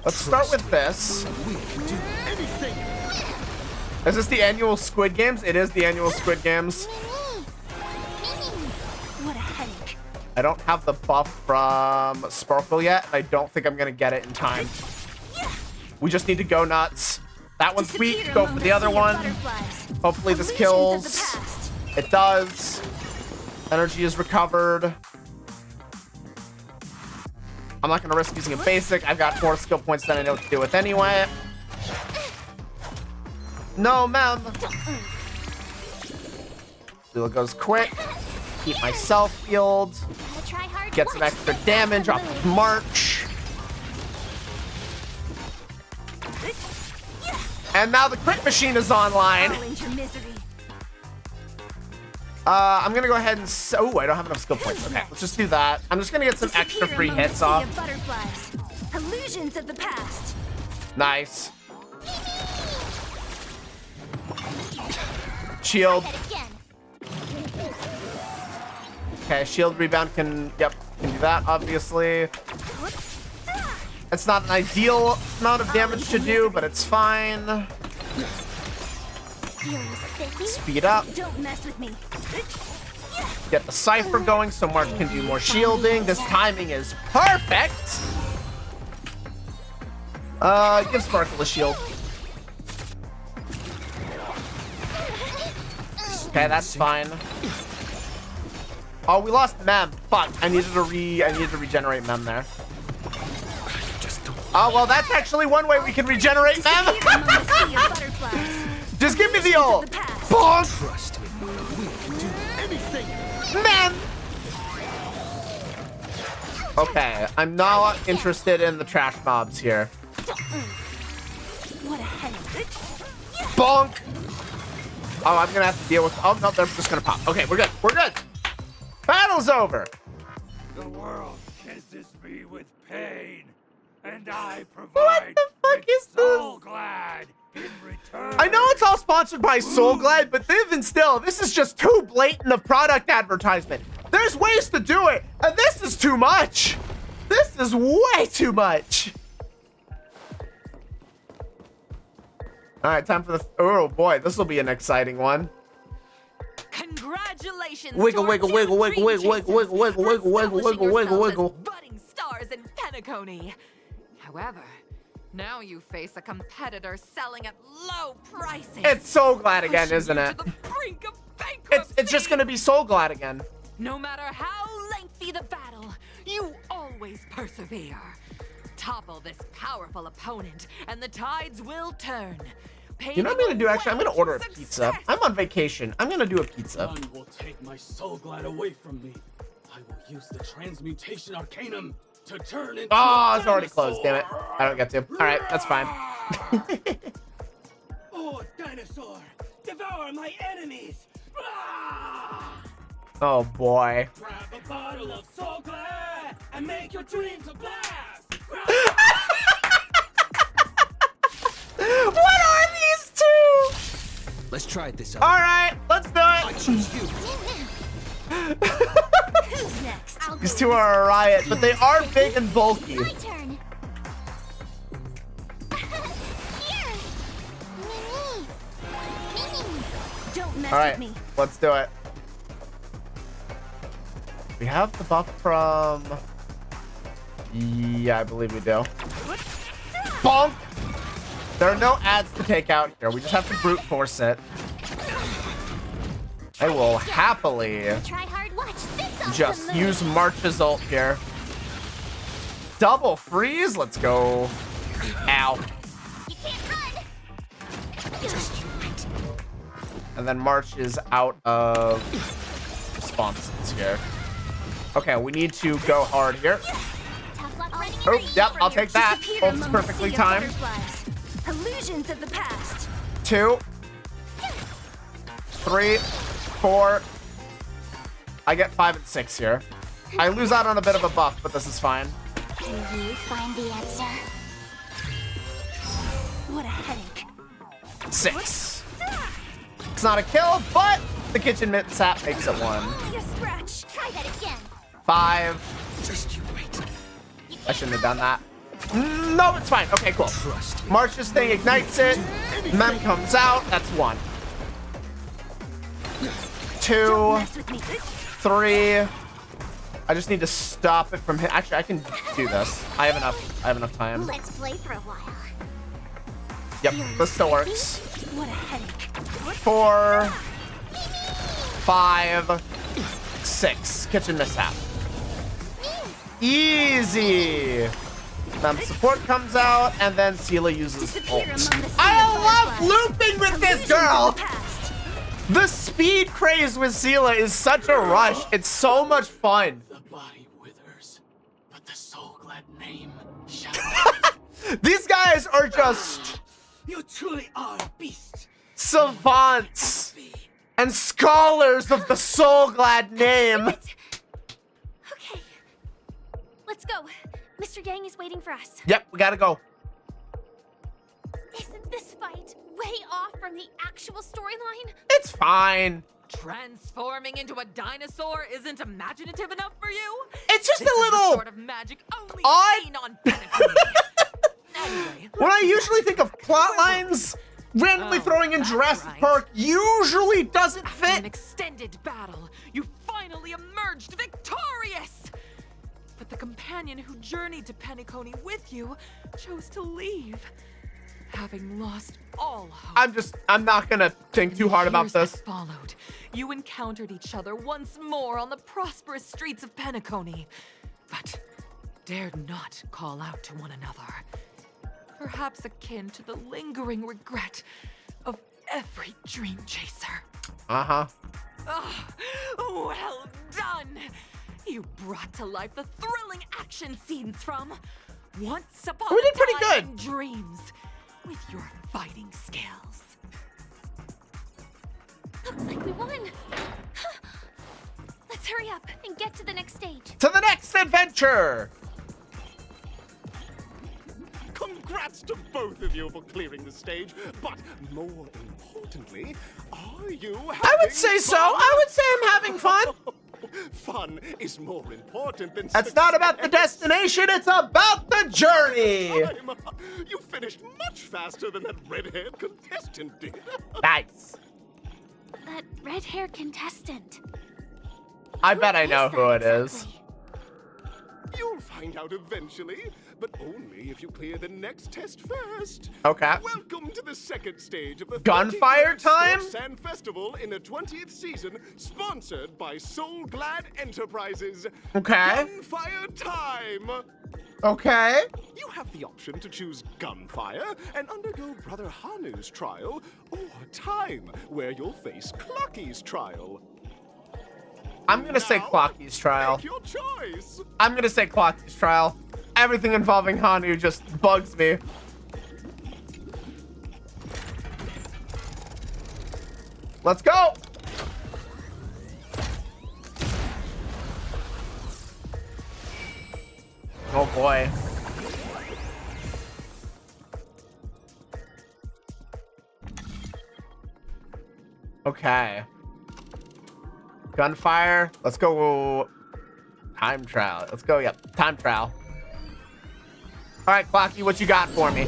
Let's start with this. Is this the annual Squid Games? It is the annual Squid Games. What a headache. I don't have the buff from Sparkle yet. I don't think I'm gonna get it in time. We just need to go nuts. That one's weak. Go for the other one. Hopefully this kills. It does. Energy is recovered. I'm not gonna risk using a basic. I've got 4 skill points that I know what to do with anyway. No, ma'am. Wheel goes quick. Keep myself healed. Get some extra damage off of March. And now the crit machine is online. I'm gonna go ahead and oh, I don't have enough skill points. Okay, let's just do that. I'm just gonna get some extra free hits off. Illusions of the past. Nice. Shield. Okay, shield rebound can do that, obviously. It's not an ideal amount of damage to do, but it's fine. Speed up. Don't mess with me. Get the Cypher going so Mark can do more shielding. This timing is perfect. Give Sparkle a shield. Okay, that's fine. Oh, we lost Mem. Fuck. I needed to regenerate Mem there. Oh, well, that's actually one way we can regenerate Mem. Just give me the ult. Bonk. Trust me. We can do anything. Mem. Okay, I'm not interested in the trash mobs here. What a headache. Bonk. Oh, I'm gonna have to deal with. Oh no, they're just gonna pop. Okay, we're good. We're good. Battle's over. The world kisses me with pain, and I provide what the fuck is Soul this? Glad in return. I know it's all sponsored by Soul Glad, but even still, this is just too blatant of product advertisement. There's ways to do it, and this is too much. This is way too much. All right, time for the. Oh boy, this will be an exciting one. Congratulations! Wiggle, wiggle, wiggle, wiggle, wiggle, wiggle, wiggle, wiggle, wiggle, wiggle, wiggle, wiggle, wiggle. Budding stars in Penacony. However, now you face a competitor selling at low prices. It's Soul Glad again, isn't it? It's just gonna be Soul Glad again. No matter how lengthy the battle, you always persevere. Topple this powerful opponent, and the tides will turn. You know what I'm gonna do? Actually, I'm gonna order a pizza. I'm on vacation. I'm gonna do a pizza. None will take my Soul Glad away from me. I will use the transmutation arcanum to turn into Oh, it's already closed. Damn it! I don't get to. All right, that's fine. Oh, dinosaur! Devour my enemies! Oh boy. Grab a bottle of Soul Glad and make your dreams a blast! What are these two? Let's try it this out. All right, let's do it. I choose you. Who's next? These two are a riot, but they are big and bulky. My turn. Here. Don't mess All right, with me. let's do it. We have the buff from. Yeah, I believe we do. Bonk. There are no ads to take out here. We just have to brute force it. I will happily just use March's ult here. Double freeze. Let's go. Ow. And then March is out of responses here. Okay, we need to go hard here. Oh, yep, I'll take that. Ult is perfectly timed. Illusions of the past. 2, 3, 4. I get 5 and 6 here. I lose out on a bit of a buff, but this is fine. Can you find the answer? What a headache. 6. It's not a kill, but the kitchen mint sap makes it 1. You scratch. Try that again. 5. Just you wait. I shouldn't have done that. No, it's fine. Okay, cool. March's thing ignites it. Mem comes out. That's 1. 2, 3. I just need to stop it from him. Actually, I can do this. I have enough time. Let's play for a while. Yep, this still works. What a headache. 4, 5, 6. Kitchen mishap. Easy. Support comes out, and then Sela uses ult. I love looping with this girl! The speed craze with Sela is such a rush. It's so much fun. The body withers, but the soul glad name These guys are just... You truly are a beast. Savants. And scholars of the soul glad name. Okay. Let's go. Mr. Yang is waiting for us. Yep, we gotta go. Isn't this fight way off from the actual storyline? It's fine. Transforming into a dinosaur isn't imaginative enough for you? It's just This a is the little sort of magic only odd. seen on Penacony. Anyway, When I usually think of plot lines, randomly throwing in Jurassic Park usually doesn't after an fit. extended battle, you finally emerged victorious! But the companion who journeyed to Penacony with you chose to leave, having lost all hope. I'm not gonna think too hard about Years that this. followed, you encountered each other once more on the prosperous streets of Penacony, but dared not call out to one another. Perhaps akin to the lingering regret of every dream chaser. Uh-huh. Oh, well done! You brought to life the thrilling action scenes from Once Upon We did a pretty Time good. in Dreams with your fighting skills. Looks like we won. Let's hurry up and get to the next stage. To the next adventure. Congrats to both of you for clearing the stage, but more importantly, are you having I would say so. I would say I'm having fun. Fun is more important than That's not about the destination, it's about the journey. You finished much faster than that red-haired contestant did. Nice. That red-haired contestant. I bet I know who it is. You'll find out eventually, but only if you clear the next test first. Okay. Welcome to the second stage of the Gunfire 33rd time? Sports Sand Festival in the 20th season, sponsored by Soul Glad Enterprises. Okay. Gunfire time! Okay. You have the option to choose Gunfire and undergo Brother Hanu's trial, or Time, where you'll face Clocky's trial. I'm gonna say Clocky's trial. Make your choice. I'm gonna say Clocky's trial. Everything involving Hanu just bugs me. Let's go. Oh boy. Okay. Gunfire. Let's go. Time trial. Let's go. Yep. Time trial. All right, Clocky, what you got for me?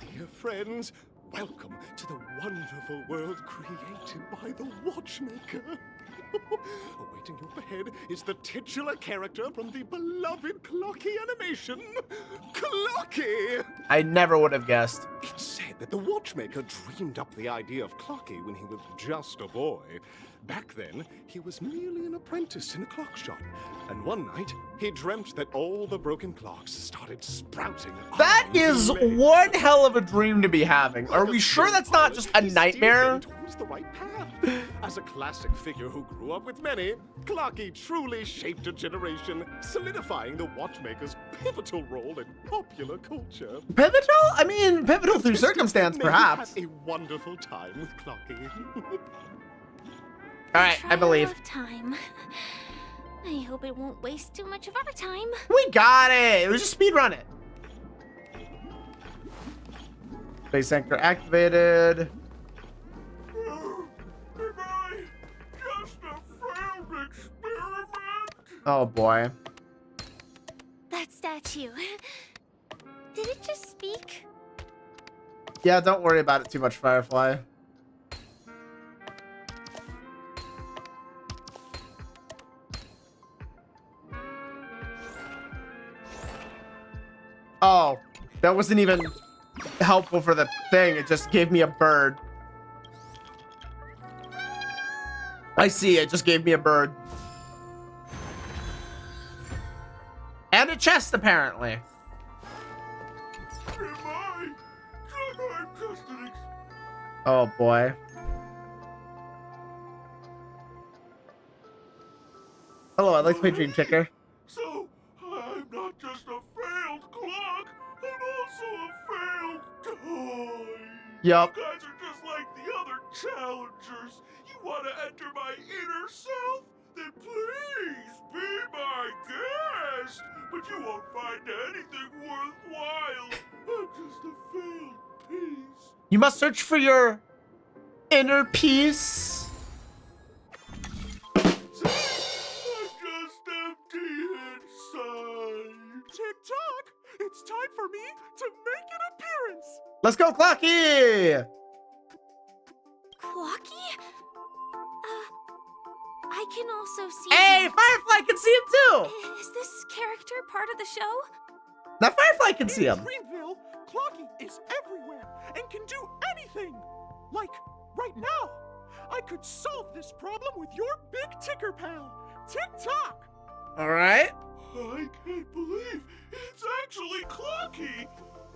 Dear friends, welcome to the wonderful world created by the Watchmaker. Awaiting you up ahead is the titular character from the beloved Clocky animation, Clocky! I never would have guessed. It's said that the Watchmaker dreamed up the idea of Clocky when he was just a boy. Back then, he was merely an apprentice in a clock shop. And one night, he dreamt that all the broken clocks started sprouting. That is one hell of a dream to be having. Are we sure that's not just a nightmare? Towards the right path. As a classic figure who grew up with many, Clocky truly shaped a generation, solidifying the Watchmaker's pivotal role in popular culture. Pivotal? I mean, pivotal through circumstance, May perhaps. you have a wonderful time with Clocky. All right, I believe. Of time. I hope it won't waste too much of our time. We got it. Let's just speedrun it. Space anchor activated. Just a failed experiment. Oh boy. that statue. Did it just speak? Yeah, don't worry about it too much, Firefly. Oh, that wasn't even helpful for the thing. It just gave me a bird. I see, it just gave me a bird. And a chest, apparently. Oh, boy. Hello, I'd like to play Dream Ticker. So, I'm not just a failed clock, I'm also a failed toy. Yup. You guys are just like the other challengers. You want to enter my inner self? Then please be my guest. But you won't find anything worthwhile. I'm just a failed piece. You must search for your inner peace. Tick-tock! It's time for me to make an appearance! Let's go, Clocky! Clocky? I can also see Hey, him. Firefly can see him too! Is this character part of the show? Now Firefly can see him. In Dreamville, Clocky is everywhere and can do anything! Like, right now! I could solve this problem with your big ticker pal, Tick-tock! Alright. I can't believe it's actually Clocky!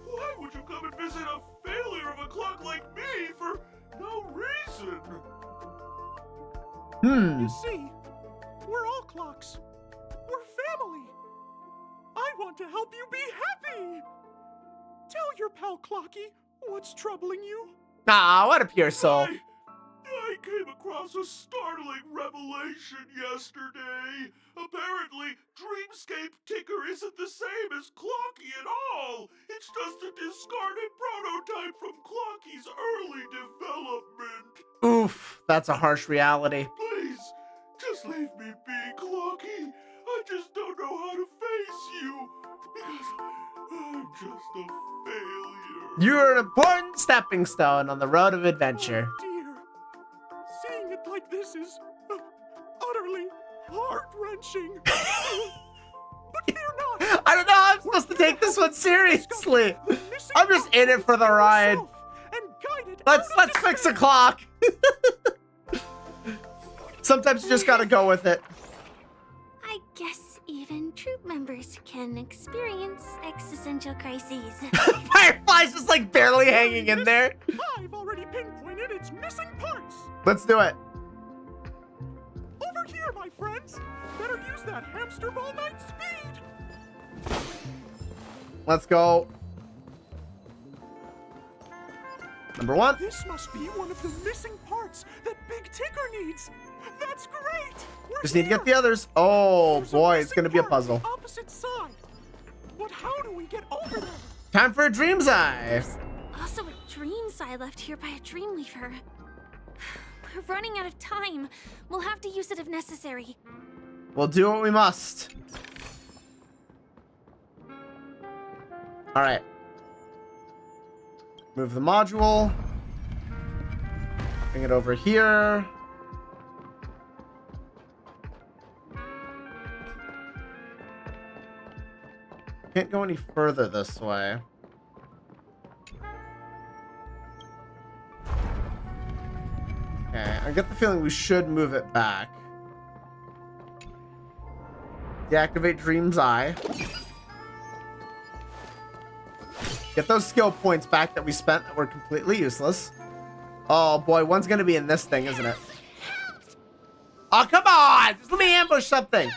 Why would you come and visit a failure of a clock like me for no reason? You see, we're all clocks. We're family. I want to help you be happy! Tell your pal Clocky what's troubling you. Ah, what a pure soul. I came across a startling revelation yesterday. Apparently, Dreamscape Ticker isn't the same as Clocky at all. It's just a discarded prototype from Clocky's early development. Oof, that's a harsh reality. Please, just leave me be, Clocky. I just don't know how to face you, because I'm just a failure. You're an important stepping stone on the road of adventure. Dear, seeing it like this is utterly heart-wrenching. But fear not. I don't know how I'm supposed to take this one seriously. I'm just in it for the ride. Let's fix a clock. Sometimes you just gotta go with it. I guess even troop members can experience existential crises. Firefly's just like barely hanging in there. I've already pinpointed its missing parts. Let's do it. Over here, my friends. Better use that hamster ball night speed. Let's go. Number one. This must be one of the missing parts that Big Ticker needs. That's great. Just need to get the others. Oh boy, it's gonna be a puzzle. Opposite side. But how do we get over there? Time for a Dream's Eye. Also a dream's eye left here by a Dreamweaver. We're running out of time. We'll have to use it if necessary. We'll do what we must. All right. Move the module. Bring it over here. Can't go any further this way. Okay, I get the feeling we should move it back. Deactivate Dream's Eye. Get those skill points back that we spent that were completely useless. Oh boy, one's gonna be in this thing, isn't it? Oh, come on! Just let me ambush something.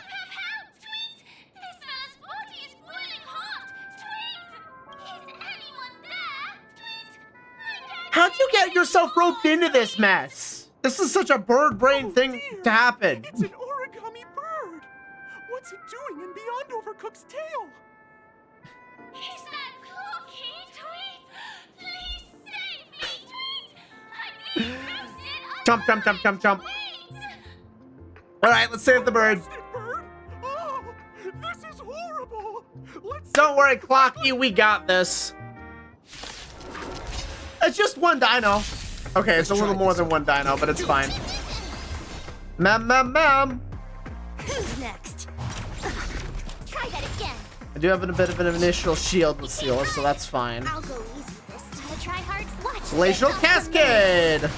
How'd you get yourself roped into this mess? This is such a bird brain thing to happen. It's an origami bird. What's it doing in Beyond Overcooked's tail? Is that Clocky, Tweet? Please save me, Tweet! I'm being roasted. Jump, jump, jump, jump, jump. All right, let's save the bird. Oh, this is horrible. Don't worry, Clocky, we got this. It's just one dino. Okay, it's a little more than one dino, but it's fine. Ma'am. Who's next? Try that again. I do have a bit of an initial shield with Seal, so that's fine. I'll go easy this time. Try hard. Watch. Glacial Cascade!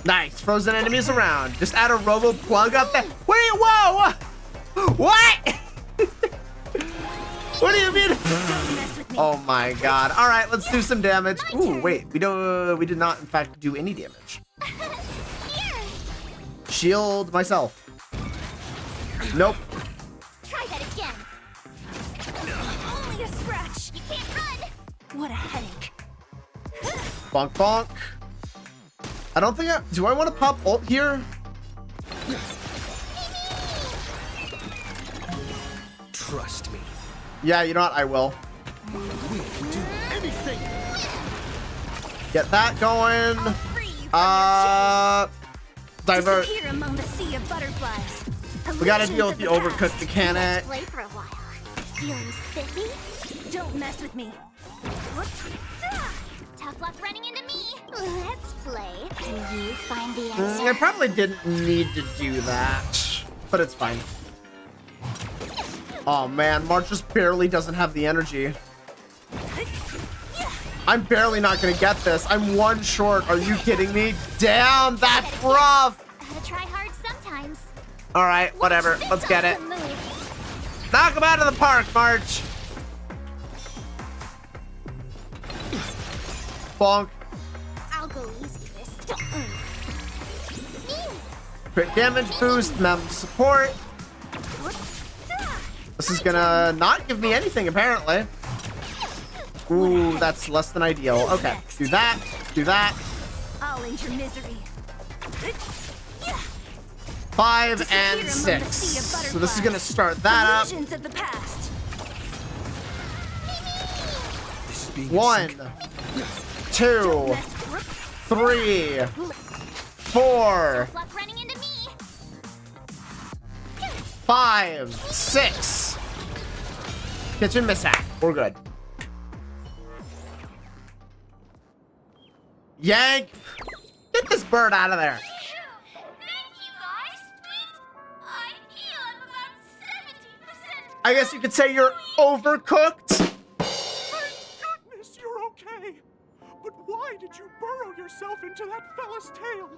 Nice. Frozen enemies around. Just add a robo plug up there. Wait, whoa! What? What do you mean? Oh my god. All right, let's do some damage. Ooh, wait. We did not, in fact, do any damage. Shield myself. Nope. Try that again. Only a scratch. You can't run. What a headache. Bonk, bonk. I don't think do I want to pop ult here? Trust me. Yeah, you know what? I will. We can do anything. Get that going. Divert. Disappear among the sea of butterflies. We gotta deal with the overcooked mechanic. Play for a while. Feeling spiffy? Don't mess with me. Tough luck running into me. Let's play. Can you find the answer? I probably didn't need to do that, but it's fine. Oh man, March just barely doesn't have the energy. I'm barely not gonna get this. I'm one short. Are you kidding me? Damn, that's rough. Gotta try hard sometimes. All right, whatever. Let's get it. Knock him out of the park, March. Bonk. I'll go easy this time. Crit damage boost, mem support. This is gonna not give me anything, apparently. Ooh, that's less than ideal. Okay, do that, do that. I'll end your misery. 5 and 6. So this is gonna start that up. Illusions of the past. 1, 2, 3, 4, 5, 6. Kitchen mishap. We're good. Yank! Get this bird out of there. I guess you could say you're overcooked. Thank goodness you're okay. But why did you burrow yourself into that fella's tail?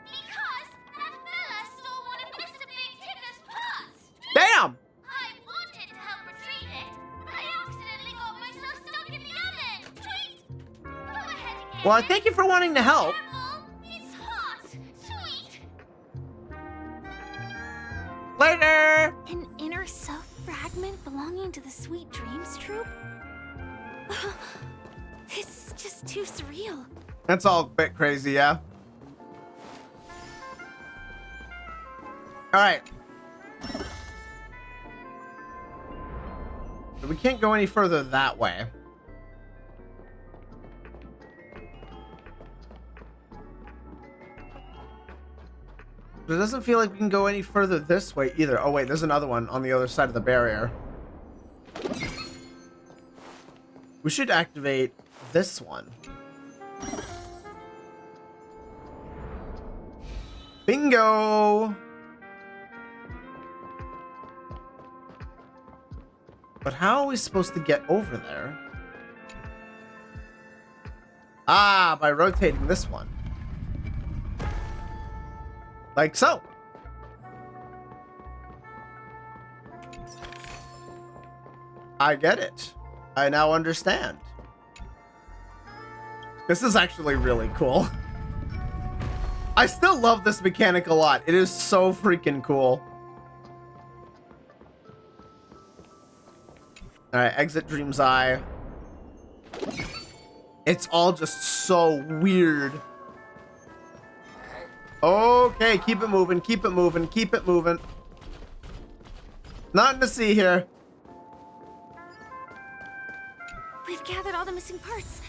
Because that fella stole one of Mr. Big Ticker's pots. Damn! I wanted to help retrieve it, but I accidentally got myself stuck in the oven. Tweet! Go ahead and get Well, it. thank you for wanting to help. It's hot. Sweet. Later! An inner self fragment belonging to the Sweet Dreams troupe? This is just too surreal. That's all a bit crazy, yeah? Alright. We can't go any further that way. But it doesn't feel like we can go any further this way either. Oh wait, there's another one on the other side of the barrier. We should activate this one. Bingo! But how are we supposed to get over there? Ah, by rotating this one. Like so. I get it. I now understand. This is actually really cool. I still love this mechanic a lot. It is so freaking cool. All right, exit Dream's Eye. It's all just so weird. Okay, keep it moving, keep it moving, keep it moving. Nothing to see here. We've gathered all the missing parts.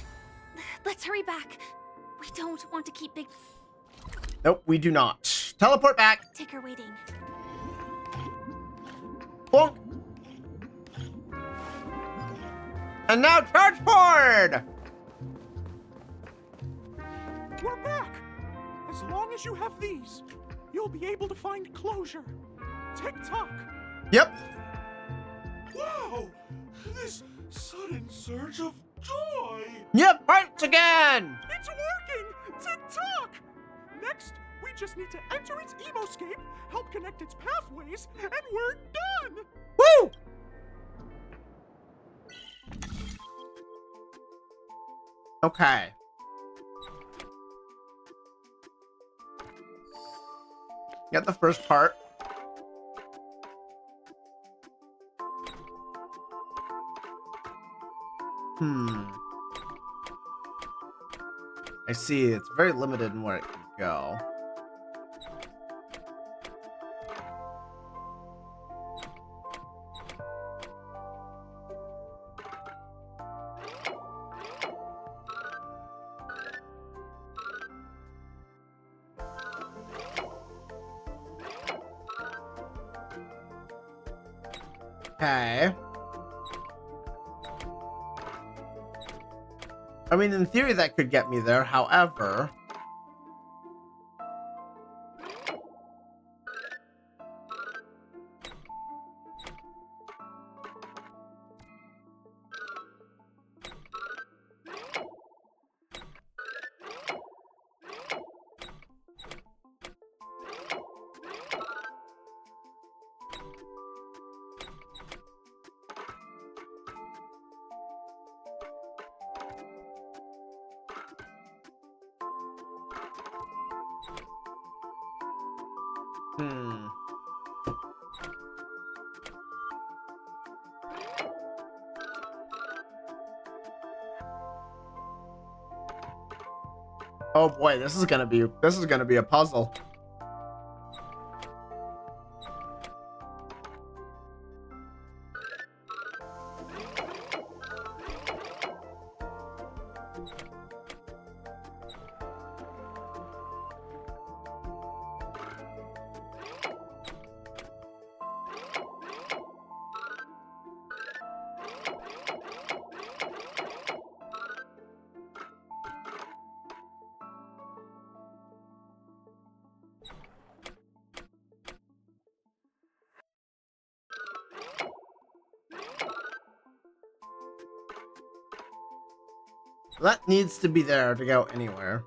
Let's hurry back. We don't want to keep Big Nope, we do not. Teleport back. Ticker waiting. Bonk. And now charge forward! We're back! As long as you have these, you'll be able to find closure. Tick-tock! Yep. Wow! This sudden surge of joy! Yep, points again! It's working! Tick-tock! Next, we just need to enter its emoscape, help connect its pathways, and we're done! Woo! Okay. Got the first part. I see. It's very limited in where it can go. Okay. I mean, in theory, that could get me there. However... Oh boy, this is gonna be a puzzle. That needs to be there to go anywhere.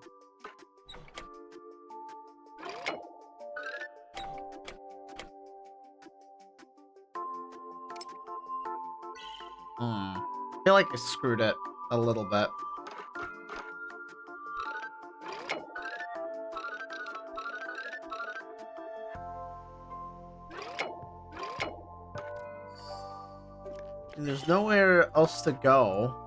I feel like I screwed it a little bit. And there's nowhere else to go.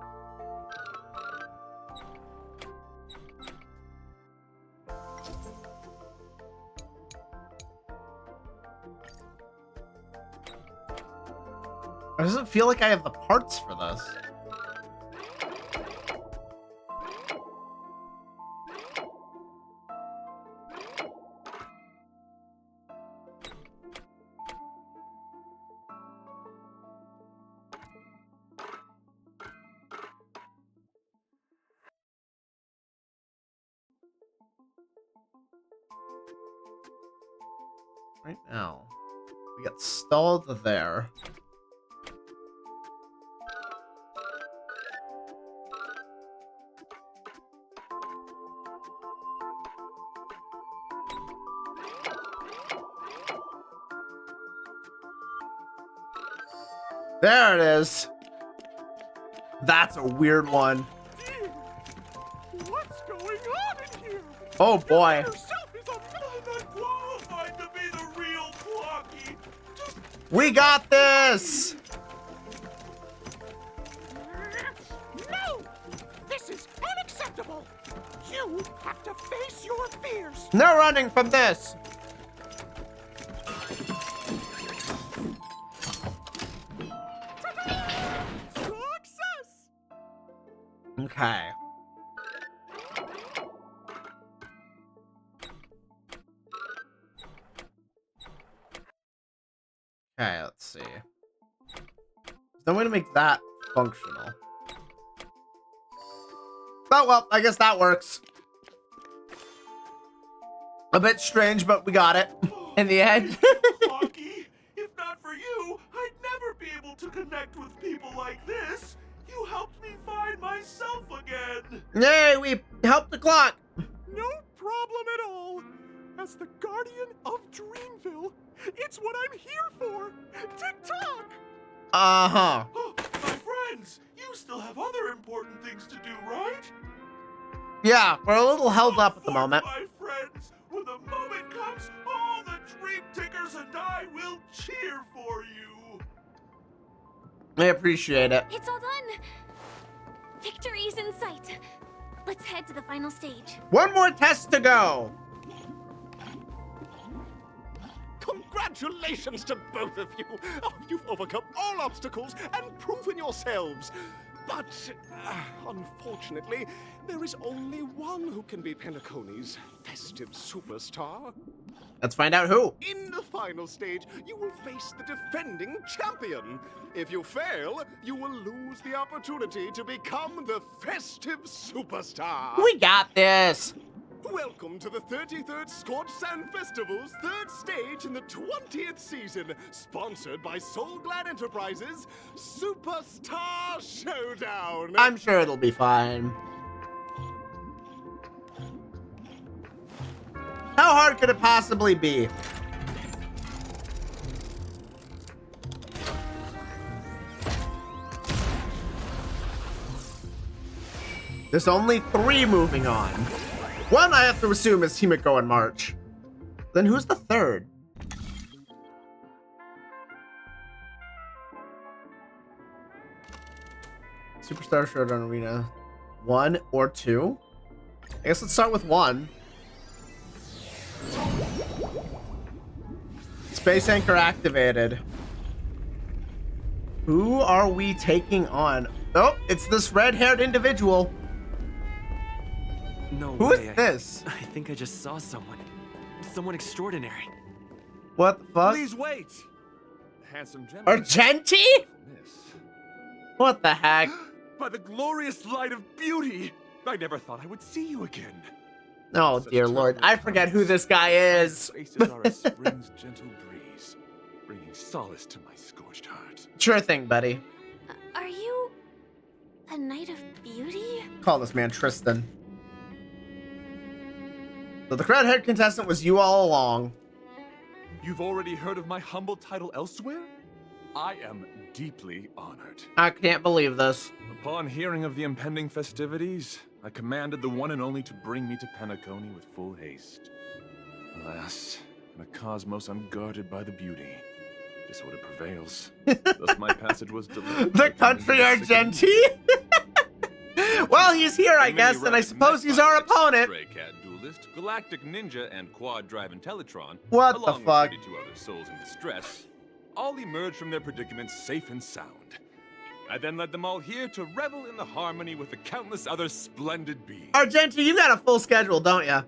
It doesn't feel like I have the parts for this. Right now, we got stalled there. There it is. That's a weird one. What's going on in here? Oh boy. Yourself is unqualified to be the real Flocky. We got this. No! This is unacceptable! You have to face your fears! No running from this. Success! Okay. Okay, let's see. There's no way to make that functional. Oh, well, I guess that works. A bit strange, but we got it in the end. Lucky, if not for you, I'd never be able to connect with people like this. You helped me find myself again. Yay, we helped the clock. No problem at all. As the guardian of Dreamville, it's what I'm here for. Tick-tock! Uh-huh. My friends, you still have other important things to do, right? Yeah, we're a little held up at the moment. My friends, when the moment comes, all the Dream Tickers and I will cheer for you. I appreciate it. It's all done. Victory's in sight. Let's head to the final stage. One more test to go. Congratulations to both of you! Oh, you've overcome all obstacles and proven yourselves. But, unfortunately, there is only one who can be Penacony's festive superstar. Let's find out who. In the final stage, you will face the defending champion. If you fail, you will lose the opportunity to become the festive superstar. We got this. Welcome to the 33rd Scorched Sand Festival's third stage in the 20th season, sponsored by Soulglad Enterprises, Superstar Showdown. I'm sure it'll be fine. How hard could it possibly be? There's only 3 moving on. One I have to assume is Himiko and March. Then who's the third? Superstar Showdown Arena. 1 or 2? I guess let's start with 1. Space Anchor activated. Who are we taking on? Oh, it's this red-haired individual. No Who way. is this? I think I just saw someone. Someone extraordinary. What the fuck? Please wait. Handsome gentleman. Argenti? What the heck? By the glorious light of beauty, I never thought I would see you again. Oh, dear Lord. I forget who this guy is. Faces are a spring's gentle breeze, bringing solace to my scorched heart. Sure thing, buddy. Are you a Knight of Beauty? Call this man Tristan. So the red-haired contestant was you all along. You've already heard of my humble title elsewhere? I am deeply honored. I can't believe this. Upon hearing of the impending festivities, I commanded the one and only to bring me to Penacony with full haste. Alas, in a cosmos unguarded by the beauty, disorder prevails. Thus my passage was delayed. The country Argenti? Well, he's here, I guess, and I suppose he's our opponent. Stray Cat Duelist, Galactic Ninja, and Quad Drive Intellatron, What the along fuck? with 32 other souls in distress, all emerged from their predicaments safe and sound. I then led them all here to revel in the harmony with the countless other splendid beings. Argenti, you got a full schedule, don't ya?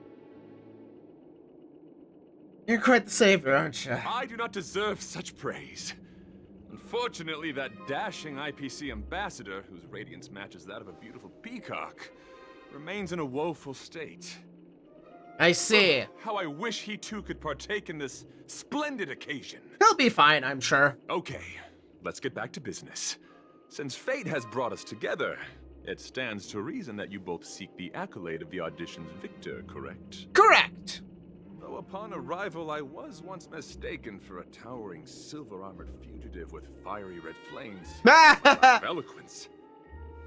You're quite the savior, aren't you? I do not deserve such praise. Unfortunately, that dashing IPC ambassador, whose radiance matches that of a beautiful peacock, remains in a woeful state. I see. Oh, how I wish he too could partake in this splendid occasion. He'll be fine, I'm sure. Okay, let's get back to business. Since fate has brought us together, it stands to reason that you both seek the accolade of the audition's victor, correct? Correct! Though upon arrival, I was once mistaken for a towering silver-armored fugitive with fiery red flames. Lack of eloquence.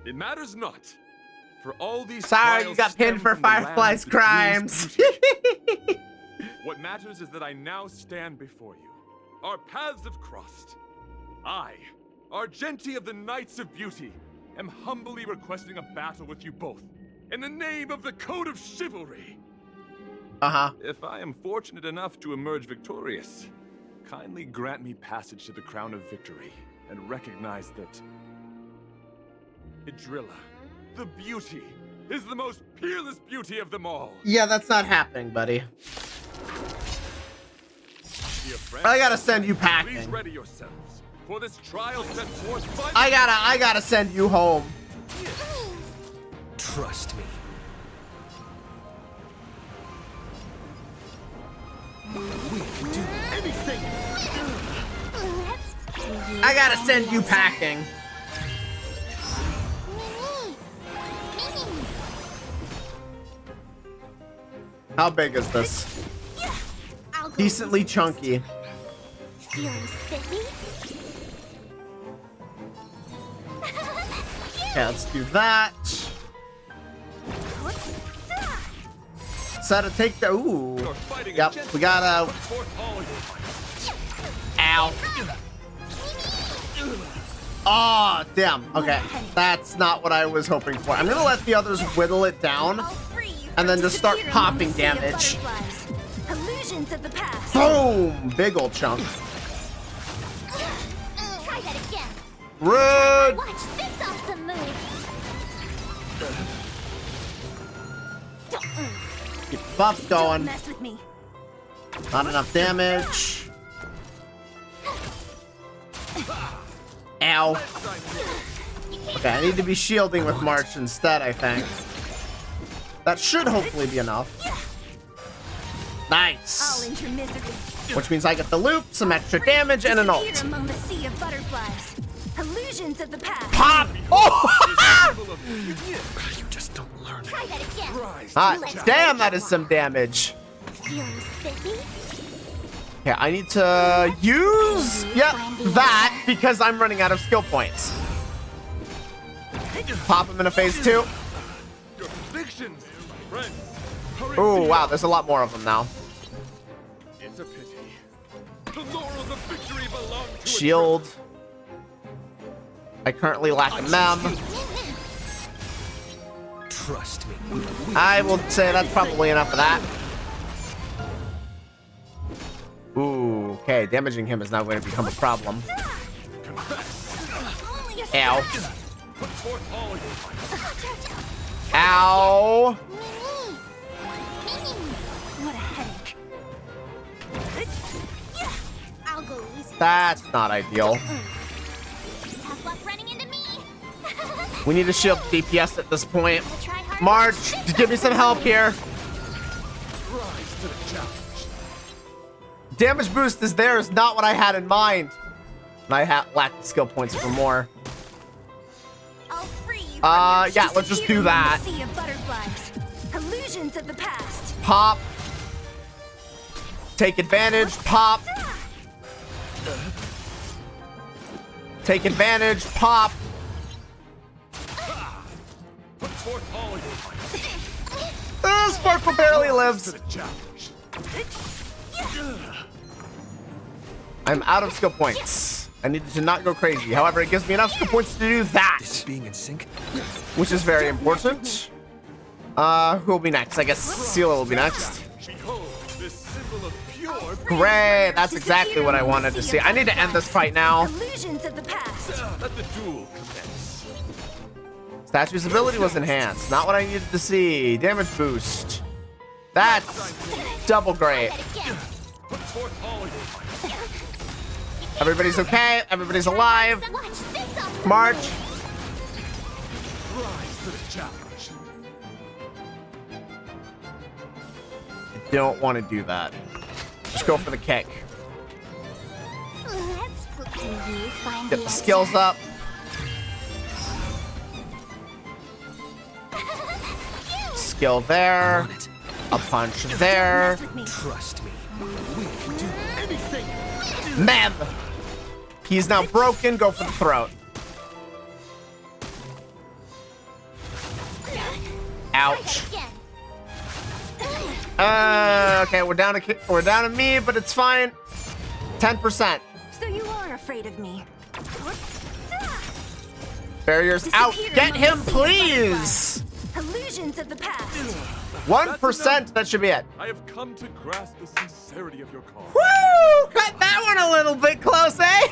It matters not. For all these Sorry, trials you got pinned stem for from the land Firefly's of the crimes. dream's what matters is that I now stand before you. Our paths have crossed. I, Argenti of the Knights of Beauty, am humbly requesting a battle with you both, in the name of the Code of Chivalry. Uh-huh. If I am fortunate enough to emerge victorious, kindly grant me passage to the Crown of Victory, and recognize that Idrilla, the beauty, is the most peerless beauty of them all. Yeah, that's not happening, buddy. Dear friends, I gotta send you please packing. ready yourselves. for this trial set forth by I gotta send you home. Trust me. We can do anything. I gotta send you packing. How big is this? Decently chunky. Feeling spiffy? Okay, let's do that. Set to take the. Ooh. Yep, we gotta. Ow. Oh, damn. Okay, that's not what I was hoping for. I'm gonna let the others whittle it down and then just start popping damage. Illusions of the past. Boom! Big ol' chunk. Try that again. Rude! Watch this awesome move. Keep the buffs going. Don't mess with me. Not enough damage. Ow. Okay, I need to be shielding with March instead, I think. That should hopefully be enough. Nice. I'll end your misery. Which means I get the loop, some extra damage, and an ult. Disappear among the sea of butterflies. Illusions of the past. Pop! Oh! You just don't learn. Try that again. Hot damn, that is some damage. Feeling spiffy? Okay, I need to use that because I'm running out of skill points. Pop him in a phase 2. your convictions, my friend. Hurry Oh, to wow, your- there's a lot more of them now. It's a pity. The laurels of victory belong to Shield. I currently lack a mem. Trust me. I will say that's probably enough of that. Ooh, okay, damaging him is now going to become a problem. Ow. Put forth all your might. Ow. What a headache. I'll go easy. That's not ideal. Tough luck running into me. We need to shield DPS at this point. March, give me some help here. Rise to the challenge. Damage boost is there is not what I had in mind. And I lack the skill points for more. Yeah, let's just do that. Sea of butterflies. Illusions of the past. Pop. Take advantage. Pop. Take advantage. Pop. Put forth all your might. Sparkle barely lives. To the challenge. I'm out of skill points. I needed to not go crazy. However, it gives me enough skill points to do that. Being in sync, which is very important. Who will be next? I guess Sealer will be next. Behold, this symbol of pure Great, that's exactly what I wanted to see. I need to end this fight now. Illusions of the past. Let the duel commence. Statue's ability was enhanced. Not what I needed to see. Damage boost. That's double great. Put forth all your might. Everybody's okay. Everybody's alive. March. Rise to the challenge. I don't want to do that. Just go for the kick. Get the skills up. Skill there. A punch there. trust me. We can do anything. Mem. He's now broken. Go for the throat. Ouch. Okay, we're down to me, but it's fine. 10%. So you are afraid of me. Barriers out. Get him, please. Illusions of the past. 1%. That should be it. I have come to grasp the sincerity of your cause. Woo! Cut that one a little bit close, eh?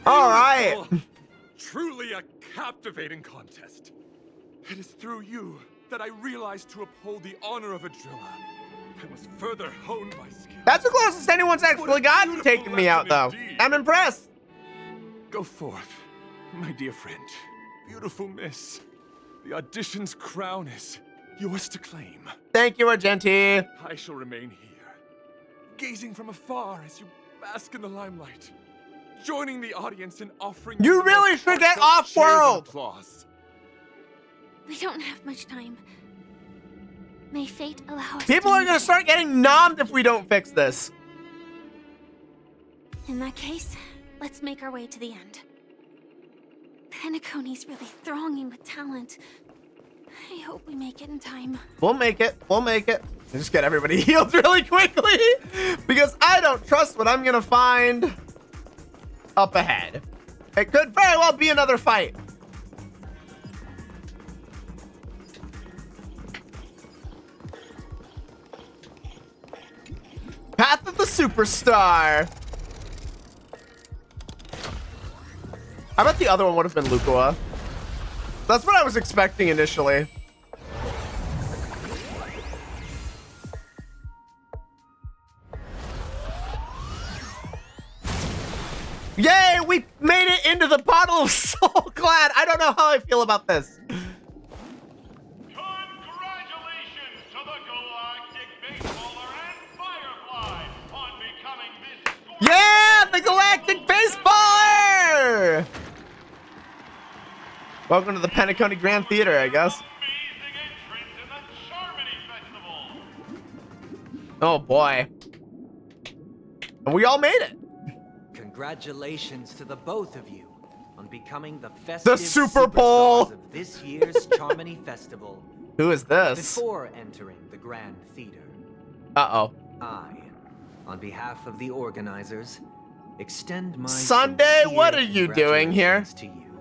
All right. Truly a captivating contest. It is through you that I realized to uphold the honor of a driller. I must further hone my skills. That's the closest anyone's actually gotten taking me out, though. I'm impressed. Go forth, my dear friend. Beautiful miss. The audition's crown is yours to claim. Thank you, Argenti. I shall remain here, gazing from afar as you bask in the limelight, joining the audience in offering you really should get off-world. We don't have much time. May fate allow us. People are gonna start getting nommed if we don't fix this. In that case, let's make our way to the end. Penacony's really thronging with talent. I hope we make it in time. We'll make it. We'll make it. Just get everybody healed really quickly because I don't trust what I'm gonna find up ahead. It could very well be another fight. Path of the Superstar. I bet the other one would have been Lukua. That's what I was expecting initially. Yay, we made it into the bottle of Soul Glad. I don't know how I feel about this. Congratulations to the Galactic Baseballer and Firefly on becoming this. Yeah, the Galactic Baseballer! Welcome to the Penacony Grand Theater, I guess. Oh boy. And we all made it. Congratulations to the both of you on becoming the festive Super Bowl of this year's Charmony Festival. Who is this? Before entering the Grand Theater, uh-oh. I, on behalf of the organizers, extend my Sunday, what are you doing here? to you,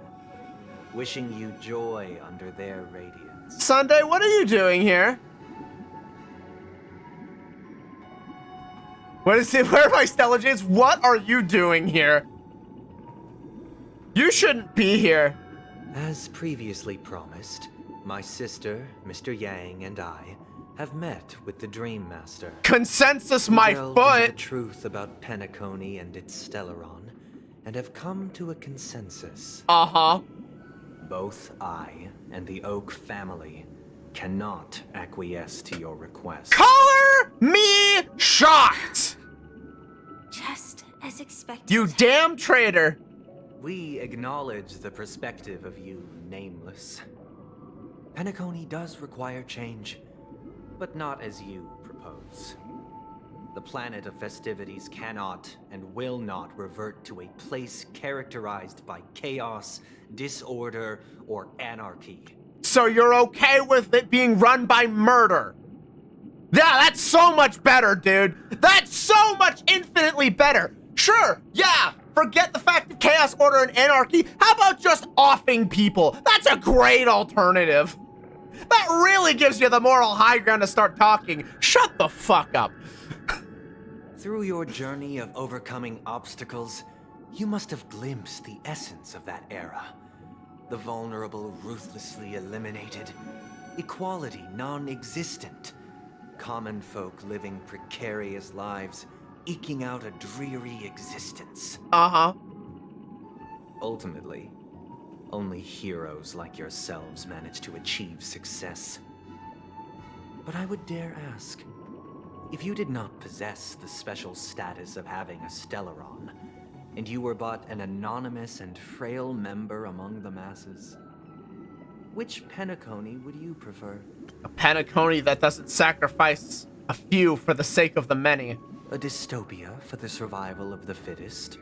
wishing you joy under their radiance. Sunday, what are you doing here? What is it? Where are my Stella Jades? What are you doing here? You shouldn't be here. As previously promised, my sister, Mr. Yang, and I have met with the Dream Master. Consensus, my delved into foot. the truth about Penacony and its Stellaron, and have come to a consensus. Uh-huh. Both I and the Oak family cannot acquiesce to your request. Color me shocked. Just as expected. You damn traitor. We acknowledge the perspective of you, Nameless. Penacony does require change, but not as you propose. The planet of festivities cannot and will not revert to a place characterized by chaos, disorder, or anarchy. So you're okay with it being run by murder? Yeah, that's so much better, dude. That's so much infinitely better. Sure, yeah, forget the fact of chaos, order, and anarchy. How about just offing people? That's a great alternative. That really gives you the moral high ground to start talking. Shut the fuck up. Through your journey of overcoming obstacles, you must have glimpsed the essence of that era. The vulnerable ruthlessly eliminated, equality non-existent, common folk living precarious lives, eking out a dreary existence. Uh-huh. Ultimately, only heroes like yourselves manage to achieve success. But I would dare ask, if you did not possess the special status of having a Stellaron, and you were but an anonymous and frail member among the masses, which Penacony would you prefer? A Penacony that doesn't sacrifice a few for the sake of the many. A dystopia for the survival of the fittest?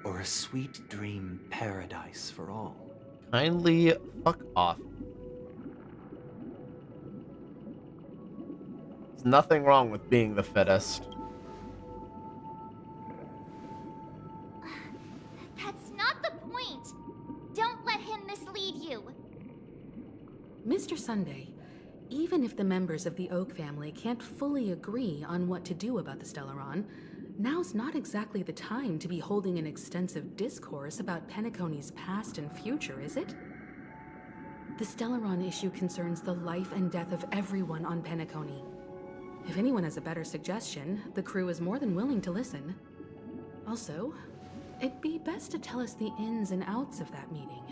Or a sweet dream paradise for all? Kindly fuck off. There's nothing wrong with being the fittest. That's not the point. Don't let him mislead you. Mr. Sunday, even if the members of the Oak family can't fully agree on what to do about the Stellaron, now's not exactly the time to be holding an extensive discourse about Penacony's past and future, is it? The Stellaron issue concerns the life and death of everyone on Penacony. If anyone has a better suggestion, the crew is more than willing to listen. Also, it'd be best to tell us the ins and outs of that meeting.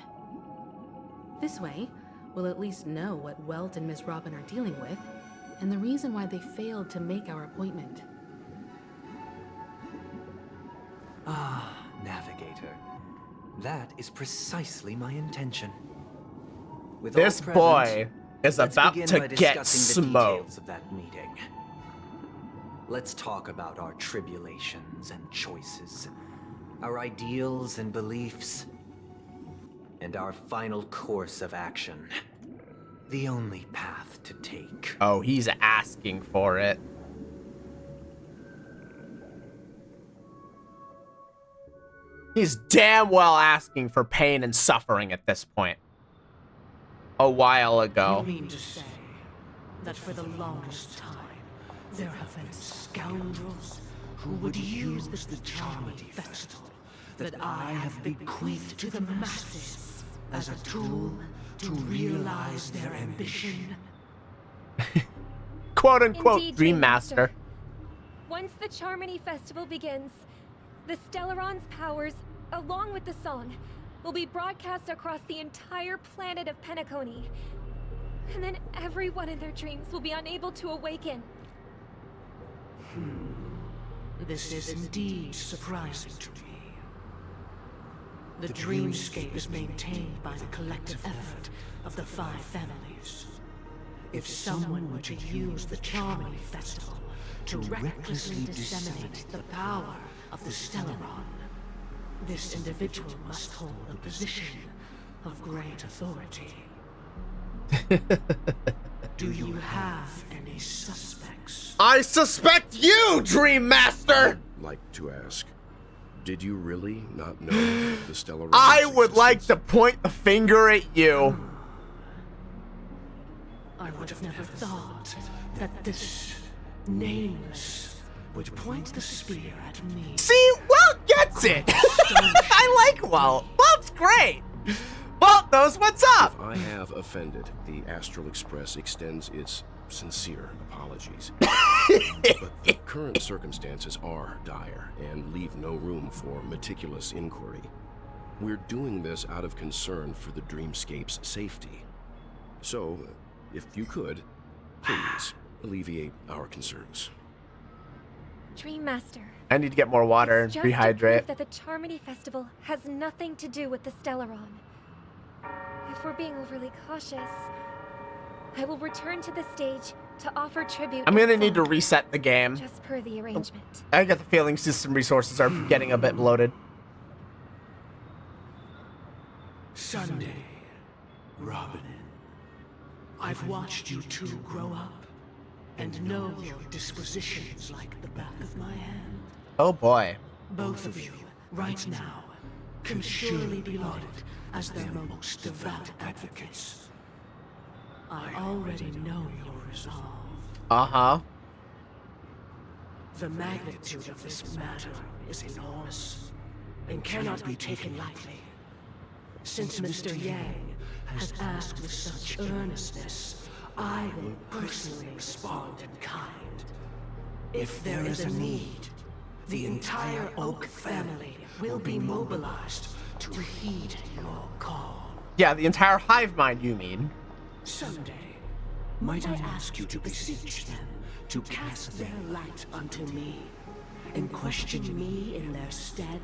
This way, we'll at least know what Welt and Miss Robin are dealing with, and the reason why they failed to make our appointment. Ah, Navigator. That is precisely my intention. With This all boy present, is let's about begin to by get discussing the smoked. details of that meeting. Let's talk about our tribulations and choices, our ideals and beliefs, and our final course of action. The only path to take. Oh, he's asking for it. He's damn well asking for pain and suffering at this point. A while ago. You mean to say that for the longest time, there have been scoundrels who would use the Charmony Festival that I have bequeathed to the masses as a tool to realize their ambition? Quote unquote Indeed, Dream Master. Once the Charmony Festival begins, the Stellaron's powers, along with the song, will be broadcast across the entire planet of Penacony. And then everyone in their dreams will be unable to awaken. This is indeed surprising to me. The dreamscape is maintained by the collective effort of the 5 families. If someone were to use the Charmony Festival to recklessly disseminate the power of the Stellaron, this individual must hold a position of great authority. Do you have any suspects? I suspect you, Dream Master! I'd like to ask, did you really not know the Stellar? I would like to point the finger at you. I would have never thought that this nameless would point the spear at me. See, Walt gets it. I like Walt. Walt's great. Walt knows what's up. If I have offended, the Astral Express extends its sincere apologies. But the current circumstances are dire and leave no room for meticulous inquiry. We're doing this out of concern for the Dreamscape's safety. So, if you could, please alleviate our concerns. Dream Master. I need to get more water and Just to rehydrate. prove that the Charmony Festival has nothing to do with the Stellaron. If we're being overly cautious, I will return to the stage to offer tribute. I'm gonna in need to song, reset the game. just per the arrangement. I get the feeling system resources are getting a bit bloated. Sunday, Robin, I've watched you two grow up and know your dispositions like the back of my hand. Oh boy. Both of you, right now, can surely be lauded as their most devout advocates. I already know your resolve. Uh-huh. The magnitude of this matter is enormous and cannot be taken lightly. Since Mr. Yang has asked with such earnestness, I will personally respond in kind. If there is a need, the entire Oak family will be mobilized to heed your call. Yeah, the entire hive mind, you mean? Someday, might I ask you to beseech them to cast their light unto me, and question me in their stead,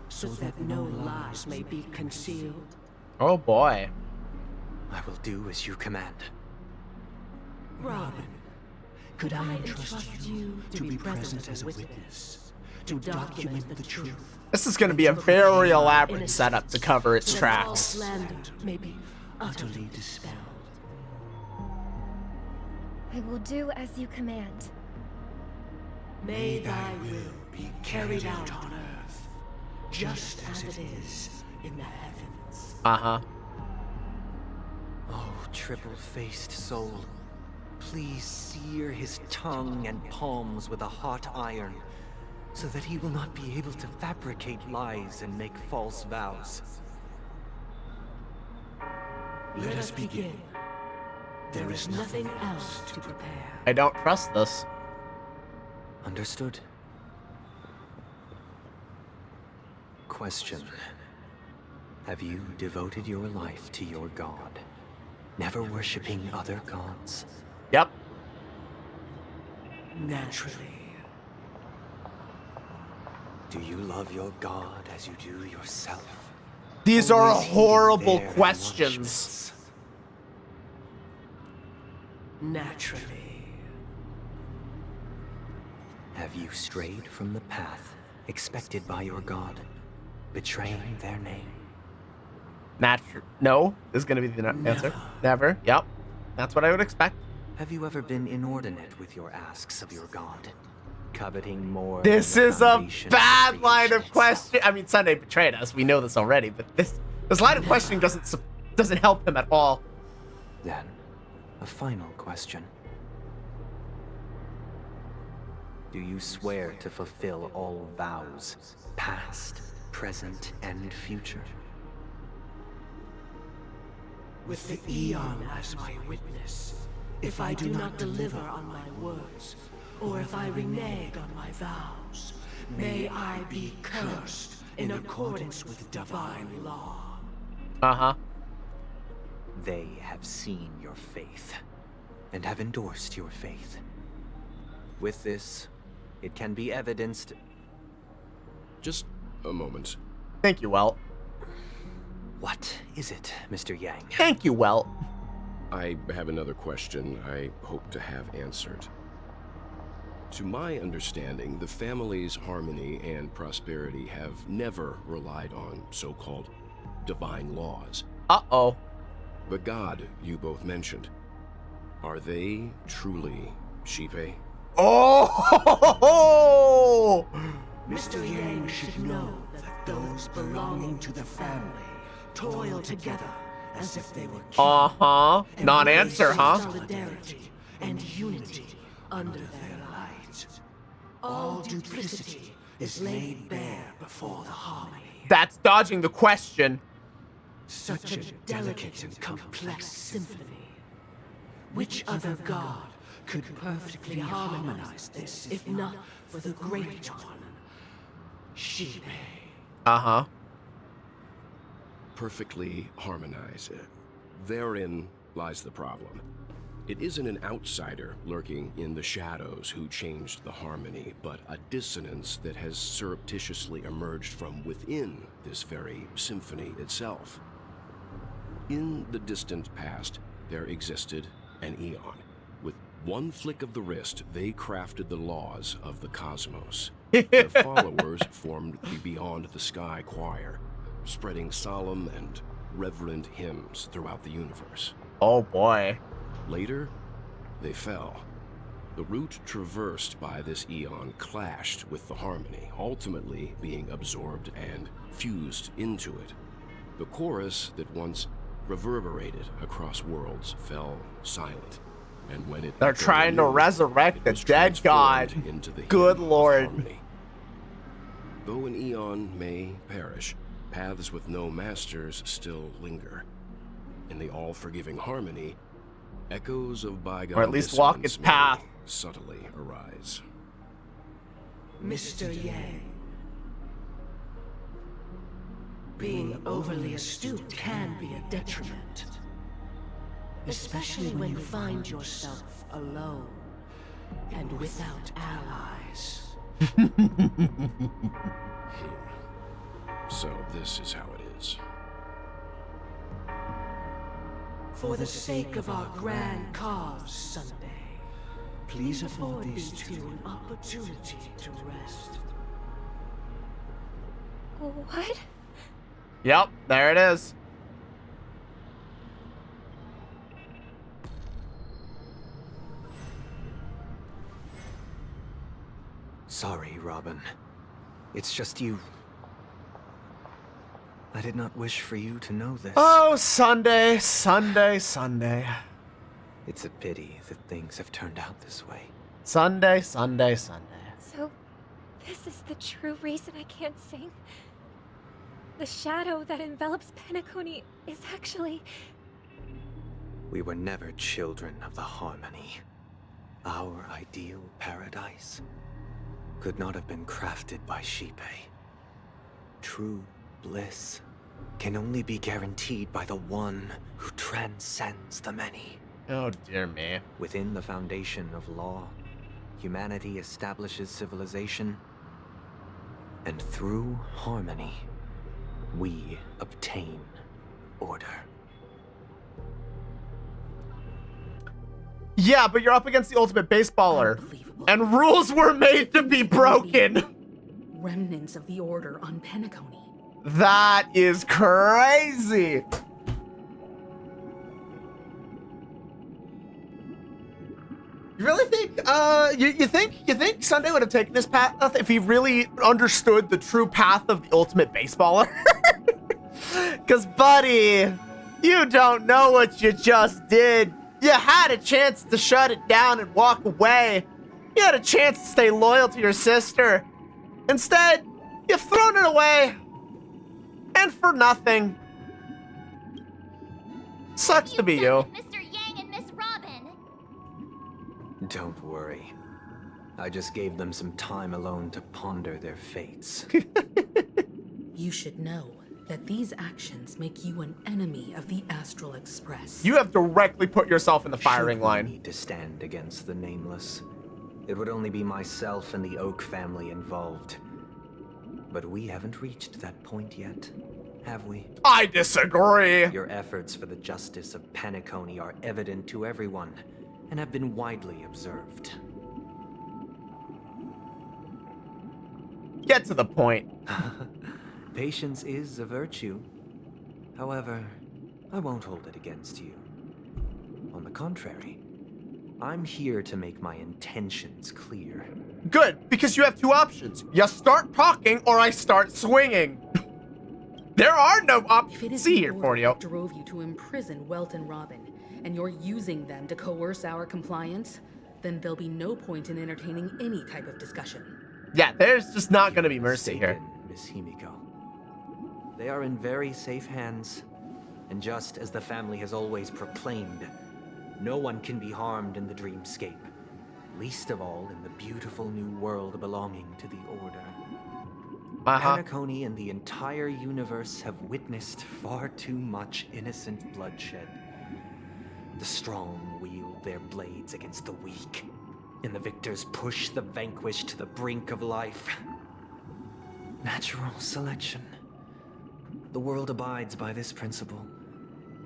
so that no lies may be concealed? Oh boy. I will do as you command. Robin, could I entrust you to be present as a witness, to document the truth? This is gonna be a very elaborate setup to cover its so that all tracks. slander may be utterly dispelled. I will do as you command. May thy will be carried out on earth, just as it is in the heavens. Uh-huh. Oh, triple-faced soul, please sear his tongue and palms with a hot iron, so that he will not be able to fabricate lies and make false vows. Let us begin. There is nothing else to prepare. I don't trust this. Understood. Question. Have you devoted your life to your god, never worshipping other gods? Yep. Naturally. Do you love your god as you do yourself? These Or are is he horrible there in questions. Naturally. Have you strayed from the path expected by your god, betraying their name? No is going to be the answer. Never. Yep. That's what I would expect. Have you ever been inordinate with your asks of your god, coveting more? This than the is a foundation bad line of question. I mean, Sunday betrayed us. We know this already, but this line of questioning doesn't help him at all. Then, a final question. Do you swear to fulfill all vows, past, present, and future? With the Eon as my witness, if I do not deliver on my words, or if I renege on my vows, may I be cursed in accordance with divine law. Uh-huh. They have seen your faith, and have endorsed your faith. With this, it can be evidenced... Just a moment. Thank you, Welt. What is it, Mr. Yang? Thank you, Welt. I have another question I hope to have answered. To my understanding, the family's harmony and prosperity have never relied on so-called divine laws. Uh-oh. The god you both mentioned, are they truly Shipe? Oh! Mr. Yang should know that those belonging to the family toil together as if they were kin. Uh-huh. Non-answer, huh? Solidarity and unity under their light. All duplicity is laid bare before the harmony. That's dodging the question. Such a delicate and complex symphony. Which other god could perfectly harmonize this, if not for the great one, Shipe? Uh-huh. Perfectly harmonize. Therein lies the problem. It isn't an outsider lurking in the shadows who changed the harmony, but a dissonance that has surreptitiously emerged from within this very symphony itself. In the distant past, there existed an Eon. With one flick of the wrist, they crafted the laws of the cosmos. Their followers formed the Beyond the Sky Choir, spreading solemn and reverent hymns throughout the universe. Oh boy. Later, they fell. The route traversed by this Eon clashed with the harmony, ultimately being absorbed and fused into it. The chorus that once reverberated across worlds fell silent, and when it They're trying to resurrect the dead god. Good lord. Harmony. Though an Eon may perish, paths with no masters still linger. In the all-forgiving harmony, echoes of bygone or at least walk its path. Subtly arise. Mr. Yang, being overly astute can be a detriment, especially when you find yourself alone and without allies. So this is how it is. For the sake of our grand cause, Sunday, please afford these two an opportunity to rest. What? Yep, there it is. Sorry, Robin. It's just you. I did not wish for you to know this. Oh, Sunday, Sunday, Sunday. It's a pity that things have turned out this way. Sunday, Sunday, Sunday. So, this is the true reason I can't sing? The shadow that envelops Penacony is actually... We were never children of the harmony. Our ideal paradise could not have been crafted by Shipe. True bliss can only be guaranteed by the one who transcends the many. Oh dear me. Within the foundation of law, humanity establishes civilization, and through harmony, we obtain order. Yeah, but you're up against the ultimate baseballer, and rules were made to be broken. Remnants of the Order on Penacony. That is crazy. You really think, you think Sunday would have taken this path if he really understood the true path of the ultimate baseballer? Because, buddy, you don't know what you just did. You had a chance to shut it down and walk away. You had a chance to stay loyal to your sister. Instead, you've thrown it away. And for nothing. Sucks to be you. Mr. Yang and Miss Robin. Don't worry. I just gave them some time alone to ponder their fates. You should know that these actions make you an enemy of the Astral Express. You have directly put yourself in the firing line. Need to stand against the Nameless. It would only be myself and the Oak family involved. But we haven't reached that point yet, have we? I disagree. Your efforts for the justice of Penacony are evident to everyone and have been widely observed. Get to the point. Patience is a virtue. However, I won't hold it against you. On the contrary, I'm here to make my intentions clear. Good, because you have two options. You start talking or I start swinging. There are no options here for you. Drove you to imprison Welt and Robin, and you're using them to coerce our compliance, then there'll be no point in entertaining any type of discussion. Yeah, there's just not going to be mercy here. Miss Himiko. They are in very safe hands, and just as the family has always proclaimed, no one can be harmed in the dreamscape, least of all in the beautiful new world belonging to the Order. Penacony and the entire universe have witnessed far too much innocent bloodshed. The strong wield their blades against the weak, and the victors push the vanquished to the brink of life. Natural selection. The world abides by this principle,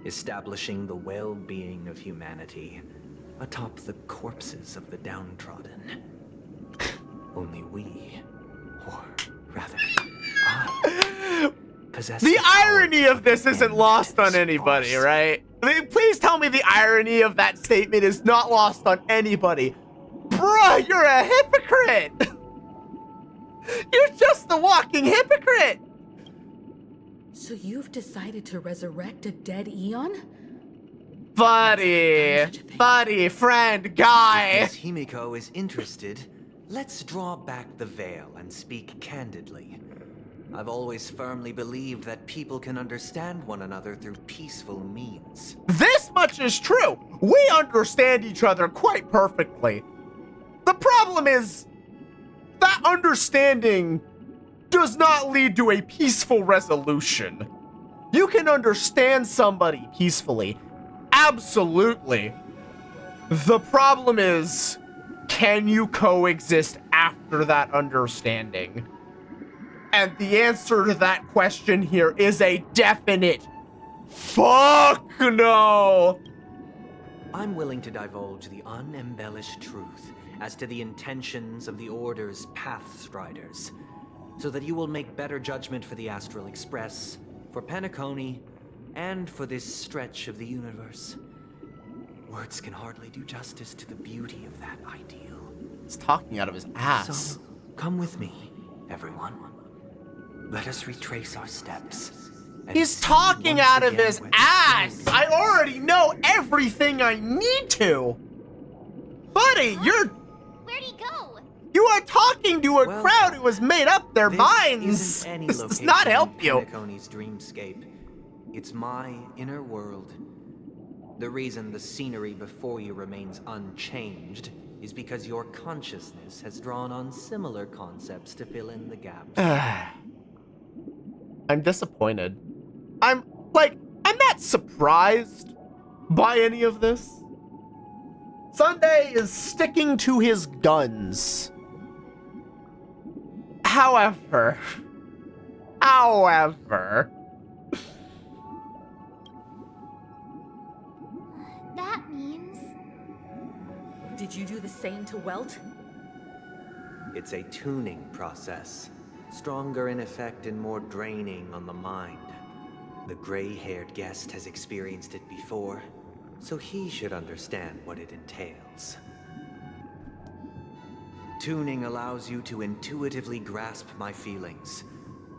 establishing the well-being of humanity atop the corpses of the downtrodden. Only we, or rather, I, possess the irony of this isn't lost on anybody, right? I mean, please tell me the irony of that statement is not lost on anybody. Bruh, you're a hypocrite! You're just a walking hypocrite! So you've decided to resurrect a dead Eon? Buddy, friend, guy. If Miss Himiko is interested, let's draw back the veil and speak candidly. I've always firmly believed that people can understand one another through peaceful means. This much is true. We understand each other quite perfectly. The problem is that understanding does not lead to a peaceful resolution. You can understand somebody peacefully. Absolutely. The problem is, can you coexist after that understanding? And the answer to that question here is a definite fuck no. I'm willing to divulge the unembellished truth as to the intentions of the Order's Pathstriders, so that you will make better judgment for the Astral Express, for Penacony, and for this stretch of the universe. Words can hardly do justice to the beauty of that ideal. He's talking out of his ass. So, come with me, everyone. Let us retrace our steps. He's talking out of his ass! I already know everything I need to! Buddy, Where'd he go? You are talking to a crowd who has made up their minds! This does not help you. Penacony's dreamscape. It's my inner world. The reason the scenery before you remains unchanged is because your consciousness has drawn on similar concepts to fill in the gaps. I'm disappointed. I'm not surprised by any of this. Sunday is sticking to his guns. However, That means... Did you do the same to Welt? It's a tuning process. Stronger in effect and more draining on the mind. The gray-haired guest has experienced it before, so he should understand what it entails. Tuning allows you to intuitively grasp my feelings,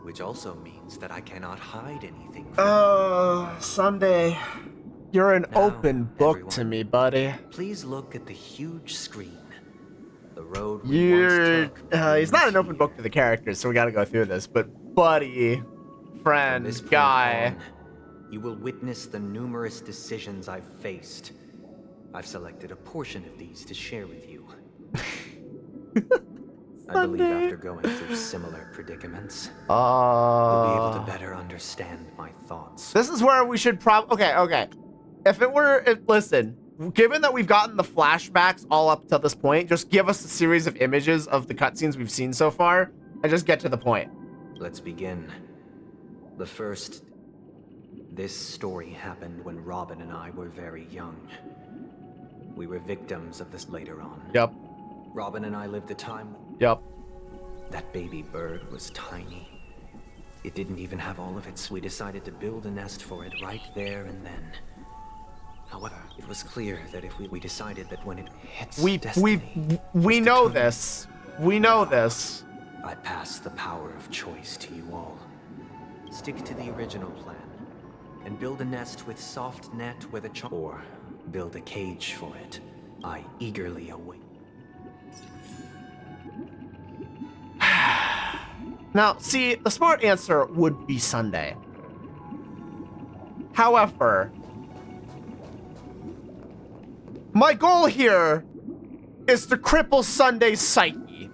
which also means that I cannot hide anything from you. Sunday, you're an open book to me, buddy. Please look at the huge screen. The road he's not an open book to the characters, so we gotta go through this, but buddy, friend, guy. You will witness the numerous decisions I've faced. I've selected a portion of these to share with you. I believe after going through similar predicaments, you'll be able to better understand my thoughts. This is where we should okay. Listen, given that we've gotten the flashbacks all up to this point, just give us a series of images of the cutscenes we've seen so far, and just get to the point. Let's begin. This story happened when Robin and I were very young. We were victims of this later on. Yep. Robin and I lived a time... Yep. That baby bird was tiny. It didn't even have all of its... We decided to build a nest for it right there and then. However, it was clear that if we decided that when it hits destiny... We know this. We know this. I pass the power of choice to you all. Stick to the original plan. And build a nest with soft net with a or build a cage for it. I eagerly await. Now, see, the smart answer would be Sunday. However, my goal here is to cripple Sunday's psyche.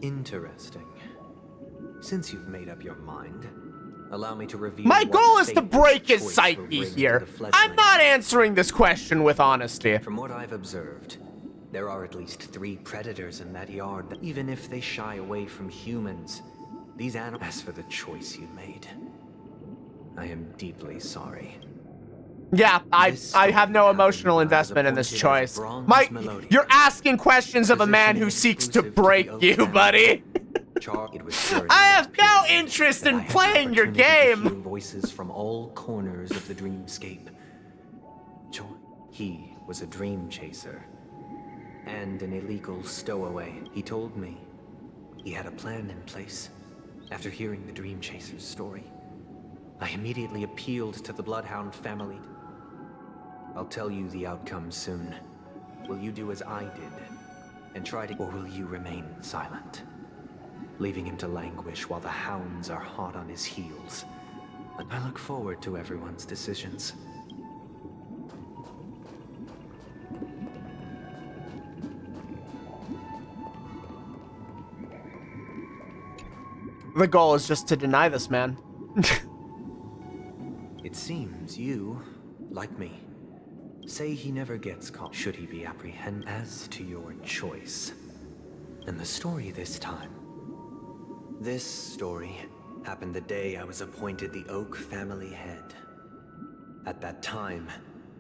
Interesting. Since you've made up your mind, allow me to reveal. My goal is to break his psyche here. I'm not answering this question with honesty. From what I've observed, there are at least 3 predators in that yard. Even if they shy away from humans, these animals... As for the choice you made, I am deeply sorry. Yeah, I have no emotional investment in this choice. You're asking questions of a man who seeks to break you, buddy. I have no interest in playing your game. Voices from all corners of the dreamscape. He was a dream chaser and an illegal stowaway. He told me he had a plan in place. After hearing the dream chaser's story, I immediately appealed to the Bloodhound family. I'll tell you the outcome soon. Will you do as I did and try to, or will you remain silent? Leaving him to languish while the hounds are hot on his heels. I look forward to everyone's decisions. The goal is just to deny this man. It seems you, like me, say he never gets caught should he be apprehended. As to your choice. And the story this time. This story happened the day I was appointed the Oak family head. At that time,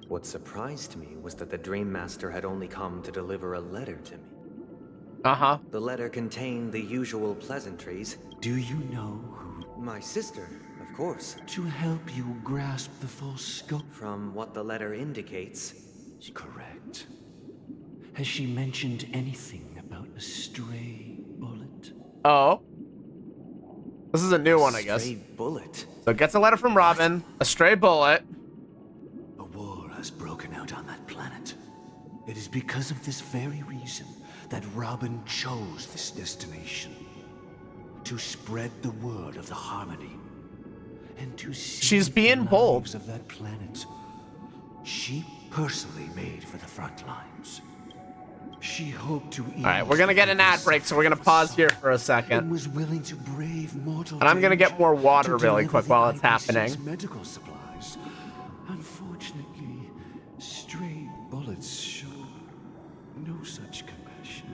what surprised me was that the Dream Master had only come to deliver a letter to me. Uh-huh. The letter contained the usual pleasantries. Do you know who? My sister, of course. To help you grasp the full scope. From what the letter indicates. Correct. Has she mentioned anything about a stray bullet? Oh. This is a new one, I guess. Stray bullet? So it gets a letter from Robin, a stray bullet. A war has broken out on that planet. It is because of this very reason that Robin chose this destination. To spread the word of the Harmony. And to see She's being bold. Of that planet she personally made for the front lines. She hoped to All right, we're gonna get an ad break, so we're gonna pause here for a and second. was willing to brave mortal And I'm gonna get more water really quick while it's happening. medical supplies. Unfortunately, stray bullets show no such compassion.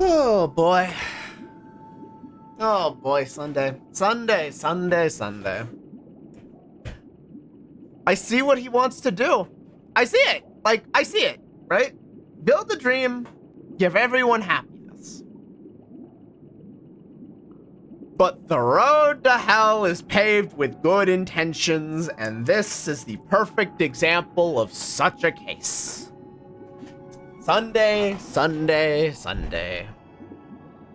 Oh boy. Oh boy, Sunday. Sunday. I see what he wants to do. I see it. Like, I see it, right? Build the dream, give everyone happiness. But the road to hell is paved with good intentions, and this is the perfect example of such a case. Sunday.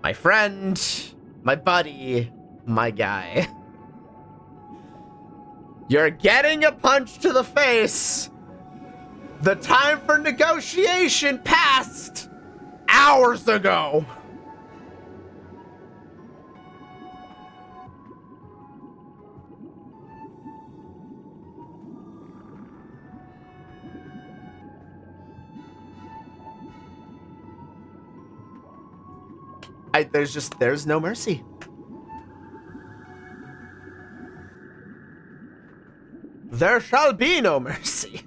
My friend, my buddy, my guy. You're getting a punch to the face. The time for negotiation passed hours ago. There's no mercy. There shall be no mercy.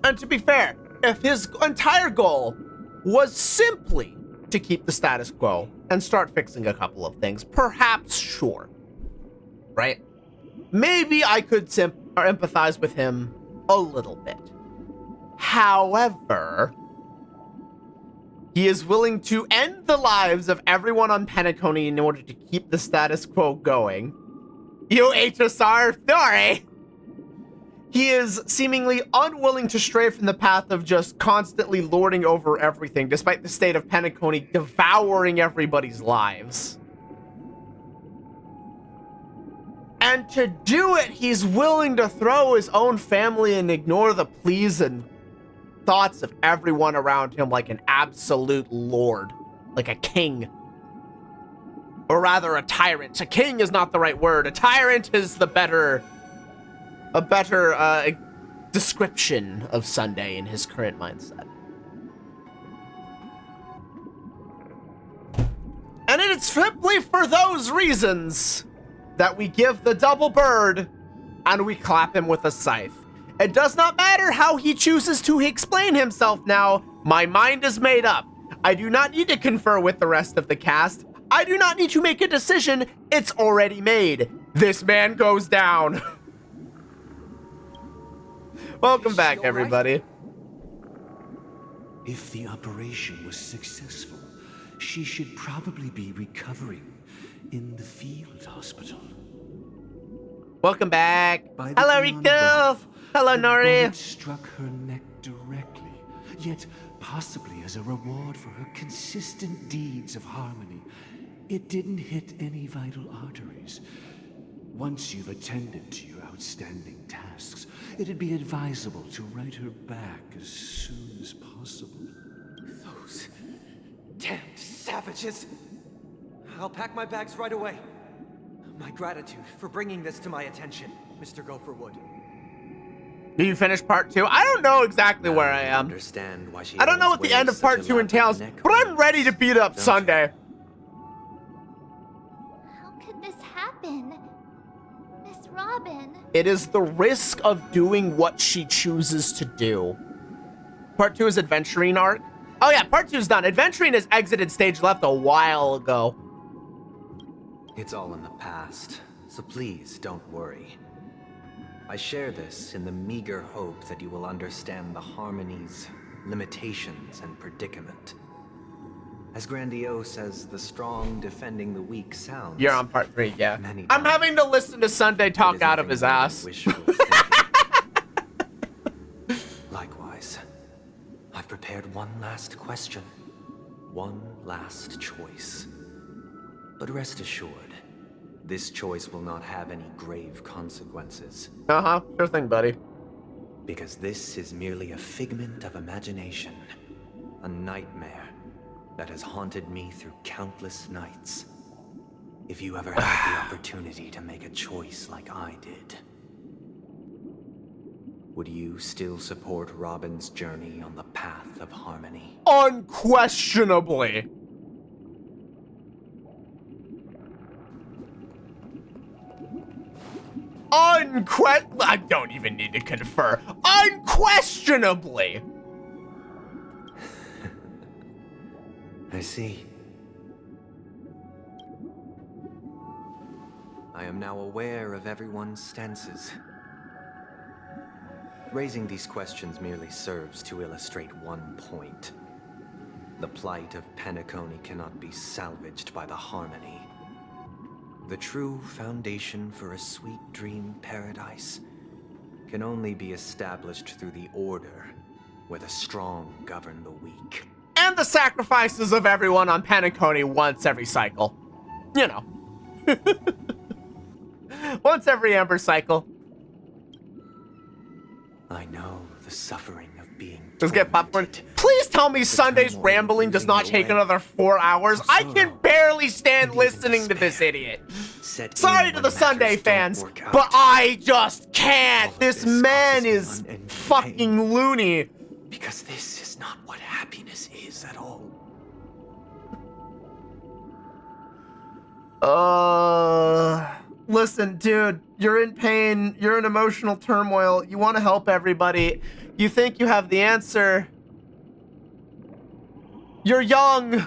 And to be fair, if his entire goal was simply to keep the status quo and start fixing a couple of things, perhaps, sure. Right? Maybe I could empathize with him a little bit. However, he is willing to end the lives of everyone on Penacony in order to keep the status quo going. You HSR Thori! He is seemingly unwilling to stray from the path of just constantly lording over everything, despite the state of Penacony devouring everybody's lives. And to do it, he's willing to throw his own family and ignore the pleas and thoughts of everyone around him like an absolute lord, like a king. Or rather, a tyrant. A king is not the right word. A tyrant is a better description of Sunday in his current mindset. And it's simply for those reasons that we give the double bird and we clap him with a scythe. It does not matter how he chooses to explain himself now. My mind is made up. I do not need to confer with the rest of the cast. I do not need to make a decision. It's already made. This man goes down. Welcome back, everybody. If the operation was successful, she should probably be recovering in the field hospital. Welcome back. Hello, Rico. Hello, Nori. Bullet struck her neck directly, yet possibly as a reward for her consistent deeds of harmony. It didn't hit any vital arteries. Once you've attended to your outstanding tasks, it'd be advisable to write her back as soon as possible. Those damned savages! I'll pack my bags right away. My gratitude for bringing this to my attention, Mr. Gopherwood. Did you finish part 2? I don't know exactly where I am. I don't know what the end of part 2 entails, but I'm ready to beat up Sunday. How could this happen? Miss Robin. It is the risk of doing what she chooses to do. Part 2 is Adventuring arc. Oh yeah, part 2 is done. Adventuring has exited stage left a while ago. It's all in the past, so please don't worry. I share this in the meager hope that you will understand the harmonies limitations, and predicament. As grandiose as the strong defending the weak sounds. You're on part 3, yeah. I'm having to listen to Sunday talk out of his ass. Likewise, I've prepared one last question. One last choice. But rest assured, this choice will not have any grave consequences. Uh-huh, sure thing, buddy. Because this is merely a figment of imagination. A nightmare that has haunted me through countless nights. If you ever had the opportunity to make a choice like I did, would you still support Robin's journey on the path of harmony? Unquestionably. I don't even need to confer. Unquestionably. I see. I am now aware of everyone's stances. Raising these questions merely serves to illustrate one point. The plight of Penacony cannot be salvaged by the harmony. The true foundation for a sweet dream paradise can only be established through the order where the strong govern the weak. And the sacrifices of everyone on Penacony once every cycle. You know. Once every Ember cycle. I know the suffering of being Just get popcorn. Please tell me Sunday's rambling does not take another 4 hours. I can barely stand listening to this idiot. Sorry to the Sunday fans, but I just can't. This man is fucking loony. Because this is not what happiness is at all. Listen, dude, you're in pain. You're in emotional turmoil. You want to help everybody. You think you have the answer. You're young.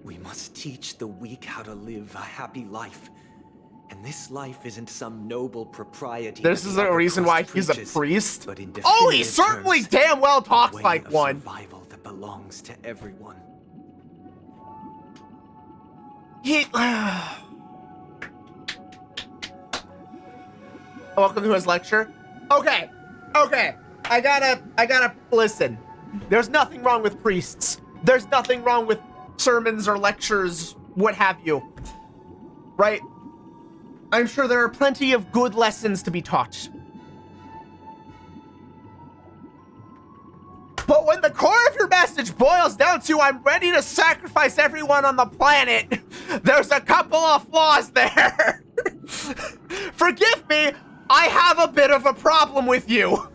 We must teach the weak how to live a happy life. And this life isn't some noble propriety. This is a reason why he's a priest. Oh, he certainly damn well talks like one. Survival that belongs to everyone. Welcome to his lecture. Okay. I gotta listen. There's nothing wrong with priests. There's nothing wrong with sermons or lectures, what have you. Right? I'm sure there are plenty of good lessons to be taught. But when the core of your message boils down to I'm ready to sacrifice everyone on the planet, there's a couple of flaws there. Forgive me, I have a bit of a problem with you.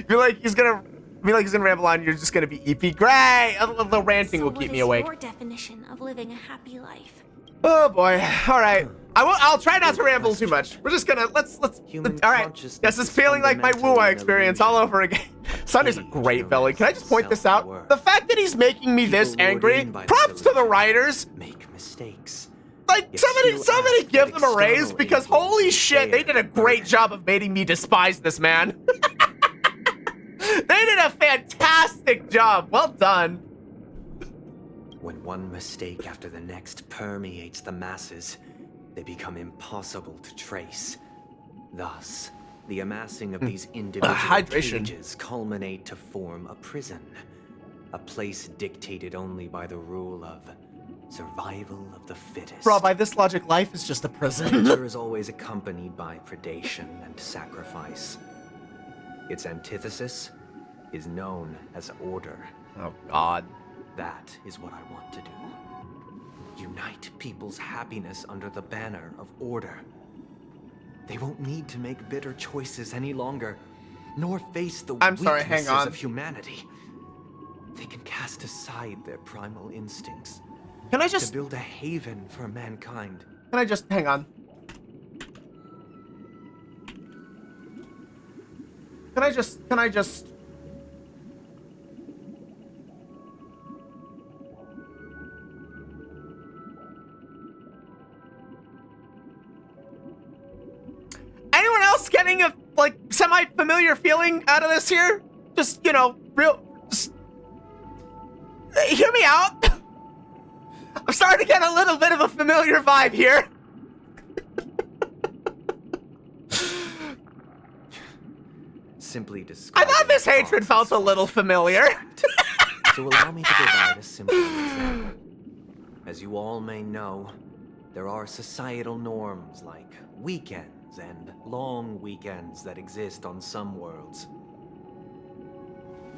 You're like he's gonna ramble on. You're just gonna be EP. Great. The ranting will keep me awake. What is your definition of living a happy life? Oh boy. All right. I'll try not to ramble too much. We're just gonna let's all right. This is feeling like my Wu experience all over again. Sunday's a great villain. Can I just point this out? The fact that he's making me this angry, props to the writers. Make mistakes. Like somebody give them a raise because holy shit, they did a great job of making me despise this man. They did a fantastic job. Well done. When one mistake after the next permeates the masses, they become impossible to trace. Thus, the amassing of these individual cages culminate to form a prison. A place dictated only by the rule of survival of the fittest. Bro, by this logic, life is just a prison. Nature is always accompanied by predation and sacrifice. Its antithesis is known as order. Oh, God. That is what I want to do. Unite people's happiness under the banner of order. They won't need to make bitter choices any longer, nor face the weaknesses of humanity. They can cast aside their primal instincts. Can I just to build a haven for mankind? Can I just hang on? Can I just getting a, like, semi-familiar feeling out of this here? Just, you know, just... Hear me out. I'm starting to get a little bit of a familiar vibe here. Simply describe. I thought this hatred felt a little familiar. So allow me to provide a simple example. As you all may know, there are societal norms like weekends and long weekends that exist on some worlds.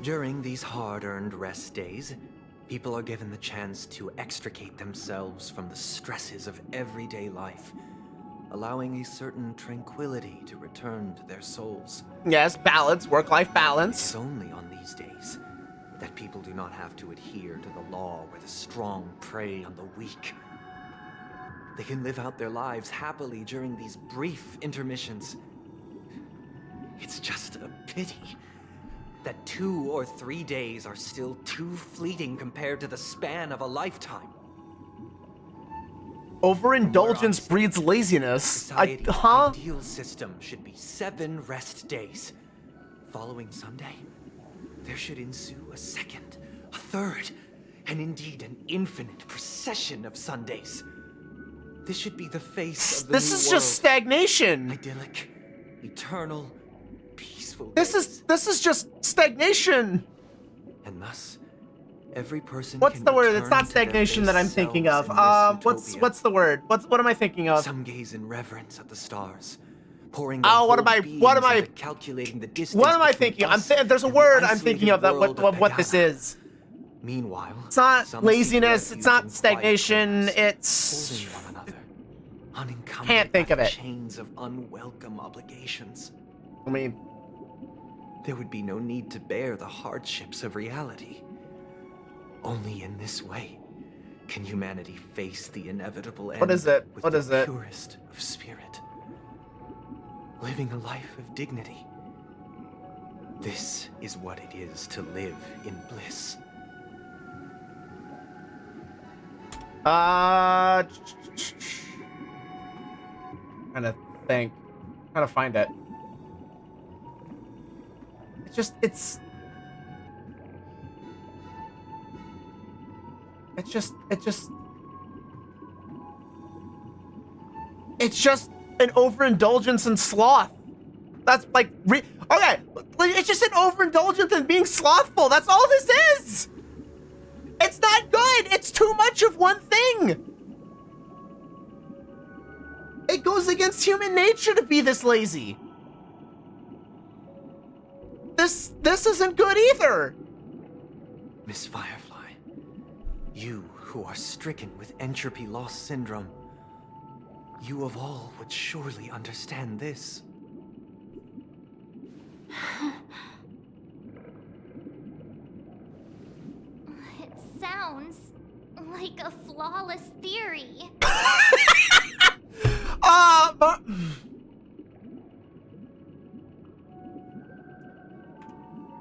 During these hard-earned rest days, people are given the chance to extricate themselves from the stresses of everyday life, allowing a certain tranquility to return to their souls. Yes, balance, work-life balance. It's only on these days that people do not have to adhere to the law where the strong prey on the weak. They can live out their lives happily during these brief intermissions. It's just a pity that 2 or 3 days are still too fleeting compared to the span of a lifetime. Overindulgence breeds laziness. Society's ideal system should be 7 rest days. Following Sunday, there should ensue a second, a third, and indeed an infinite procession of Sundays. This should be the face of the This new is world. just stagnation. Idyllic, eternal, peaceful. This is just stagnation. And thus, every person. What's can the word? It's return not to their stagnation that I'm base thinking selves of. in this What's the word? What am I thinking of? Some gaze in reverence at the stars, pouring. Oh, what am I calculating the distance? What am I between thinking? us there's a and the word I'm thinking of that isolated what world of this is. Meanwhile, It's not some laziness. seek It's not refuge in stagnation. quiet It's holding one another, unencumbered can't think by of it. chains of unwelcome obligations. I mean, there would be no need to bear the hardships of reality. Only in this way can humanity face the inevitable end. What is it? With What the is it? purest of spirit, living a life of dignity. This is what it is to live in bliss. trying to think, trying to find it. It's just an overindulgence in sloth. That's like, okay, it's just an overindulgence in being slothful. That's all this is. It's not good. It's too much of one thing. It goes against human nature to be this lazy. This isn't good either. Miss Firefly, you who are stricken with entropy loss syndrome, you of all would surely understand this. It sounds like a flawless theory. But...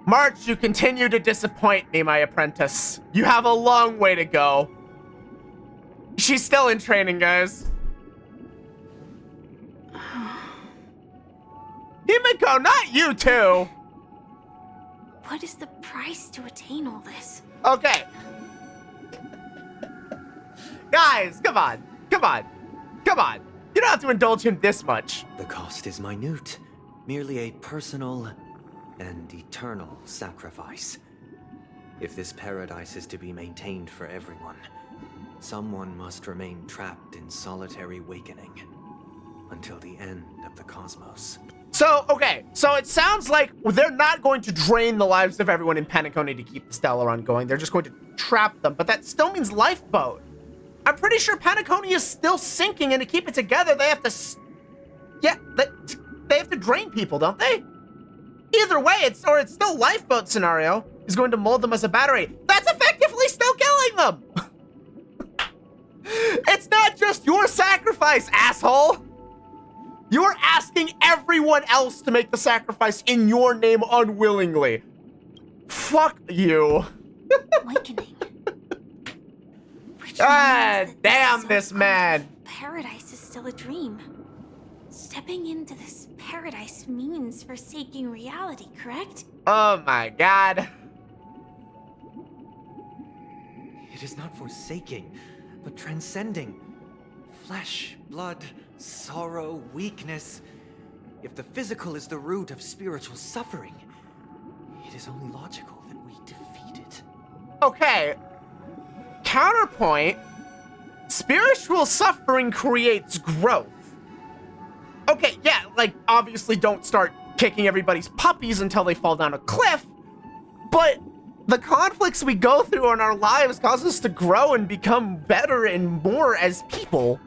March, you continue to disappoint me, my apprentice. You have a long way to go. She's still in training, guys. Himiko, not you too. What is the price to attain all this? Okay. Guys, come on. Come on. Come on. You don't have to indulge him this much. The cost is minute, merely a personal and eternal sacrifice. If this paradise is to be maintained for everyone, someone must remain trapped in solitary awakening until the end of the cosmos. So, okay, so it sounds like they're not going to drain the lives of everyone in Penacony to keep the Stellaron going. They're just going to trap them, but that still means lifeboat. I'm pretty sure Penacony is still sinking, and to keep it together, they have to... Yeah, they have to drain people, don't they? Either way, it's still lifeboat scenario. He's going to mold them as a battery. That's effectively still killing them! It's not just your sacrifice, asshole! You're asking everyone else to make the sacrifice in your name unwillingly. Fuck you. Awakening. God damn this man. Paradise is still a dream. Stepping into this paradise means forsaking reality, correct? Oh my god. It is not forsaking, but transcending. Flesh, blood, sorrow, weakness. If the physical is the root of spiritual suffering, it is only logical that we defeat it. Okay. Counterpoint. Spiritual suffering creates growth. Okay, yeah, like, obviously don't start kicking everybody's puppies until they fall down a cliff, but the conflicts we go through in our lives cause us to grow and become better and more as people.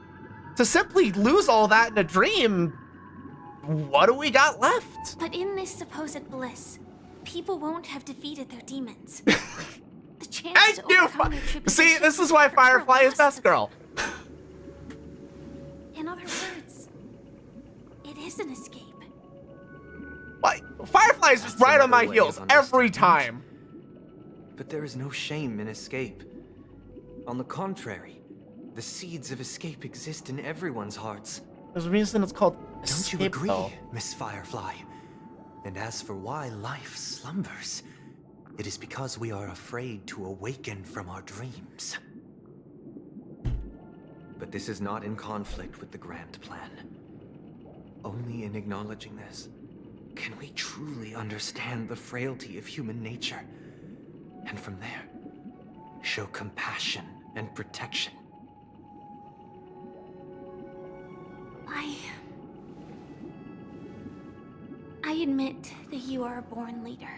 To simply lose all that in a dream, what do we got left? But in this supposed bliss, people won't have defeated their demons. The chance to overcome their tribulation. See, this is why Firefly is best girl. In other words, it is an escape. Like, Firefly is just right on my heels every time. But there is no shame in escape. On the contrary, the seeds of escape exist in everyone's hearts. There's a reason it's called Don't you escape, agree, though. Miss Firefly? And as for why life slumbers, it is because we are afraid to awaken from our dreams. But this is not in conflict with the grand plan. Only in acknowledging this can we truly understand the frailty of human nature, and from there, show compassion and protection. I admit that you are a born leader.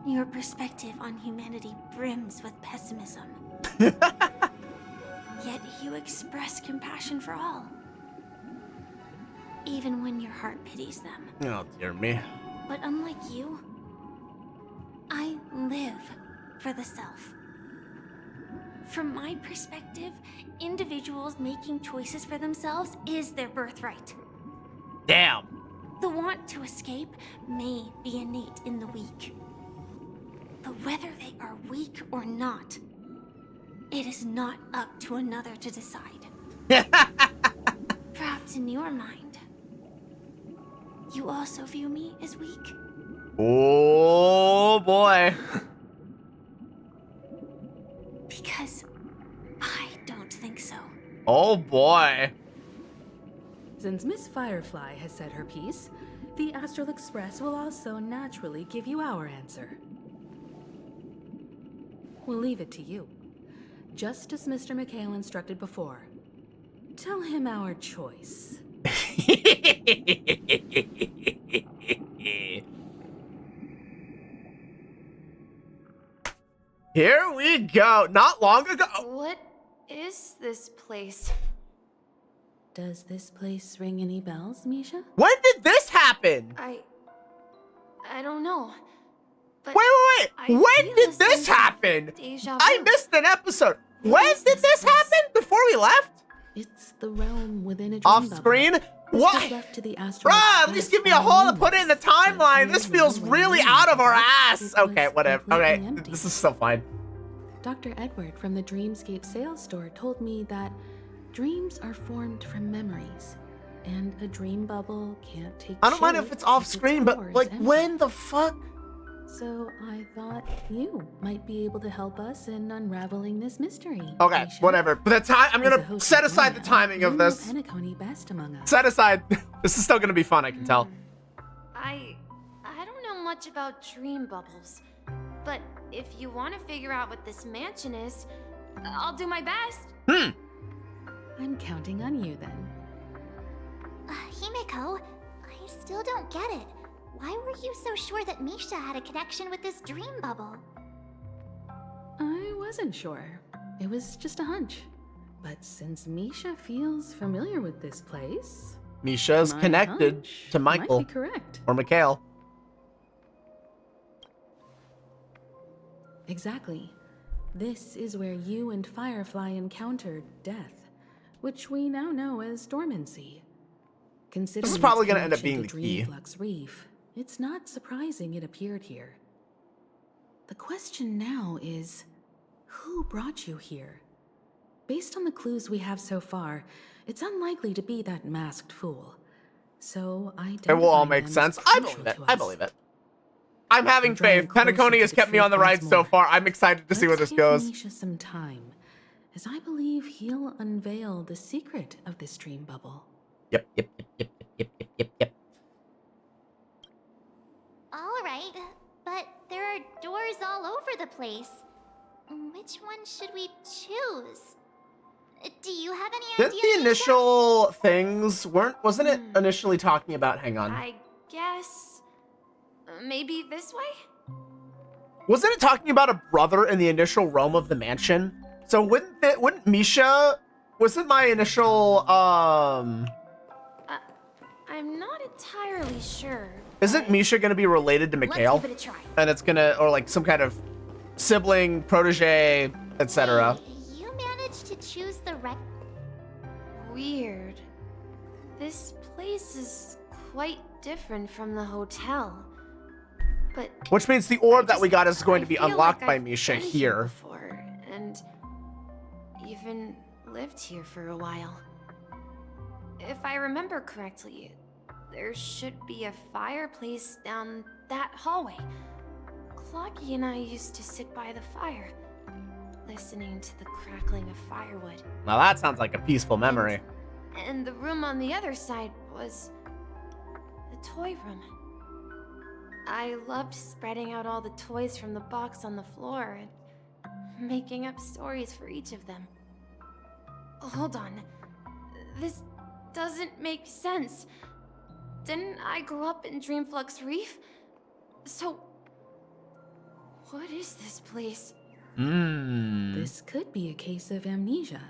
Your perspective on humanity brims with pessimism. Yet you express compassion for all. Even when your heart pities them. Oh, dear me. But unlike you, I live for the self. From my perspective, individuals making choices for themselves is their birthright. Damn. The want to escape may be innate in the weak. But whether they are weak or not, it is not up to another to decide. Perhaps in your mind, you also view me as weak? Oh, boy. Because I don't think so. Oh, boy. Since Miss Firefly has said her piece, the Astral Express will also naturally give you our answer. We'll leave it to you. Just as Mr. McHale instructed before. Tell him our choice. Here we go. Not long ago. What is this place? Does this place ring any bells, Misha? When did this happen? I don't know. But Wait. When did this happen? I missed an episode. When did this happen? Before we left? It's the realm within a dream Off bubble. screen? What? Left to the astral Bruh, at least give me a hole to put it in the timeline. This feels really out of our ass. Okay, whatever. Okay, this is so fine. Dr. Edward from the Dreamscape sales store told me that dreams are formed from memories, and a dream bubble can't take I don't mind shape if it's off screen, but like, empty. when the fuck? So I thought you might be able to help us in unraveling this mystery. Okay, Misha. whatever. But the time, I'm As a gonna host set of aside the Maya, timing of you know this. Penacony best among us. Set aside. This is still gonna be fun, I can tell. I don't know much about dream bubbles. But if you want to figure out what this mansion is, I'll do my best. I'm counting on you then. Himeko, I still don't get it. Why were you so sure that Misha had a connection with this dream bubble? I wasn't sure. It was just a hunch. But since Misha feels familiar with this place, Misha is my connected hunch to Michael. might be correct. Or Mikhail. Exactly. This is where you and Firefly encountered death, which we now know as dormancy. Considering This is probably its gonna end up connection being to the key. Dreamflux Reef, it's not surprising it appeared here. The question now is, who brought you here? based on the clues we have so far, it's unlikely to be that masked fool. So it will all make sense. I believe it. I believe it. I'm having faith. Penacony has kept me on the ride so far. I'm excited to see where this goes. Let's give Misha some time, as I believe he'll unveil the secret of this dream bubble. Yep. All right, but there are doors all over the place. Which one should we choose? Do you have any Didn't idea? the initial things wasn't it initially talking about? Hang on. I guess maybe this way? Wasn't it talking about a brother in the initial realm of the mansion? So wouldn't Misha? Wasn't my initial I'm not entirely sure. Isn't Misha gonna be related to Mikhail? Let's give it a try. And it's gonna, or like some kind of sibling, protege, etc. You managed to choose the right. Weird. This place is quite different from the hotel. But Which means the orb that we got is going to be feel unlocked like by I've Misha been here. Before, and even lived here for a while. If I remember correctly, there should be a fireplace down that hallway. Clocky and I used to sit by the fire, listening to the crackling of firewood. Now that sounds like a peaceful memory. And the room on the other side was the toy room. I loved spreading out all the toys from the box on the floor and making up stories for each of them. Hold on. This doesn't make sense. Didn't I grow up in Dreamflux Reef? So, what is this place? This could be a case of amnesia.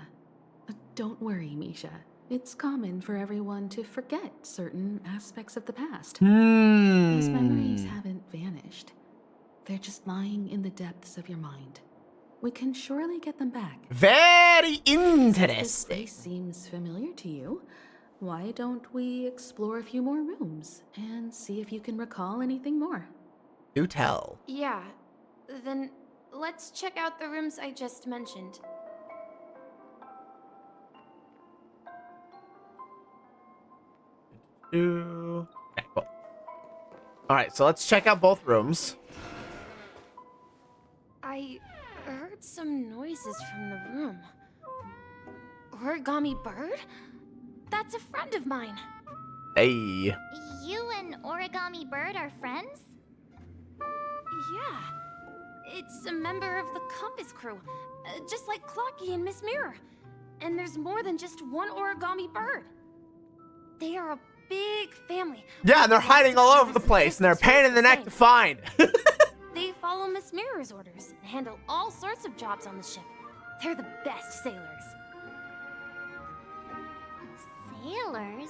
Don't worry, Misha. It's common for everyone to forget certain aspects of the past. Those memories haven't vanished. They're just lying in the depths of your mind. We can surely get them back. Very Since this interesting. place seems familiar to you, why don't we explore a few more rooms and see if you can recall anything more? Do tell. Yeah, then let's check out the rooms I just mentioned. Okay, cool. All right, so let's check out both rooms. I heard some noises from the room. Origami Bird? That's a friend of mine. Hey. You and Origami Bird are friends? Yeah. It's a member of the Compass crew, just like Clocky and Miss Mirror. And there's more than just one Origami Bird. They are a big family. Yeah, and they're hiding all over the place, and they're a pain in the neck to find. They follow Miss Mirror's orders and handle all sorts of jobs on the ship. They're the best sailors. Sailors?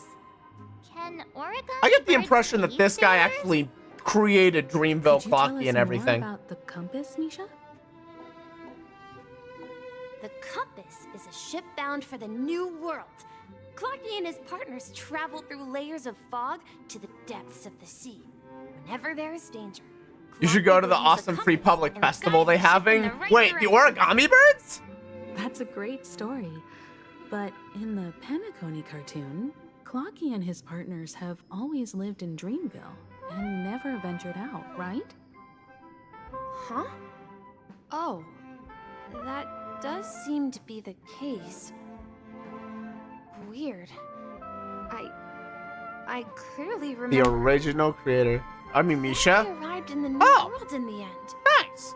Can Origami I get the Bird impression that be this guy sailors? actually created Dreamville, Could you tell Clocky, us and everything. more about the compass, Misha? The Compass is a ship bound for the New World. Clocky and his partners travel through layers of fog to the depths of the sea. Whenever there is danger, You should go to the awesome free public festival they having. Wait, the Origami Birds? That's a great story. But in the Penacony cartoon, Clocky and his partners have always lived in Dreamville and never ventured out, right? Huh? Oh, that does seem to be the case. Weird. I clearly The remember original creator. I mean, I Misha. arrived in the New World in the end. Nice.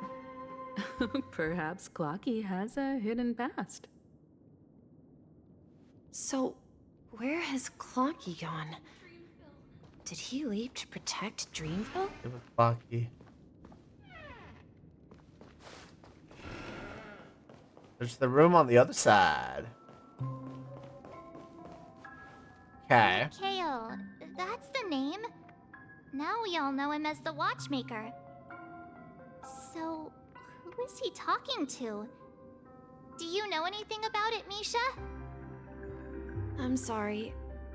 Perhaps Clocky has a hidden past. So, where has Clocky gone? Did he leave to protect Dreamville? It was Clocky. There's the room on the other side. Okay. Mikhail, that's the name. Now we all know him as the Watchmaker. So, who is he talking to? Do you know anything about it, Misha? I'm sorry.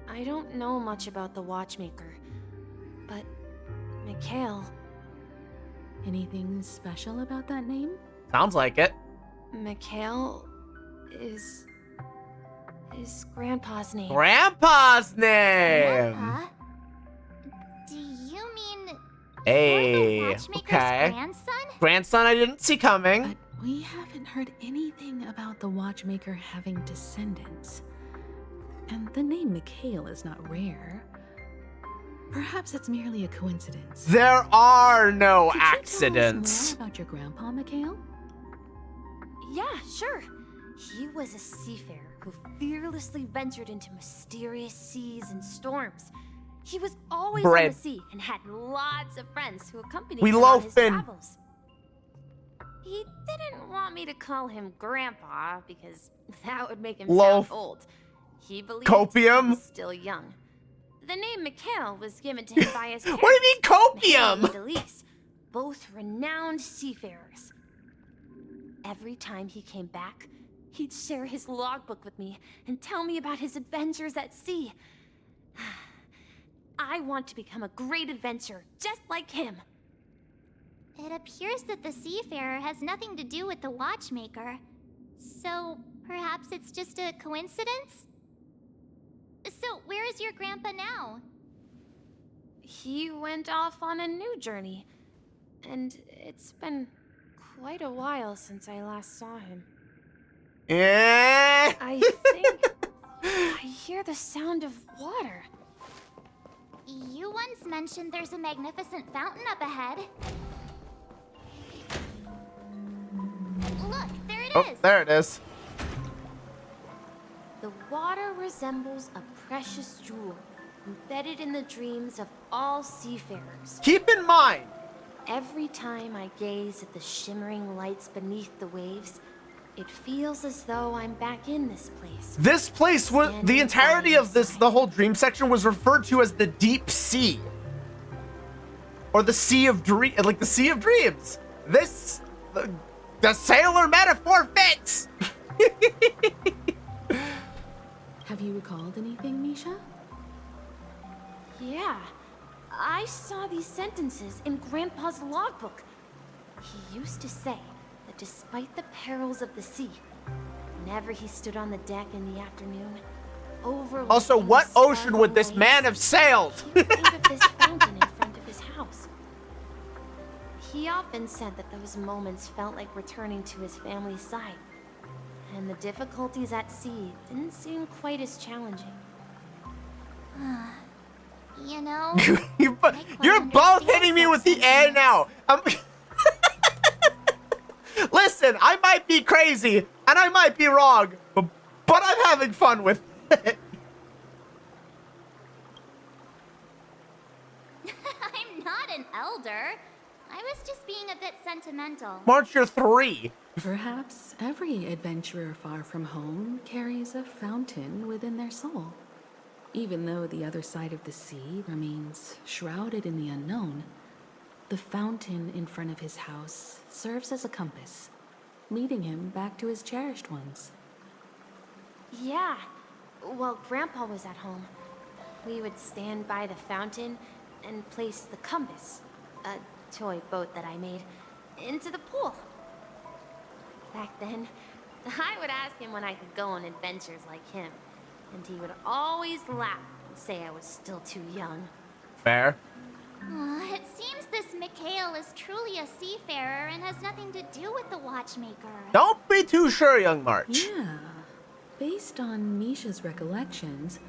I don't know much about the Watchmaker. But, Mikhail, Anything special about that name? Sounds like it. Mikhail is Grandpa's name. Grandpa's name. Grandpa? Do you mean Hey, you're the watchmaker's okay. grandson? Grandson I didn't see coming. But we haven't heard anything about the watchmaker having descendants. And the name Mikhail is not rare. Perhaps it's merely a coincidence. There are no Could you tell us accidents. more about your grandpa, Mikhail? Yeah, sure. He was a seafarer who fearlessly ventured into mysterious seas and storms. He was always on Bread. the sea and had lots of friends who accompanied We him on his loafing. travels. He didn't want me to call him Grandpa because that would make him Loaf. sound old. He believed Copium? he was still young. The name Mikhail was given to him by his parents. What do you mean copium? Mikhail and Elise, both renowned seafarers. Every time he came back, he'd share his logbook with me and tell me about his adventures at sea. I want to become a great adventurer, just like him. It appears that the seafarer has nothing to do with the watchmaker. So, perhaps it's just a coincidence? So, where is your grandpa now? He went off on a new journey, and it's been quite a while since I last saw him. Yeah. I think I hear the sound of water. You once mentioned there's a magnificent fountain up ahead. Look, there it is. Oh, there it is. The water resembles a precious jewel, embedded in the dreams of all seafarers. Keep in mind, Every time I gaze at the shimmering lights beneath the waves, it feels as though I'm back in this place. this place was the entirety of the whole dream section was referred to as the deep sea. Or the sea of dream, like the sea of dreams. This, the sailor metaphor fits. Have you recalled anything, Misha? Yeah, I saw these sentences in Grandpa's logbook. He used to say that despite the perils of the sea, whenever he stood on the deck in the afternoon, overlooking Also, what the ocean would this starry man have sailed? he would think of this fountain in front of his house. He often said that those moments felt like returning to his family's side, and the difficulties at sea didn't seem quite as challenging. You know, You're both hitting me with the A now. Listen, I might be crazy and I might be wrong, but I'm having fun with it. I'm not an elder. I was just being a bit sentimental. March, you're 3. Perhaps every adventurer far from home carries a fountain within their soul. Even though the other side of the sea remains shrouded in the unknown, the fountain in front of his house serves as a compass, leading him back to his cherished ones. Yeah, while Grandpa was at home, we would stand by the fountain and place the compass, a toy boat that I made, into the pool. Back then, I would ask him when I could go on adventures like him, and he would always laugh and say I was still too young. Fair. It seems this Mikhail is truly a seafarer and has nothing to do with the watchmaker. Don't be too sure, young March. Yeah. Based on Misha's recollections,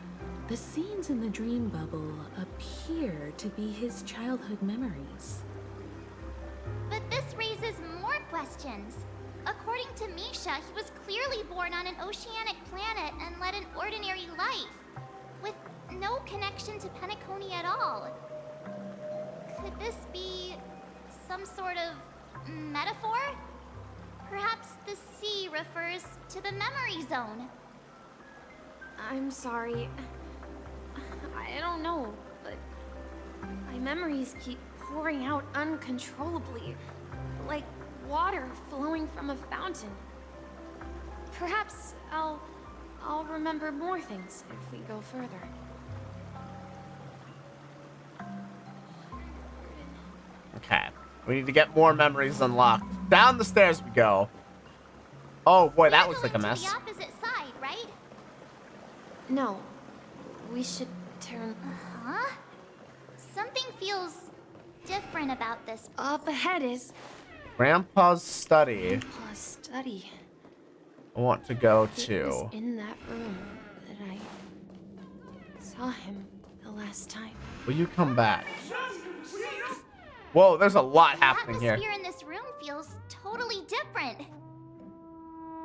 the scenes in the dream bubble appear to be his childhood memories. But this raises more questions. According to Misha, he was clearly born on an oceanic planet and led an ordinary life, with no connection to Penacony at all. Could this be some sort of metaphor? Perhaps the sea refers to the memory zone. I'm sorry. I don't know, but my memories keep pouring out uncontrollably, like water flowing from a fountain. Perhaps I'll remember more things if we go further. Okay. We need to get more memories unlocked. Down the stairs we go. Oh boy, that We're looks like a going mess. to the opposite side, right? No. We should turn... Huh? Something feels different about this. Up ahead is... Grandpa's study. Grandpa's study. I want to go It was to. in that room that I saw him the last time. Will you come back? Whoa, there's a lot happening The here. atmosphere in this room feels totally different.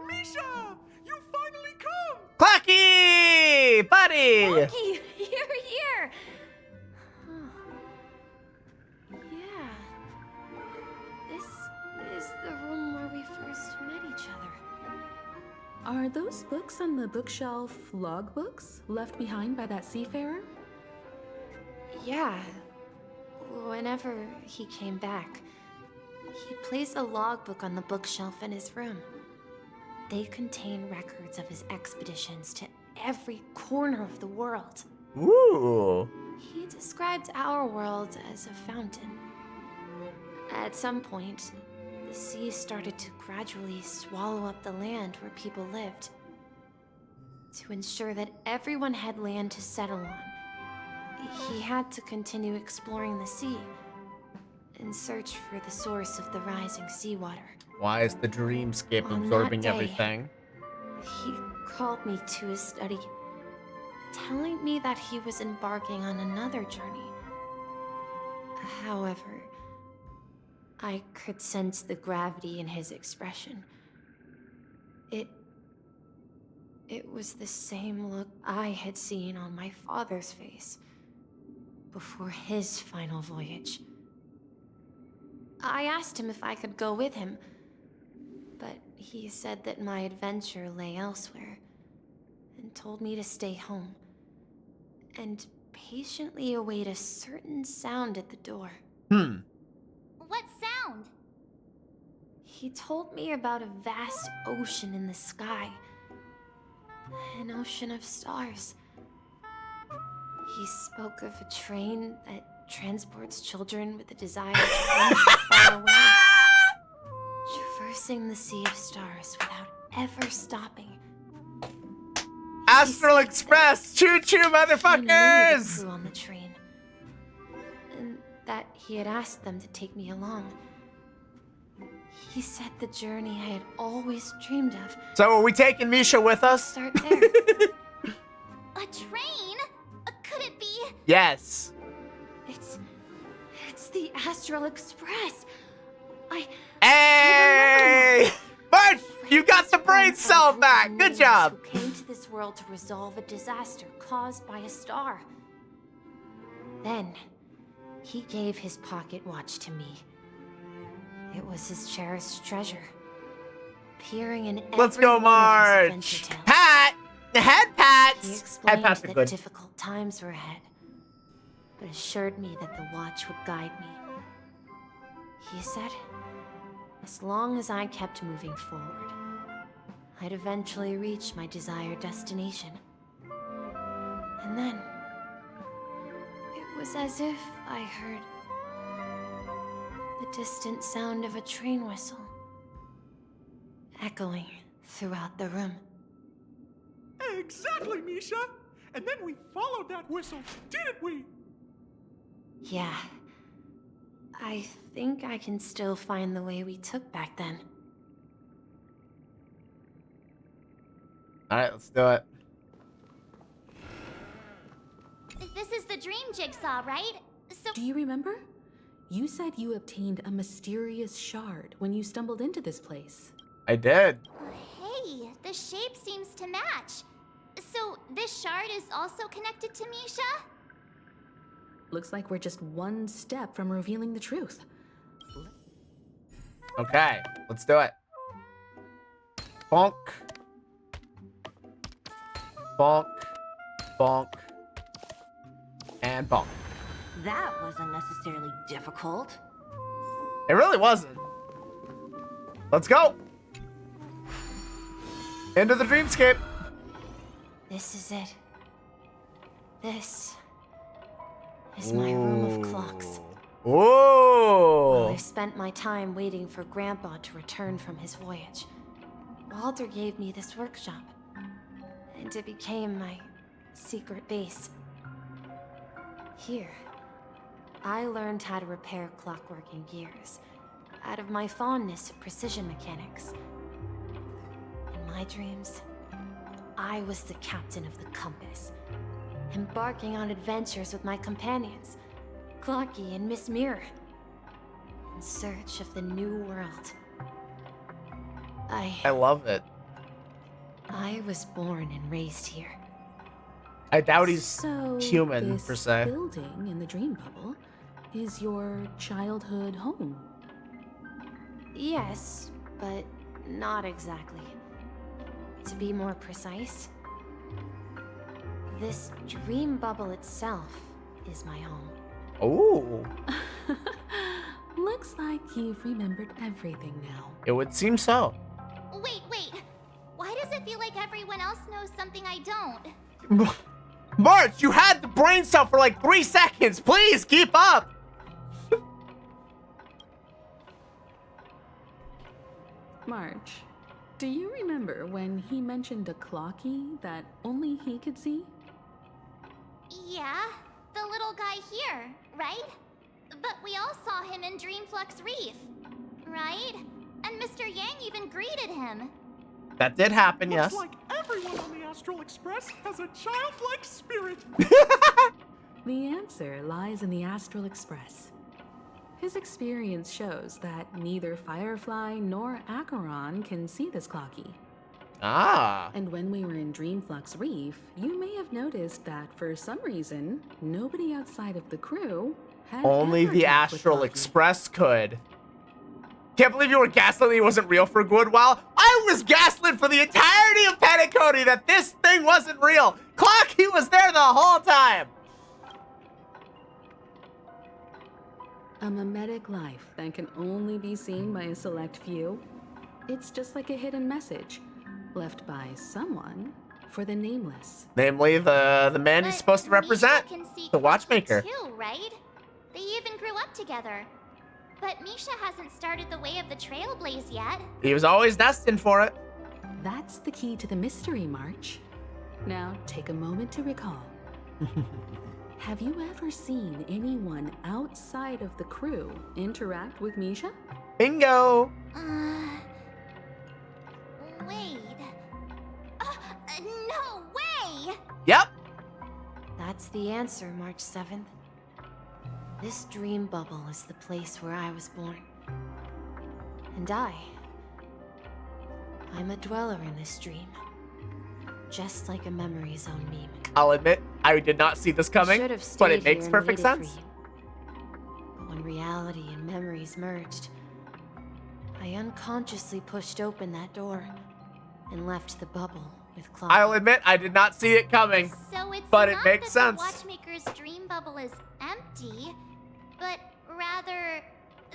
Misha! You finally come! Clacky! Buddy! Clacky, you're here! Yeah. This is the room where we first met each other. Are those books on the bookshelf logbooks left behind by that seafarer? Yeah. Whenever he came back, he placed a logbook on the bookshelf in his room. They contain records of his expeditions to every corner of the world. Ooh. He described our world as a fountain. At some point, the sea started to gradually swallow up the land where people lived. To ensure that everyone had land to settle on, he had to continue exploring the sea and search for the source of the rising seawater. Why is the dreamscape On that absorbing day, everything? He called me to his study, telling me that he was embarking on another journey. However, I could sense the gravity in his expression. It was the same look I had seen on my father's face before his final voyage. I asked him if I could go with him, but he said that my adventure lay elsewhere, and told me to stay home, and patiently await a certain sound at the door. What sound? He told me about a vast ocean in the sky. An ocean of stars. He spoke of a train that transports children with a desire to run so far away, traversing the sea of stars without ever stopping. Astral Express! Choo-choo, He knew the motherfuckers! crew on the train, and that he had asked them to take me along. He said the journey I had always dreamed of. So are we taking Misha with us? Start there. A train? Could it be? Yes. It's the Astral Express. Hey! March, you got the brain cell back. Good job. Who came to this world to resolve a disaster caused by a star. Then, he gave his pocket watch to me. It was his cherished treasure, appearing in every Let's go, one of his March. adventure tales. Pat! The head He pats! Head explained pats are that good. difficult times were ahead, but assured me that the watch would guide me. He said, as long as I kept moving forward, I'd eventually reach my desired destination. And then, it was as if I heard the distant sound of a train whistle, echoing throughout the room. Exactly, Misha! And then we followed that whistle, didn't we? Yeah. I think I can still find the way we took back then. Alright, let's do it. This is the dream jigsaw, right? So Do you remember? You said you obtained a mysterious shard when you stumbled into this place. I did. hey, the shape seems to match. So this shard is also connected to Misha? Looks like we're just one step from revealing the truth. Okay, let's do it. Bonk. Bonk. Bonk. And bonk. That wasn't necessarily difficult. It really wasn't. Let's go. Into the dreamscape. This is it. This is my room of clocks. Whoa! While I spent my time waiting for Grandpa to return from his voyage, Walter gave me this workshop, and it became my secret base. Here, I learned how to repair clockworking gears out of my fondness of precision mechanics. In my dreams, I was the captain of the compass, embarking on adventures with my companions, Clocky and Miss Mirror, in search of the new world. I love it. I was born and raised here. I doubt he's So human, this per se. building in the dream bubble is your childhood home. Yes, but not exactly. To be more precise, this dream bubble itself is my home. Oh. Looks like you've remembered everything now. It would seem so. Wait. Why does it feel like everyone else knows something I don't? March, you had the brain cell for like 3 seconds. Please keep up. March, do you remember when he mentioned a clocky that only he could see? Yeah, the little guy here, right? But we all saw him in Dreamflux Reef, right? And Mr. Yang even greeted him. That did happen, yes. Looks like everyone on the Astral Express has a childlike spirit. The answer lies in the Astral Express. His experience shows that neither Firefly nor Acheron can see this clocky. Ah. And when we were in Dreamflux Reef, you may have noticed that for some reason, nobody outside of the crew had Only ever the talked with Astral Clocky. Express could. Can't believe you were gaslit he wasn't real for a good while. I was gaslit for the entirety of Penacony that this thing wasn't real. Clocky was there the whole time. A mimetic life that can only be seen by a select few. It's just like a hidden message left by someone for the nameless. Namely, the man he's supposed to represent, Misha can see the watchmaker. Too, right? They even grew up together. But Misha hasn't started the way of the Trailblaze yet. He was always destined for it. That's the key to the mystery, March. Now, take a moment to recall. Have you ever seen anyone outside of the crew interact with Misha? Bingo! Wait. No way! Yep. That's the answer, March 7th. This dream bubble is the place where I was born. And I'm a dweller in this dream. Just like a memory zone meme. I'll admit, I did not see this coming, Should've but stayed it makes here and perfect waited for sense. you. But when reality and memories merged, I unconsciously pushed open that door and left the bubble with Clock. I'll admit, I did not see it coming, So it's but it not makes that sense. the Watchmaker's dream bubble is empty, but rather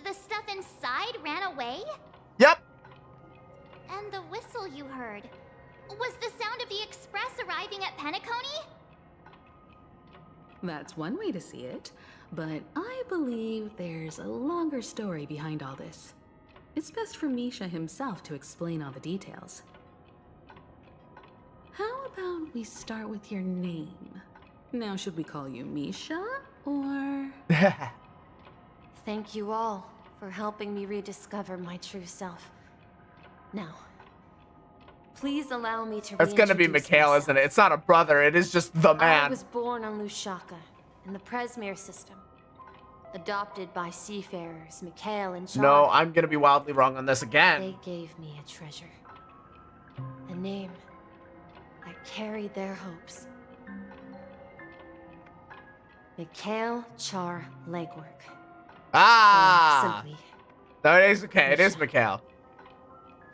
the stuff inside ran away? Yep. And the whistle you heard was the sound of the Express arriving at Penacony? That's one way to see it, but I believe there's a longer story behind all this. It's best for Misha himself to explain all the details. How about we start with your name? Now, should we call you Misha, or... Thank you all for helping me rediscover my true self. Now, please allow me to It's gonna be reintroduce Mikhail, myself. isn't it? It's not a brother, it is just the I man. was born on Lushaka, in the Presmere system. Adopted by seafarers, Mikhail and Char. No, I'm gonna be wildly wrong on this again. They gave me a treasure. A name that carried their hopes. Mikhail Char Legwork. Ah! Or simply, No, it is okay. It is Mikhail.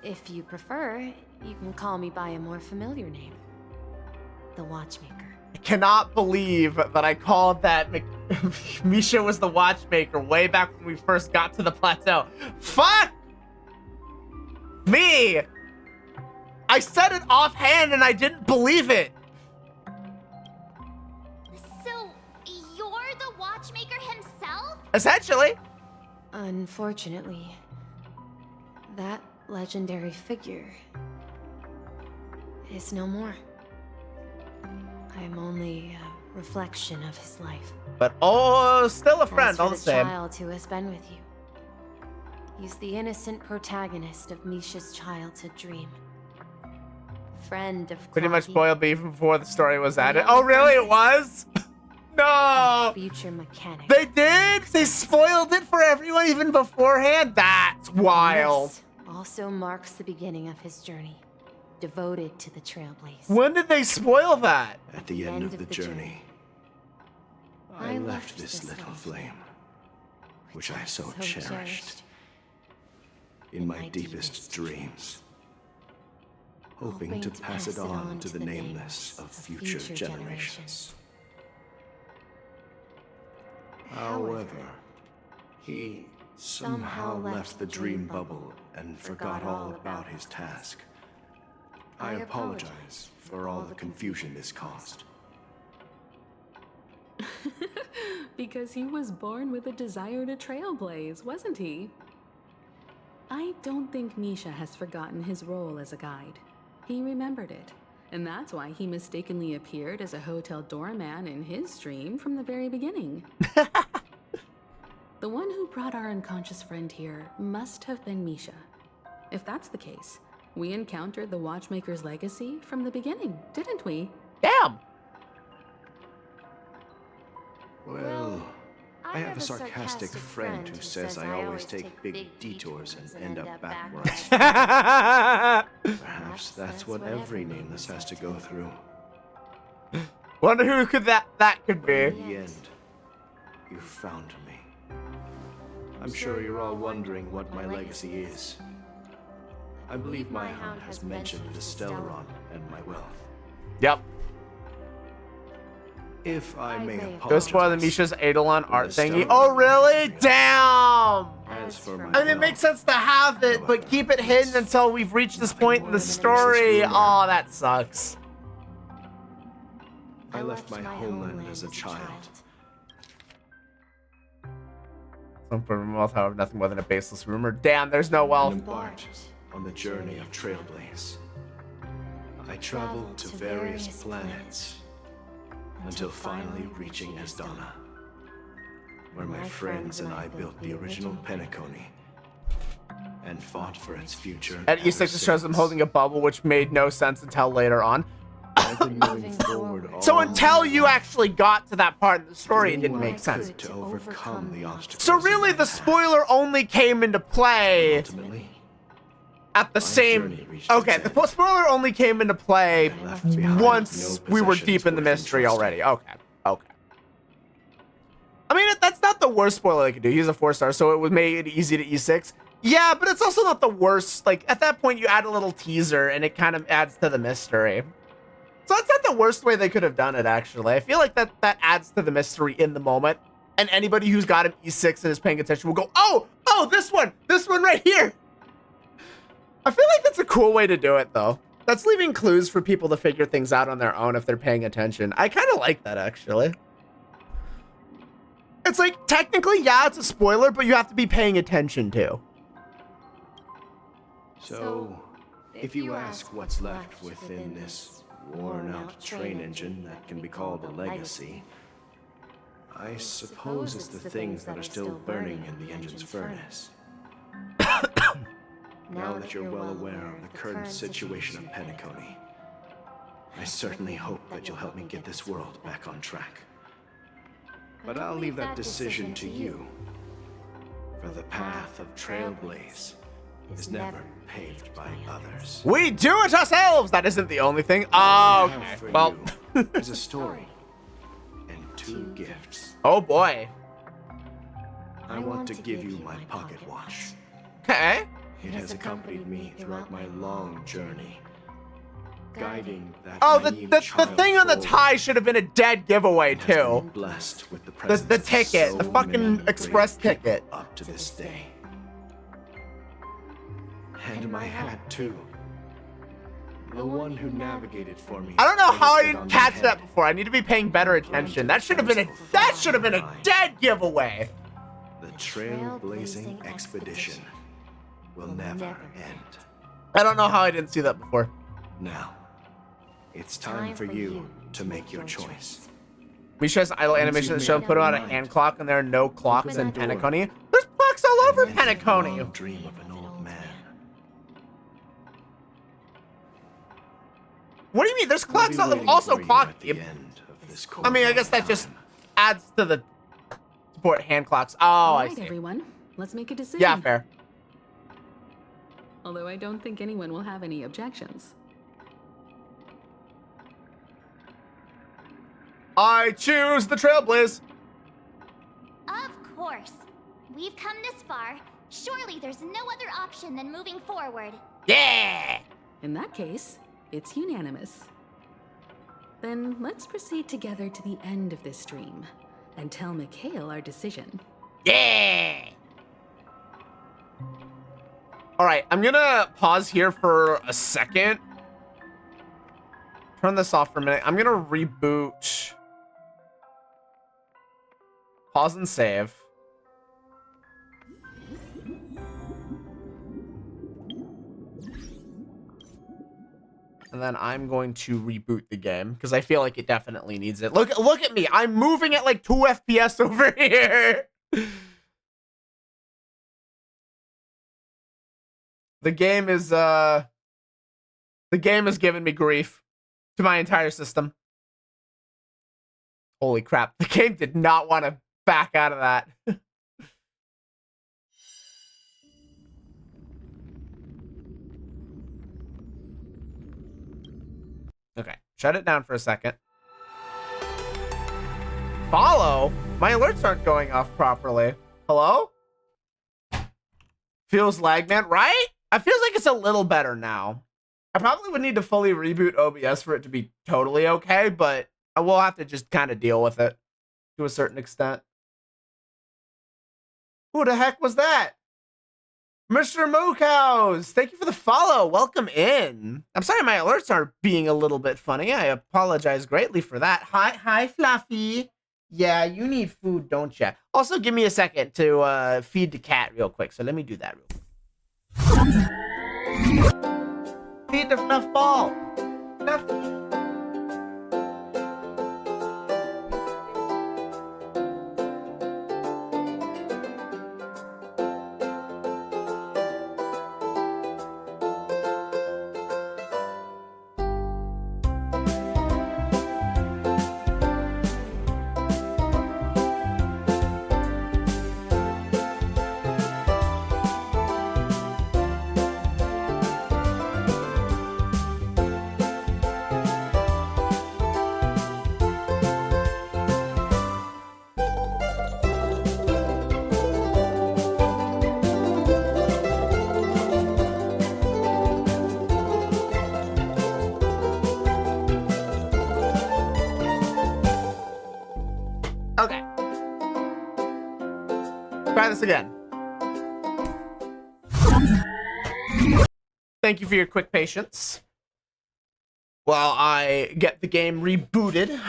if you prefer, you can call me by a more familiar name. The Watchmaker. I cannot believe that I called that Misha was the watchmaker way back when we first got to the plateau. Fuck me! I said it offhand and I didn't believe it. So, you're the Watchmaker himself? Essentially. Unfortunately, that legendary figure is no more. I am only a reflection of his life. But oh, still a friend, As for all the same. child who has been with you, he's the innocent protagonist of Misha's childhood dream. Friend of Pretty much Clocky, spoiled me even before the story was added. Oh, really? It was? No! future mechanic. They did? They spoiled it for everyone even beforehand? That's wild. This also marks the beginning of his journey, devoted to the Trailblaze. When did they spoil that? At the end of the journey, I left this little flame, which I so cherished, in my deepest dreams, hoping to pass it on to the nameless of future generations. However, he somehow left the dream bubble and forgot all about his task. I apologize for all the confusion this caused. Because he was born with a desire to trailblaze, wasn't he? I don't think Misha has forgotten his role as a guide. He remembered it, and that's why he mistakenly appeared as a hotel doorman in his dream from the very beginning. The one who brought our unconscious friend here must have been Misha. If that's the case, we encountered the Watchmaker's legacy from the beginning, didn't we? Damn! Well, I have a sarcastic friend who says I always take big detours and end up backwards. Perhaps that's what every nameless has to go through. Wonder who could that could be. In the end, you found me. I'm sure you're all wondering what my legacy is. I believe my hound has mentioned the Stellaron and my wealth. Yep. If I may apologize. Go spoil the Misha's Eidolon art thingy. Oh, really? Damn! As for my I mean, it makes sense to have it, but keep it hidden until we've reached this point in the story. Oh, that sucks. I left my homeland as a child. Some from wealth, however, nothing more than a baseless rumor. Damn, there's no wealth. Embarked on the journey of Trailblaze. I traveled to various planets until finally reaching Asdana, where my friends and I built the original Penacony and fought for its future. At E6, it shows them holding a bubble, which made no sense until later on. I've been moving forward So until you actually got to that part of the story, it didn't make sense. To overcome the obstacles. So really, the spoiler only came into play Ultimately, at the same. Okay, the spoiler only came into play once we were deep in the mystery already. Okay, okay. I mean, that's not the worst spoiler they could do. He's a 4-star, so it was made easy to E6. Yeah, but it's also not the worst. Like, at that point, you add a little teaser, and it kind of adds to the mystery. So that's not the worst way they could have done it, actually. I feel like that adds to the mystery in the moment. And anybody who's got an E6 and is paying attention will go, oh, this one right here. I feel like that's a cool way to do it, though. That's leaving clues for people to figure things out on their own if they're paying attention. I kind of like that, actually. It's like, technically, yeah, it's a spoiler, but you have to be paying attention, too. So, if you ask what's left within this worn-out train engine that can be called a legacy, I suppose it's the things that are still burning in the engine's furnace. Now that you're well aware of the current situation of Penacony, I certainly hope that you'll help me get this world back on track. But I'll leave that decision to you, for the path of Trailblaze is never paved by others. We do it ourselves! That isn't the only thing. Oh, okay. Well, there's a story and 2 gifts. Oh boy. I want to give you my pocket watch. Okay. It has accompanied me throughout my long journey, guiding that the thing on the tie should have been a dead giveaway too. Blessed with the ticket, the fucking express ticket. Up to this day. And my hat too. The one who navigated for me. I don't know how I didn't catch that before. I need to be paying better attention. That should have been a dead giveaway. The trailblazing expedition will never end. I don't know how I didn't see that before. Now, It's time for you to make your choice. Misha's idle animation that showed put out a hand clock and there are no clocks in Penacony. There's clocks all over Penacony. Dream of an old man. What do you mean? There's clocks also clock. I mean, I guess that just adds to the support hand clocks. Oh, I see. Everyone, let's make a decision. Yeah, fair. Although I don't think anyone will have any objections. I choose the Trailblaze. Of course. We've come this far. Surely there's no other option than moving forward. Yeah! In that case, it's unanimous. Then let's proceed together to the end of this dream and tell Mikhail our decision. Yeah! All right, I'm gonna pause here for a second. Turn this off for a minute. I'm gonna reboot. Pause and save. And then I'm going to reboot the game because I feel like it definitely needs it. Look at me. I'm moving at like 2 FPS over here. The game is giving me grief to my entire system. Holy crap. The game did not want to back out of that. Okay, shut it down for a second. Follow? My alerts aren't going off properly. Hello? Feels lag, man, right? It feels like it's a little better now. I probably would need to fully reboot OBS for it to be totally okay, but I will have to just kind of deal with it to a certain extent. Who the heck was that? Mr. Mookows, thank you for the follow. Welcome in. I'm sorry my alerts are being a little bit funny. I apologize greatly for that. Hi, Fluffy. Yeah, you need food, don't you? Also, give me a second to feed the cat real quick. So let me do that real quick. Feed the fluff ball. Fluff. Okay. Try this again. Thank you for your quick patience while I get the game rebooted.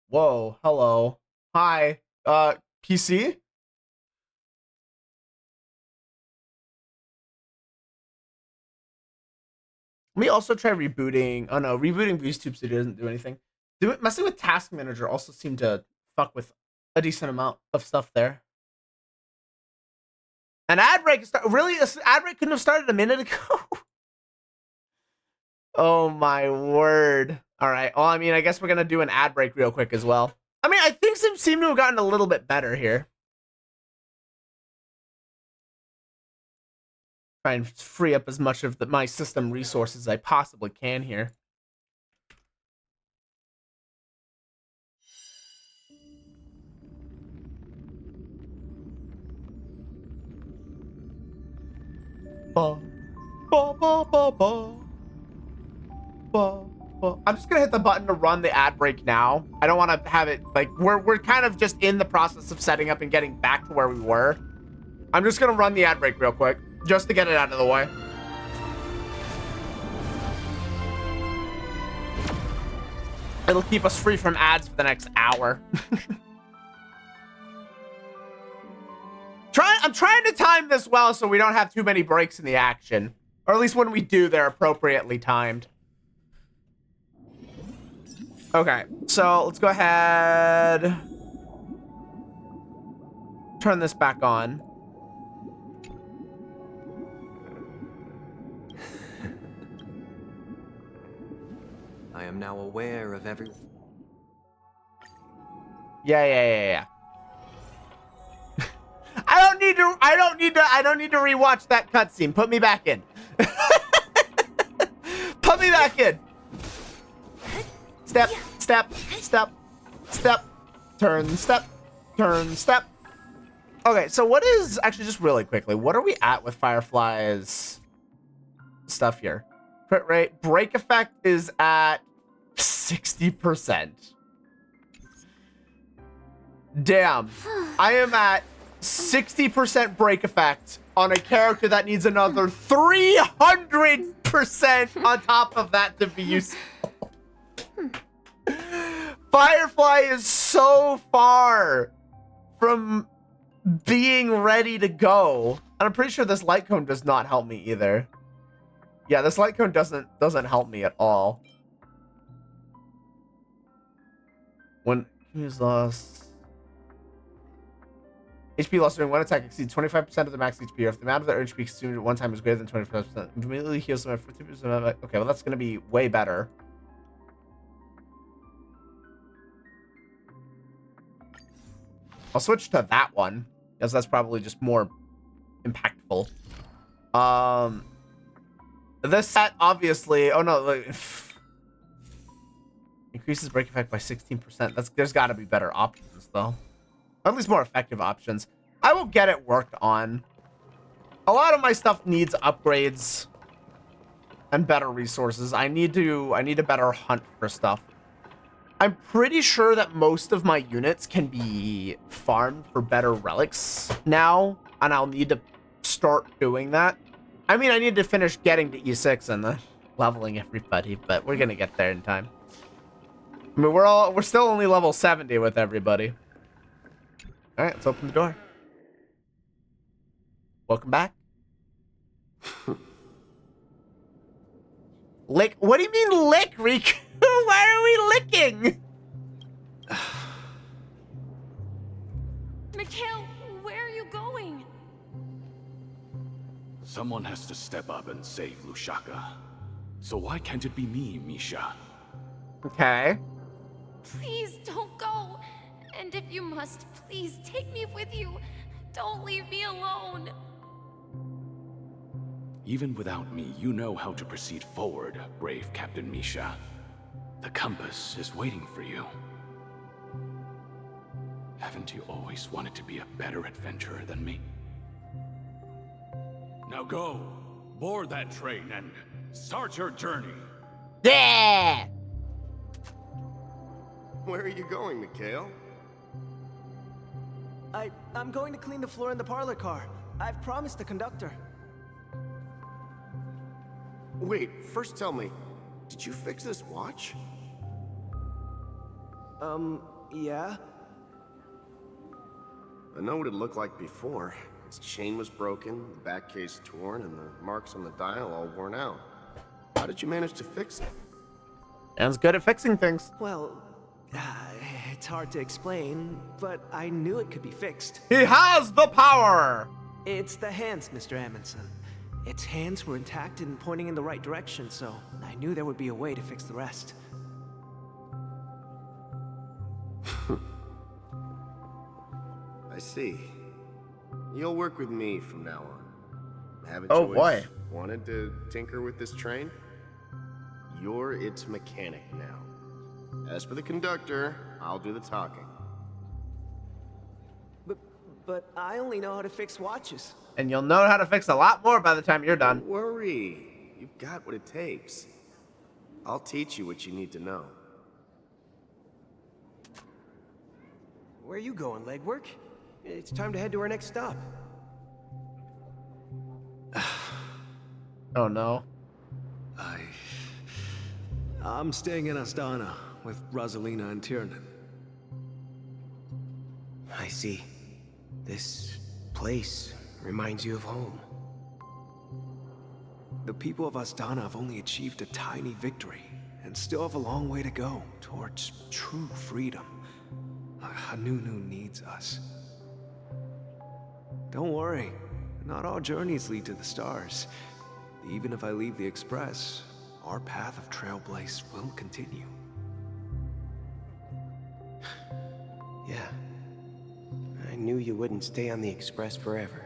Whoa, hello. Hi, PC? Let me also try rebooting. Oh no, rebooting VStube Studio doesn't do anything. Messing with Task Manager also seemed to fuck with a decent amount of stuff there. An ad break really? An ad break couldn't have started a minute ago. Oh my word! All right. Well, I mean, I guess we're gonna do an ad break real quick as well. I mean, I think things seem to have gotten a little bit better here. Try and free up as much of my system resources as I possibly can here. I'm just gonna hit the button to run the ad break now. I don't want to have it like we're kind of just in the process of setting up and getting back to where we were. I'm just gonna run the ad break real quick just to get it out of the way. It'll keep us free from ads for the next hour. I'm trying to time this well so we don't have too many breaks in the action. Or at least when we do, they're appropriately timed. Okay, so let's go ahead. Turn this back on. I am now aware of every... Yeah. I don't need to rewatch that cutscene. Put me back in. Put me back in. Step, step, step, step, turn, step, turn, step. Okay, so what is, actually just really quickly, what are we at with Firefly's stuff here? Crit rate, break effect is at 60%. Damn, I am at 60% break effect on a character that needs another 300% on top of that to be useful. Firefly is so far from being ready to go. And I'm pretty sure this light cone does not help me either. Yeah, this light cone doesn't help me at all. When he's lost... HP lost during one attack exceeds 25% of the max HP, or if the amount of the HP consumed at one time is greater than 25%, immediately heals them at 50% of it. Okay, well that's going to be way better. I'll switch to that one, because that's probably just more impactful. This set, obviously... Oh, no. Like, increases break effect by 16%. There's got to be better options, though. Or at least more effective options. I will get it worked on. A lot of my stuff needs upgrades and better resources. I need a better hunt for stuff. I'm pretty sure that most of my units can be farmed for better relics now, and I'll need to start doing that. I mean, I need to finish getting to E6 and leveling everybody, but we're gonna get there in time. I mean, we're still only level 70 with everybody. All right, let's open the door. Welcome back. Lick? What do you mean lick, Riku? Why are we licking? Mikhail, where are you going? Someone has to step up and save Lushaka. So why can't it be me, Misha? Okay. Please don't go. And if you must, please take me with you. Don't leave me alone. Even without me, you know how to proceed forward, brave Captain Misha. The compass is waiting for you. Haven't you always wanted to be a better adventurer than me? Now go, board that train and start your journey. Yeah! Where are you going, Mikhail? I'm going to clean the floor in the parlor car. I've promised the conductor. Wait, first tell me, did you fix this watch? Yeah? I know what it looked like before. Its chain was broken, the back case torn, and the marks on the dial all worn out. How did you manage to fix it? Dan's good at fixing things. Well, it's hard to explain, but I knew it could be fixed. He has the power! It's the hands, Mr. Amundsen. Its hands were intact and pointing in the right direction, so I knew there would be a way to fix the rest. I see. You'll work with me from now on. Haven't Oh, you boy. wanted to tinker with this train? You're its mechanic now. As for the conductor, I'll do the talking. But I only know how to fix watches. And you'll know how to fix a lot more by the time you're done. Don't worry. You've got what it takes. I'll teach you what you need to know. Where are you going, legwork? It's time to head to our next stop. Oh no. I'm staying in Astana with Rosalina and Tiernan. I see. This place reminds you of home. The people of Astana have only achieved a tiny victory, and still have a long way to go towards true freedom. Hanunu needs us. Don't worry, not all journeys lead to the stars. Even if I leave the Express, our path of trailblaze will continue. Yeah, I knew you wouldn't stay on the Express forever.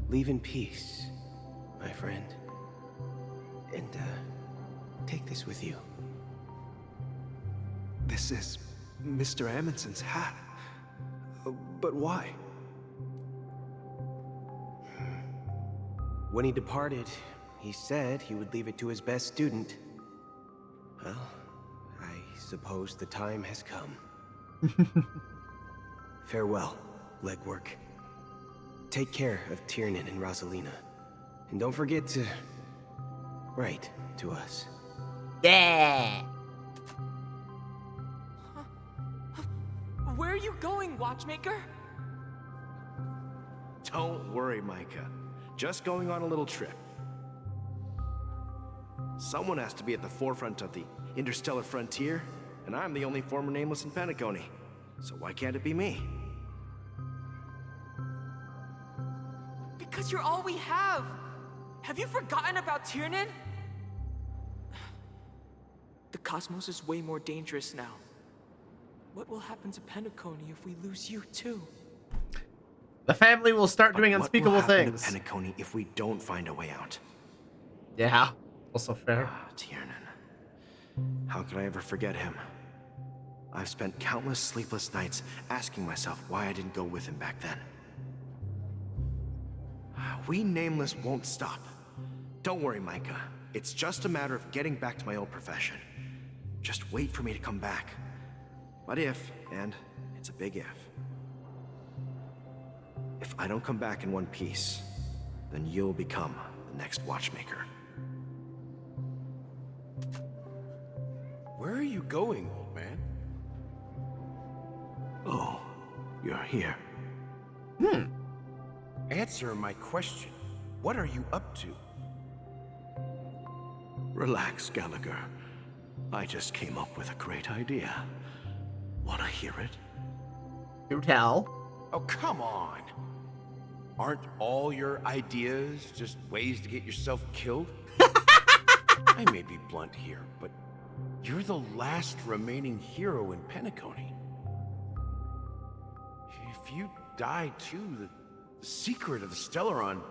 Leave in peace, my friend. And, take this with you. This is Mr. Amundsen's hat. But why? When he departed, he said he would leave it to his best student. Well, I suppose the time has come. Farewell, legwork. Take care of Tiernan and Rosalina. And don't forget to write to us. Yeah! Where are you going, Watchmaker? Don't worry, Micah. Just going on a little trip. Someone has to be at the forefront of the interstellar frontier, and I'm the only former Nameless in Penacony. So why can't it be me? Because you're all we have! Have you forgotten about Tiernan? The cosmos is way more dangerous now. What will happen to Penacony if we lose you too? The family will start doing unspeakable things. What will happen to Penacony if we don't find a way out? Yeah, also fair. Tiernan. How could I ever forget him? I've spent countless sleepless nights asking myself why I didn't go with him back then. We Nameless won't stop. Don't worry, Micah. It's just a matter of getting back to my old profession. Just wait for me to come back. But if, and it's a big if I don't come back in one piece, then you'll become the next Watchmaker. Where are you going, old man? Oh, you're here. Answer my question. What are you up to? Relax, Gallagher. I just came up with a great idea. Wanna hear it? Do tell. Oh, come on. Aren't all your ideas just ways to get yourself killed? I may be blunt here, but you're the last remaining hero in Penacony. If you die too, the secret of the Stellaron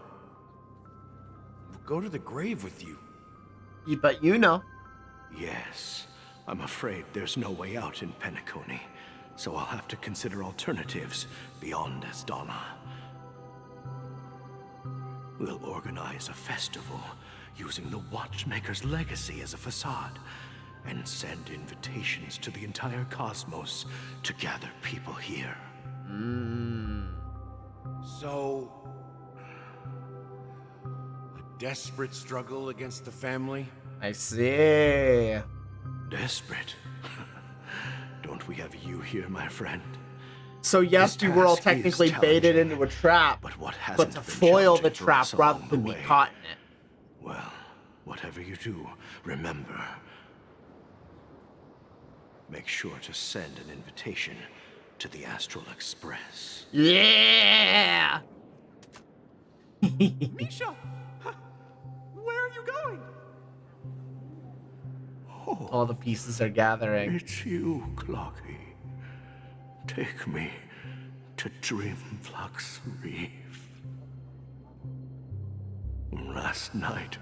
will go to the grave with you. But you know. Yes, I'm afraid there's no way out in Penacony, so I'll have to consider alternatives beyond Astana. We'll organize a festival using the Watchmaker's legacy as a facade, and send invitations to the entire cosmos to gather people here. So, a desperate struggle against the family? I see. Desperate? Don't we have you here, my friend? So yes, we were all technically baited into a trap, but to foil the trap rather than be caught in it. Well, whatever you do, remember, make sure to send an invitation to the Astral Express. Yeah! Misha! Where are you going? All the pieces are gathering. It's you, Clocky. Take me to Dreamflux Reef. Last night,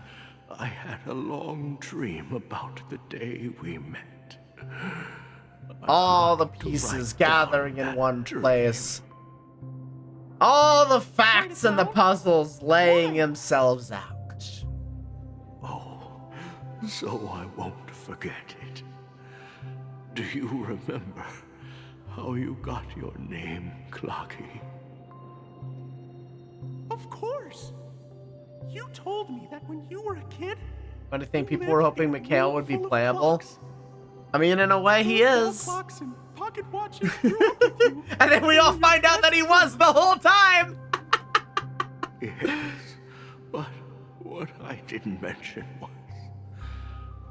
I had a long dream about the day we met. All the pieces gathering in one place. All the facts and the puzzles laying themselves out. Oh, so I won't forget it. Do you remember how you got your name, Clocky? Of course. You told me that when you were a kid. But I think people were hoping Mikhail would be playable. I mean, in a way, he is. Clocks and pocket watch has grown with you. And then we all find out that he was the whole time. Yes, but what I didn't mention was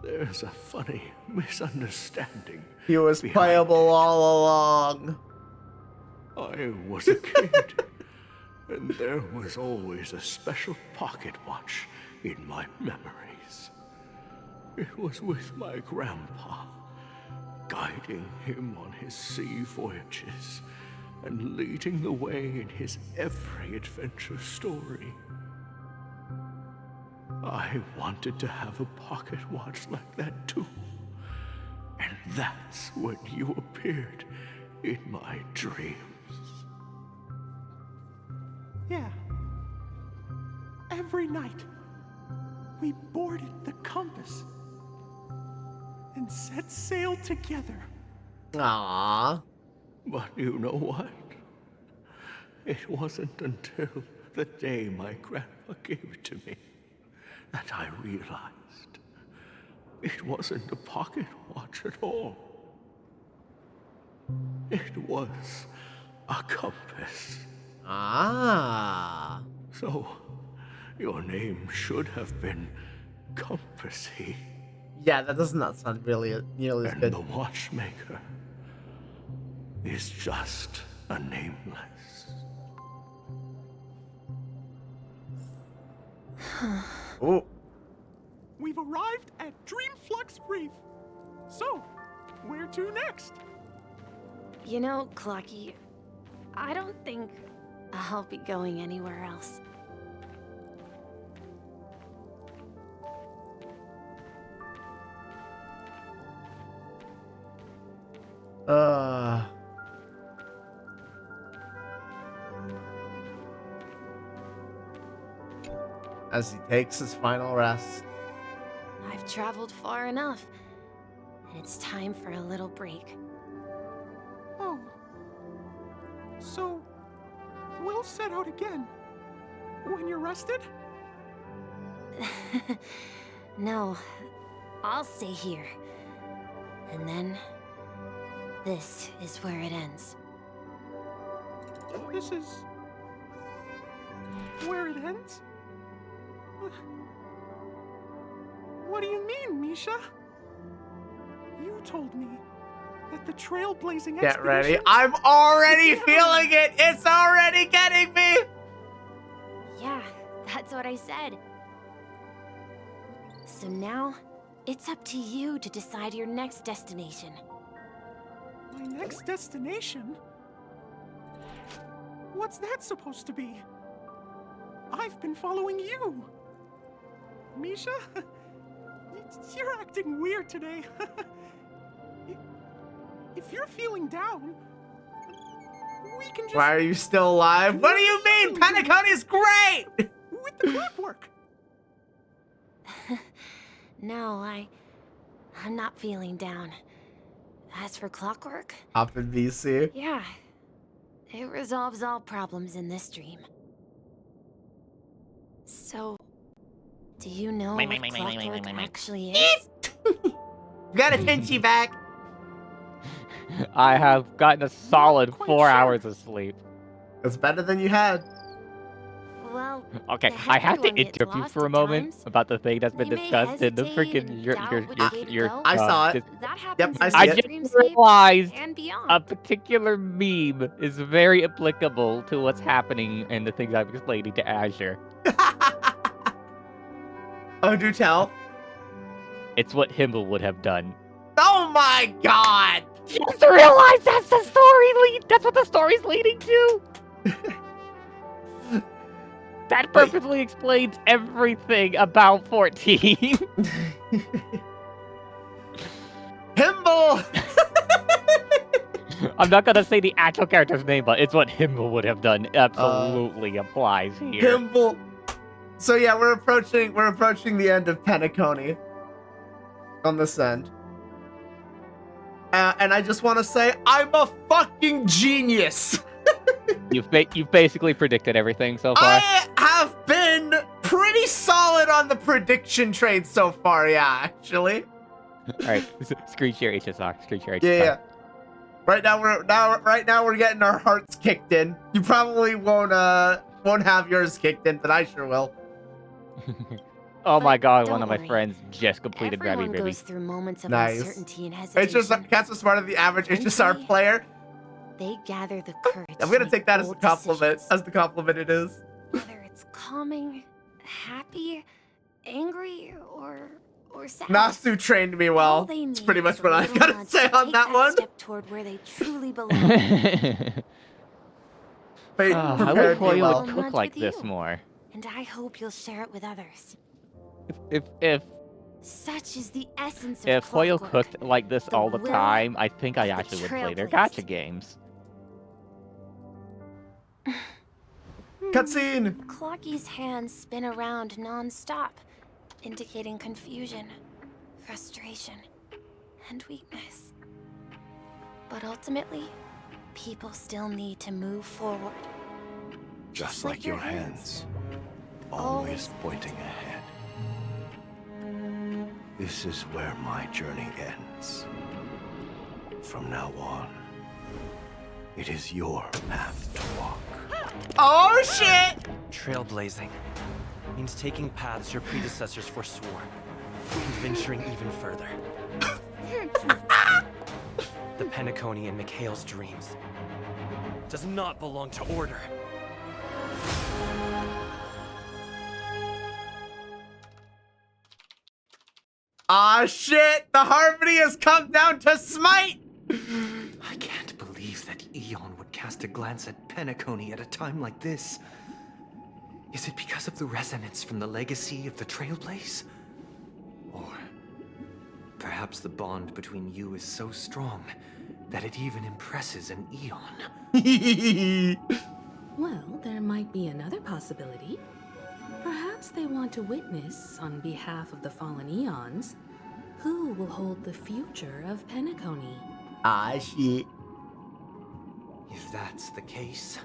there's a funny misunderstanding. He was playable all along. I was a kid, and there was always a special pocket watch in my memories. It was with my grandpa, guiding him on his sea voyages and leading the way in his every adventure story. I wanted to have a pocket watch like that too. And that's when you appeared in my dreams. Yeah. Every night, we boarded the compass and set sail together. Aww. But you know what? It wasn't until the day my grandpa gave it to me that I realized it wasn't a pocket watch at all. It was a compass. Ah. So, your name should have been Compassy. Yeah, that does not sound really nearly as And good. the watchmaker is just a nameless. Oh. We've arrived at Dreamflux Reef. So, where to next? You know, Clocky, I don't think I'll be going anywhere else. As he takes his final rest. I've traveled far enough, and it's time for a little break. Oh. So, we'll set out again. When you're rested? No, I'll stay here. And then, this is where it ends. This is... where it ends? What do you mean, Misha? You told me that the trailblazing Get ready. expedition- I'm already feeling it. It's already getting me. Yeah, that's what I said. So now, it's up to you to decide your next destination. My next destination? What's that supposed to be? I've been following you. Misha? You're acting weird today. If you're feeling down, we can just... Why are you still alive? What do you mean? Penacony's great! With the clockwork. No, I'm not feeling down. As for clockwork, Up in BC. yeah, it resolves all problems in this dream. So, do you know what clockwork actually is? Got a Tinchy back. I have gotten a solid 4 hours of sleep. It's better than you had. Well, Okay, the I have to everyone gets interview lost for a at moment times. about the thing that's been They may discussed in the hesitate freaking and your doubt which way to go. I saw it. That Yep, happens I in see I it. just Dreamscape realized and beyond. a particular meme is very applicable to what's happening and the things I'm explaining to Azure. Oh, do tell. It's what Himmel would have done. Oh my god! Just realize that's the story lead. That's what the story's leading to. That perfectly explains everything about 14. Himble! I'm not gonna say the actual character's name, but it's what Himmel would have done. Absolutely applies here. Himble. So yeah, we're approaching the end of Penacony. On this end. And I just want to say, I'm a fucking genius. You've basically predicted everything so far. I have been pretty solid on the prediction trade so far, yeah, actually. All right, screen share HSR. Screen share HSR. Yeah. Right now we're getting our hearts kicked in. You probably won't have yours kicked in, but I sure will. Oh my god, one don't of my worry. friends just completed Grabby Everyone Ribby. goes through moments of Nice. uncertainty and It's hesitation. just Katsuo smarter than the average HSR player. They gather the courage. I'm gonna to take make that as a bold compliment. decisions. As the compliment it is. Whether it's calming, happy, angry, or sad. Nasu trained me well. They It's need pretty much is a what I little gotta nudge say to on take that one. step toward where they truly belong. Fate I prepared wish me Hoyo well. would cook like this more. And I hope you'll share it with others. If Such is the essence of If Hoyo clockwork. cooked like this all the will time, I think I actually would play their gacha games. Cutscene! Clocky's hands spin around non-stop, indicating confusion, frustration, and weakness. But ultimately, people still need to move forward. Just like your hands, always pointing ahead. This is where my journey ends. From now on, it is your path to walk. Oh shit! Trailblazing means taking paths your predecessors forswore and venturing even further. The Penacony in Mikhail's dreams does not belong to Order. Ah shit! The Harmony has come down to smite! I can't believe that Eon would cast a glance at Penacony at a time like this. Is it because of the resonance from the legacy of the Trailblaze? Or perhaps the bond between you is so strong that it even impresses an Eon? Well, there might be another possibility. Perhaps they want to witness, on behalf of the fallen Eons, who will hold the future of Penacony. Ah, shit. If that's the case,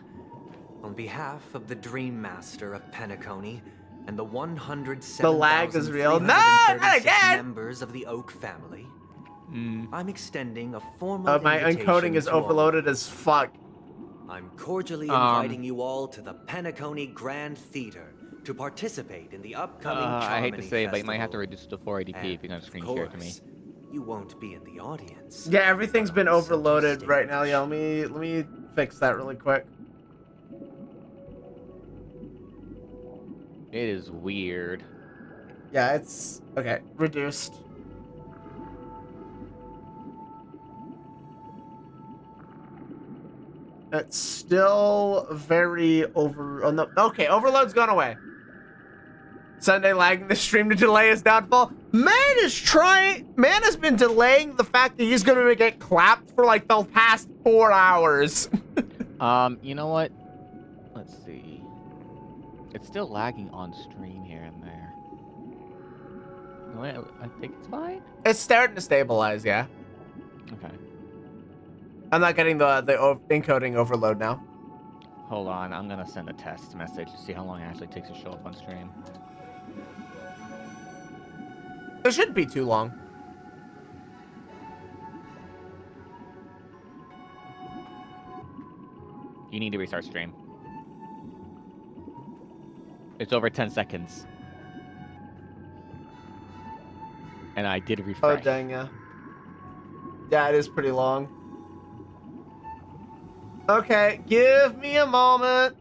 on behalf of the Dream Master of Penacony and the 107,336 The lag is real. No, not again! members of the Oak family, I'm extending a formal Oh, my encoding is invitation to all. overloaded as fuck. I'm cordially inviting you all to the Penacony Grand Theater to participate in the upcoming I hate to Charmony say it, but you might have Festival. to reduce it to 480p if you're gonna screen share it to me. You won't be in the audience. Yeah, everything's been overloaded right now. Yeah, let me fix that really quick. It is weird. Yeah, it's okay. Reduced. It's still very over. Oh, no. Okay, overload's gone away. Sunday lagging the stream to delay his downfall. Man has been delaying the fact that he's gonna get clapped for like the past 4 hours. You know what? Let's see. It's still lagging on stream here and there. No, I think it's fine. It's starting to stabilize, yeah. Okay. I'm not getting the encoding overload now. Hold on, I'm gonna send a test message to see how long it actually takes to show up on stream. It shouldn't be too long. You need to restart stream. It's over 10 seconds. And I did refresh. Oh, dang, yeah. Yeah, it is pretty long. Okay, give me a moment.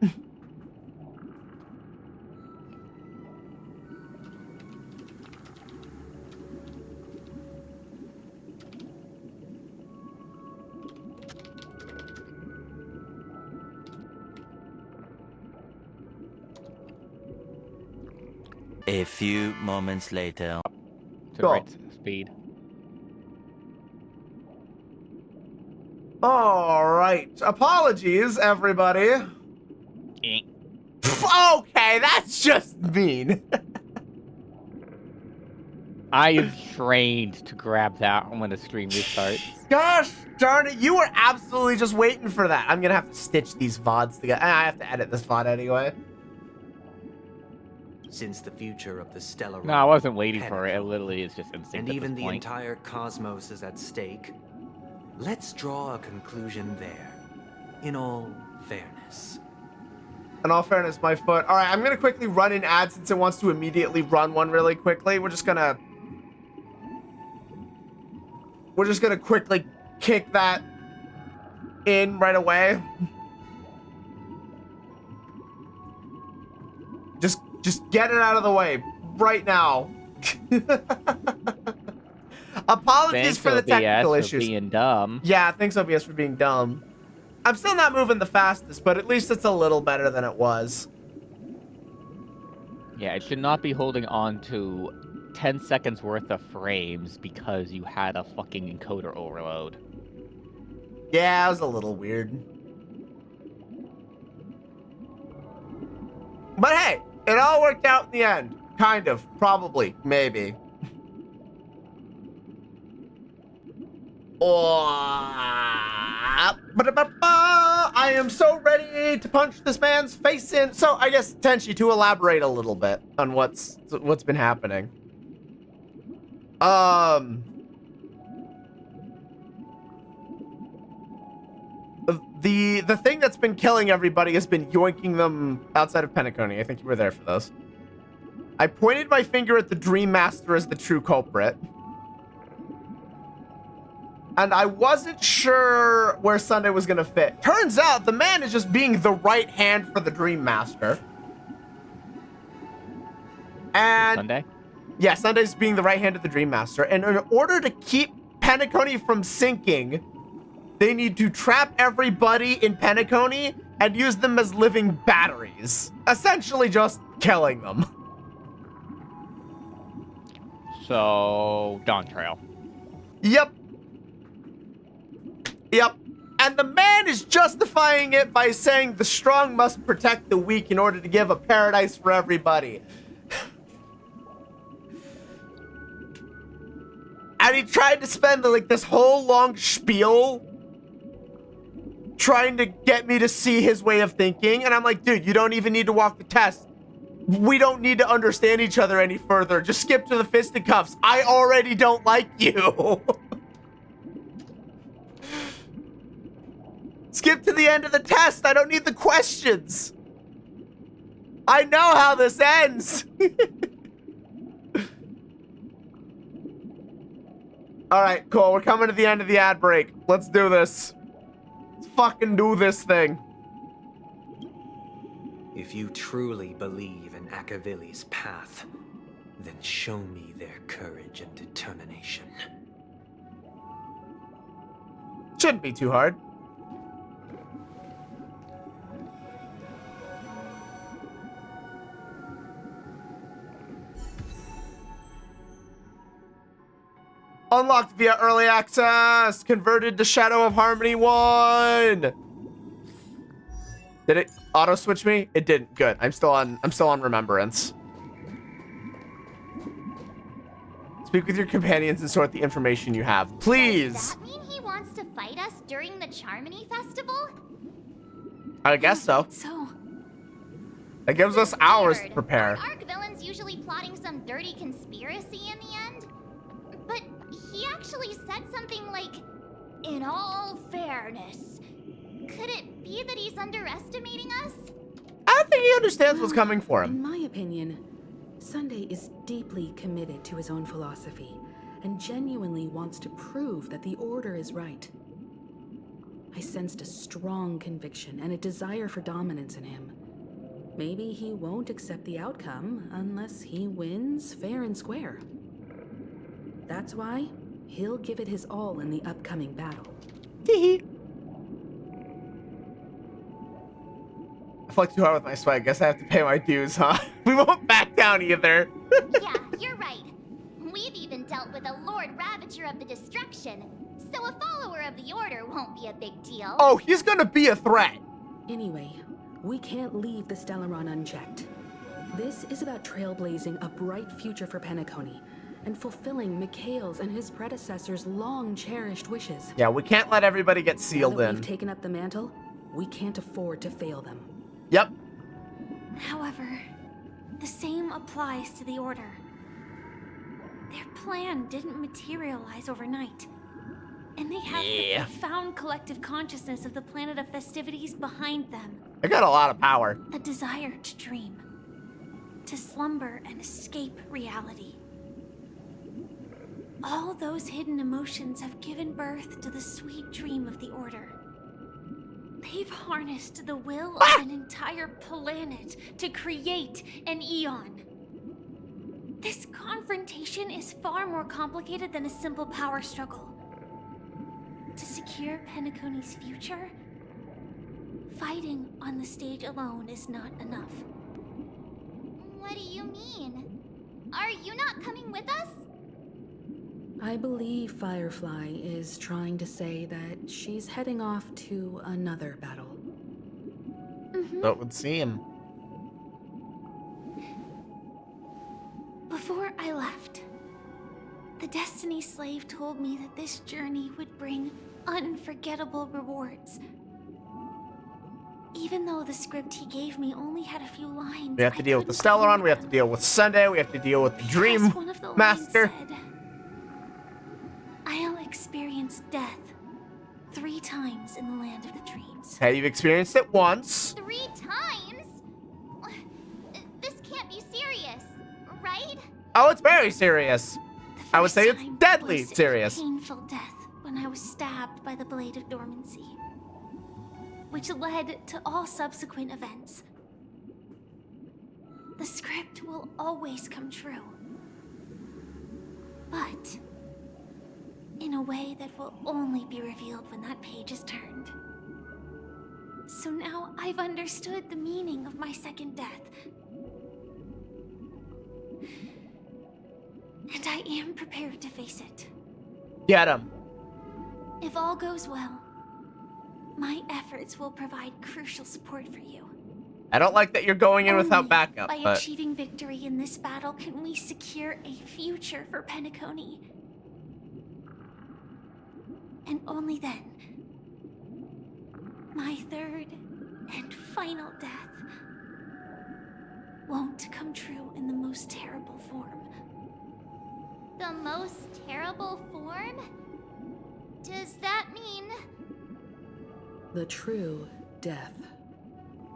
A few moments later. To Cool. right speed. All right. Apologies, everybody. Okay, that's just mean. I am trained to grab that when the stream restarts. Gosh darn it, you were absolutely just waiting for that. I'm gonna have to stitch these VODs together. I have to edit this VOD anyway. Since the future of the stellar No, I wasn't waiting for it. It literally is just instinct and at even this the point. entire cosmos is at stake, Let's draw a conclusion there, in all fairness. In all fairness, my foot. All right, I'm gonna quickly run an ad since it wants to immediately run one really quickly. We're just gonna quickly kick that in right away. Just get it out of the way right now. Apologies Thanks, for the technical OBS, issues. for being dumb. Yeah, thanks OBS for being dumb. I'm still not moving the fastest, but at least it's a little better than it was. Yeah, it should not be holding on to 10 seconds worth of frames because you had a fucking encoder overload. Yeah, it was a little weird. But hey, it all worked out in the end. Kind of. Probably. Maybe. I am so ready to punch this man's face in. So I guess, Tenchi, to elaborate a little bit on what's been happening. The thing that's been killing everybody has been yoinking them outside of Penacony. I think you were there for those. I pointed my finger at the Dream Master as the true culprit. And I wasn't sure where Sunday was gonna fit. Turns out the man is just being the right hand for the Dream Master. And Sunday? Yeah, Sunday's being the right hand of the Dream Master. And in order to keep Penacony from sinking, they need to trap everybody in Penacony and use them as living batteries. Essentially just killing them. So, Dawn Trail. Yep. Yep. And the man is justifying it by saying the strong must protect the weak in order to give a paradise for everybody. And he tried to spend like this whole long spiel trying to get me to see his way of thinking. And I'm like, dude, you don't even need to walk the test. We don't need to understand each other any further. Just skip to the fisticuffs. I already don't like you. Skip to the end of the test. I don't need the questions. I know how this ends. All right, cool. We're coming to the end of the ad break. Let's do this. Let's fucking do this thing. If you truly believe in Akavili's path, then show me their courage and determination. Shouldn't be too hard. Unlocked via early access. Converted to Shadow of Harmony 1. Did it auto switch me? It didn't. Good. I'm still on Remembrance. Speak with your companions and sort the information you have. Please. Does that mean he wants to fight us during the Charmony Festival? I guess so. So. That gives us hours to prepare. Aren't Arc villains usually plotting some dirty conspiracy in the end? But he actually said something like, in all fairness. Could it be that he's underestimating us? I don't think he understands what's coming for him. In my opinion, Sunday is deeply committed to his own philosophy and genuinely wants to prove that the Order is right. I sensed a strong conviction and a desire for dominance in him. Maybe he won't accept the outcome unless he wins fair and square. That's why he'll give it his all in the upcoming battle. Teehee. I flex too hard with my swag. Guess I have to pay my dues, huh? We won't back down either. Yeah, you're right. We've even dealt with a Lord Ravager of the Destruction, so a follower of the Order won't be a big deal. Oh, he's gonna be a threat. Anyway, we can't leave the Stellaron unchecked. This is about trailblazing a bright future for Penacony and fulfilling Mikhail's and his predecessors' long-cherished wishes. Yeah, we can't let everybody get sealed Now that in. we've taken up the mantle, we can't afford to fail them. Yep. However, the same applies to the Order. Their plan didn't materialize overnight. And they have the profound collective consciousness of the planet of festivities behind them. I got a lot of power. A desire to dream. To slumber and escape reality. All those hidden emotions have given birth to the sweet dream of the Order. They've harnessed the will of an entire planet to create an Eon. This confrontation is far more complicated than a simple power struggle. To secure Penacony's future, fighting on the stage alone is not enough. What do you mean? Are you not coming with us? I believe Firefly is trying to say that she's heading off to another battle. That would seem. Before I left, the Destiny Slave told me that this journey would bring unforgettable rewards. Even though the script he gave me only had a few lines, We have to deal with the Stellaron, we have to deal with Sunday, we have to deal with the Dream one of the lines Master. said, I'll experience death 3 times in the land of the dreams. Hey, you've experienced it once. 3 times? This can't be serious, right? Oh, it's very serious. I would say it's deadly Was a serious. painful death when I was stabbed by the Blade of Dormancy, which led to all subsequent events. The script will always come true, but in a way that will only be revealed when that page is turned. So now I've understood the meaning of my second death. And I am prepared to face it. Get him. If all goes well, my efforts will provide crucial support for you. I don't like that you're going in without Only backup, by but achieving victory in this battle can we secure a future for Penacony. And only then, my third and final death won't come true in the most terrible form. The most terrible form? Does that mean... The true death,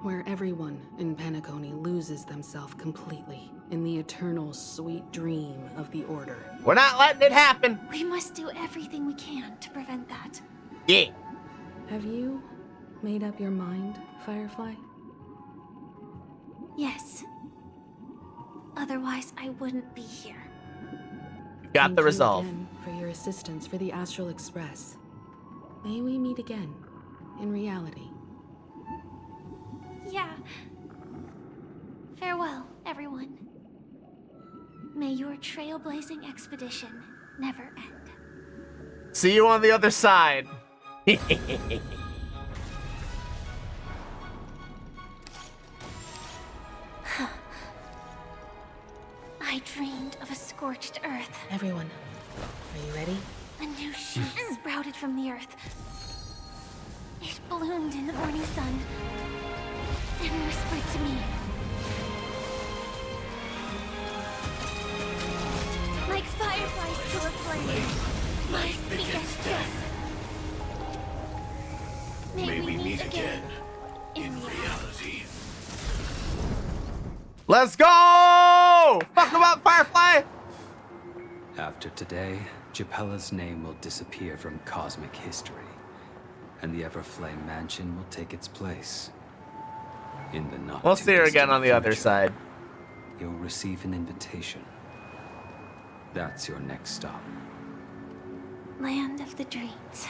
where everyone in Penacony loses themselves completely in the eternal sweet dream of the Order. We're not letting it happen. We must do everything we can to prevent that. Yeah. Have you made up your mind, Firefly? Yes. Otherwise, I wouldn't be here. Got the resolve. Thank you again for your assistance for the Astral Express. May we meet again in reality. Yeah. Farewell, everyone. May your trailblazing expedition never end. See you on the other side. I dreamed of a scorched earth. Everyone, are you ready? A new shoot sprouted from the earth. It bloomed in the morning sun and whispered to me. Like fireflies to a flame, my biggest death. May we meet again in reality. Let's go! Fuck about Firefly! After today, Japella's name will disappear from cosmic history, and the Everflame Mansion will take its place. In the not We'll too see her again distant on the other future, side. You'll receive an invitation. That's your next stop. Land of the dreams.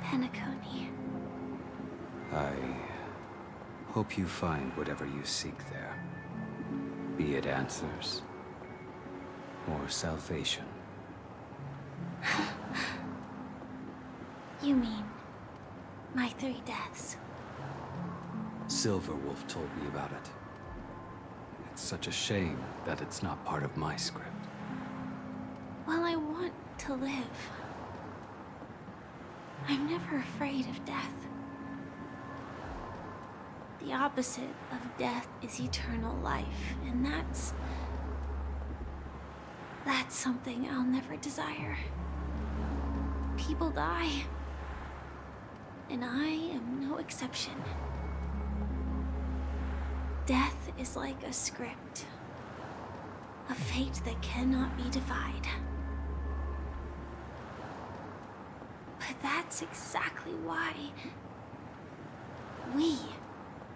Penacony. I hope you find whatever you seek there. Be it answers or salvation. You mean my 3 deaths? Silverwolf told me about it. It's such a shame that it's not part of my script. Well, I want to live. I'm never afraid of death. The opposite of death is eternal life, and that's something I'll never desire. people die. And I am no exception. Death is like a script. A fate that cannot be defied. But that's exactly why we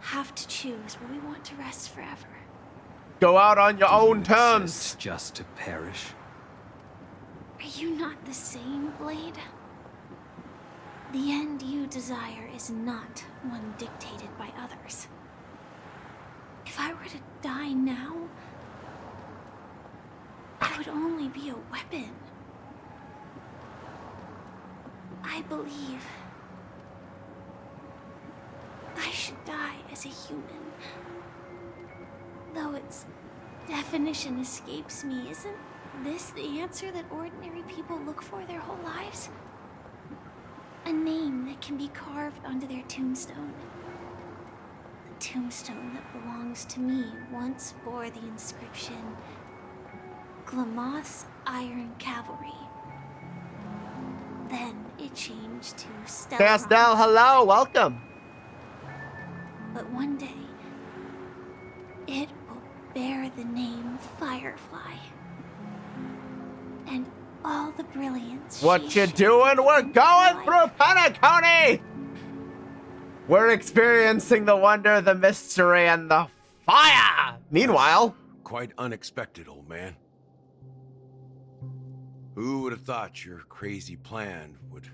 have to choose where we want to rest forever. Go out on your own terms. Insist just to perish. Are you not the same, Blade? The end you desire is not one dictated by others. If I were to die now, I would only be a weapon. I believe I should die as a human. Though its definition escapes me, isn't this the answer that ordinary people look for their whole lives? A name that can be carved onto their tombstone. The tombstone that belongs to me once bore the inscription, Glamoth's Iron Cavalry. Then it changed to Stella. Castel, hello, welcome. But one day, it will bear the name Firefly. And all the brilliance. What you doing? We're going through Penacony! We're experiencing the wonder, the mystery, and the fire! Meanwhile... Quite unexpected, old man. Who would have thought your crazy plan would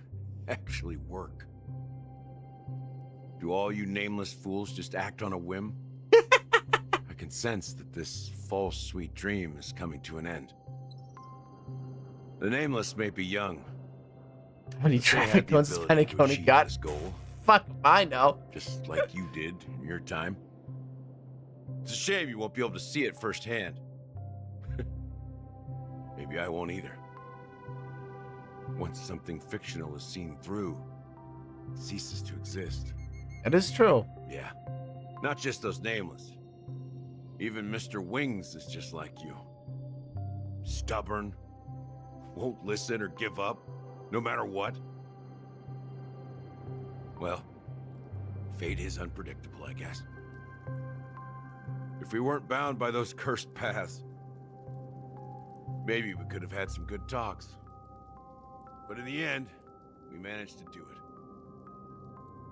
actually work? Do all you nameless fools just act on a whim? I can sense that this false sweet dream is coming to an end. The nameless may be young. How many traffic cones has Penacony got? Fuck, I know. Just like you did in your time. It's a shame you won't be able to see it firsthand. Maybe I won't either. Once something fictional is seen through, it ceases to exist. It is true. Yeah. Not just those nameless. Even Mr. Wings is just like you. Stubborn. Won't listen or give up, no matter what. Well, fate is unpredictable, I guess. If we weren't bound by those cursed paths, maybe we could have had some good talks. But in the end, we managed to do it.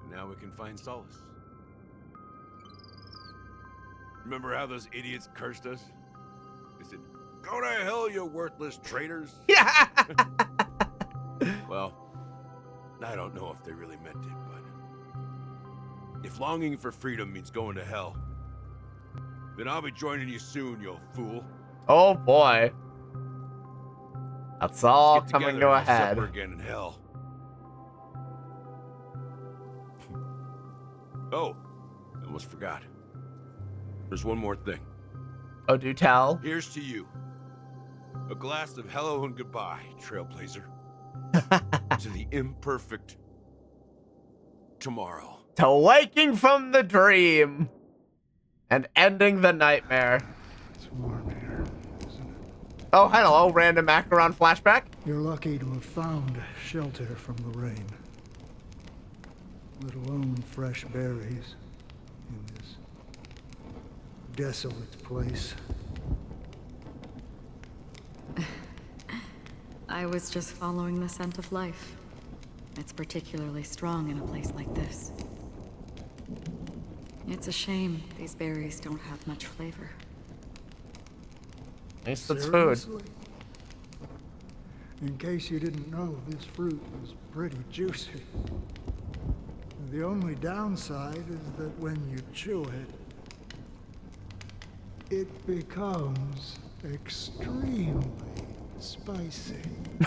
And now we can find solace. Remember how those idiots cursed us? They said, "Go to hell, you worthless traitors." Yeah. Well, I don't know if they really meant it, but if longing for freedom means going to hell, then I'll be joining you soon, you fool. Oh boy. That's all Let's get coming together to a and have head. supper again in hell. Oh, I almost forgot. There's one more thing. Oh, do tell. Here's to you. A glass of hello and goodbye, Trailblazer. To the imperfect tomorrow. To waking from the dream and ending the nightmare. It's warm here, isn't it? Oh, hello, random Acheron flashback. You're lucky to have found shelter from the rain. Let alone fresh berries in this desolate place. I was just following the scent of life. It's particularly strong in a place like this. It's a shame these berries don't have much flavor. At least it's food. Seriously? In case you didn't know, this fruit was pretty juicy. The only downside is that when you chew it, it becomes extremely spicy.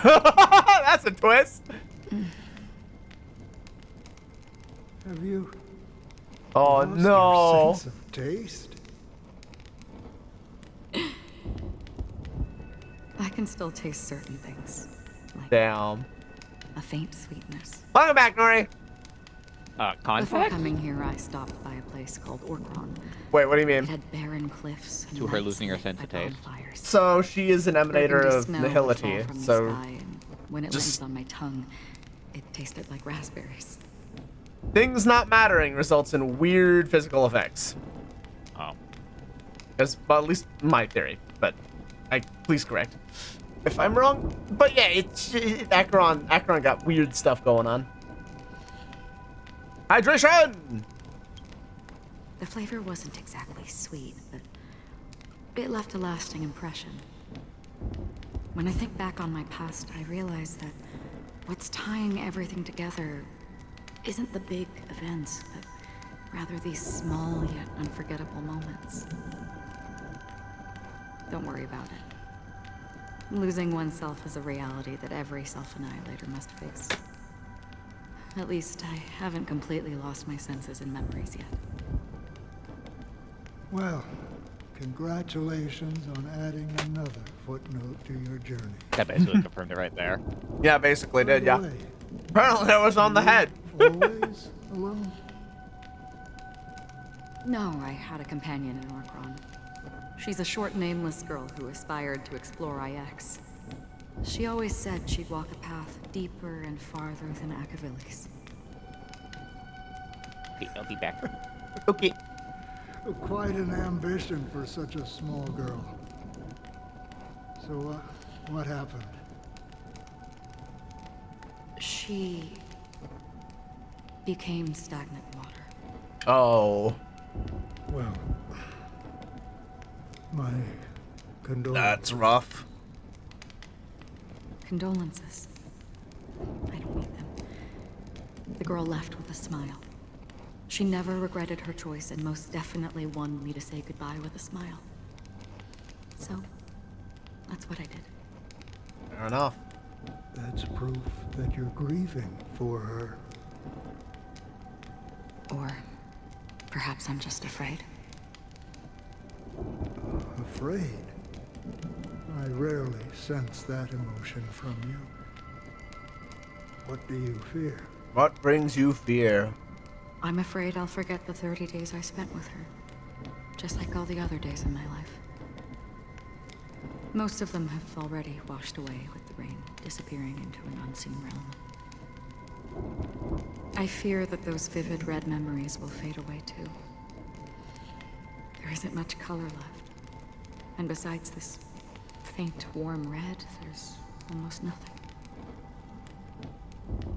That's a twist. Have you Oh lost no. your sense of taste? I can still taste certain things. Like Damn. a faint sweetness. Welcome back, Nori. Before Contact? coming here, I stopped by a place called Orkron. Wait, what do you mean? It had barren cliffs and To her nights losing her lit sense by of taste. bonfires. So she is an emanator Burgundy of snow would fall nihility. from the So sky, and when it just lands on my tongue, It tasted like raspberries. Things not mattering results in weird physical effects. Oh. That's well, at least my theory, but please correct if I'm wrong. But yeah, Acheron got weird stuff going on. Hydration! The flavor wasn't exactly sweet, but it left a lasting impression. When I think back on my past, I realize that what's tying everything together isn't the big events, but rather these small yet unforgettable moments. Don't worry about it. Losing oneself is a reality that every self-annihilator must face. At least I haven't completely lost my senses and memories yet. Well, congratulations on adding another footnote to your journey. That basically confirmed it right there. Yeah, basically By did, the yeah. way, Apparently that was on the head. Always alone? No, I had a companion in Orkron. She's a short, nameless girl who aspired to explore IX. She always said she'd walk a path deeper and farther than Akavili's. Okay, I'll be back. Okay. Quite an ambition for such a small girl. So, what happened? She became stagnant water. Oh. Well, my condolences. That's rough. Condolences. I don't need them. The girl left with a smile. She never regretted her choice and most definitely wanted me to say goodbye with a smile. So, that's what I did. Fair enough. That's proof that you're grieving for her. Or perhaps I'm just afraid. Afraid? I rarely sense that emotion from you. What do you fear? What brings you fear? I'm afraid I'll forget the 30 days I spent with her. Just like all the other days in my life. Most of them have already washed away with the rain, disappearing into an unseen realm. I fear that those vivid red memories will fade away too. There isn't much color left. And besides this faint, warm red, there's almost nothing.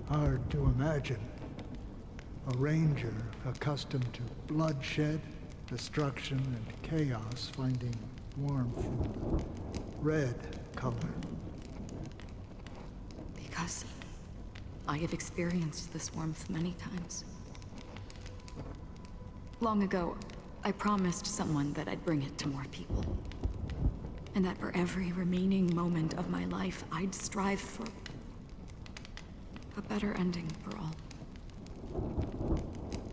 Hard to imagine. A ranger accustomed to bloodshed, destruction, and chaos finding warmth in the red color. Because I have experienced this warmth many times. Long ago, I promised someone that I'd bring it to more people. And that for every remaining moment of my life, I'd strive for a better ending for all.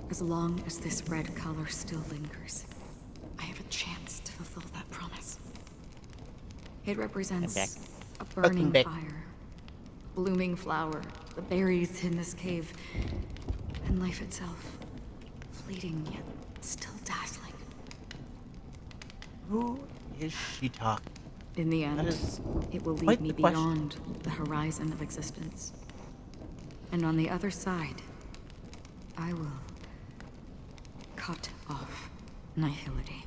As long as this red color still lingers, I have a chance to fulfill that promise. It represents a burning fire, a blooming flower, the berries in this cave, and life itself, fleeting yet still dazzling. Who is she talking? In the end, it will lead me beyond the horizon of existence. And on the other side, I will cut off nihility.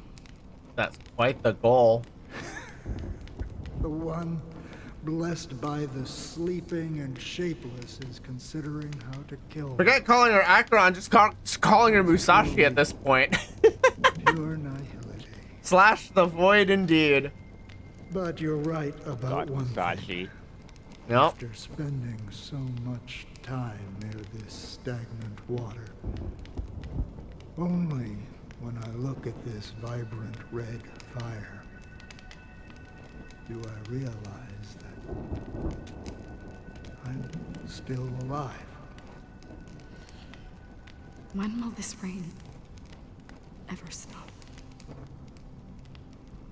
That's quite the goal. The one blessed by the sleeping and shapeless is considering how to kill. Forget calling her Acheron, just calling her Musashi at this point. Pure nihility. Slash the void indeed. But you're right about one thing. Yep. After spending so much time near this stagnant water, only when I look at this vibrant red fire do I realize that I'm still alive. When will this rain ever stop?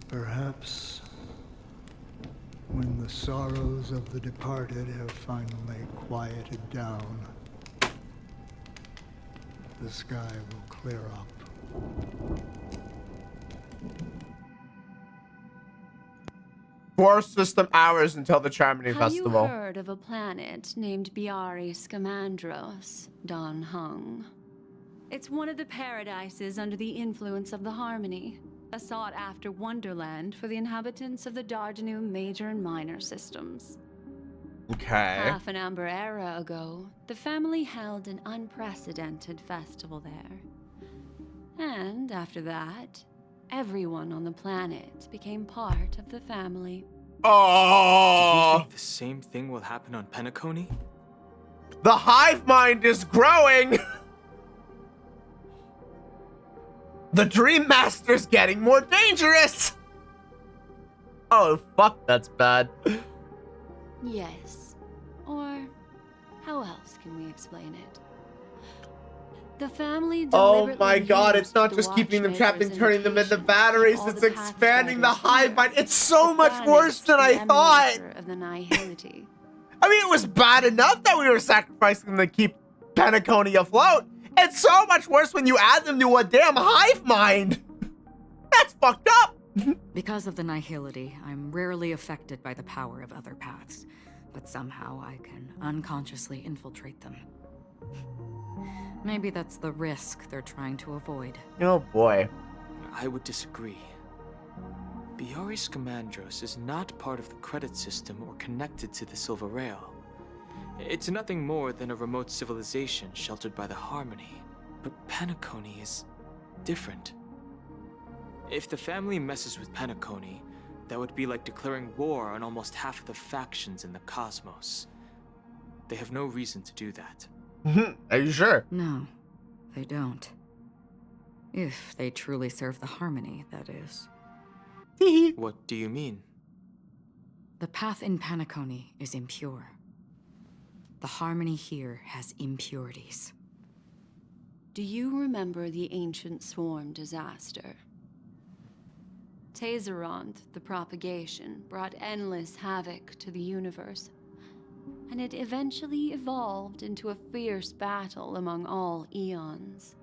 Perhaps when the sorrows of the departed have finally quieted down, the sky will clear up. 4 system hours until the Charmony Have Festival. you heard of a planet named Biari Scamandros, Don Hung? It's one of the paradises under the influence of the Harmony, a sought-after wonderland for the inhabitants of the Dardanu major and minor systems. Okay. Half an amber era ago, the family held an unprecedented festival there. And after that, everyone on the planet became part of the family. Oh! Do you think the same thing will happen on Penacony? The hive mind is growing! The Dream Master's getting more dangerous! Oh, fuck, that's bad. Yes. Or how else can we explain it? The family Oh my god, it's not just keeping them trapped and turning them into batteries, it's expanding the hive mind. It's so much worse than I thought! Of the nihility. I mean, it was bad enough that we were sacrificing them to keep Penacony afloat. It's so much worse when you add them to a damn hive mind. That's fucked up. Because of the nihility, I'm rarely affected by the power of other paths, but somehow I can unconsciously infiltrate them. Maybe that's the risk they're trying to avoid. Oh boy. I would disagree. Biari Scamandros is not part of the credit system or connected to the Silver Rail. It's nothing more than a remote civilization sheltered by the Harmony. But Penacony is different. If the family messes with Penacony, that would be like declaring war on almost half of the factions in the cosmos. They have no reason to do that. Are you sure? No, they don't. If they truly serve the Harmony, that is. What do you mean? The path in Penacony is impure. The Harmony here has impurities. Do you remember the ancient swarm disaster? Tazerond, the propagation, brought endless havoc to the universe, and it eventually evolved into a fierce battle among all eons.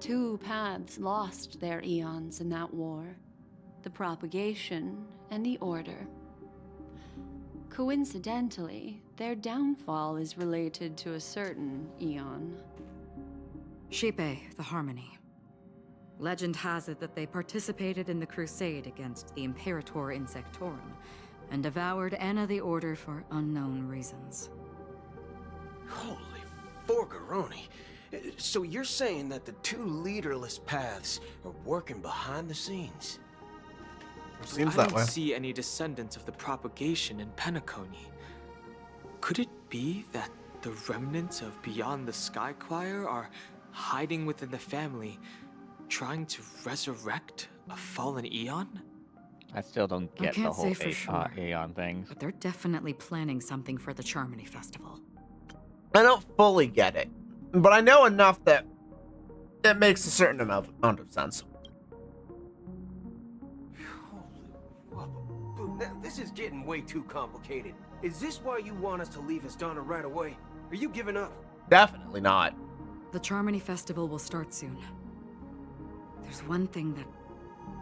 2 paths lost their eons in that war, the propagation and the order. Coincidentally, their downfall is related to a certain eon. Shipe, the Harmony. Legend has it that they participated in the crusade against the Imperator Insectorum, and devoured Anna the Order for unknown reasons. Holy Forgaroni. So you're saying that the 2 leaderless paths are working behind the scenes? Seems I that don't way. see any descendants of the propagation in Penacony. Could it be that the remnants of Beyond the Sky Choir are hiding within the family, trying to resurrect a fallen eon? I still don't get the can't whole say for sure, Aeon thing. but they're definitely planning something for the Charmony Festival. I don't fully get it, but I know enough that it makes a certain amount of sense. Now, this is getting way too complicated. Is this why you want us to leave Astana right away? Are you giving up? Definitely not. The Charmony Festival will start soon. There's one thing that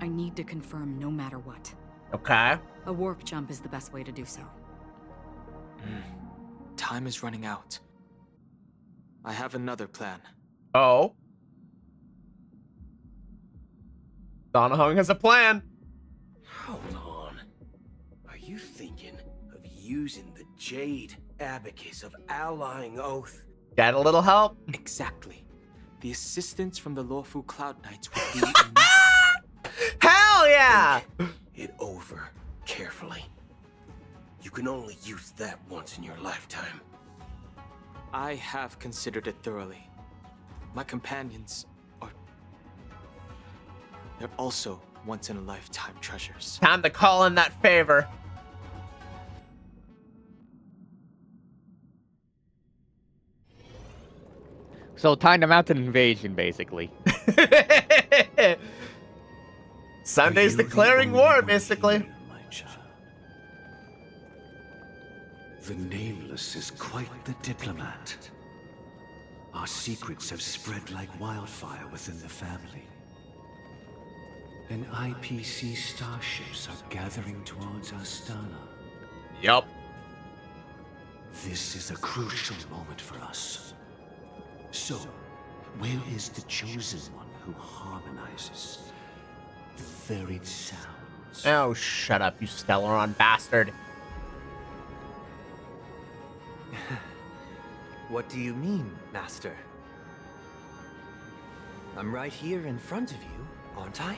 I need to confirm no matter what. Okay. A warp jump is the best way to do so. Time is running out. I have another plan. Oh? Donahong has a plan. Hold on. Are you thinking of using the Jade Abacus of Allying Oath? Got a little help? Exactly. The assistance from the lawful Cloud Knights would be Hell yeah! Think it over carefully. You can only use that once in your lifetime. I have considered it thoroughly. My companions are... They're also once-in-a-lifetime treasures. Time to call in that favor. So time to mount an invasion, basically. Sunday's declaring war, basically. The Nameless is quite the diplomat. Our secrets have spread like wildfire within the family. And IPC starships are gathering towards Astana. Yup. This is a crucial moment for us. So, where is the chosen one who harmonizes the varied sounds? Oh, shut up, you Stellaron bastard. What do you mean, Master? I'm right here in front of you, aren't I?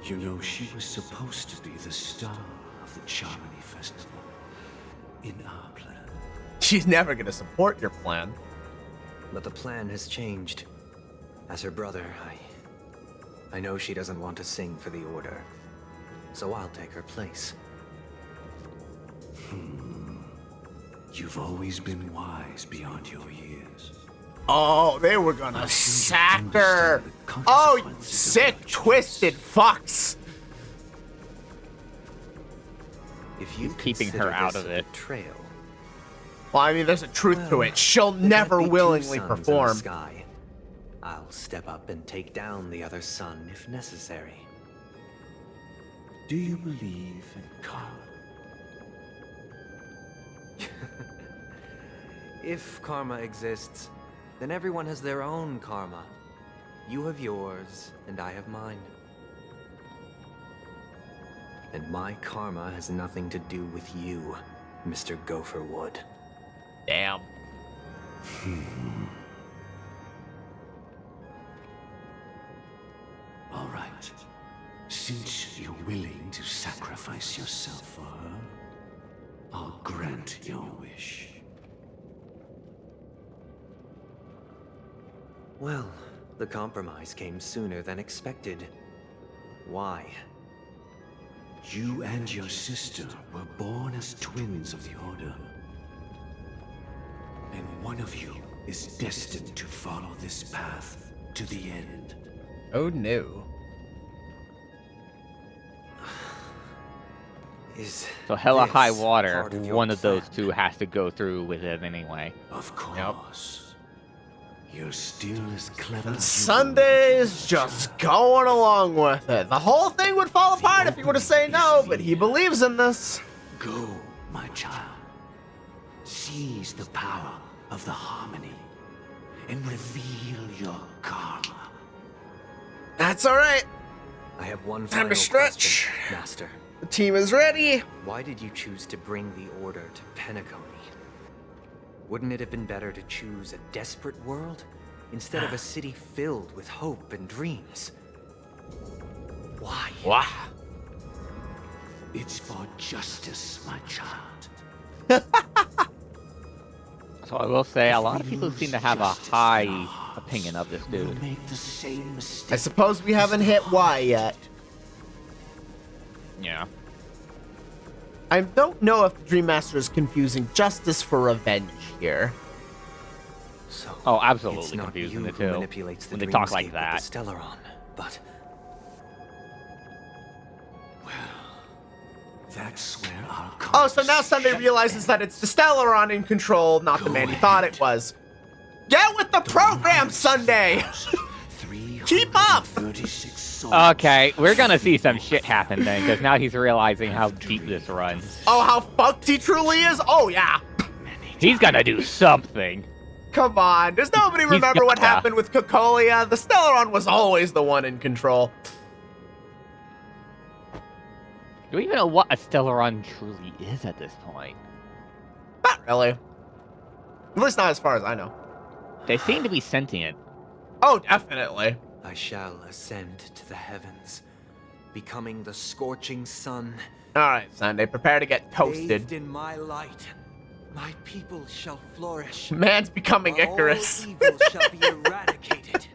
You know, she was supposed to be the star of the Charmony Festival in our plan. She's never gonna support your plan. But the plan has changed. As her brother, I know she doesn't want to sing for the Order. So I'll take her place. You've always been wise beyond your years. Oh, they were gonna sack her. Oh, you sick, twisted fucks. If you keeping her out of it. Trail, Well, I mean, there's a truth to it. She'll never willingly perform. Sky. I'll step up and take down the other sun if necessary. Do you believe in karma? If karma exists, then everyone has their own karma. You have yours, and I have mine. And my karma has nothing to do with you, Mr. Gopherwood. Damn. All right. Since you're willing to sacrifice yourself for her, I'll grant your wish. Well, the compromise came sooner than expected. Why? You and your sister were born as twins of the Order. And one of you is destined to follow this path to the end. Oh no. So hella this high water, part of your one of those plan? two has to go through with it anyway. Of course. You're still as clever And as Sunday's just going along with it. The whole thing would fall apart if he were to say no, but he believes in this. Go, my child. Seize the power of the harmony and reveal your karma. That's all right. I have one Time final to stretch. question, Master. The team is ready. Why did you choose to bring the Order to Penacony? Wouldn't it have been better to choose a desperate world instead of a city filled with hope and dreams? Why? Why? It's for justice, my child. So I will say, a lot of people seem to have a high opinion of this dude. Make the same mistake. I suppose we haven't hit Y yet. Yeah. I don't know if the Dream Master is confusing justice for revenge here. So Oh, it's absolutely not confusing you the who two. manipulates the When they talk dreamscape like with that. the Stellaron, but That's where our Oh, so now Sunday realizes that it's the Stellaron in control, not the man he thought it was. Get with the program, Sunday! Keep up! Okay, we're gonna see some shit happen then, because now he's realizing how deep this runs. Oh, how fucked he truly is? Oh, yeah. He's gonna do something. Come on. Does nobody remember what gotta. happened with Cocolia? The Stellaron was always the one in control. Do we even know what a Stellaron truly is at this point? Not really. At least not as far as I know. They seem to be sentient. Oh, definitely. I shall ascend to the heavens, becoming the scorching sun. All right, Sunday, prepare to get toasted. Bathed in my light, my people shall flourish. Man's becoming while Icarus. All evil shall be eradicated.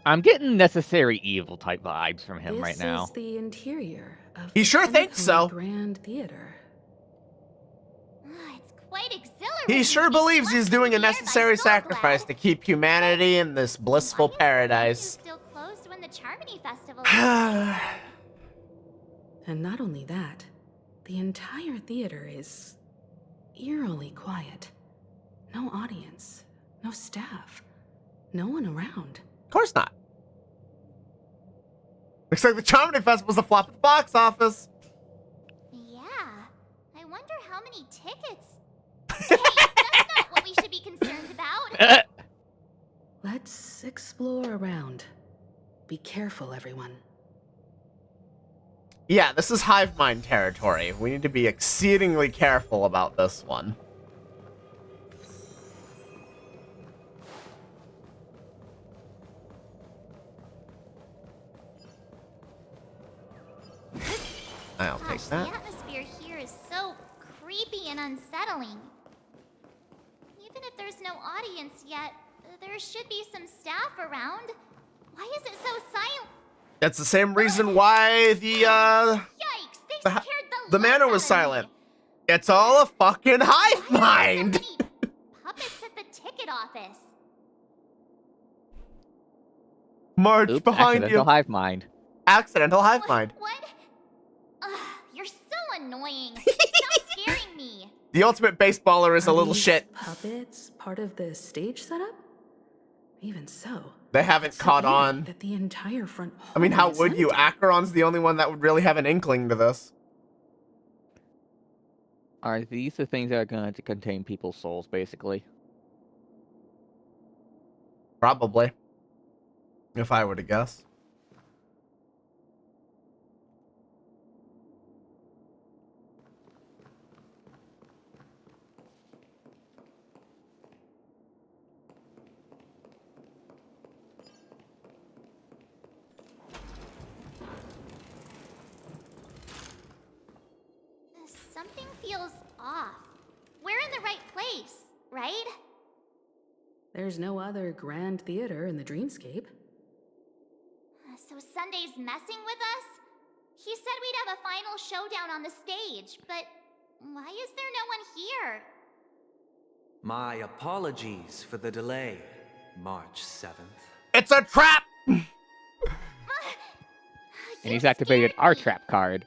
I'm getting necessary evil type vibes from him right now. This is the interior of He sure thinks so. Grand Theater. It's quite exhilarating. He sure believes he's doing a necessary sacrifice to keep humanity in this blissful paradise. Still closed when the Charmony Festival And not only that, the entire theater is eerily quiet. No audience, no staff, no one around. Of course not. Looks like the Charmony Festival's a flop at the box office. Yeah. I wonder how many tickets. Hey, that's not what we should be concerned about. Let's explore around. Be careful, everyone. Yeah, this is hive mind territory. We need to be exceedingly careful about this one. I'll take The that. atmosphere here is so creepy and unsettling. Even if there's no audience yet, there should be some staff around. Why is it so silent? That's the same reason why the Yikes! They scared the manor was silent. It's all a fucking hive mind. puppets at the ticket office. March Oops, behind accidental you. hive mind. Accidental hive mind. What? Ugh, you're so annoying. Stop scaring me. The ultimate baseballer is a Are little these shit. Puppets part of the stage setup? Even so, They haven't it's caught so eerie on. that the entire front I mean, how hall is would you? empty. Acheron's the only one that would really have an inkling to this. Are these the things that are going to contain people's souls, basically? Probably. If I were to guess. Something feels off. We're in the right place, right? There's no other grand theater in the dreamscape. So Sunday's messing with us? He said we'd have a final showdown on the stage, but why is there no one here? My apologies for the delay, March 7th. It's a trap! And he's activated our trap card.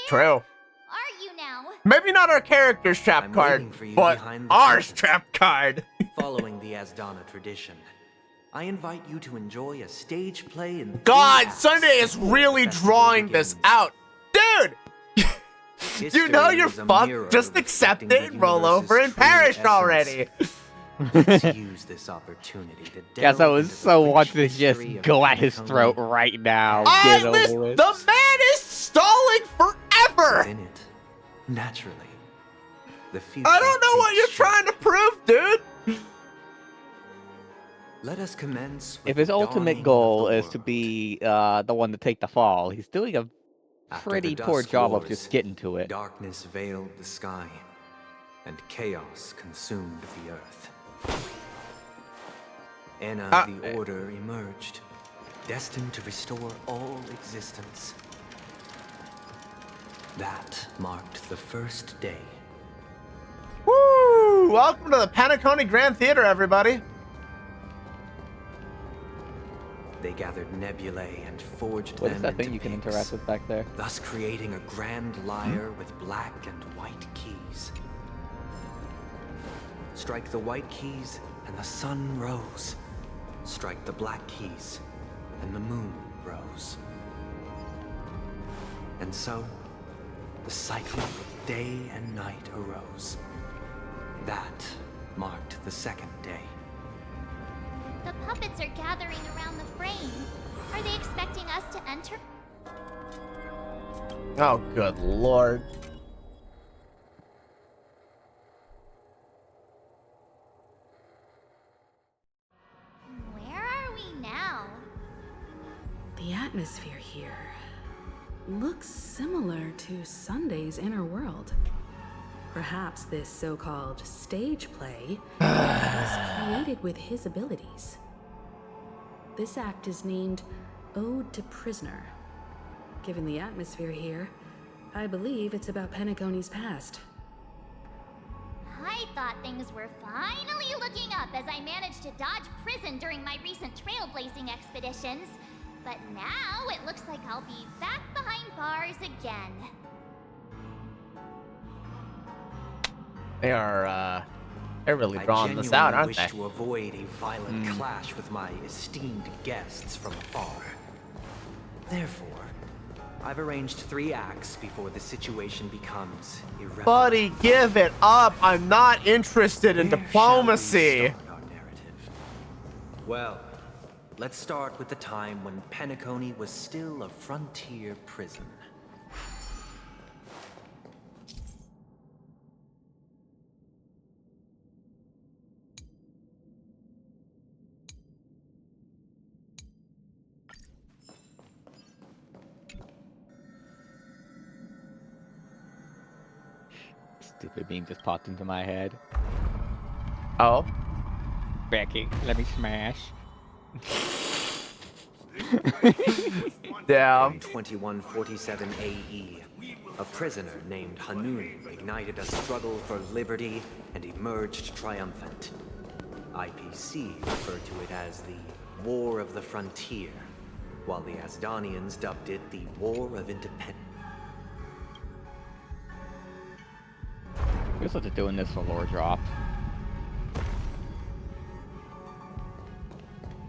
True. Are you now? Maybe not our character's trap card, waiting for you but behind the ours curtain. trap card. Following the Asdana tradition, I invite you to enjoy a stage play in God, 3 acts Sunday is before the really festival drawing this begins. out. Dude! You know History you're is a mirror fucked. Just accept reflecting it, the roll over, and universe's true perish essence. already. Let's use this opportunity to Guess I delve was into the so rich wanting to just history of go at his Penacony. throat right now. Get Oh, this, over with. the man is stalling forever! Within it, naturally, the future I don't know what takes you're shape. trying to prove, dude. Let us commence with If his the ultimate dawning goal of the is to world. be the one to take the fall, he's doing a After pretty the poor Dusk job of Wars, just getting to it. Darkness veiled the sky, and chaos consumed the earth. Enna the Order emerged, destined to restore all existence. That marked the first day. Woo! Welcome to the Penacony Grand Theater, everybody. They gathered nebulae and forged What them is that into thing you can pigs, interact with back there? thus creating a grand lyre with black and white keys. Strike the white keys, and the sun rose. Strike the black keys, and the moon rose. And so, the cycle of day and night arose. That marked the second day. The puppets are gathering around the frame. Are they expecting us to enter? Oh, good lord. Where are we now? The atmosphere here looks similar to Sunday's inner world. Perhaps this so-called stage play was created with his abilities. This act is named Ode to Prisoner. Given the atmosphere here, I believe it's about Penacony's past. I thought things were finally looking up as I managed to dodge prison during my recent trailblazing expeditions. But now it looks like I'll be back behind bars again. They are They're really I drawing this out, genuinely aren't wish they? to avoid a violent clash with my esteemed guests from afar. Therefore, I've arranged 3 acts before the situation becomes irreparable. Buddy, give it up. I'm not interested in diplomacy. Well, let's start with the time when Penacony was still a frontier prison. Stupid beam just popped into my head. Oh. Becky, let me smash. Damn. In 2147 AE, a prisoner named Hanun ignited a struggle for liberty and emerged triumphant. IPC referred to it as the War of the Frontier, while the Asdanians dubbed it the War of Independence. We're supposed to doing this for lore drop.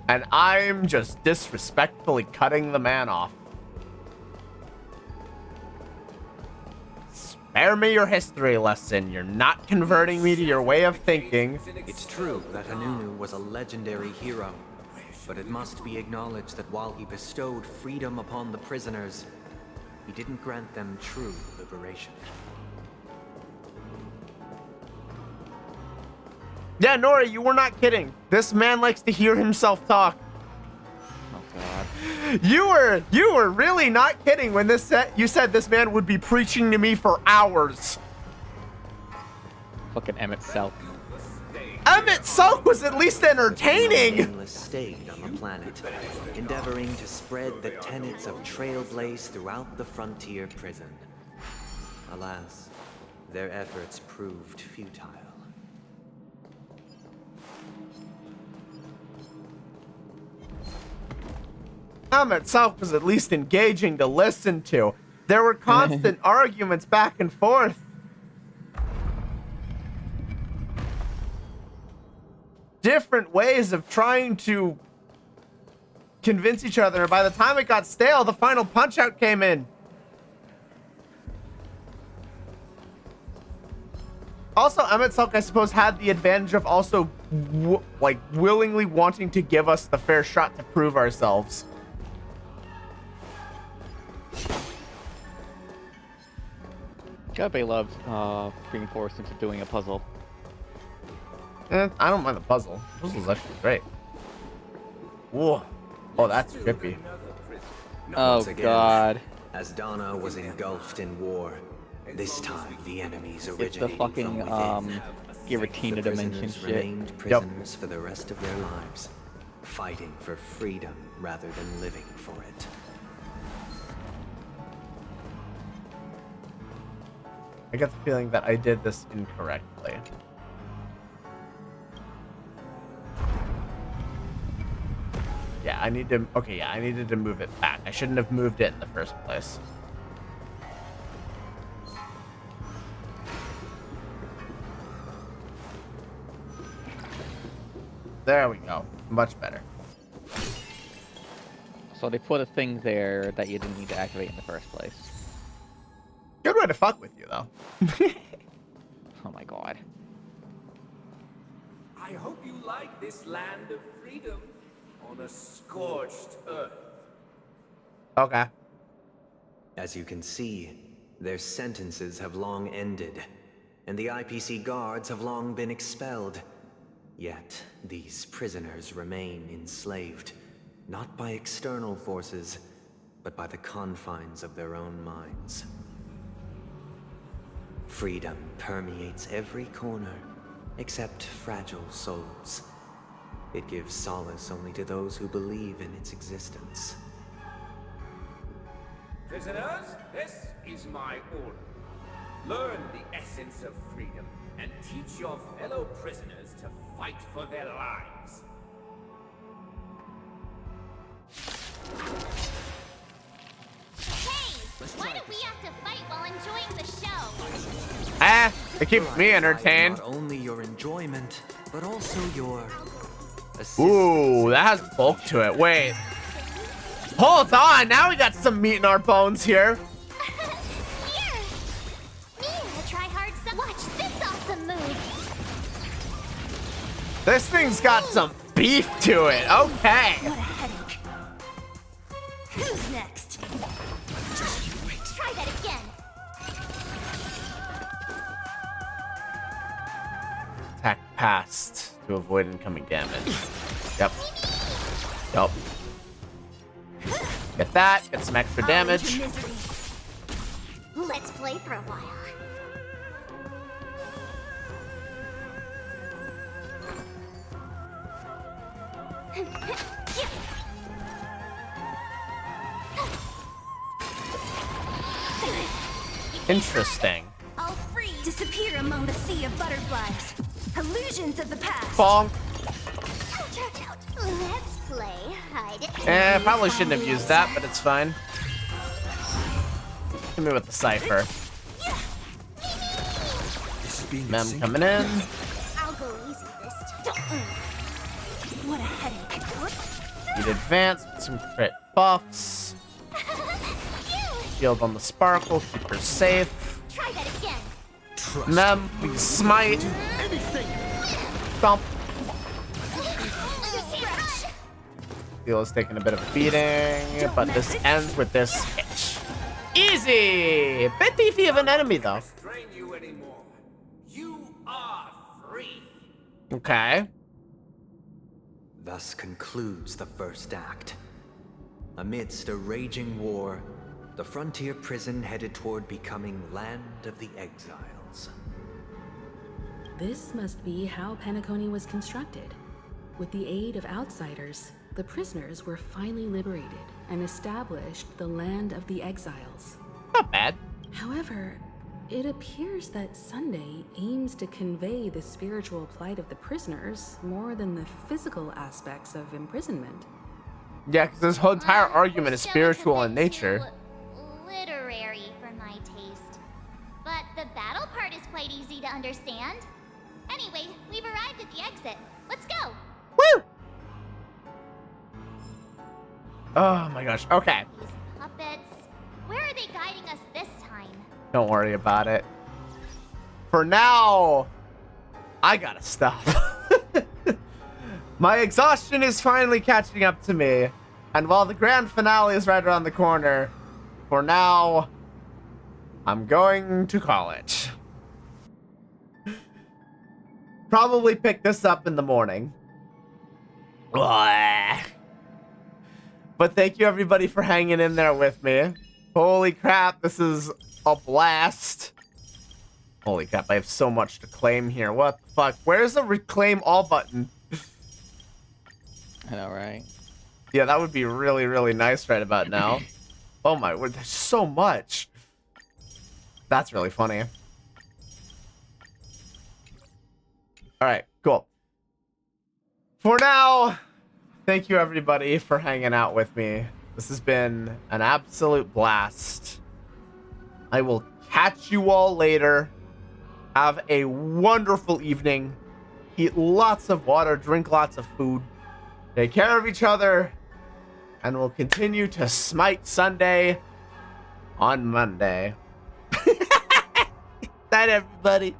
And I'm just disrespectfully cutting the man off. Spare me your history lesson. You're not converting me to your way of thinking. It's true that Hanunu was a legendary hero, but it must be acknowledged that while he bestowed freedom upon the prisoners, he didn't grant them true liberation. Yeah, Nora, you were not kidding. This man likes to hear himself talk. Oh God. You were really not kidding when you said this man would be preaching to me for hours. Fucking Emmett Selk. Emmett Selk was at least entertaining. Stayed on the planet, endeavoring to spread the tenets of Trailblaze throughout the frontier prison. Alas, their efforts proved futile. Emmett Selk was at least engaging to listen to. There were constant arguments back and forth. Different ways of trying to convince each other. And by the time it got stale, the final punch out came in. Also, Emmett Selk, I suppose, had the advantage of also willingly wanting to give us the fair shot to prove ourselves. Gabe loves being forced into doing a puzzle. I don't mind the puzzle. The puzzle's actually great. Whoa. Oh, that's trippy. Oh, Once again, God. As Dana was engulfed in war, this time the enemies originating It's the fucking, from within. Giratina The dimension prisoners shit. remained prisoners for the rest of their lives, fighting for freedom rather than living for it. I get the feeling that I did this incorrectly. Yeah, I need to... Okay, yeah, I needed to move it back. I shouldn't have moved it in the first place. There we go. Much better. So they put a thing there that you didn't need to activate in the first place. Good way to fuck with you, though. Oh my God. I hope you like this land of freedom on a scorched earth. Okay. As you can see, their sentences have long ended, and the IPC guards have long been expelled. Yet, these prisoners remain enslaved, not by external forces, but by the confines of their own minds. Freedom permeates every corner, except fragile souls. It gives solace only to those who believe in its existence. Prisoners, this is my order. Learn the essence of freedom and teach your fellow prisoners to fight for their lives. Hey, why do we have to fight while enjoying the show? It keeps me entertained. Not only your enjoyment, but also your Ooh, that has bulk to it. Wait. Hold on. Now we got some meat in our bones here. Here! Mia, try hard some. Watch this awesome move! This thing's got some beef to it. Okay. What a headache. Who's next? Just you wait. Try that again. Attack past to avoid incoming damage. Yep. Yup. Get that. Get some extra damage. Let's play for a while. Interesting. All free. Disappear among the sea of butterflies. Illusions of the past. Bonk. Let's play hide and Probably shouldn't have used that, but it's fine. Hit me with the cipher. Mem coming in. I'll go easy this time. What a headache. Need advance with some crit buffs. Shield on the sparkle, keep her safe. Try that again. Mem, we smite. Thump. Steel is taking a bit of a beating, but this ends with this hit. Easy! Bit beefy of an enemy, though. Okay. Thus concludes the first act. Amidst a raging war, the frontier prison headed toward becoming Land of the Exiles. This must be how Penacony was constructed. With the aid of outsiders, the prisoners were finally liberated and established the Land of the Exiles. Not bad. However, it appears that Sunday aims to convey the spiritual plight of the prisoners more than the physical aspects of imprisonment. Yeah, because this whole entire argument is spiritual in nature. Literary for my taste. But the battle part is quite easy to understand. Anyway, we've arrived at the exit. Let's go. Woo! Oh my gosh. Okay. These puppets. Where are they guiding us this time? Don't worry about it. For now, I gotta stop. My exhaustion is finally catching up to me. And while the grand finale is right around the corner, for now, I'm going to call it. Probably pick this up in the morning. But thank you everybody for hanging in there with me. Holy crap, this is a blast. Holy crap, I have so much to claim here. What the fuck? Where's the reclaim all button? I know, right? Yeah, that would be really, really nice right about now. Oh my word, there's so much. That's really funny. Alright, cool. For now, thank you everybody for hanging out with me. This has been an absolute blast. I will catch you all later. Have a wonderful evening. Eat lots of water, drink lots of food. Take care of each other. And we'll continue to smite Sunday on Monday. Night, everybody.